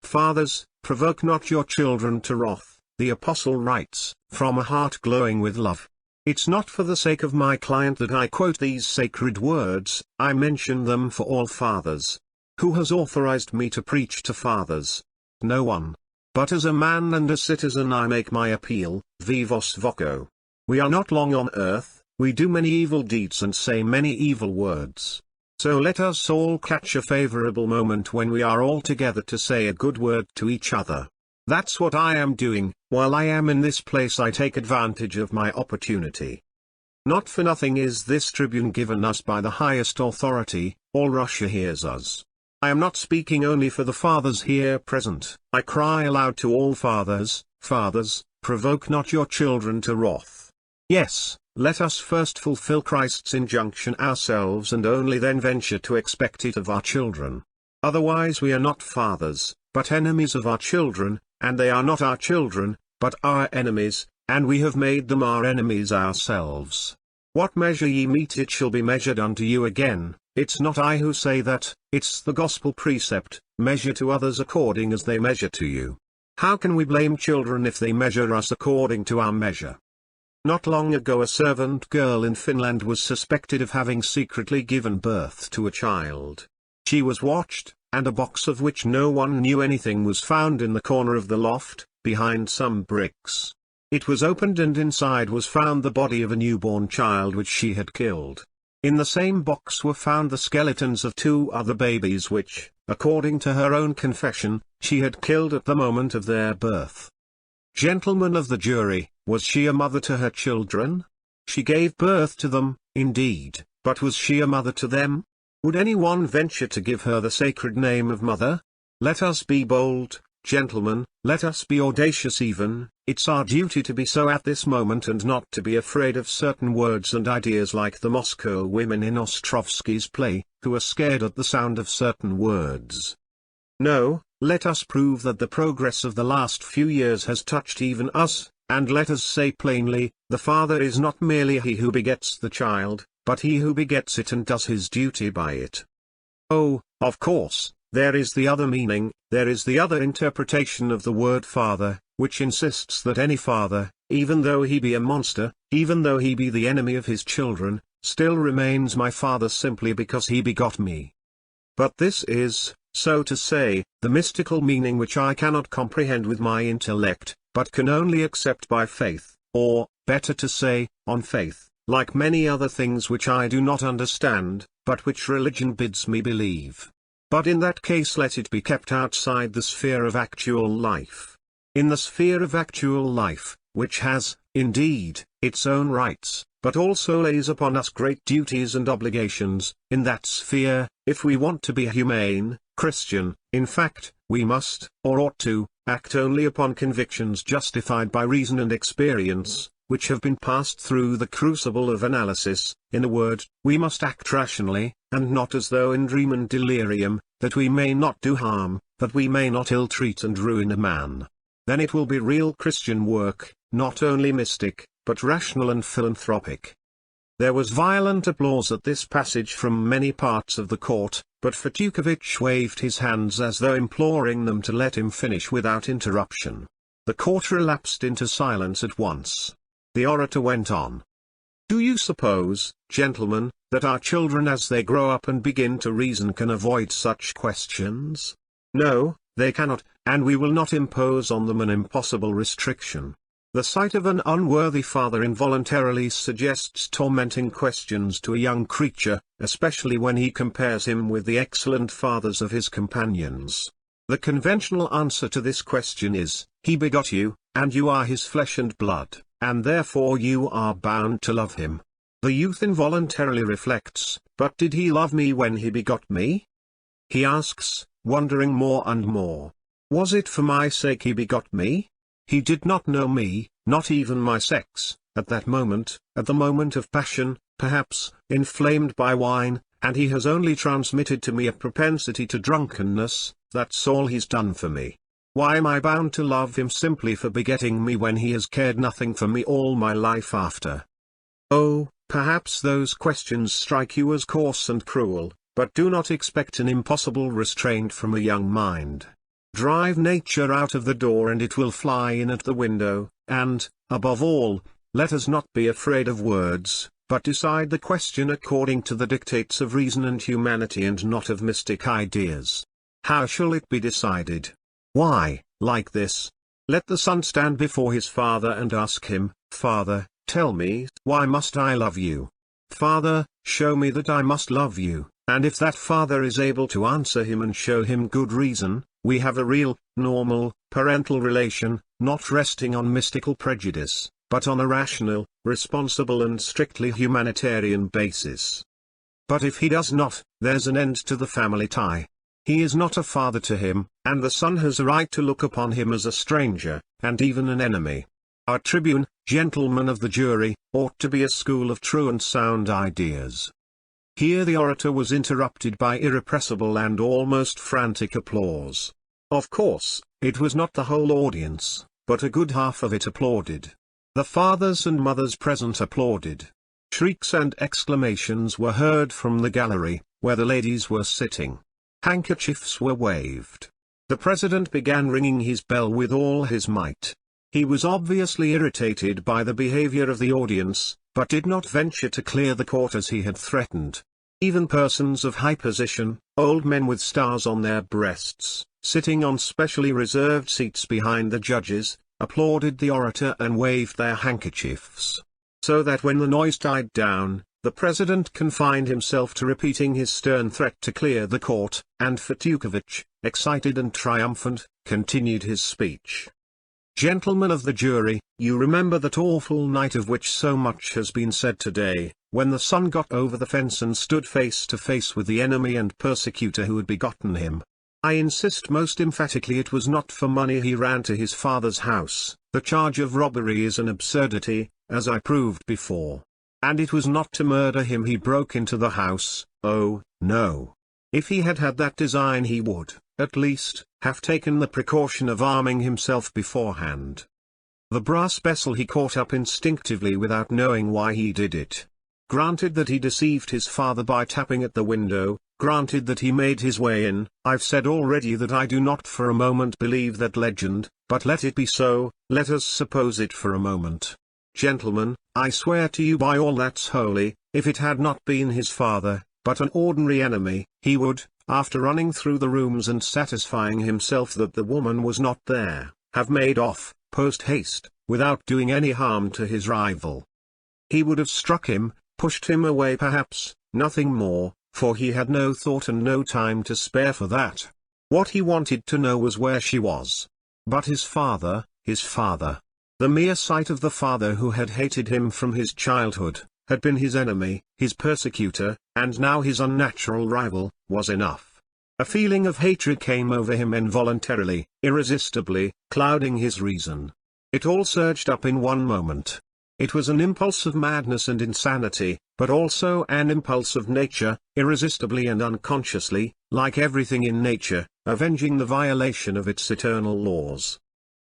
Speaker 1: Fathers, provoke not your children to wrath, the apostle writes, from a heart glowing with love. It's not for the sake of my client that I quote these sacred words, I mention them for all fathers. Who has authorized me to preach to fathers? No one. But as a man and a citizen I make my appeal, vivos voco. We are not long on earth, we do many evil deeds and say many evil words. So let us all catch a favorable moment when we are all together to say a good word to each other. That's what I am doing. While I am in this place I take advantage of my opportunity. Not for nothing is this tribune given us by the highest authority, all Russia hears us. I am not speaking only for the fathers here present, I cry aloud to all fathers, fathers, provoke not your children to wrath. Yes, let us first fulfill Christ's injunction ourselves and only then venture to expect it of our children. Otherwise we are not fathers, but enemies of our children, and they are not our children, but our enemies, and we have made them our enemies ourselves. What measure ye mete it shall be measured unto you again. It's not I who say that, it's the gospel precept, measure to others according as they measure to you. How can we blame children if they measure us according to our measure? Not long ago a servant girl in Finland was suspected of having secretly given birth to a child. She was watched, and a box of which no one knew anything was found in the corner of the loft, behind some bricks. It was opened and inside was found the body of a newborn child which she had killed. In the same box were found the skeletons of 2 other babies which, according to her own confession, she had killed at the moment of their birth. Gentlemen of the jury, was she a mother to her children? She gave birth to them, indeed, but was she a mother to them? Would anyone venture to give her the sacred name of mother? Let us be bold, gentlemen, let us be audacious even, it's our duty to be so at this moment and not to be afraid of certain words and ideas like the Moscow women in Ostrovsky's play, who are scared at the sound of certain words. No, let us prove that the progress of the last few years has touched even us, and let us say plainly, the father is not merely he who begets the child, but he who begets it and does his duty by it. Oh, of course, there is the other meaning, there is the other interpretation of the word father, which insists that any father, even though he be a monster, even though he be the enemy of his children, still remains my father simply because he begot me. But this is, so to say, the mystical meaning which I cannot comprehend with my intellect, but can only accept by faith, or, better to say, on faith, like many other things which I do not understand, but which religion bids me believe. But in that case let it be kept outside the sphere of actual life. In the sphere of actual life, which has, indeed, its own rights, but also lays upon us great duties and obligations, in that sphere, if we want to be humane, Christian, in fact, we must, or ought to, act only upon convictions justified by reason and experience, which have been passed through the crucible of analysis. In a word, we must act rationally, and not as though in dream and delirium, that we may not do harm, that we may not ill-treat and ruin a man. Then it will be real Christian work, not only mystic, but rational and philanthropic. There was violent applause at this passage from many parts of the court, but Fetukovich waved his hands as though imploring them to let him finish without interruption. The court relapsed into silence at once. The orator went on. Do you suppose, gentlemen, that our children as they grow up and begin to reason can avoid such questions? No, they cannot, and we will not impose on them an impossible restriction. The sight of an unworthy father involuntarily suggests tormenting questions to a young creature, especially when he compares him with the excellent fathers of his companions. The conventional answer to this question is, he begot you, and you are his flesh and blood, and therefore you are bound to love him. The youth involuntarily reflects, but did he love me when he begot me? He asks, wondering more and more. Was it for my sake he begot me? He did not know me, not even my sex, at that moment, at the moment of passion, perhaps, inflamed by wine, and he has only transmitted to me a propensity to drunkenness. That's all he's done for me. Why am I bound to love him simply for begetting me when he has cared nothing for me all my life after? Oh, perhaps those questions strike you as coarse and cruel, but do not expect an impossible restraint from a young mind. Drive nature out of the door and it will fly in at the window, and, above all, let us not be afraid of words, but decide the question according to the dictates of reason and humanity and not of mystic ideas. How shall it be decided? Why, like this. Let the son stand before his father and ask him, Father, tell me, why must I love you? Father, show me that I must love you, and if that father is able to answer him and show him good reason, we have a real, normal, parental relation, not resting on mystical prejudice, but on a rational, responsible and strictly humanitarian basis. But if he does not, there's an end to the family tie. He is not a father to him, and the son has a right to look upon him as a stranger, and even an enemy. Our tribune, gentlemen of the jury, ought to be a school of true and sound ideas. Here the orator was interrupted by irrepressible and almost frantic applause. Of course, it was not the whole audience, but a good half of it applauded. The fathers and mothers present applauded. Shrieks and exclamations were heard from the gallery, where the ladies were sitting. Handkerchiefs were waved. The president began ringing his bell with all his might. He was obviously irritated by the behavior of the audience, but did not venture to clear the court as he had threatened. Even persons of high position, old men with stars on their breasts, sitting on specially reserved seats behind the judges, applauded the orator and waved their handkerchiefs. So that when the noise died down, the The president confined himself to repeating his stern threat to clear the court, and Fetukovich, excited and triumphant, continued his speech. Gentlemen of the jury, you remember that awful night of which so much has been said today, when the son got over the fence and stood face to face with the enemy and persecutor who had begotten him. I insist most emphatically it was not for money he ran to his father's house. The charge of robbery is an absurdity, as I proved before. And it was not to murder him he broke into the house. Oh, no. If he had had that design he would, at least, have taken the precaution of arming himself beforehand. The brass pestle he caught up instinctively without knowing why he did it. Granted that he deceived his father by tapping at the window, granted that he made his way in, I've said already that I do not for a moment believe that legend, but let it be so, let us suppose it for a moment. Gentlemen, I swear to you by all that's holy, if it had not been his father, but an ordinary enemy, he would, after running through the rooms and satisfying himself that the woman was not there, have made off, post-haste, without doing any harm to his rival. He would have struck him, pushed him away perhaps, nothing more, for he had no thought and no time to spare for that. What he wanted to know was where she was. But his father, the mere sight of the father who had hated him from his childhood, had been his enemy, his persecutor, and now his unnatural rival, was enough. A feeling of hatred came over him involuntarily, irresistibly, clouding his reason. It all surged up in one moment. It was an impulse of madness and insanity, but also an impulse of nature, irresistibly and unconsciously, like everything in nature, avenging the violation of its eternal laws.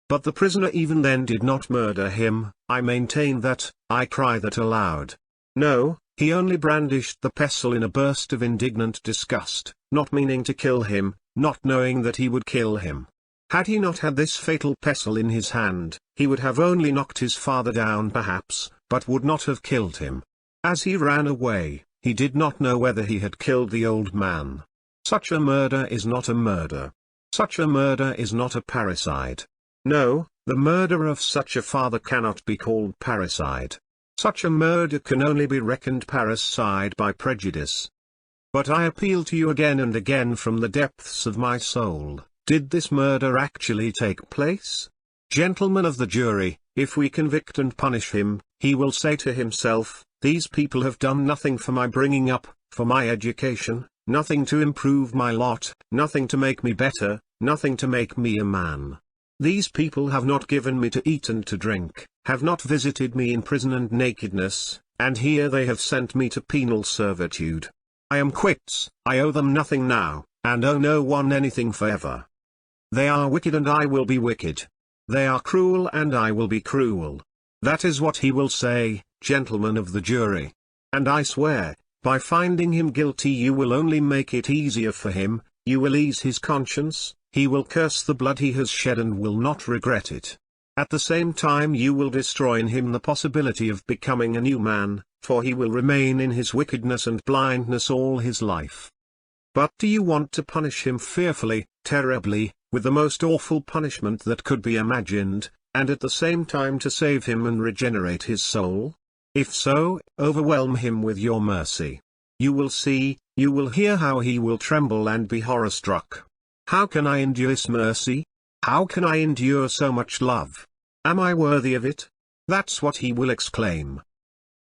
Speaker 1: But the prisoner even then did not murder him. I maintain that, I cry that aloud. No, he only brandished the pestle in a burst of indignant disgust, not meaning to kill him, not knowing that he would kill him. Had he not had this fatal pestle in his hand, he would have only knocked his father down perhaps, but would not have killed him. As he ran away, he did not know whether he had killed the old man. Such a murder is not a murder. Such a murder is not a parricide. No, the murder of such a father cannot be called parricide. Such a murder can only be reckoned parricide by prejudice. But I appeal to you again and again from the depths of my soul, did this murder actually take place? Gentlemen of the jury, if we convict and punish him, he will say to himself, these people have done nothing for my bringing up, for my education, nothing to improve my lot, nothing to make me better, nothing to make me a man. These people have not given me to eat and to drink, have not visited me in prison and nakedness, and here they have sent me to penal servitude. I am quits, I owe them nothing now, and owe no one anything forever. They are wicked and I will be wicked. They are cruel and I will be cruel. That is what he will say, gentlemen of the jury. And I swear, by finding him guilty you will only make it easier for him, you will ease his conscience, he will curse the blood he has shed and will not regret it. At the same time you will destroy in him the possibility of becoming a new man, for he will remain in his wickedness and blindness all his life. But do you want to punish him fearfully, terribly, with the most awful punishment that could be imagined, and at the same time to save him and regenerate his soul? If so, overwhelm him with your mercy. You will see, you will hear how he will tremble and be horror-struck. How can I endure this mercy? How can I endure so much love? Am I worthy of it? That's what he will exclaim.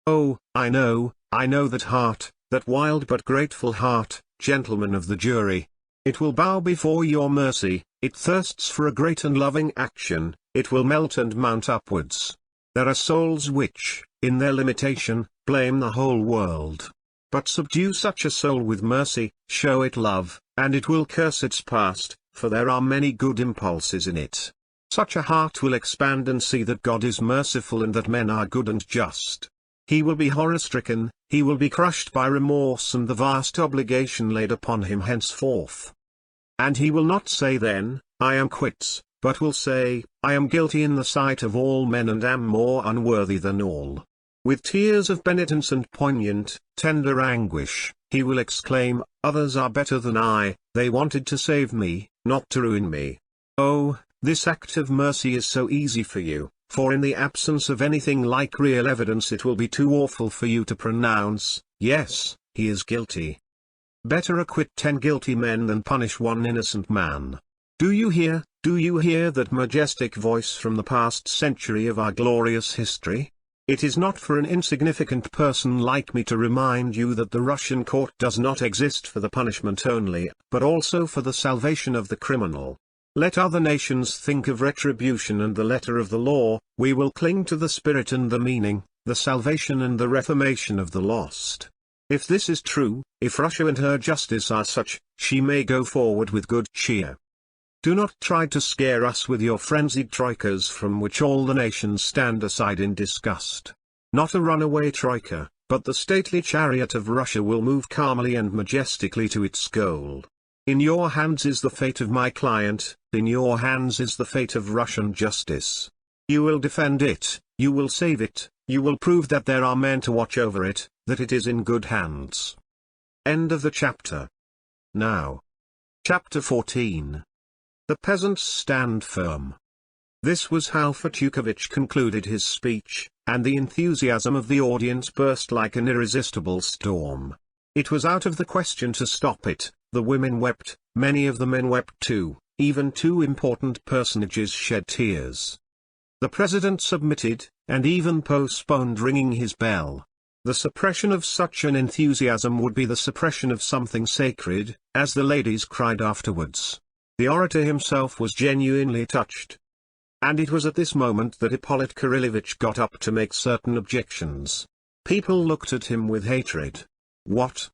Speaker 1: Oh, I know that heart, that wild but grateful heart, gentlemen of the jury. It will bow before your mercy, it thirsts for a great and loving action, it will melt and mount upwards. There are souls which, in their limitation, blame the whole world. But subdue such a soul with mercy, show it love, and it will curse its past, for there are many good impulses in it. Such a heart will expand and see that God is merciful and that men are good and just. He will be horror-stricken, he will be crushed by remorse and the vast obligation laid upon him henceforth. And he will not say then, I am quits, but will say, I am guilty in the sight of all men and am more unworthy than all. With tears of penitence and poignant, tender anguish, he will exclaim, others are better than I, they wanted to save me, not to ruin me. Oh, this act of mercy is so easy for you, for in the absence of anything like real evidence it will be too awful for you to pronounce, yes, he is guilty. Better acquit 10 guilty men than punish 1 innocent man. Do you hear that majestic voice from the past century of our glorious history? It is not for an insignificant person like me to remind you that the Russian court does not exist for the punishment only, but also for the salvation of the criminal. Let other nations think of retribution and the letter of the law, we will cling to the spirit and the meaning, the salvation and the reformation of the lost. If this is true, if Russia and her justice are such, she may go forward with good cheer. Do not try to scare us with your frenzied troikas from which all the nations stand aside in disgust. Not a runaway troika, but the stately chariot of Russia will move calmly and majestically to its goal. In your hands is the fate of my client, in your hands is the fate of Russian justice. You will defend it, you will save it, you will prove that there are men to watch over it, that it is in good hands. End of the chapter. Now. Chapter 14. The peasants stand firm. This was how Fetyukovitch concluded his speech, and the enthusiasm of the audience burst like an irresistible storm. It was out of the question to stop it. The women wept, many of the men wept too, even 2 important personages shed tears. The president submitted, and even postponed ringing his bell. The suppression of such an enthusiasm would be the suppression of something sacred, as the ladies cried afterwards. The orator himself was genuinely touched. And it was at this moment that Ippolit Kirillovitch got up to make certain objections. People looked at him with hatred. What's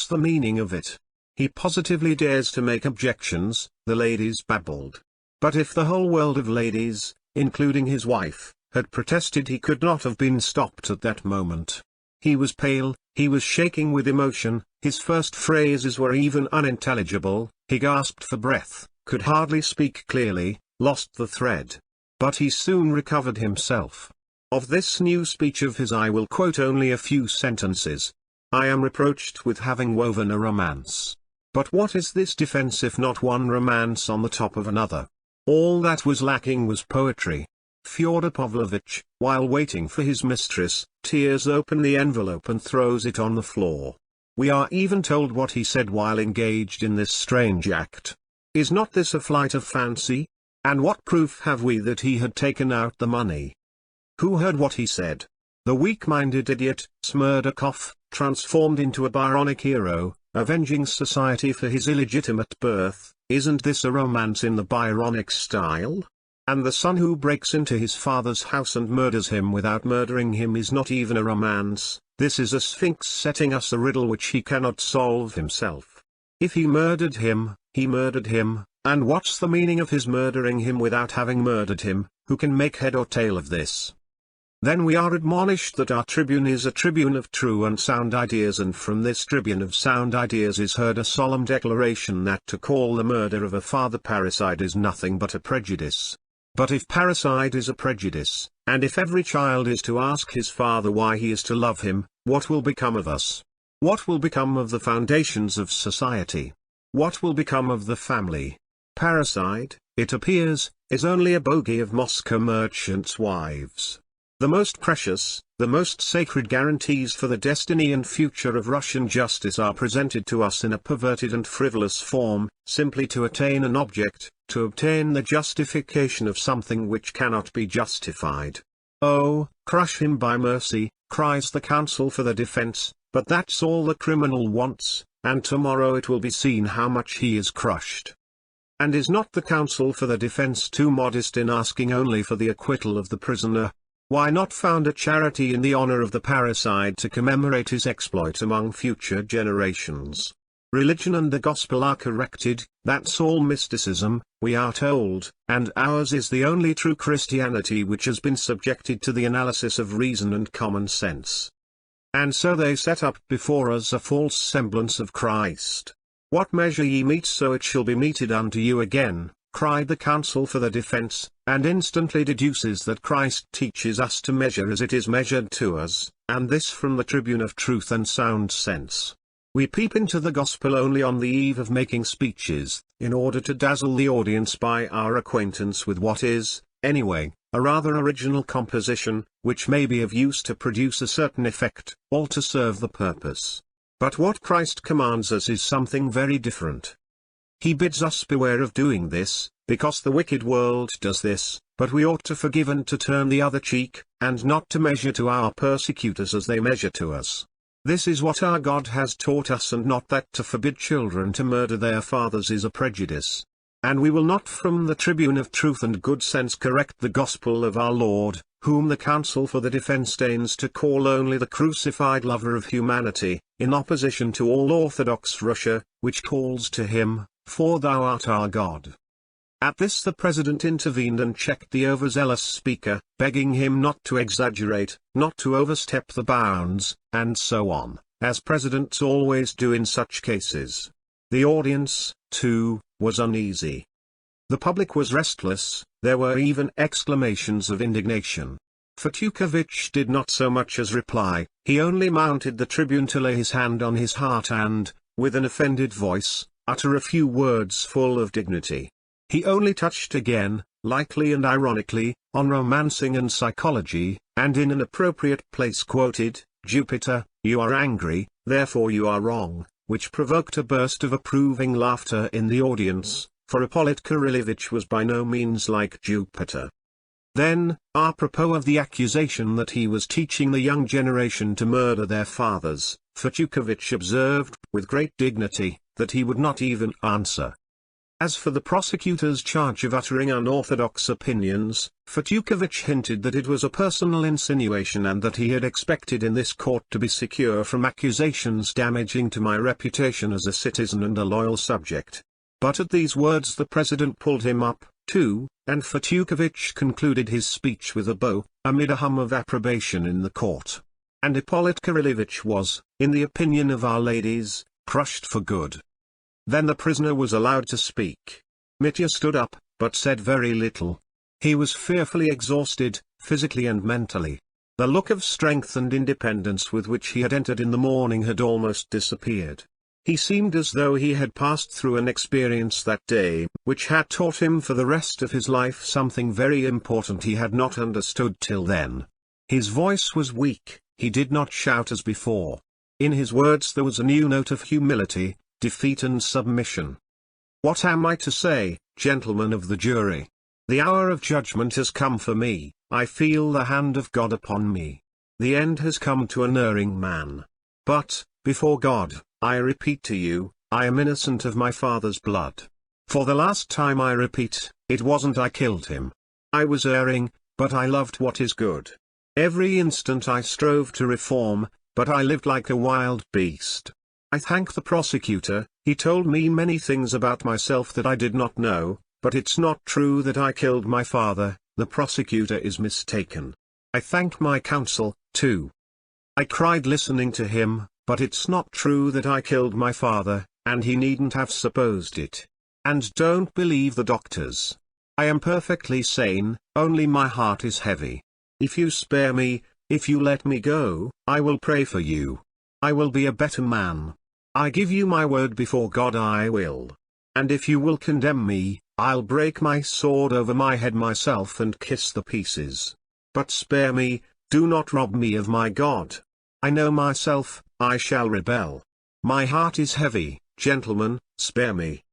Speaker 1: the meaning of it? He positively dares to make objections, the ladies babbled. But if the whole world of ladies, including his wife, had protested, he could not have been stopped at that moment. He was pale, he was shaking with emotion, his first phrases were even unintelligible, he gasped for breath, could hardly speak clearly, lost the thread. But he soon recovered himself. Of this new speech of his I will quote only a few sentences. I am reproached with having woven a romance. But what is this defense if not one romance on the top of another? All that was lacking was poetry. Fyodor Pavlovitch, while waiting for his mistress, tears open the envelope and throws it on the floor. We are even told what he said while engaged in this strange act. Is not this a flight of fancy? And what proof have we that he had taken out the money? Who heard what he said? The weak-minded idiot, Smerdakov, transformed into a Byronic hero, avenging society for his illegitimate birth. Isn't this a romance in the Byronic style? And the son who breaks into his father's house and murders him without murdering him is not even a romance. This is a sphinx setting us a riddle which he cannot solve himself. If he murdered him, and what's the meaning of his murdering him without having murdered him? Who can make head or tail of this? Then we are admonished that our tribune is a tribune of true and sound ideas, and from this tribune of sound ideas is heard a solemn declaration that to call the murder of a father parricide is nothing but a prejudice. But if parricide is a prejudice, and if every child is to ask his father why he is to love him, what will become of us? What will become of the foundations of society? What will become of the family? Parricide, it appears, is only a bogey of Moscow merchants' wives. The most precious, the most sacred guarantees for the destiny and future of Russian justice are presented to us in a perverted and frivolous form, simply to attain an object, to obtain the justification of something which cannot be justified. Oh, crush him by mercy, cries the counsel for the defense, but that's all the criminal wants, and tomorrow it will be seen how much he is crushed. And is not the counsel for the defense too modest in asking only for the acquittal of the prisoner? Why not found a charity in the honor of the parricide to commemorate his exploit among future generations? Religion and the gospel are corrected, that's all mysticism, we are told, and ours is the only true Christianity which has been subjected to the analysis of reason and common sense. And so they set up before us a false semblance of Christ. What measure ye mete so it shall be meted unto you again, cried the counsel for the defense, and instantly deduces that Christ teaches us to measure as it is measured to us, and this from the tribune of truth and sound sense. We peep into the gospel only on the eve of making speeches, in order to dazzle the audience by our acquaintance with what is, anyway, a rather original composition, which may be of use to produce a certain effect, or to serve the purpose. But what Christ commands us is something very different. He bids us beware of doing this, because the wicked world does this, but we ought to forgive and to turn the other cheek, and not to measure to our persecutors as they measure to us. This is what our God has taught us, and not that to forbid children to murder their fathers is a prejudice. And we will not from the tribune of truth and good sense correct the gospel of our Lord, whom the counsel for the defense deigns to call only the crucified lover of humanity, in opposition to all orthodox Russia, which calls to him, "For thou art our God." At this the president intervened and checked the overzealous speaker, begging him not to exaggerate, not to overstep the bounds, and so on, as presidents always do in such cases. The audience, too, was uneasy. The public was restless, there were even exclamations of indignation. Fyodor did not so much as reply, he only mounted the tribune to lay his hand on his heart and, with an offended voice, utter a few words full of dignity. He only touched again, lightly and ironically, on romancing and psychology, and in an appropriate place quoted, "Jupiter, you are angry, therefore you are wrong," which provoked a burst of approving laughter in the audience, for Ippolit Kirillovich was by no means like Jupiter. Then, apropos of the accusation that he was teaching the young generation to murder their fathers, Fyodor observed, with great dignity, that he would not even answer. As for the prosecutor's charge of uttering unorthodox opinions, Fyodor hinted that it was a personal insinuation and that he had expected in this court to be secure from accusations damaging to my reputation as a citizen and a loyal subject. But at these words the president pulled him up, too, and Fyodor concluded his speech with a bow, amid a hum of approbation in the court. And Ippolit Kirillovich was, in the opinion of our ladies, crushed for good. Then the prisoner was allowed to speak. Mitya stood up, but said very little. He was fearfully exhausted, physically and mentally. The look of strength and independence with which he had entered in the morning had almost disappeared. He seemed as though he had passed through an experience that day, which had taught him for the rest of his life something very important he had not understood till then. His voice was weak, he did not shout as before. In his words there was a new note of humility, defeat and submission. What am I to say, gentlemen of the jury? The hour of judgment has come for me, I feel the hand of God upon me. The end has come to an erring man. But, before God, I repeat to you, I am innocent of my father's blood. For the last time I repeat, it wasn't I killed him. I was erring, but I loved what is good. Every instant I strove to reform, but I lived like a wild beast. I thank the prosecutor, he told me many things about myself that I did not know, but it's not true that I killed my father, the prosecutor is mistaken. I thank my counsel, too. I cried listening to him, but it's not true that I killed my father, and he needn't have supposed it. And don't believe the doctors. I am perfectly sane, only my heart is heavy. If you spare me, if you let me go, I will pray for you. I will be a better man. I give you my word before God I will. And if you will condemn me, I'll break my sword over my head myself and kiss the pieces. But spare me, do not rob me of my God. I know myself, I shall rebel. My heart is heavy, gentlemen, spare me.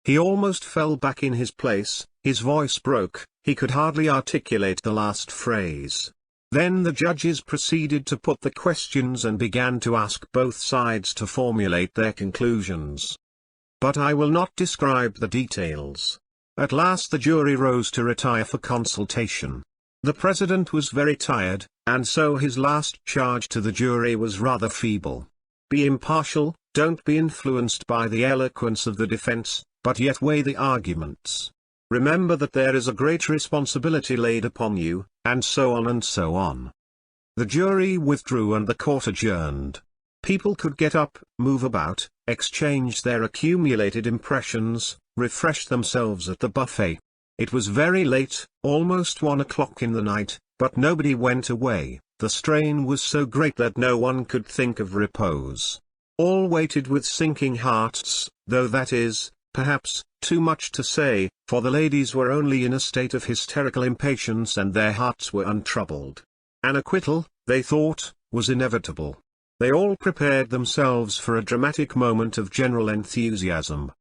Speaker 1: He almost fell back in his place, his voice broke, he could hardly articulate the last phrase. Then the judges proceeded to put the questions and began to ask both sides to formulate their conclusions. But I will not describe the details. At last the jury rose to retire for consultation. The president was very tired, and so his last charge to the jury was rather feeble. Be impartial, don't be influenced by the eloquence of the defense, but yet weigh the arguments. Remember that there is a great responsibility laid upon you, and so on and so on. The jury withdrew and the court adjourned. People could get up, move about, exchange their accumulated impressions, refresh themselves at the buffet. It was very late, almost 1 o'clock in the night, but nobody went away. The strain was so great that no one could think of repose. All waited with sinking hearts, though that is, perhaps, too much to say, for the ladies were only in a state of hysterical impatience and their hearts were untroubled. An acquittal, they thought, was inevitable. They all prepared themselves for a dramatic moment of general enthusiasm.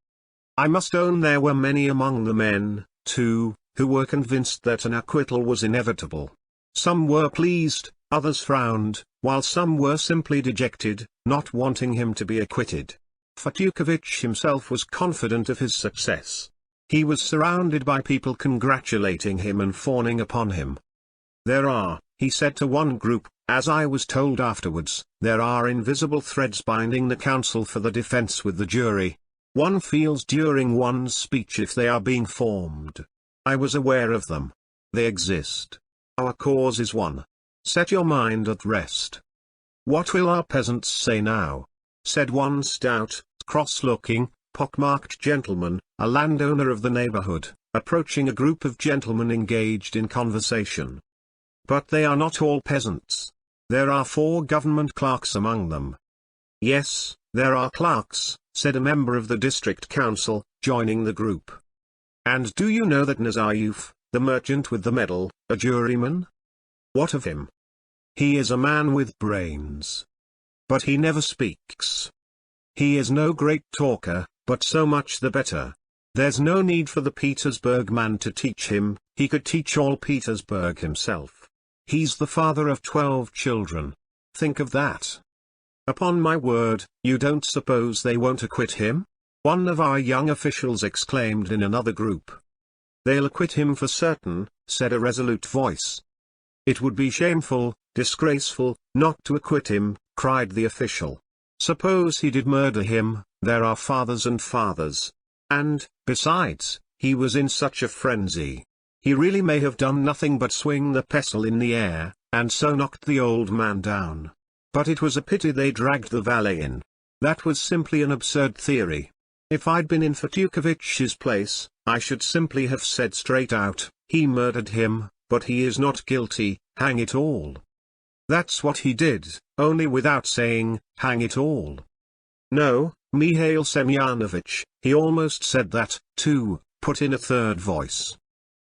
Speaker 1: I must own there were many among the men, too, who were convinced that an acquittal was inevitable. Some were pleased, others frowned, while some were simply dejected, not wanting him to be acquitted. Fetyukovitch himself was confident of his success. He was surrounded by people congratulating him and fawning upon him. "There are," he said to one group, "as I was told afterwards, there are invisible threads binding the counsel for the defense with the jury. One feels during one's speech if they are being formed. I was aware of them. They exist. Our cause is won. Set your mind at rest." "What will our peasants say now?" said one stout, cross-looking, pock-marked gentleman, a landowner of the neighborhood, approaching a group of gentlemen engaged in conversation. "But they are not all peasants. There are 4 government clerks among them." "Yes, there are clerks," said a member of the district council, joining the group. "And do you know that Nazaryev, the merchant with the medal, a juryman? What of him? He is a man with brains. But he never speaks. He is no great talker, but so much the better. There's no need for the Petersburg man to teach him, he could teach all Petersburg himself. He's the father of 12 children. Think of that. Upon my word, you don't suppose they won't acquit him?" one of our young officials exclaimed in another group. "They'll acquit him for certain," said a resolute voice. "It would be shameful, disgraceful, not to acquit him," cried the official. "Suppose he did murder him, there are fathers and fathers. And, besides, he was in such a frenzy. He really may have done nothing but swing the pestle in the air, and so knocked the old man down. But it was a pity they dragged the valet in. That was simply an absurd theory. If I'd been in Fetyukovitch's place, I should simply have said straight out, he murdered him, but he is not guilty, hang it all. That's what he did, only without saying, hang it all. No, Mihail Semyonovich, he almost said that, too, put in a third voice.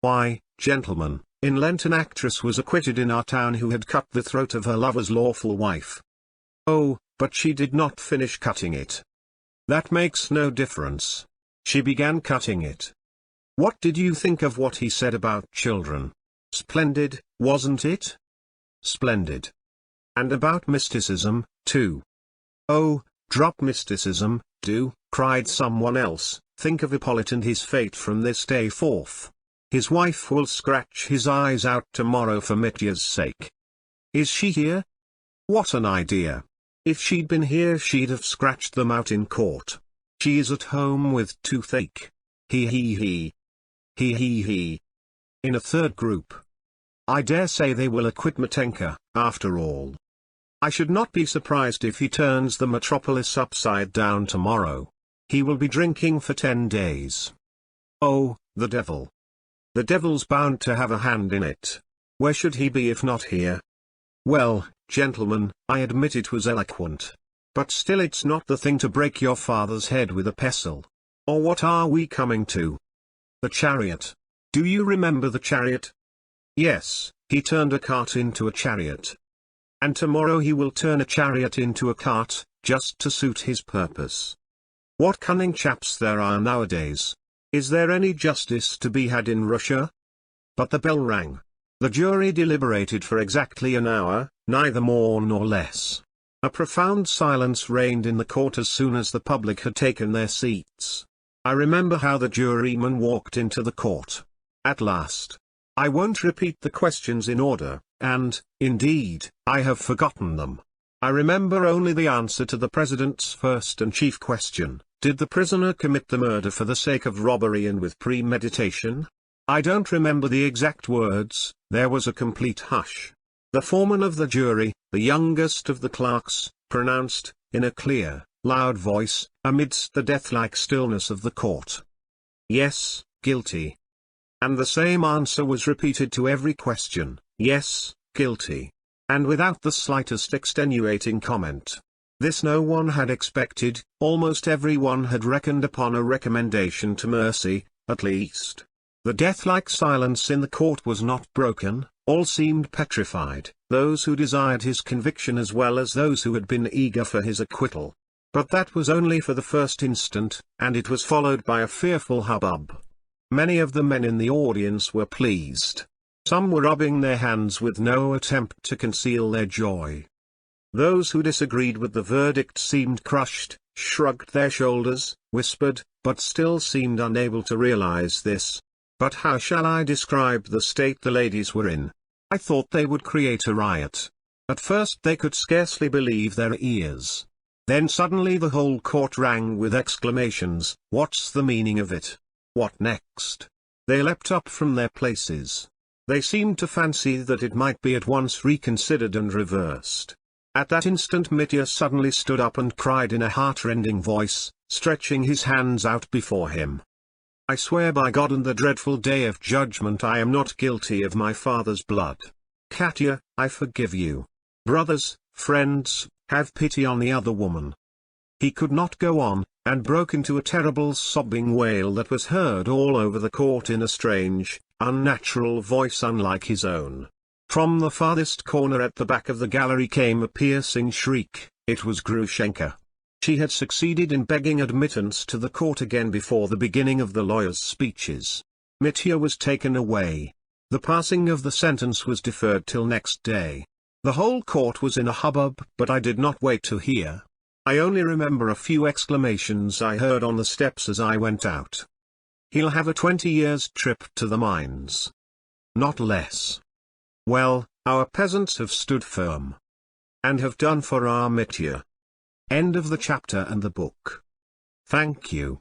Speaker 1: Why, gentlemen, in Lent an actress was acquitted in our town who had cut the throat of her lover's lawful wife. Oh, but she did not finish cutting it. That makes no difference. She began cutting it. What did you think of what he said about children? Splendid, wasn't it? Splendid. And about mysticism, too. Oh, drop mysticism, do, cried someone else, think of Hippolyte and his fate from this day forth. His wife will scratch his eyes out tomorrow for Mitya's sake. Is she here? What an idea. If she'd been here she'd have scratched them out in court. She is at home with toothache. He he he. He he he. In a third group. I dare say they will acquit Matenka, after all. I should not be surprised if he turns the metropolis upside down tomorrow. He will be drinking for 10 days. Oh, the devil. The devil's bound to have a hand in it. Where should he be if not here? Well, gentlemen, I admit it was eloquent. But still it's not the thing to break your father's head with a pestle. Or what are we coming to? The chariot. Do you remember the chariot? Yes, he turned a cart into a chariot. And tomorrow he will turn a chariot into a cart, just to suit his purpose. What cunning chaps there are nowadays. Is there any justice to be had in Russia? But the bell rang. The jury deliberated for exactly an hour, neither more nor less. A profound silence reigned in the court as soon as the public had taken their seats. I remember how the juryman walked into the court. At last. I won't repeat the questions in order, and, indeed, I have forgotten them. I remember only the answer to the president's first and chief question, did the prisoner commit the murder for the sake of robbery and with premeditation? I don't remember the exact words, there was a complete hush. The foreman of the jury, the youngest of the clerks, pronounced, in a clear, loud voice, amidst the death-like stillness of the court. Yes, guilty. And the same answer was repeated to every question, yes, guilty. And without the slightest extenuating comment. This no one had expected. Almost everyone had reckoned upon a recommendation to mercy, at least. The death-like silence in the court was not broken. All seemed petrified, those who desired his conviction as well as those who had been eager for his acquittal. But that was only for the first instant, and it was followed by a fearful hubbub. Many of the men in the audience were pleased. Some were rubbing their hands with no attempt to conceal their joy. Those who disagreed with the verdict seemed crushed, shrugged their shoulders, whispered, but still seemed unable to realize this. But how shall I describe the state the ladies were in? I thought they would create a riot. At first they could scarcely believe their ears. Then suddenly the whole court rang with exclamations, "What's the meaning of it? What next?" They leapt up from their places. They seemed to fancy that it might be at once reconsidered and reversed. At that instant Mitya suddenly stood up and cried in a heart-rending voice, stretching his hands out before him. "I swear by God and the dreadful day of judgment I am not guilty of my father's blood. Katya, I forgive you. Brothers, friends, have pity on the other woman." He could not go on, and broke into a terrible sobbing wail that was heard all over the court in a strange, unnatural voice unlike his own. From the farthest corner at the back of the gallery came a piercing shriek. It was Grushenka. She had succeeded in begging admittance to the court again before the beginning of the lawyer's speeches. Mitya was taken away. The passing of the sentence was deferred till next day. The whole court was in a hubbub, but I did not wait to hear. I only remember a few exclamations I heard on the steps as I went out. "He'll have a 20 years' trip to the mines. Not less. Well, our peasants have stood firm. And have done for our Mitya." End of the chapter and the book. Thank you.